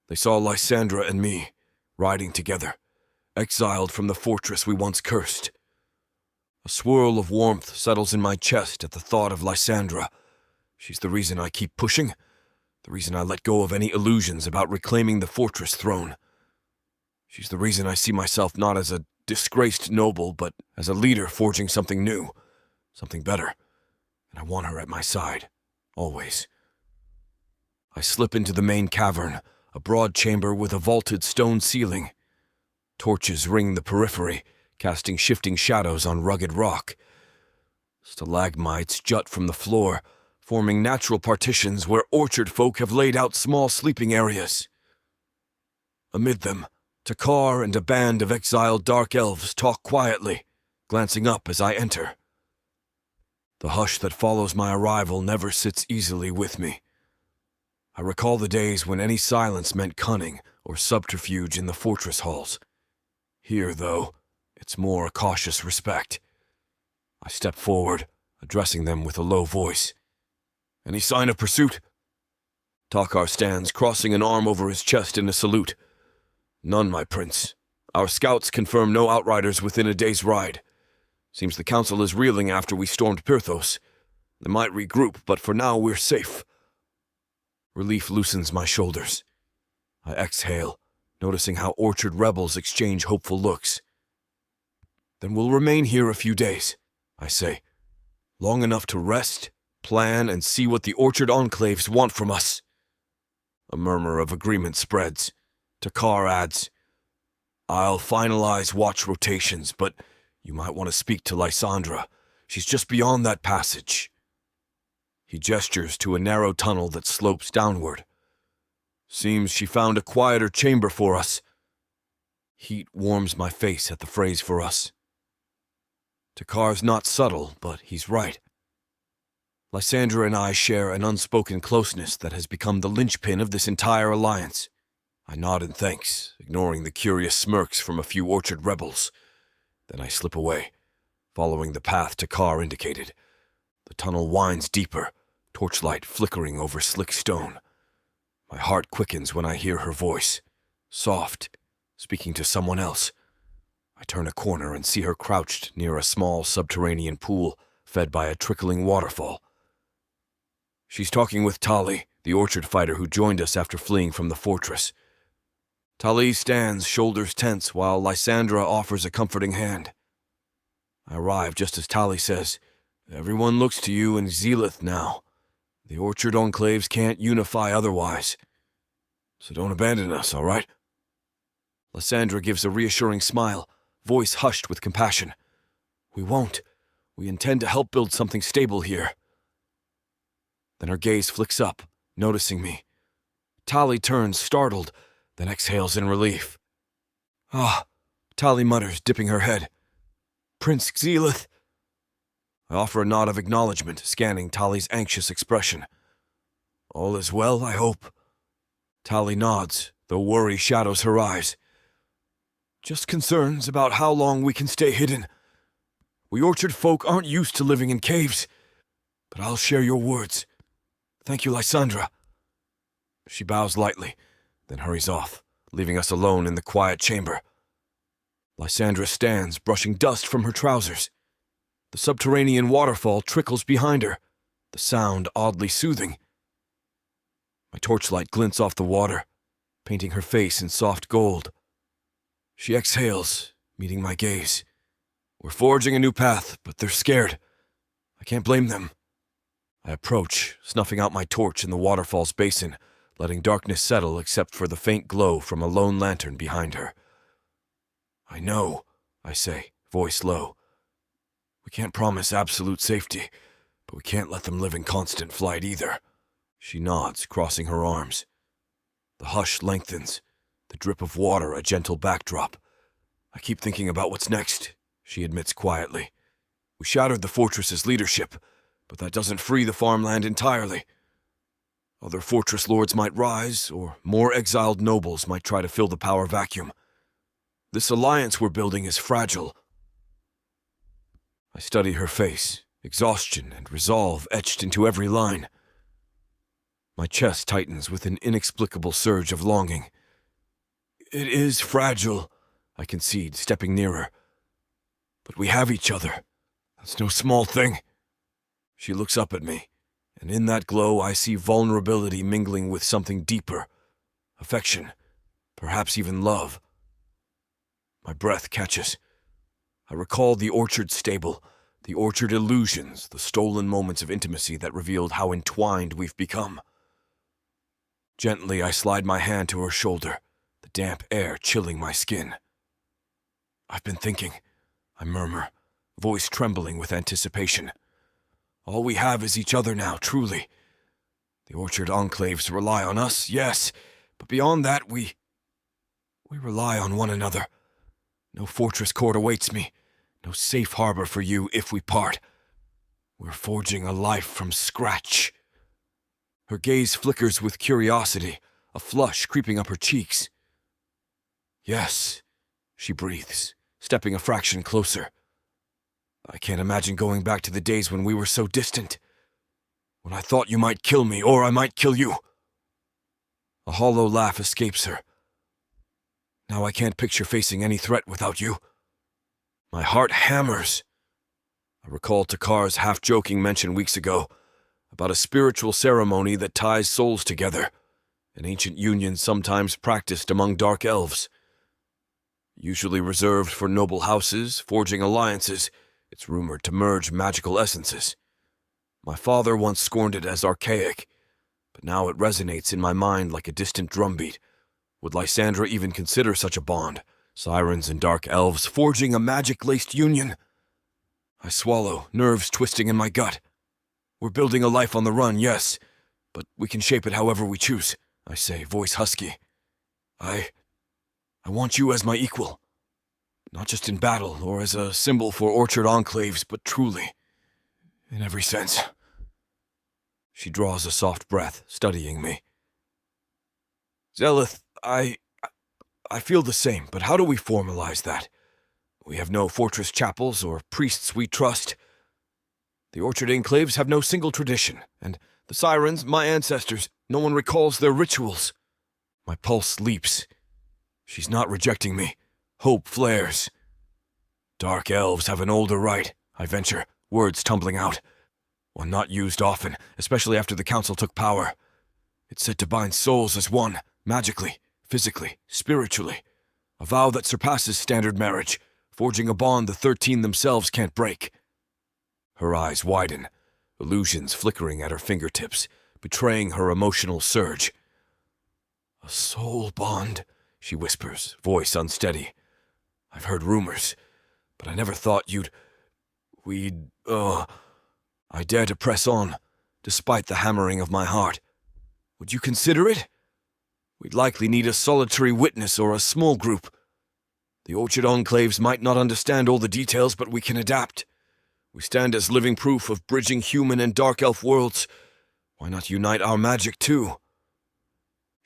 They saw Lysandra and me, riding together, exiled from the fortress we once cursed. A swirl of warmth settles in my chest at the thought of Lysandra. She's the reason I keep pushing, the reason I let go of any illusions about reclaiming the fortress throne. She's the reason I see myself not as a disgraced noble, but as a leader forging something new, something better. And I want her at my side, always. I slip into the main cavern, a broad chamber with a vaulted stone ceiling. Torches ring the periphery, casting shifting shadows on rugged rock. Stalagmites jut from the floor, forming natural partitions where orchard folk have laid out small sleeping areas. Amid them, Takar and a band of exiled dark elves talk quietly, glancing up as I enter. The hush that follows my arrival never sits easily with me. I recall the days when any silence meant cunning or subterfuge in the fortress halls. Here, though, it's more a cautious respect. I step forward, addressing them with a low voice. "Any sign of pursuit?" Takar stands, crossing an arm over his chest in a salute. "None, my prince. Our scouts confirm no outriders within a day's ride. Seems the council is reeling after we stormed Pyrthos. They might regroup, but for now we're safe." Relief loosens my shoulders. I exhale, noticing how orchard rebels exchange hopeful looks. "Then we'll remain here a few days," I say. "Long enough to rest, plan, and see what the orchard enclaves want from us." A murmur of agreement spreads. Takar adds, "I'll finalize watch rotations, but you might want to speak to Lysandra. She's just beyond that passage." He gestures to a narrow tunnel that slopes downward. "Seems she found a quieter chamber for us." Heat warms my face at the phrase "for us." Takar's not subtle, but he's right. Lysandra and I share an unspoken closeness that has become the linchpin of this entire alliance. I nod in thanks, ignoring the curious smirks from a few orchard rebels. Then I slip away, following the path Takar indicated. The tunnel winds deeper, torchlight flickering over slick stone. My heart quickens when I hear her voice, soft, speaking to someone else. I turn a corner and see her crouched near a small subterranean pool fed by a trickling waterfall. She's talking with Tali, the orchard fighter who joined us after fleeing from the fortress. Tali stands, shoulders tense, while Lysandra offers a comforting hand. I arrive just as Tali says, "Everyone looks to you and Xelith now. The orchard enclaves can't unify otherwise. So don't abandon us, all right?" Lysandra gives a reassuring smile, voice hushed with compassion. "We won't. We intend to help build something stable here." Then her gaze flicks up, noticing me. Tali turns, startled, then exhales in relief. "Ah," Tali mutters, dipping her head. "Prince Xelith." I offer a nod of acknowledgement, scanning Tali's anxious expression. "All is well, I hope." Tally nods, though worry shadows her eyes. Just concerns about how long we can stay hidden. We orchard folk aren't used to living in caves, but I'll share your words. Thank you, Lysandra. She bows lightly, then hurries off, leaving us alone in the quiet chamber. Lysandra stands, brushing dust from her trousers. The subterranean waterfall trickles behind her, the sound oddly soothing. My torchlight glints off the water, painting her face in soft gold. She exhales, meeting my gaze. We're forging a new path, but they're scared. I can't blame them. I approach, snuffing out my torch in the waterfall's basin, letting darkness settle except for the faint glow from a lone lantern behind her. I know, I say, voice low. We can't promise absolute safety, but we can't let them live in constant flight either. She nods, crossing her arms. The hush lengthens, the drip of water a gentle backdrop. I keep thinking about what's next, she admits quietly. We shattered the fortress's leadership, but that doesn't free the farmland entirely. Other fortress lords might rise, or more exiled nobles might try to fill the power vacuum. This alliance we're building is fragile. I study her face, exhaustion and resolve etched into every line. My chest tightens with an inexplicable surge of longing. It is fragile, I concede, stepping nearer. But we have each other. That's no small thing. She looks up at me, and in that glow I see vulnerability mingling with something deeper. Affection, perhaps even love. My breath catches. I recall the orchard stable, the orchard illusions, the stolen moments of intimacy that revealed how entwined we've become. Gently, I slide my hand to her shoulder, the damp air chilling my skin. I've been thinking, I murmur, voice trembling with anticipation. All we have is each other now, truly. The orchard enclaves rely on us, yes, but beyond that, we rely on one another. No fortress court awaits me, no safe harbor for you if we part. We're forging a life from scratch. Her gaze flickers with curiosity, a flush creeping up her cheeks. Yes, she breathes, stepping a fraction closer. I can't imagine going back to the days when we were so distant. When I thought you might kill me, or I might kill you. A hollow laugh escapes her. Now I can't picture facing any threat without you. My heart hammers. I recall Takar's half-joking mention weeks ago about a spiritual ceremony that ties souls together, an ancient union sometimes practiced among dark elves. Usually reserved for noble houses, forging alliances, it's rumored to merge magical essences. My father once scorned it as archaic, but now it resonates in my mind like a distant drumbeat. Would Lysandra even consider such a bond? Sirens and dark elves forging a magic-laced union? I swallow, nerves twisting in my gut. We're building a life on the run, yes, but we can shape it however we choose, I say, voice husky. I want you as my equal. Not just in battle or as a symbol for orchard enclaves, but truly, in every sense. She draws a soft breath, studying me. Zelith, I feel the same, but how do we formalize that? We have no fortress chapels or priests we trust. The orchard enclaves have no single tradition, and the sirens, my ancestors, no one recalls their rituals. My pulse leaps. She's not rejecting me. Hope flares. Dark elves have an older rite, I venture, words tumbling out. One not used often, especially after the council took power. It's said to bind souls as one, magically, physically, spiritually. A vow that surpasses standard marriage, forging a bond the 13 themselves can't break. Her eyes widen, illusions flickering at her fingertips, betraying her emotional surge. A soul bond, she whispers, voice unsteady. I've heard rumors, but I never thought I dare to press on, despite the hammering of my heart. Would you consider it? We'd likely need a solitary witness or a small group. The orchard enclaves might not understand all the details, but we can adapt. We stand as living proof of bridging human and dark elf worlds. Why not unite our magic too?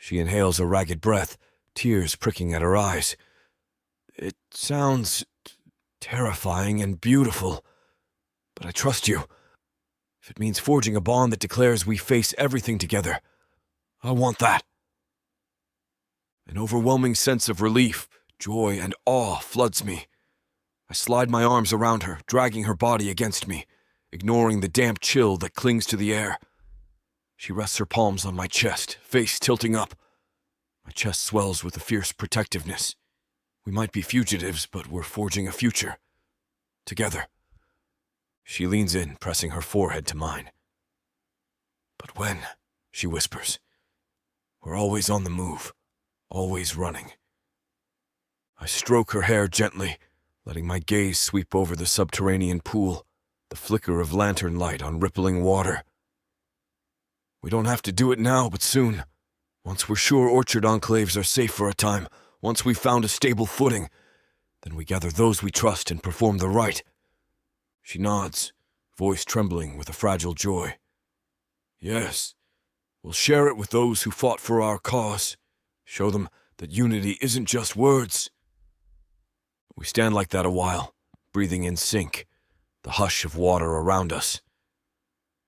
She inhales a ragged breath, tears pricking at her eyes. It sounds terrifying and beautiful, but I trust you. If it means forging a bond that declares we face everything together, I want that. An overwhelming sense of relief, joy, and awe floods me. I slide my arms around her, dragging her body against me, ignoring the damp chill that clings to the air. She rests her palms on my chest, face tilting up. My chest swells with a fierce protectiveness. We might be fugitives, but we're forging a future. Together. She leans in, pressing her forehead to mine. But when? She whispers. We're always on the move, always running. I stroke her hair gently, letting my gaze sweep over the subterranean pool, the flicker of lantern light on rippling water. We don't have to do it now, but soon. Once we're sure orchard enclaves are safe for a time, once we've found a stable footing, then we gather those we trust and perform the rite. She nods, voice trembling with a fragile joy. Yes, we'll share it with those who fought for our cause. Show them that unity isn't just words. We stand like that a while, breathing in sync, the hush of water around us.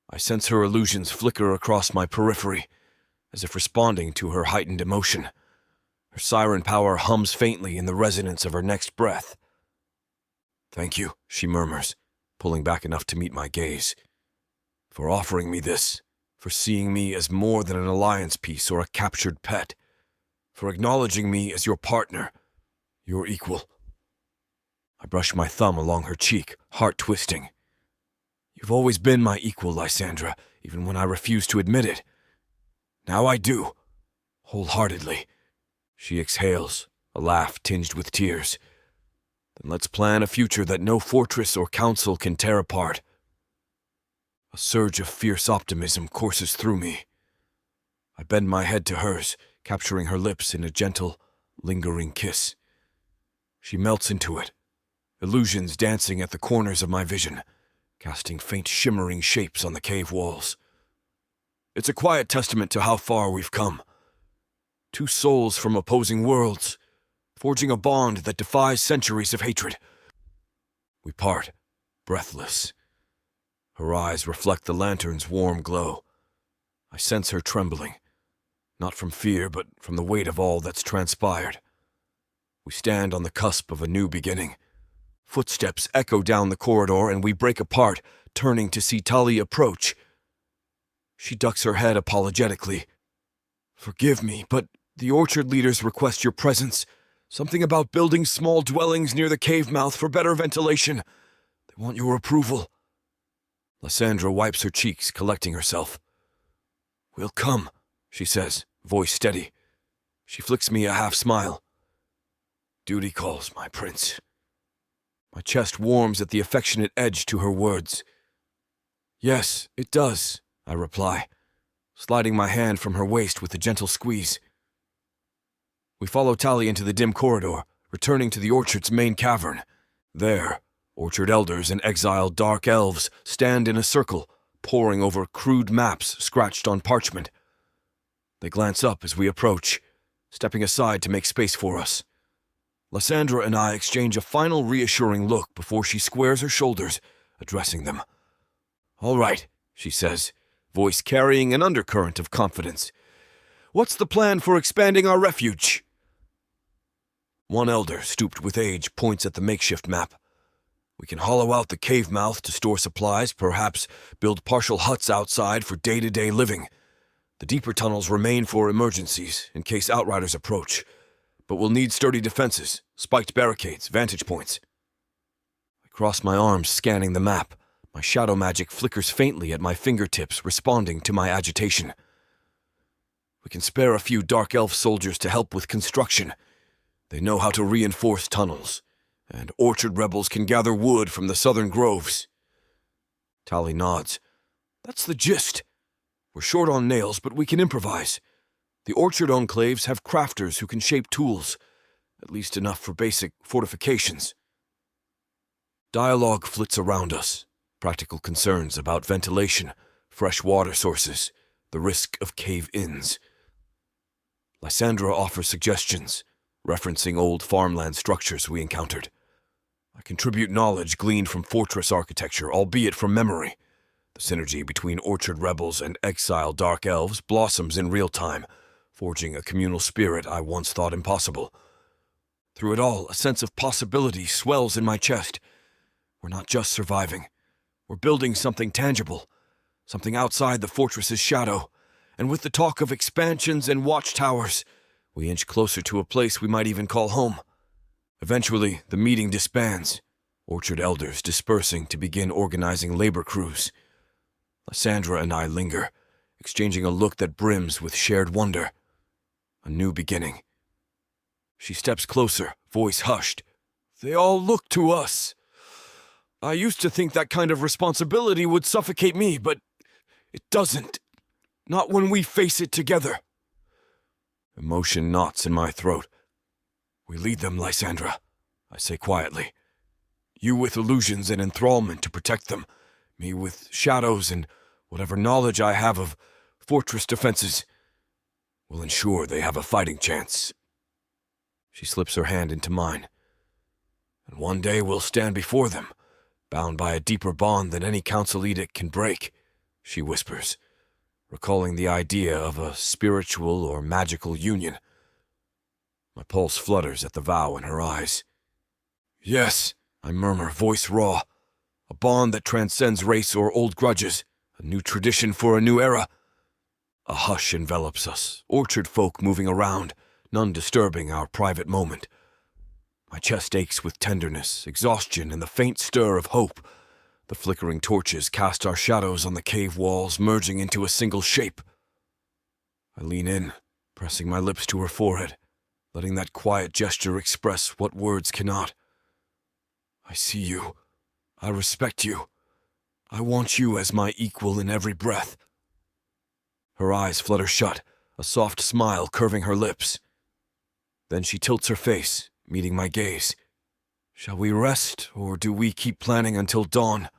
I sense her illusions flicker across my periphery, as if responding to her heightened emotion. Her siren power hums faintly in the resonance of her next breath. Thank you, she murmurs, pulling back enough to meet my gaze. For offering me this, for seeing me as more than an alliance piece or a captured pet, for acknowledging me as your partner, your equal. I brush my thumb along her cheek, heart twisting. You've always been my equal, Lysandra, even when I refused to admit it. Now I do, wholeheartedly. She exhales, a laugh tinged with tears. Then let's plan a future that no fortress or council can tear apart. A surge of fierce optimism courses through me. I bend my head to hers, capturing her lips in a gentle, lingering kiss. She melts into it, illusions dancing at the corners of my vision, casting faint shimmering shapes on the cave walls. It's a quiet testament to how far we've come. Two souls from opposing worlds, forging a bond that defies centuries of hatred. We part, breathless. Her eyes reflect the lantern's warm glow. I sense her trembling, not from fear, but from the weight of all that's transpired. We stand on the cusp of a new beginning. Footsteps echo down the corridor, and we break apart, turning to see Tali approach. She ducks her head apologetically. Forgive me, but the orchard leaders request your presence. Something about building small dwellings near the cave mouth for better ventilation. They want your approval. Lysandra wipes her cheeks, collecting herself. We'll come, she says, voice steady. She flicks me a half smile. Duty calls, my prince. My chest warms at the affectionate edge to her words. Yes, it does, I reply, sliding my hand from her waist with a gentle squeeze. We follow Tali into the dim corridor, returning to the orchard's main cavern. There, orchard elders and exiled dark elves stand in a circle, poring over crude maps scratched on parchment. They glance up as we approach, stepping aside to make space for us. Lysandra and I exchange a final reassuring look before she squares her shoulders, addressing them. All right, she says, voice carrying an undercurrent of confidence. What's the plan for expanding our refuge? One elder, stooped with age, points at the makeshift map. We can hollow out the cave mouth to store supplies, perhaps build partial huts outside for day-to-day living. The deeper tunnels remain for emergencies, in case outriders approach. But we'll need sturdy defenses, spiked barricades, vantage points. I cross my arms, scanning the map. My shadow magic flickers faintly at my fingertips, responding to my agitation. We can spare a few dark elf soldiers to help with construction. They know how to reinforce tunnels, and orchard rebels can gather wood from the southern groves. Tali nods. That's the gist. We're short on nails, but we can improvise. The orchard enclaves have crafters who can shape tools, at least enough for basic fortifications. Dialogue flits around us, practical concerns about ventilation, fresh water sources, the risk of cave-ins. Lysandra offers suggestions, referencing old farmland structures we encountered. I contribute knowledge gleaned from fortress architecture, albeit from memory. The synergy between orchard rebels and exiled dark elves blossoms in real time, forging a communal spirit I once thought impossible. Through it all, a sense of possibility swells in my chest. We're not just surviving. We're building something tangible, something outside the fortress's shadow. And with the talk of expansions and watchtowers, we inch closer to a place we might even call home. Eventually, the meeting disbands, orchard elders dispersing to begin organizing labor crews. Lysandra and I linger, exchanging a look that brims with shared wonder. A new beginning. She steps closer, voice hushed. They all look to us. I used to think that kind of responsibility would suffocate me, but it doesn't. Not when we face it together. Emotion knots in my throat. We lead them, Lysandra, I say quietly. You with illusions and enthrallment to protect them, me with shadows and whatever knowledge I have of fortress defenses. We'll ensure they have a fighting chance. She slips her hand into mine. And one day we'll stand before them, bound by a deeper bond than any council edict can break, she whispers, recalling the idea of a spiritual or magical union. My pulse flutters at the vow in her eyes. Yes, I murmur, voice raw. A bond that transcends race or old grudges, a new tradition for a new era. A hush envelops us, orchard folk moving around, none disturbing our private moment. My chest aches with tenderness, exhaustion, and the faint stir of hope. The flickering torches cast our shadows on the cave walls, merging into a single shape. I lean in, pressing my lips to her forehead, letting that quiet gesture express what words cannot. I see you. I respect you. I want you as my equal in every breath. Her eyes flutter shut, a soft smile curving her lips. Then she tilts her face, meeting my gaze. Shall we rest, or do we keep planning until dawn?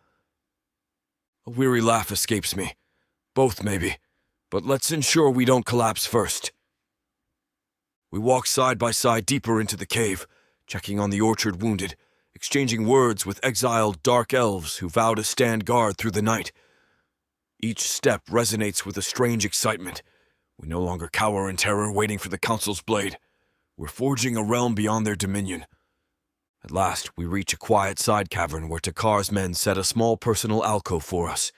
A weary laugh escapes me. Both, maybe. But let's ensure we don't collapse first. We walk side by side deeper into the cave, checking on the orchard wounded, exchanging words with exiled dark elves who vow to stand guard through the night. Each step resonates with a strange excitement. We no longer cower in terror, waiting for the council's blade. We're forging a realm beyond their dominion. At last, we reach a quiet side cavern where Takar's men set a small personal alcove for us.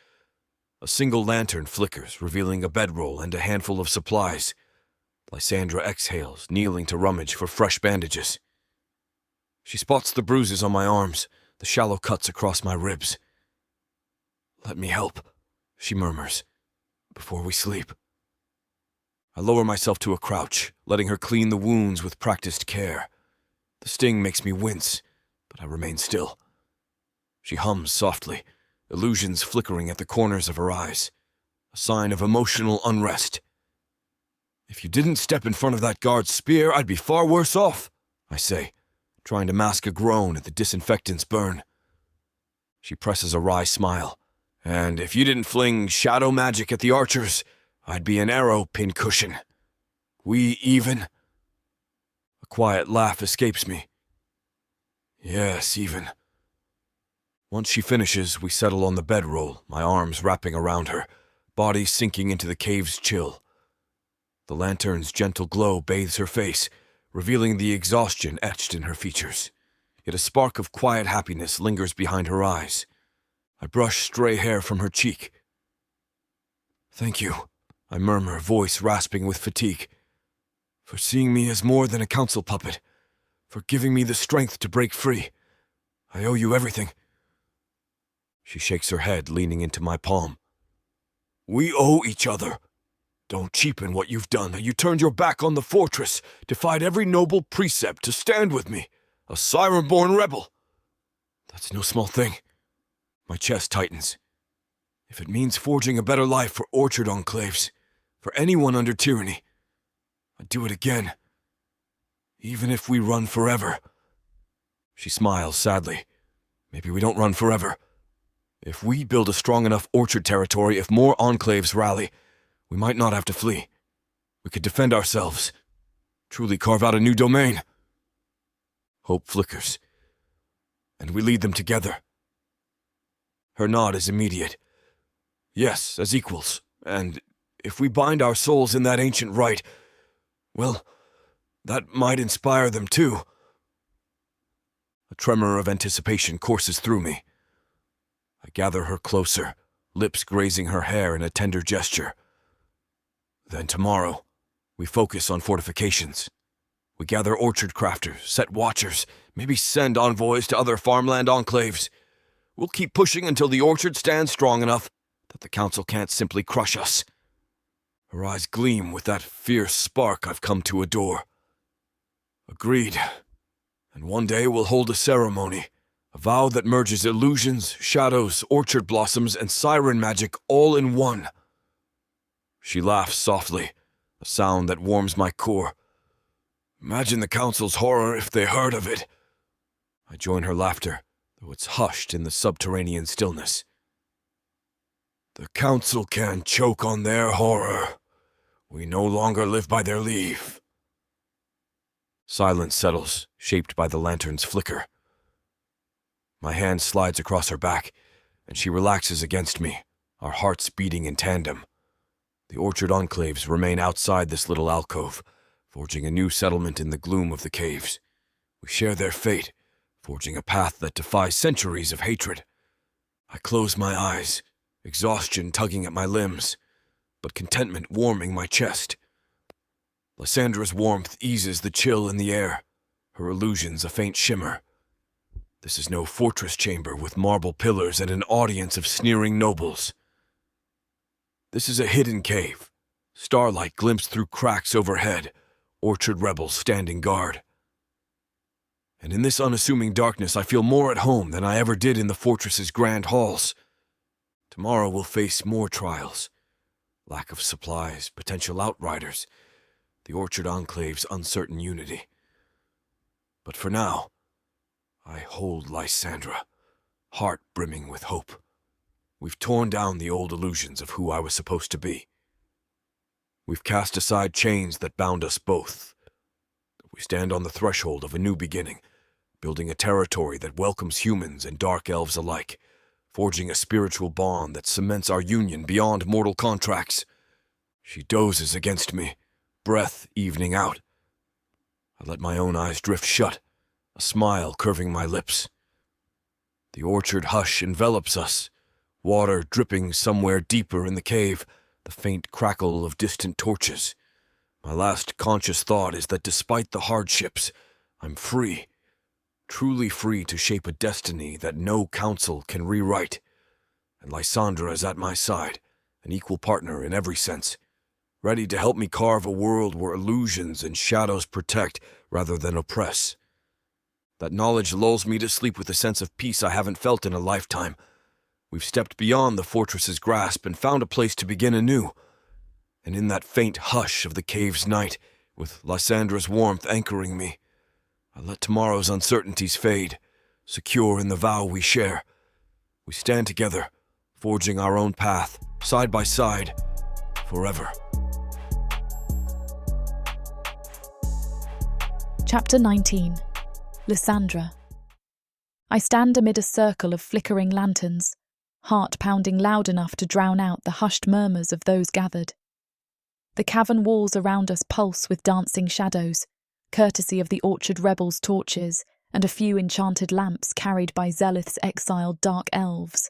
A single lantern flickers, revealing a bedroll and a handful of supplies. Lysandra exhales, kneeling to rummage for fresh bandages. She spots the bruises on my arms, the shallow cuts across my ribs. Let me help, she murmurs, before we sleep. I lower myself to a crouch, letting her clean the wounds with practiced care. The sting makes me wince, but I remain still. She hums softly, illusions flickering at the corners of her eyes, a sign of emotional unrest. If you didn't step in front of that guard's spear, I'd be far worse off, I say, trying to mask a groan at the disinfectant's burn. She presses a wry smile. And if you didn't fling shadow magic at the archers, I'd be an arrow pincushion. We even? A quiet laugh escapes me. Yes, even. Once she finishes, we settle on the bedroll, my arms wrapping around her, body sinking into the cave's chill. The lantern's gentle glow bathes her face, revealing the exhaustion etched in her features. Yet a spark of quiet happiness lingers behind her eyes. I brush stray hair from her cheek. Thank you, I murmur, voice rasping with fatigue, for seeing me as more than a council puppet, for giving me the strength to break free. I owe you everything. She shakes her head, leaning into my palm. We owe each other. Don't cheapen what you've done. You turned your back on the fortress, defied every noble precept to stand with me, a siren-born rebel. That's no small thing. My chest tightens. If it means forging a better life for orchard enclaves, for anyone under tyranny, I'd do it again. Even if we run forever. She smiles sadly. Maybe we don't run forever. If we build a strong enough orchard territory, if more enclaves rally, we might not have to flee. We could defend ourselves, truly carve out a new domain. Hope flickers, and we lead them together. Her nod is immediate. Yes, as equals, and if we bind our souls in that ancient rite, well, that might inspire them too. A tremor of anticipation courses through me. I gather her closer, lips grazing her hair in a tender gesture. Then tomorrow, we focus on fortifications. We gather orchard crafters, set watchers, maybe send envoys to other farmland enclaves. We'll keep pushing until the orchard stands strong enough that the council can't simply crush us. Her eyes gleam with that fierce spark I've come to adore. Agreed. And one day we'll hold a ceremony, a vow that merges illusions, shadows, orchard blossoms, and siren magic all in one. She laughs softly, a sound that warms my core. Imagine the council's horror if they heard of it. I join her laughter, though it's hushed in the subterranean stillness. The council can choke on their horror. We no longer live by their leave. Silence settles, shaped by the lantern's flicker. My hand slides across her back, and she relaxes against me, our hearts beating in tandem. The orchard enclaves remain outside this little alcove, forging a new settlement in the gloom of the caves. We share their fate, forging a path that defies centuries of hatred. I close my eyes, exhaustion tugging at my limbs, but contentment warming my chest. Lysandra's warmth eases the chill in the air, her illusions a faint shimmer. This is no fortress chamber with marble pillars and an audience of sneering nobles. This is a hidden cave. Starlight glimpsed through cracks overhead, orchard rebels standing guard. And in this unassuming darkness I feel more at home than I ever did in the fortress's grand halls. Tomorrow we'll face more trials. Lack of supplies, potential outriders, the orchard enclave's uncertain unity. But for now, I hold Lysandra, heart brimming with hope. We've torn down the old illusions of who I was supposed to be. We've cast aside chains that bound us both. We stand on the threshold of a new beginning, building a territory that welcomes humans and dark elves alike, forging a spiritual bond that cements our union beyond mortal contracts. She dozes against me, breath evening out. I let my own eyes drift shut, a smile curving my lips. The orchard hush envelops us, water dripping somewhere deeper in the cave, the faint crackle of distant torches. My last conscious thought is that despite the hardships, I'm free, truly free to shape a destiny that no council can rewrite. And Lysandra is at my side, an equal partner in every sense, ready to help me carve a world where illusions and shadows protect rather than oppress. That knowledge lulls me to sleep with a sense of peace I haven't felt in a lifetime. We've stepped beyond the fortress's grasp and found a place to begin anew. And in that faint hush of the cave's night, with Lysandra's warmth anchoring me, I let tomorrow's uncertainties fade, secure in the vow we share. We stand together, forging our own path, side by side, forever. Chapter 19. Lysandra. I stand amid a circle of flickering lanterns, heart pounding loud enough to drown out the hushed murmurs of those gathered. The cavern walls around us pulse with dancing shadows, courtesy of the orchard rebels' torches and a few enchanted lamps carried by Zelith's exiled dark elves.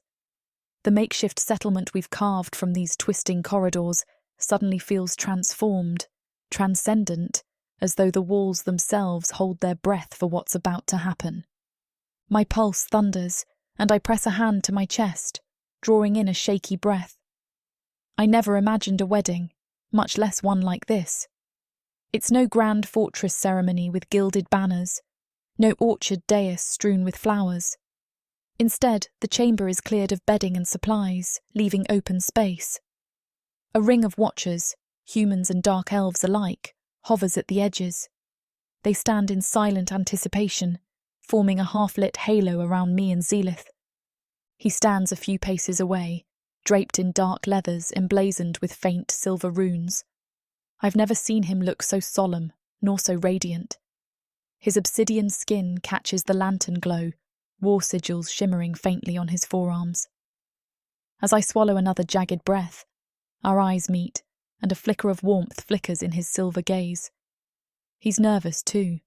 The makeshift settlement we've carved from these twisting corridors suddenly feels transformed, transcendent, as though the walls themselves hold their breath for what's about to happen. My pulse thunders, and I press a hand to my chest, drawing in a shaky breath. I never imagined a wedding, much less one like this. It's no grand fortress ceremony with gilded banners, no orchard dais strewn with flowers. Instead, the chamber is cleared of bedding and supplies, leaving open space. A ring of watchers, humans and dark elves alike, hovers at the edges. They stand in silent anticipation, forming a half-lit halo around me and Zelith. He stands a few paces away, draped in dark leathers emblazoned with faint silver runes. I've never seen him look so solemn, nor so radiant. His obsidian skin catches the lantern glow, war sigils shimmering faintly on his forearms. As I swallow another jagged breath, our eyes meet, and a flicker of warmth flickers in his silver gaze. He's nervous too.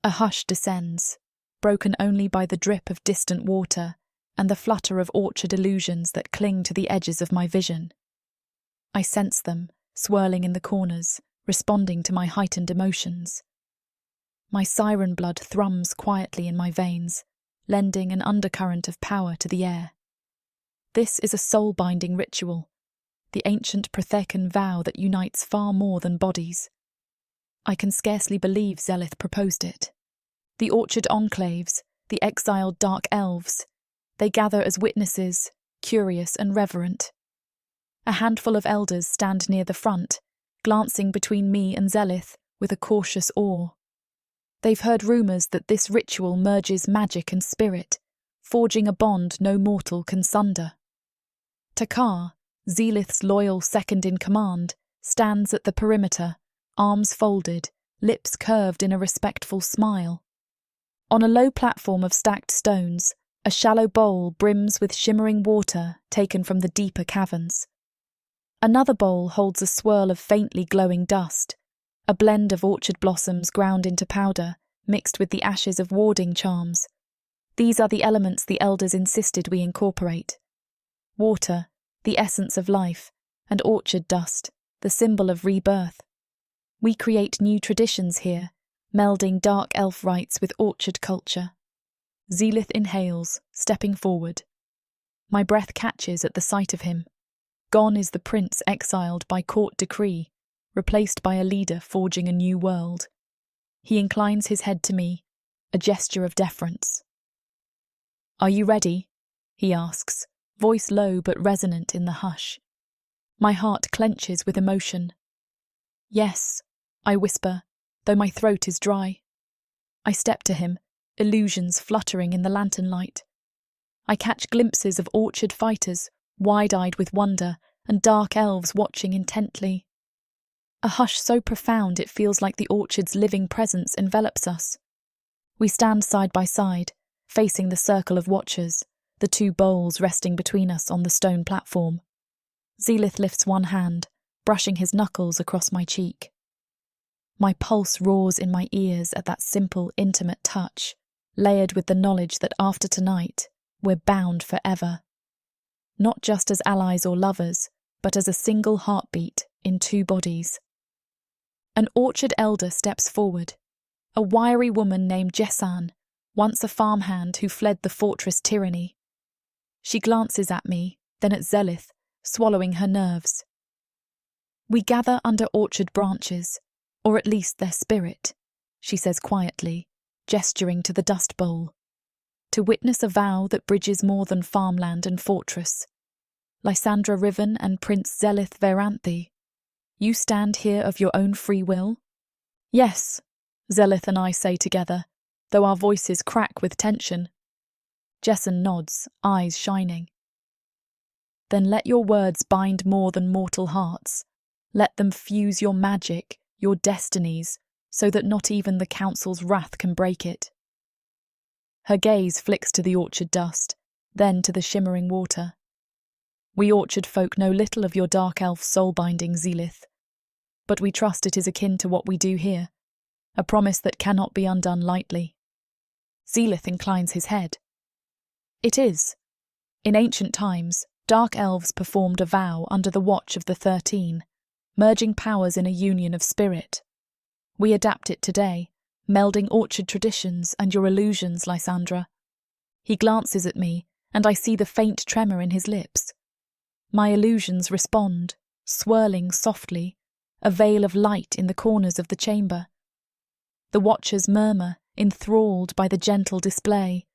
A hush descends, broken only by the drip of distant water and the flutter of orchard illusions that cling to the edges of my vision. I sense them, swirling in the corners, responding to my heightened emotions. My siren blood thrums quietly in my veins, lending an undercurrent of power to the air. This is a soul-binding ritual, the ancient Prothecan vow that unites far more than bodies. I can scarcely believe Zelith proposed it. The orchard enclaves, the exiled dark elves, they gather as witnesses, curious and reverent. A handful of elders stand near the front, glancing between me and Zelith with a cautious awe. They've heard rumours that this ritual merges magic and spirit, forging a bond no mortal can sunder. Takar, Zelith's loyal second-in-command, stands at the perimeter, arms folded, lips curved in a respectful smile. On a low platform of stacked stones, a shallow bowl brims with shimmering water taken from the deeper caverns. Another bowl holds a swirl of faintly glowing dust, a blend of orchard blossoms ground into powder, mixed with the ashes of warding charms. These are the elements the elders insisted we incorporate. Water, the essence of life, and orchard dust, the symbol of rebirth. We create new traditions here, melding dark elf rites with orchard culture. Zelith inhales, stepping forward. My breath catches at the sight of him. Gone is the prince exiled by court decree, replaced by a leader forging a new world. He inclines his head to me, a gesture of deference. "Are you ready?" he asks, voice low but resonant in the hush. My heart clenches with emotion. "Yes," I whisper, though my throat is dry. I step to him, illusions fluttering in the lantern light. I catch glimpses of orchard fighters, wide-eyed with wonder, and dark elves watching intently. A hush so profound it feels like the orchard's living presence envelops us. We stand side by side, facing the circle of watchers, the two bowls resting between us on the stone platform. Zelith lifts one hand, brushing his knuckles across my cheek. My pulse roars in my ears at that simple, intimate touch, layered with the knowledge that after tonight, we're bound forever. Not just as allies or lovers, but as a single heartbeat in two bodies. An orchard elder steps forward, a wiry woman named Jessan, once a farmhand who fled the fortress tyranny. She glances at me, then at Zelith, swallowing her nerves. "We gather under orchard branches, or at least their spirit," she says quietly, gesturing to the dust bowl, "to witness a vow that bridges more than farmland and fortress. Lysandra Riven and Prince Zelith Veranthi, you stand here of your own free will?" "Yes," Zelith and I say together, though our voices crack with tension. Jessan nods, eyes shining. "Then let your words bind more than mortal hearts. Let them fuse your magic, your destinies, so that not even the council's wrath can break it." Her gaze flicks to the orchard dust, then to the shimmering water. "We orchard folk know little of your dark elf soul-binding, Zelith, but we trust it is akin to what we do here, a promise that cannot be undone lightly." Zelith inclines his head. "It is. In ancient times, dark elves performed a vow under the watch of the 13, merging powers in a union of spirit. We adapt it today, melding orchard traditions and your illusions, Lysandra." He glances at me, and I see the faint tremor in his lips. My illusions respond, swirling softly, a veil of light in the corners of the chamber. The watchers murmur, enthralled by the gentle display.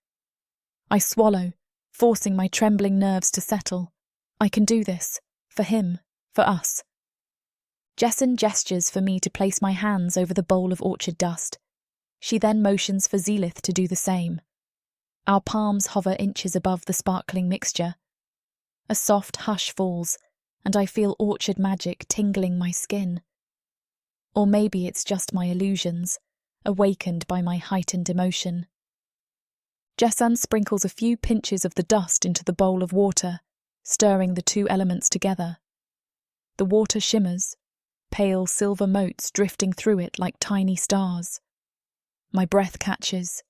I swallow, forcing my trembling nerves to settle. I can do this. For him. For us. Jessan gestures for me to place my hands over the bowl of orchard dust. She then motions for Zelith to do the same. Our palms hover inches above the sparkling mixture. A soft hush falls, and I feel orchard magic tingling my skin. Or maybe it's just my illusions, awakened by my heightened emotion. Jessan sprinkles a few pinches of the dust into the bowl of water, stirring the two elements together. The water shimmers, pale silver motes drifting through it like tiny stars. My breath catches.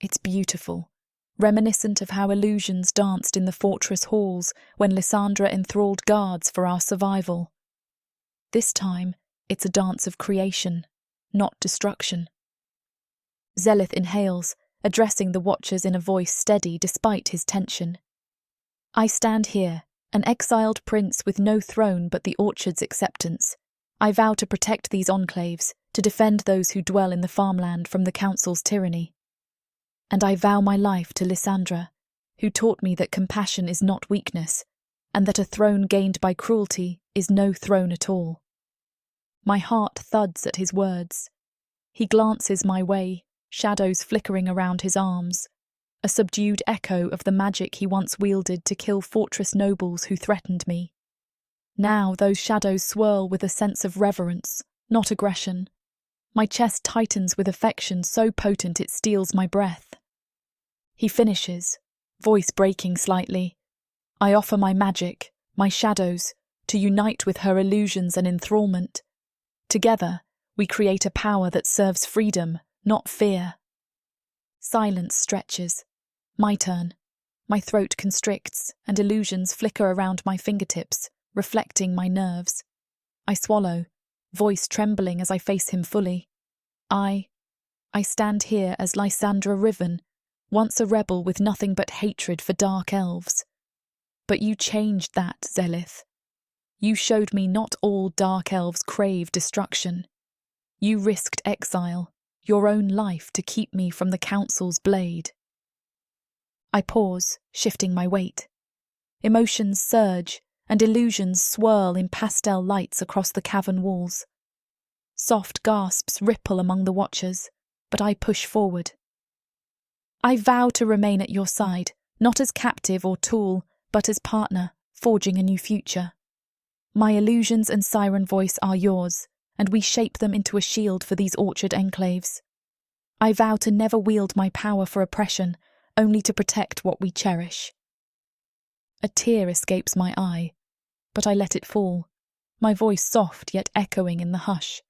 It's beautiful, reminiscent of how illusions danced in the fortress halls when Lysandra enthralled guards for our survival. This time, it's a dance of creation, not destruction. Zelith inhales, addressing the watchers in a voice steady despite his tension. I stand here, an exiled prince with no throne but the orchard's acceptance. I vow to protect these enclaves, to defend those who dwell in the farmland from the council's tyranny. And I vow my life to Lysandra, who taught me that compassion is not weakness, and that a throne gained by cruelty is no throne at all. My heart thuds at his words. He glances my way, shadows flickering around his arms, a subdued echo of the magic he once wielded to kill fortress nobles who threatened me. Now those shadows swirl with a sense of reverence, not aggression. My chest tightens with affection so potent it steals my breath. He finishes, voice breaking slightly. I offer my magic, my shadows, to unite with her illusions and enthrallment. Together, we create a power that serves freedom, not fear. Silence stretches. My turn. My throat constricts, and illusions flicker around my fingertips, reflecting my nerves. I swallow, voice trembling as I face him fully. I stand here as Lysandra Riven, once a rebel with nothing but hatred for dark elves. But you changed that, Zelith. You showed me not all dark elves crave destruction. You risked exile, your own life to keep me from the council's blade. I pause, shifting my weight. Emotions surge, and illusions swirl in pastel lights across the cavern walls. Soft gasps ripple among the watchers, but I push forward. I vow to remain at your side, not as captive or tool, but as partner, forging a new future. My illusions and siren voice are yours, and we shape them into a shield for these orchard enclaves. I vow to never wield my power for oppression, only to protect what we cherish. A tear escapes my eye, but I let it fall, my voice soft yet echoing in the hush.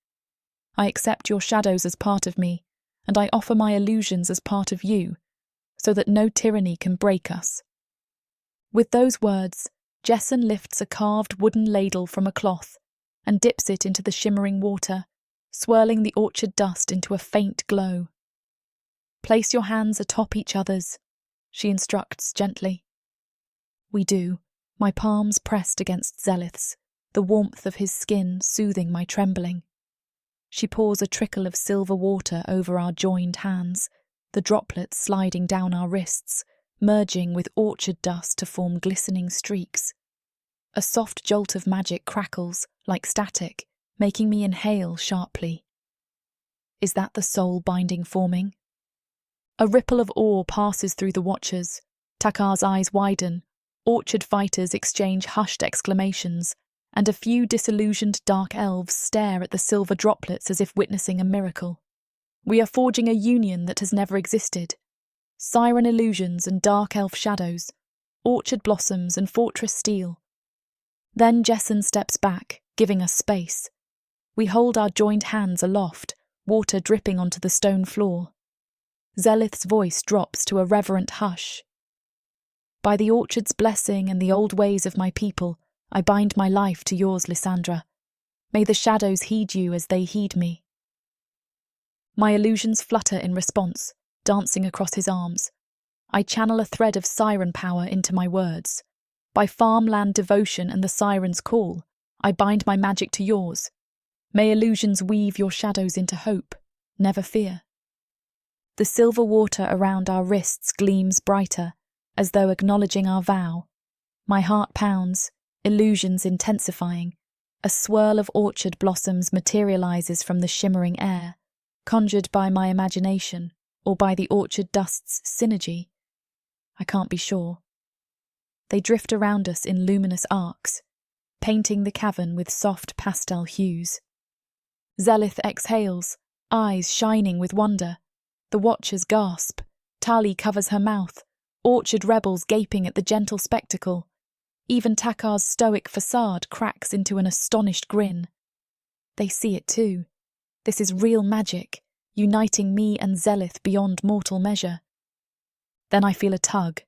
I accept your shadows as part of me, and I offer my illusions as part of you, so that no tyranny can break us. With those words, Jessan lifts a carved wooden ladle from a cloth and dips it into the shimmering water, swirling the orchard dust into a faint glow. Place your hands atop each other's, she instructs gently. We do, my palms pressed against Zelith's, the warmth of his skin soothing my trembling. She pours a trickle of silver water over our joined hands, the droplets sliding down our wrists, merging with orchard dust to form glistening streaks. A soft jolt of magic crackles, like static, making me inhale sharply. Is that the soul binding forming? A ripple of awe passes through the watchers. Takar's eyes widen, orchard fighters exchange hushed exclamations, and a few disillusioned dark elves stare at the silver droplets as if witnessing a miracle. We are forging a union that has never existed. Siren illusions and dark elf shadows, orchard blossoms and fortress steel. Then Jessan steps back, giving us space. We hold our joined hands aloft, water dripping onto the stone floor. Zelith's voice drops to a reverent hush. By the orchard's blessing and the old ways of my people, I bind my life to yours, Lysandra. May the shadows heed you as they heed me. My illusions flutter in response, dancing across his arms. I channel a thread of siren power into my words. By farmland devotion and the siren's call, I bind my magic to yours. May illusions weave your shadows into hope, never fear. The silver water around our wrists gleams brighter, as though acknowledging our vow. My heart pounds, illusions intensifying. A swirl of orchard blossoms materializes from the shimmering air, conjured by my imagination or by the orchard dust's synergy. I can't be sure. They drift around us in luminous arcs, painting the cavern with soft pastel hues. Zelith exhales, eyes shining with wonder. The watchers gasp. Tali covers her mouth, orchard rebels gaping at the gentle spectacle. Even Takar's stoic facade cracks into an astonished grin. They see it too. This is real magic, uniting me and Zelith beyond mortal measure. Then I feel a tug,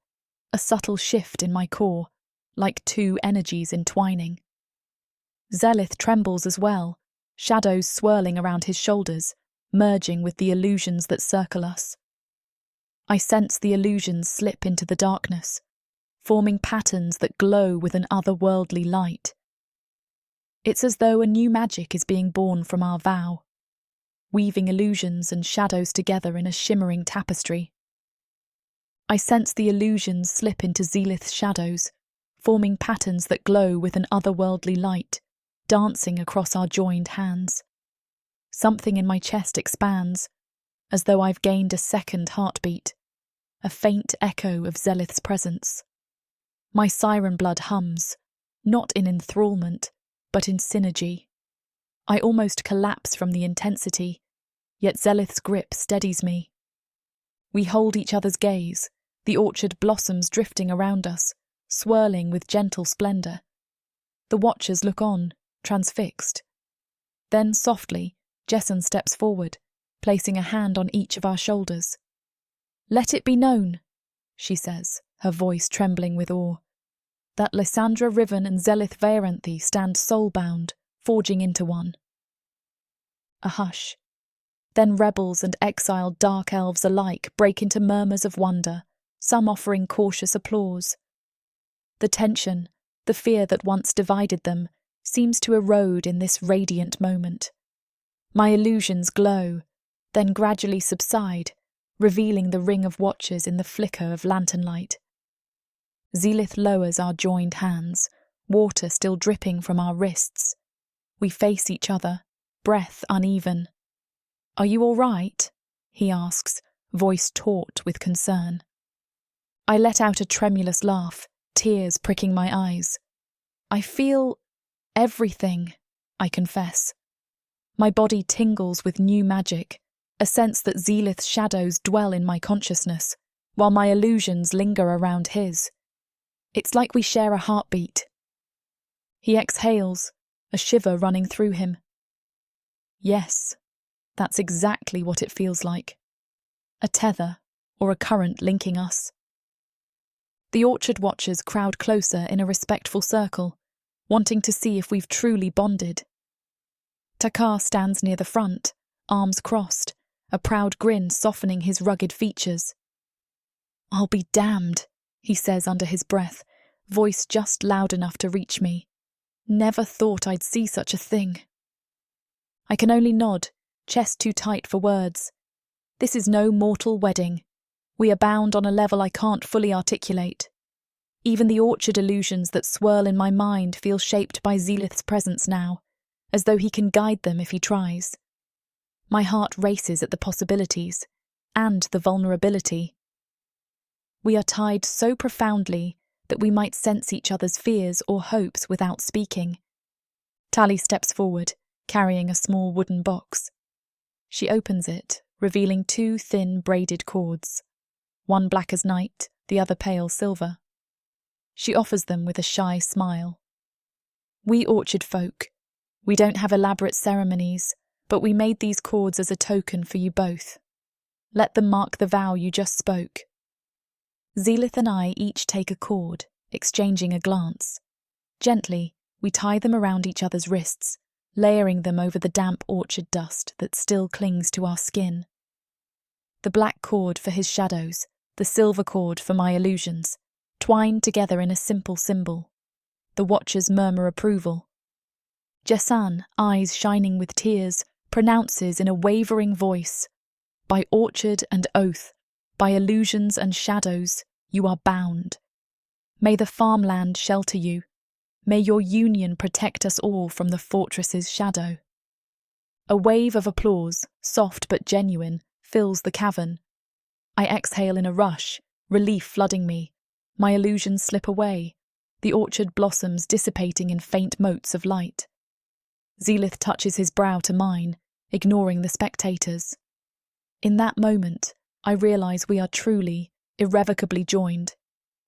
a subtle shift in my core, like two energies entwining. Zelith trembles as well, shadows swirling around his shoulders, merging with the illusions that circle us. I sense the illusions slip into the darkness, forming patterns that glow with an otherworldly light. It's as though a new magic is being born from our vow, weaving illusions and shadows together in a shimmering tapestry. I sense the illusions slip into Zelith's shadows, forming patterns that glow with an otherworldly light, dancing across our joined hands. Something in my chest expands, as though I've gained a second heartbeat, a faint echo of Zelith's presence. My siren blood hums, not in enthrallment, but in synergy. I almost collapse from the intensity, yet Zelith's grip steadies me. We hold each other's gaze, the orchard blossoms drifting around us, swirling with gentle splendour. The watchers look on, transfixed. Then, softly, Jessan steps forward, placing a hand on each of our shoulders. "Let it be known," she says, her voice trembling with awe, "that Lysandra Riven and Zelith Vaeranthi stand soul-bound, forging into one." A hush. Then rebels and exiled dark elves alike break into murmurs of wonder, some offering cautious applause. The tension, the fear that once divided them, seems to erode in this radiant moment. My illusions glow, then gradually subside, revealing the ring of watchers in the flicker of lantern light. Zelith lowers our joined hands, water still dripping from our wrists. We face each other, breath uneven. "Are you all right?" he asks, voice taut with concern. I let out a tremulous laugh, tears pricking my eyes. "I feel everything," I confess. My body tingles with new magic, a sense that Zelith's shadows dwell in my consciousness, while my illusions linger around his. It's like we share a heartbeat. He exhales, a shiver running through him. Yes, that's exactly what it feels like. A tether, or a current linking us. The orchard watchers crowd closer in a respectful circle, wanting to see if we've truly bonded. Takar stands near the front, arms crossed, a proud grin softening his rugged features. "I'll be damned," he says under his breath, voice just loud enough to reach me. "Never thought I'd see such a thing." I can only nod, chest too tight for words. This is no mortal wedding. We are bound on a level I can't fully articulate. Even the orchard illusions that swirl in my mind feel shaped by Zelith's presence now, as though he can guide them if he tries. My heart races at the possibilities, and the vulnerability. We are tied so profoundly that we might sense each other's fears or hopes without speaking. Tali steps forward, carrying a small wooden box. She opens it, revealing two thin braided cords, one black as night, the other pale silver. She offers them with a shy smile. "We orchard folk, we don't have elaborate ceremonies, but we made these cords as a token for you both. Let them mark the vow you just spoke." Zelith and I each take a cord, exchanging a glance. Gently, we tie them around each other's wrists, layering them over the damp orchard dust that still clings to our skin. The black cord for his shadows, the silver cord for my illusions, twined together in a simple symbol. The watchers murmur approval. Jessan, eyes shining with tears, pronounces in a wavering voice, "By orchard and oath, by illusions and shadows, you are bound. May the farmland shelter you. May your union protect us all from the fortress's shadow." A wave of applause, soft but genuine, fills the cavern. I exhale in a rush, relief flooding me. My illusions slip away, the orchard blossoms dissipating in faint motes of light. Zelith touches his brow to mine, ignoring the spectators. In that moment, I realize we are truly, irrevocably joined,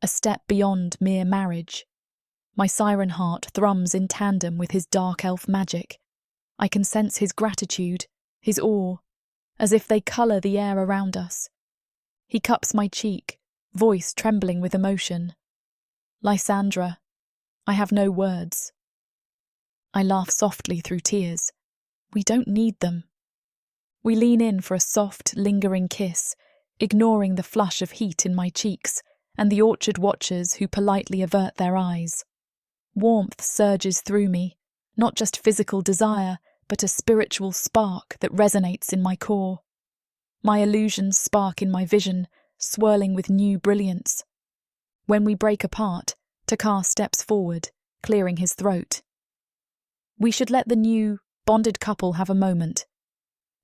a step beyond mere marriage. My siren heart thrums in tandem with his dark elf magic. I can sense his gratitude, his awe, as if they colour the air around us. He cups my cheek, voice trembling with emotion. Lysandra, I have no words. I laugh softly through tears. We don't need them. We lean in for a soft, lingering kiss, ignoring the flush of heat in my cheeks and the orchard watchers who politely avert their eyes. Warmth surges through me, not just physical desire, but a spiritual spark that resonates in my core. My illusions spark in my vision, swirling with new brilliance. When we break apart, Takar steps forward, clearing his throat. We should let the new, bonded couple have a moment.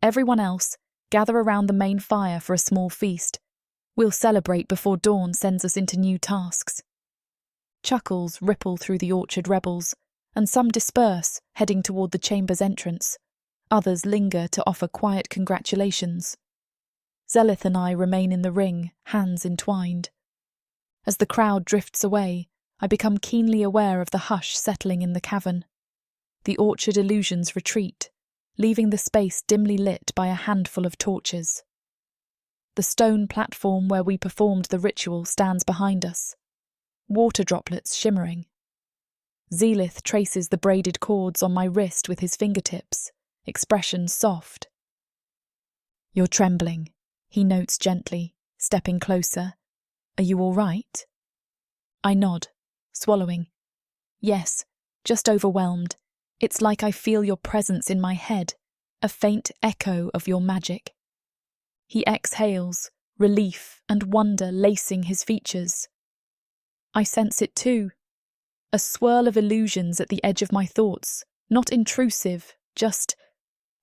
Everyone else, gather around the main fire for a small feast. We'll celebrate before dawn sends us into new tasks. Chuckles ripple through the orchard rebels, and some disperse, heading toward the chamber's entrance. Others linger to offer quiet congratulations. Zelith and I remain in the ring, hands entwined. As the crowd drifts away, I become keenly aware of the hush settling in the cavern. The orchard illusions retreat, leaving the space dimly lit by a handful of torches. The stone platform where we performed the ritual stands behind us, water droplets shimmering. Zelith traces the braided cords on my wrist with his fingertips, expression soft. You're trembling, he notes gently, stepping closer. Are you all right? I nod, swallowing. Yes, just overwhelmed. It's like I feel your presence in my head, a faint echo of your magic. He exhales, relief and wonder lacing his features. I sense it too. A swirl of illusions at the edge of my thoughts, not intrusive, just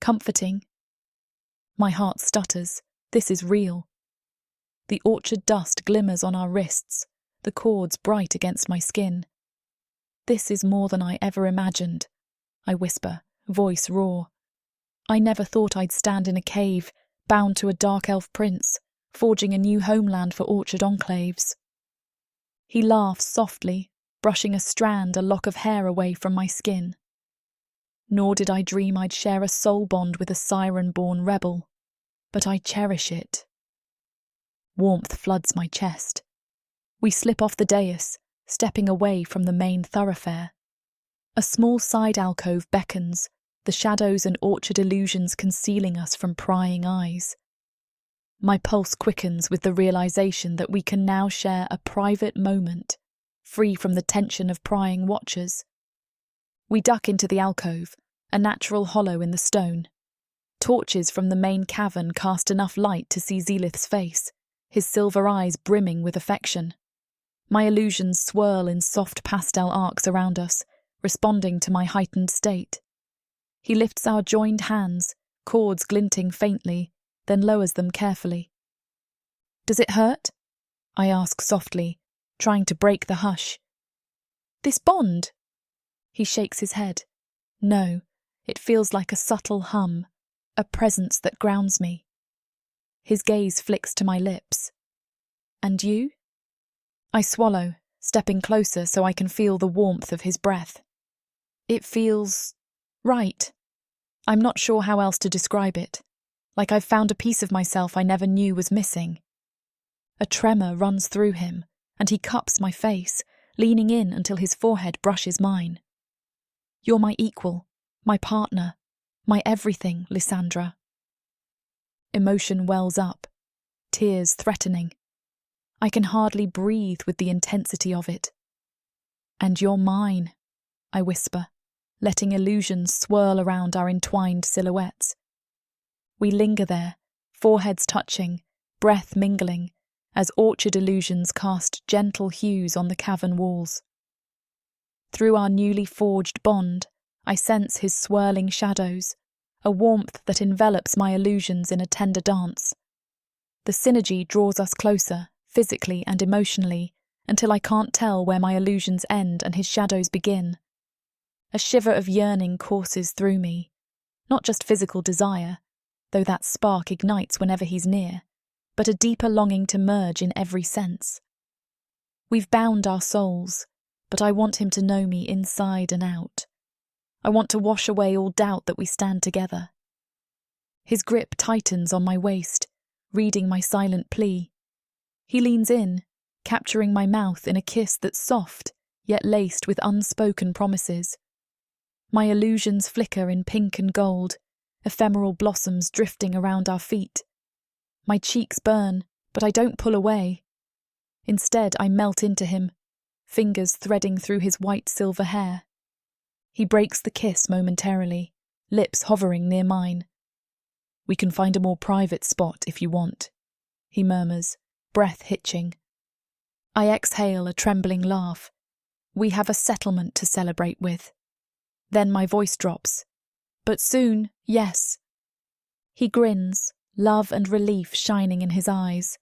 comforting. My heart stutters. This is real. The orchard dust glimmers on our wrists, the cords bright against my skin. This is more than I ever imagined, I whisper, voice raw. I never thought I'd stand in a cave, bound to a dark elf prince, forging a new homeland for orchard enclaves. He laughs softly, brushing a lock of hair away from my skin. Nor did I dream I'd share a soul bond with a siren-born rebel, but I cherish it. Warmth floods my chest. We slip off the dais, stepping away from the main thoroughfare. A small side alcove beckons, the shadows and orchard illusions concealing us from prying eyes. My pulse quickens with the realization that we can now share a private moment, free from the tension of prying watchers. We duck into the alcove, a natural hollow in the stone. Torches from the main cavern cast enough light to see Zelith's face, his silver eyes brimming with affection. My illusions swirl in soft pastel arcs around us, responding to my heightened state. He lifts our joined hands, cords glinting faintly, then lowers them carefully. Does it hurt? I ask softly, trying to break the hush. This bond? He shakes his head. No, it feels like a subtle hum, a presence that grounds me. His gaze flicks to my lips. And you? I swallow, stepping closer so I can feel the warmth of his breath. It feels right. I'm not sure how else to describe it, like I've found a piece of myself I never knew was missing. A tremor runs through him, and he cups my face, leaning in until his forehead brushes mine. You're my equal, my partner, my everything, Lysandra. Emotion wells up, tears threatening. I can hardly breathe with the intensity of it. And you're mine, I whisper, letting illusions swirl around our entwined silhouettes. We linger there, foreheads touching, breath mingling, as orchard illusions cast gentle hues on the cavern walls. Through our newly forged bond, I sense his swirling shadows, a warmth that envelops my illusions in a tender dance. The synergy draws us closer, physically and emotionally, until I can't tell where my illusions end and his shadows begin. A shiver of yearning courses through me. Not just physical desire, though that spark ignites whenever he's near, but a deeper longing to merge in every sense. We've bound our souls, but I want him to know me inside and out. I want to wash away all doubt that we stand together. His grip tightens on my waist, reading my silent plea. He leans in, capturing my mouth in a kiss that's soft, yet laced with unspoken promises. My illusions flicker in pink and gold, ephemeral blossoms drifting around our feet. My cheeks burn, but I don't pull away. Instead, I melt into him, fingers threading through his white silver hair. He breaks the kiss momentarily, lips hovering near mine. "We can find a more private spot if you want," he murmurs, breath hitching. I exhale a trembling laugh. We have a settlement to celebrate with. Then my voice drops. "But soon, yes." He grins, love and relief shining in his eyes.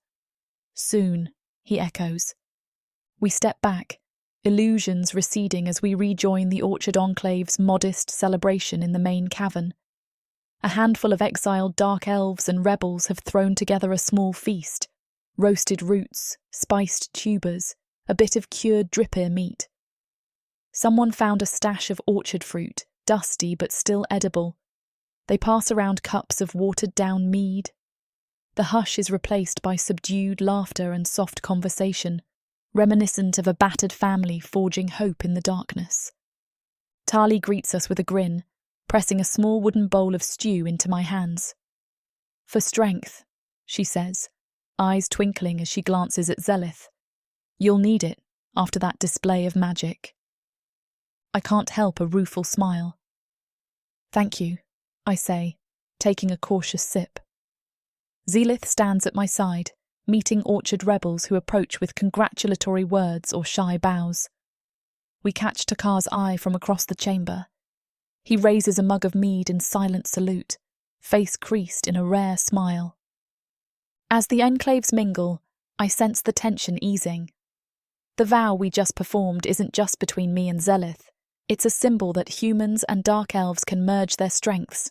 "Soon," he echoes. We step back, illusions receding as we rejoin the Orchard Enclave's modest celebration in the main cavern. A handful of exiled dark elves and rebels have thrown together a small feast. Roasted roots, spiced tubers, a bit of cured dripper meat. Someone found a stash of orchard fruit, dusty but still edible. They pass around cups of watered-down mead. The hush is replaced by subdued laughter and soft conversation, reminiscent of a battered family forging hope in the darkness. Tali greets us with a grin, pressing a small wooden bowl of stew into my hands. "For strength," she says, eyes twinkling as she glances at Zelith. "You'll need it after that display of magic." I can't help a rueful smile. "Thank you," I say, taking a cautious sip. Zelith stands at my side, meeting orchard rebels who approach with congratulatory words or shy bows. We catch Takar's eye from across the chamber. He raises a mug of mead in silent salute, face creased in a rare smile. As the enclaves mingle, I sense the tension easing. The vow we just performed isn't just between me and Zelith. It's a symbol that humans and dark elves can merge their strengths.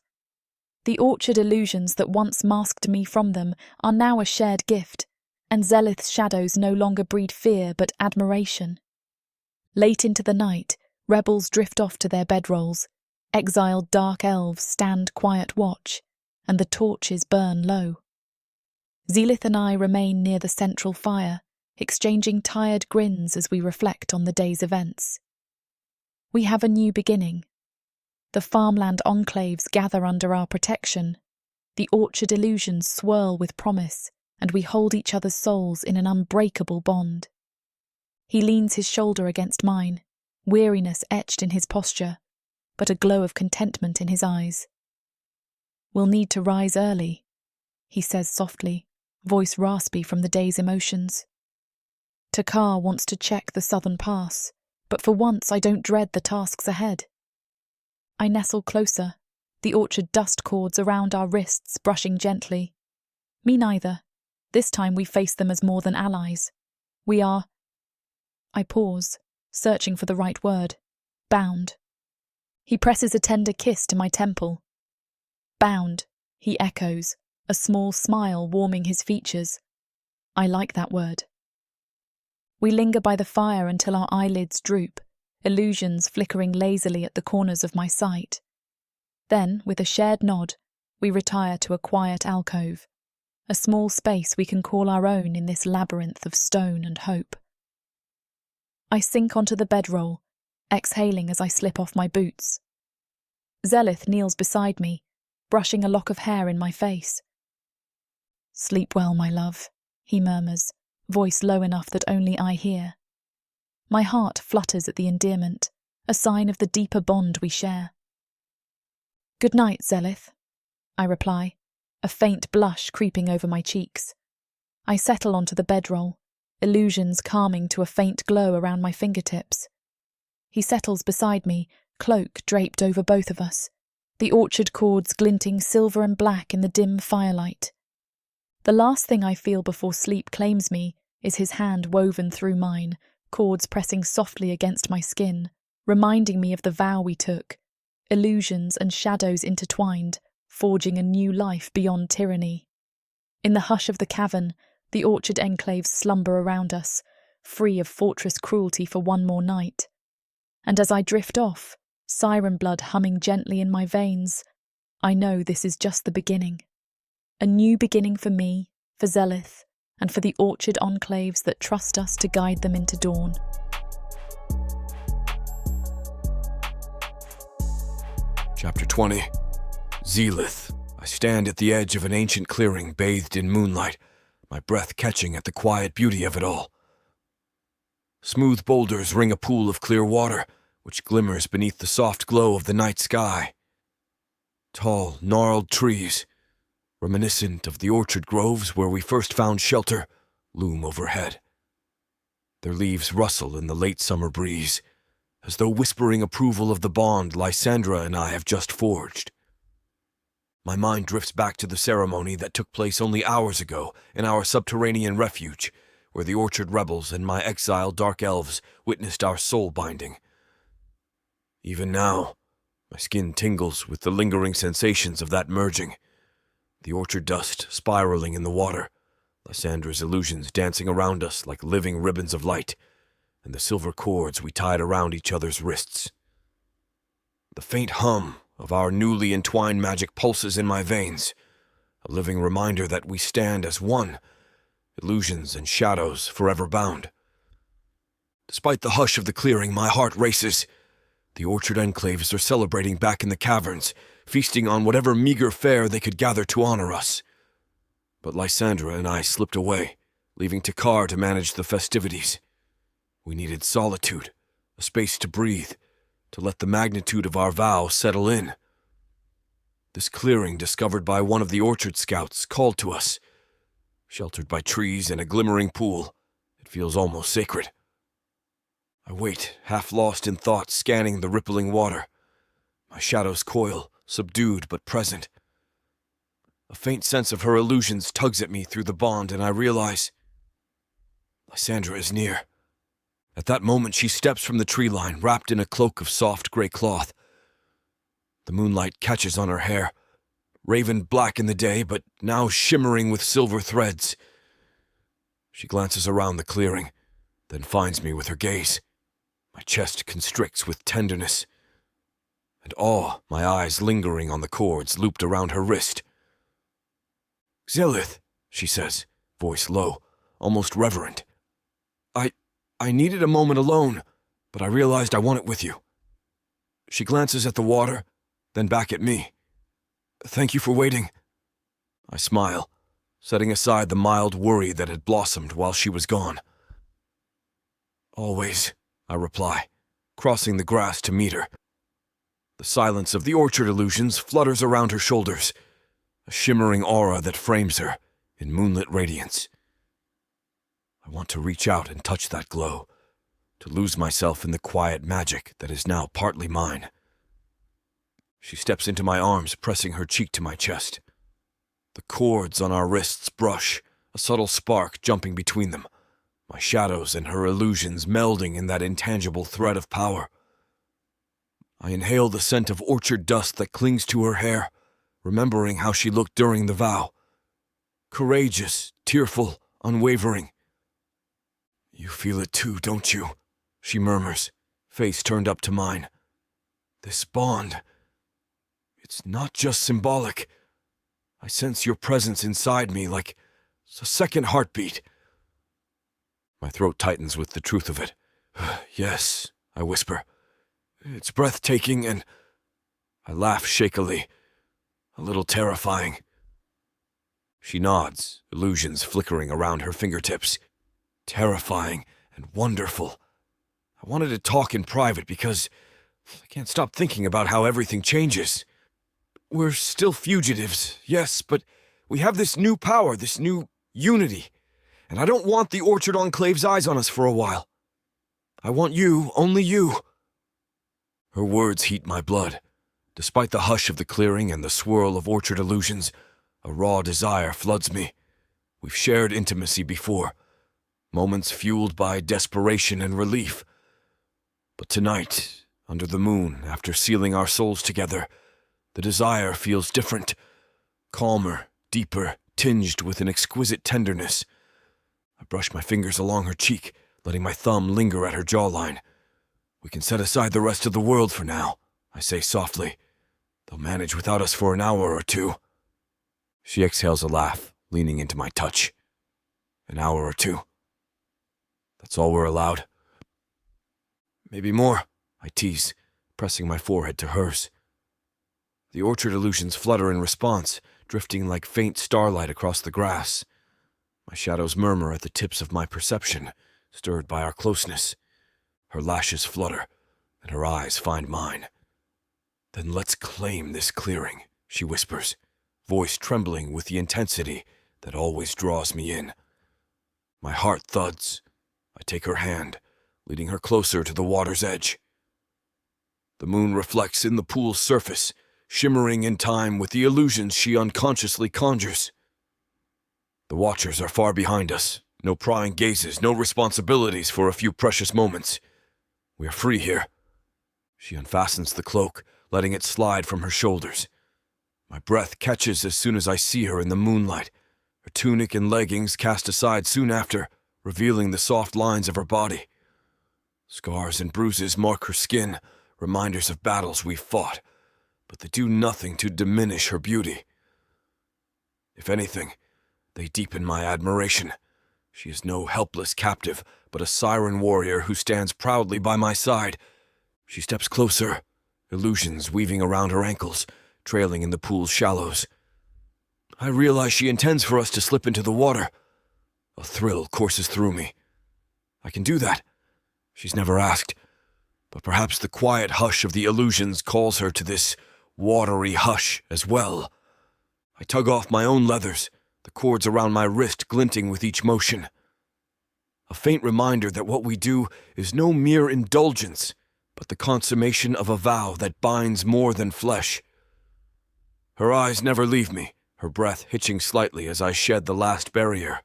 The orchard illusions that once masked me from them are now a shared gift, and Zelith's shadows no longer breed fear but admiration. Late into the night, rebels drift off to their bedrolls. Exiled dark elves stand quiet watch, and the torches burn low. Zelith and I remain near the central fire, exchanging tired grins as we reflect on the day's events. We have a new beginning. The farmland enclaves gather under our protection. The orchard illusions swirl with promise, and we hold each other's souls in an unbreakable bond. He leans his shoulder against mine, weariness etched in his posture, but a glow of contentment in his eyes. "We'll need to rise early," he says softly, voice raspy from the day's emotions. "Takar wants to check the southern pass, but for once I don't dread the tasks ahead." I nestle closer, the orchard dust cords around our wrists brushing gently. Me neither. This time we face them as more than allies. We are... I pause, searching for the right word. Bound. He presses a tender kiss to my temple. "Bound," he echoes, a small smile warming his features. I like that word. We linger by the fire until our eyelids droop, illusions flickering lazily at the corners of my sight. Then, with a shared nod, we retire to a quiet alcove, a small space we can call our own in this labyrinth of stone and hope. I sink onto the bedroll, exhaling as I slip off my boots. Zelith kneels beside me, brushing a lock of hair in my face. "Sleep well, my love," he murmurs, voice low enough that only I hear. My heart flutters at the endearment, a sign of the deeper bond we share. "Good night, Zelith," I reply, a faint blush creeping over my cheeks. I settle onto the bedroll, illusions calming to a faint glow around my fingertips. He settles beside me, cloak draped over both of us, the orchard cords glinting silver and black in the dim firelight. The last thing I feel before sleep claims me is his hand woven through mine, cords pressing softly against my skin, reminding me of the vow we took, illusions and shadows intertwined, forging a new life beyond tyranny. In the hush of the cavern, the orchard enclaves slumber around us, free of fortress cruelty for one more night. And as I drift off, siren blood humming gently in my veins, I know this is just the beginning. A new beginning for me, for Zelith, and for the orchard enclaves that trust us to guide them into dawn. Chapter 20. Zelith. I stand at the edge of an ancient clearing bathed in moonlight, my breath catching at the quiet beauty of it all. Smooth boulders ring a pool of clear water, which glimmers beneath the soft glow of the night sky. Tall, gnarled trees, reminiscent of the orchard groves where we first found shelter, loom overhead. Their leaves rustle in the late summer breeze, as though whispering approval of the bond Lysandra and I have just forged. My mind drifts back to the ceremony that took place only hours ago in our subterranean refuge, where the orchard rebels and my exiled dark elves witnessed our soul binding. Even now, my skin tingles with the lingering sensations of that merging, the orchard dust spiraling in the water, Lysandra's illusions dancing around us like living ribbons of light, and the silver cords we tied around each other's wrists. The faint hum of our newly entwined magic pulses in my veins, a living reminder that we stand as one, illusions and shadows forever bound. Despite the hush of the clearing, my heart races. The orchard enclaves are celebrating back in the caverns, feasting on whatever meager fare they could gather to honor us. But Lysandra and I slipped away, leaving Takar to manage the festivities. We needed solitude, a space to breathe, to let the magnitude of our vow settle in. This clearing, discovered by one of the orchard scouts, called to us. Sheltered by trees and a glimmering pool, it feels almost sacred. I wait, half lost in thought, scanning the rippling water. My shadows coil, subdued but present. A faint sense of her illusions tugs at me through the bond, and I realize Lysandra is near. At that moment, she steps from the tree line, wrapped in a cloak of soft gray cloth. The moonlight catches on her hair, raven black in the day, but now shimmering with silver threads. She glances around the clearing, then finds me with her gaze. My chest constricts with tenderness and awe, my eyes lingering on the cords looped around her wrist. "Zelith," she says, voice low, almost reverent. I needed a moment alone, but I realized I want it with you." She glances at the water, then back at me. "Thank you for waiting." I smile, setting aside the mild worry that had blossomed while she was gone. "Always," I reply, crossing the grass to meet her. The silence of the orchard illusions flutters around her shoulders, a shimmering aura that frames her in moonlit radiance. I want to reach out and touch that glow, to lose myself in the quiet magic that is now partly mine. She steps into my arms, pressing her cheek to my chest. The cords on our wrists brush, a subtle spark jumping between them, my shadows and her illusions melding in that intangible thread of power. I inhale the scent of orchard dust that clings to her hair, remembering how she looked during the vow. Courageous, tearful, unwavering. "You feel it too, don't you?" she murmurs, face turned up to mine. "This bond, it's not just symbolic. I sense your presence inside me like a second heartbeat." My throat tightens with the truth of it. "Yes," I whisper. "It's breathtaking and..." I laugh shakily, a little terrifying. She nods, illusions flickering around her fingertips. Terrifying and wonderful. I wanted to talk in private because I can't stop thinking about how everything changes. We're still fugitives, yes, but we have this new power, this new unity, and I don't want the Orchard Enclave's eyes on us for a while. I want you, only you." Her words heat my blood. Despite the hush of the clearing and the swirl of orchard illusions, a raw desire floods me. We've shared intimacy before, moments fueled by desperation and relief. But tonight, Under the moon, after sealing our souls together, the desire feels different, calmer, deeper, tinged with an exquisite tenderness. I brush my fingers along her cheek, letting my thumb linger at her jawline. We can set aside the rest of the world for now, I say softly. They'll manage without us for an hour or two. She exhales a laugh, leaning into my touch. An hour or two. That's all we're allowed. Maybe more, I tease, pressing my forehead to hers. The orchard illusions flutter in response, drifting like faint starlight across the grass. My shadows murmur at the tips of my perception, stirred by our closeness. Her lashes flutter, and her eyes find mine. Then let's claim this clearing, she whispers, voice trembling with the intensity that always draws me in. My heart thuds. I take her hand, leading her closer to the water's edge. The moon reflects in the pool's surface, shimmering in time with the illusions she unconsciously conjures. The watchers are far behind us, no prying gazes, no responsibilities for a few precious moments. We are free here. She unfastens the cloak, letting it slide from her shoulders. My breath catches as soon as I see her in the moonlight, her tunic and leggings cast aside soon after, revealing the soft lines of her body. Scars and bruises mark her skin, reminders of battles we've fought, but they do nothing to diminish her beauty. If anything, they deepen my admiration. She is no helpless captive, but a siren warrior who stands proudly by my side. She steps closer, illusions weaving around her ankles, trailing in the pool's shallows. I realize she intends for us to slip into the water. A thrill courses through me. I can do that. She's never asked, but perhaps the quiet hush of the illusions calls her to this watery hush as well. I tug off my own leathers, the cords around my wrist glinting with each motion. A faint reminder that what we do is no mere indulgence, but the consummation of a vow that binds more than flesh. Her eyes never leave me, her breath hitching slightly as I shed the last barrier.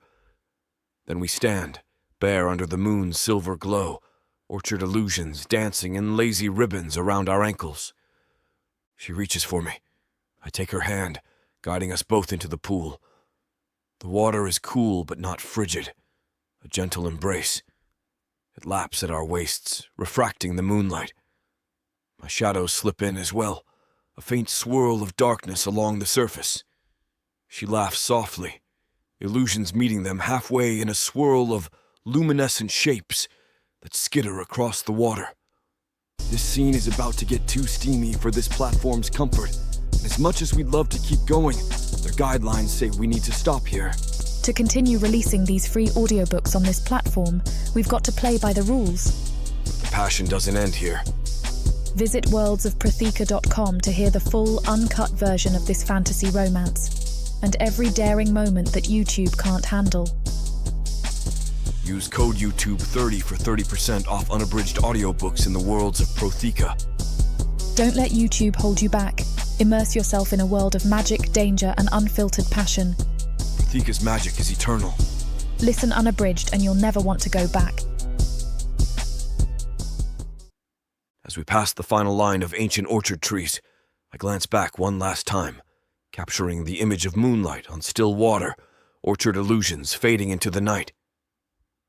Then we stand, bare under the moon's silver glow, orchard illusions dancing in lazy ribbons around our ankles. She reaches for me. I take her hand, guiding us both into the pool. The water is cool but not frigid, a gentle embrace. It laps at our waists, refracting the moonlight. My shadows slip in as well, a faint swirl of darkness along the surface. She laughs softly, illusions meeting them halfway in a swirl of luminescent shapes that skitter across the water. This scene is about to get too steamy for this platform's comfort, and as much as we'd love to keep going, their guidelines say we need to stop here. To continue releasing these free audiobooks on this platform, we've got to play by the rules. The passion doesn't end here. Visit worldsofprothika.com to hear the full, uncut version of this fantasy romance, and every daring moment that YouTube can't handle. Use code YouTube30 for 30% off unabridged audiobooks in the worlds of Prothika. Don't let YouTube hold you back. Immerse yourself in a world of magic, danger, and unfiltered passion. Prothika's magic is eternal. Listen unabridged and you'll never want to go back. As we pass the final line of ancient orchard trees, I glance back one last time, capturing the image of moonlight on still water, orchard illusions fading into the night.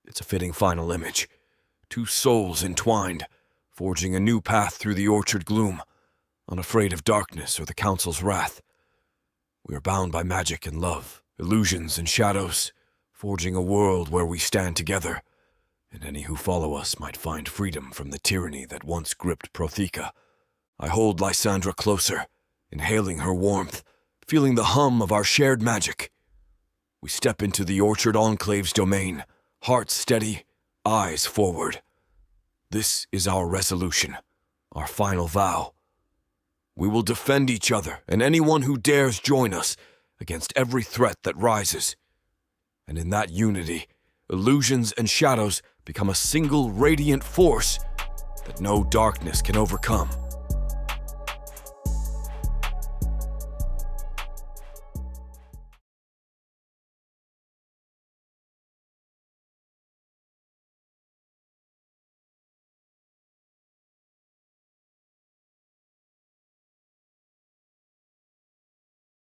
It's a fitting final image. Two souls entwined, forging a new path through the orchard gloom, unafraid of darkness or the council's wrath. We are bound by magic and love, illusions and shadows, forging a world where we stand together, and any who follow us might find freedom from the tyranny that once gripped Prothika. I hold Lysandra closer, inhaling her warmth, feeling the hum of our shared magic. We step into the Orchard Enclave's domain, hearts steady, eyes forward. This is our resolution, our final vow. We will defend each other and anyone who dares join us against every threat that rises. And in that unity, illusions and shadows become a single radiant force that no darkness can overcome.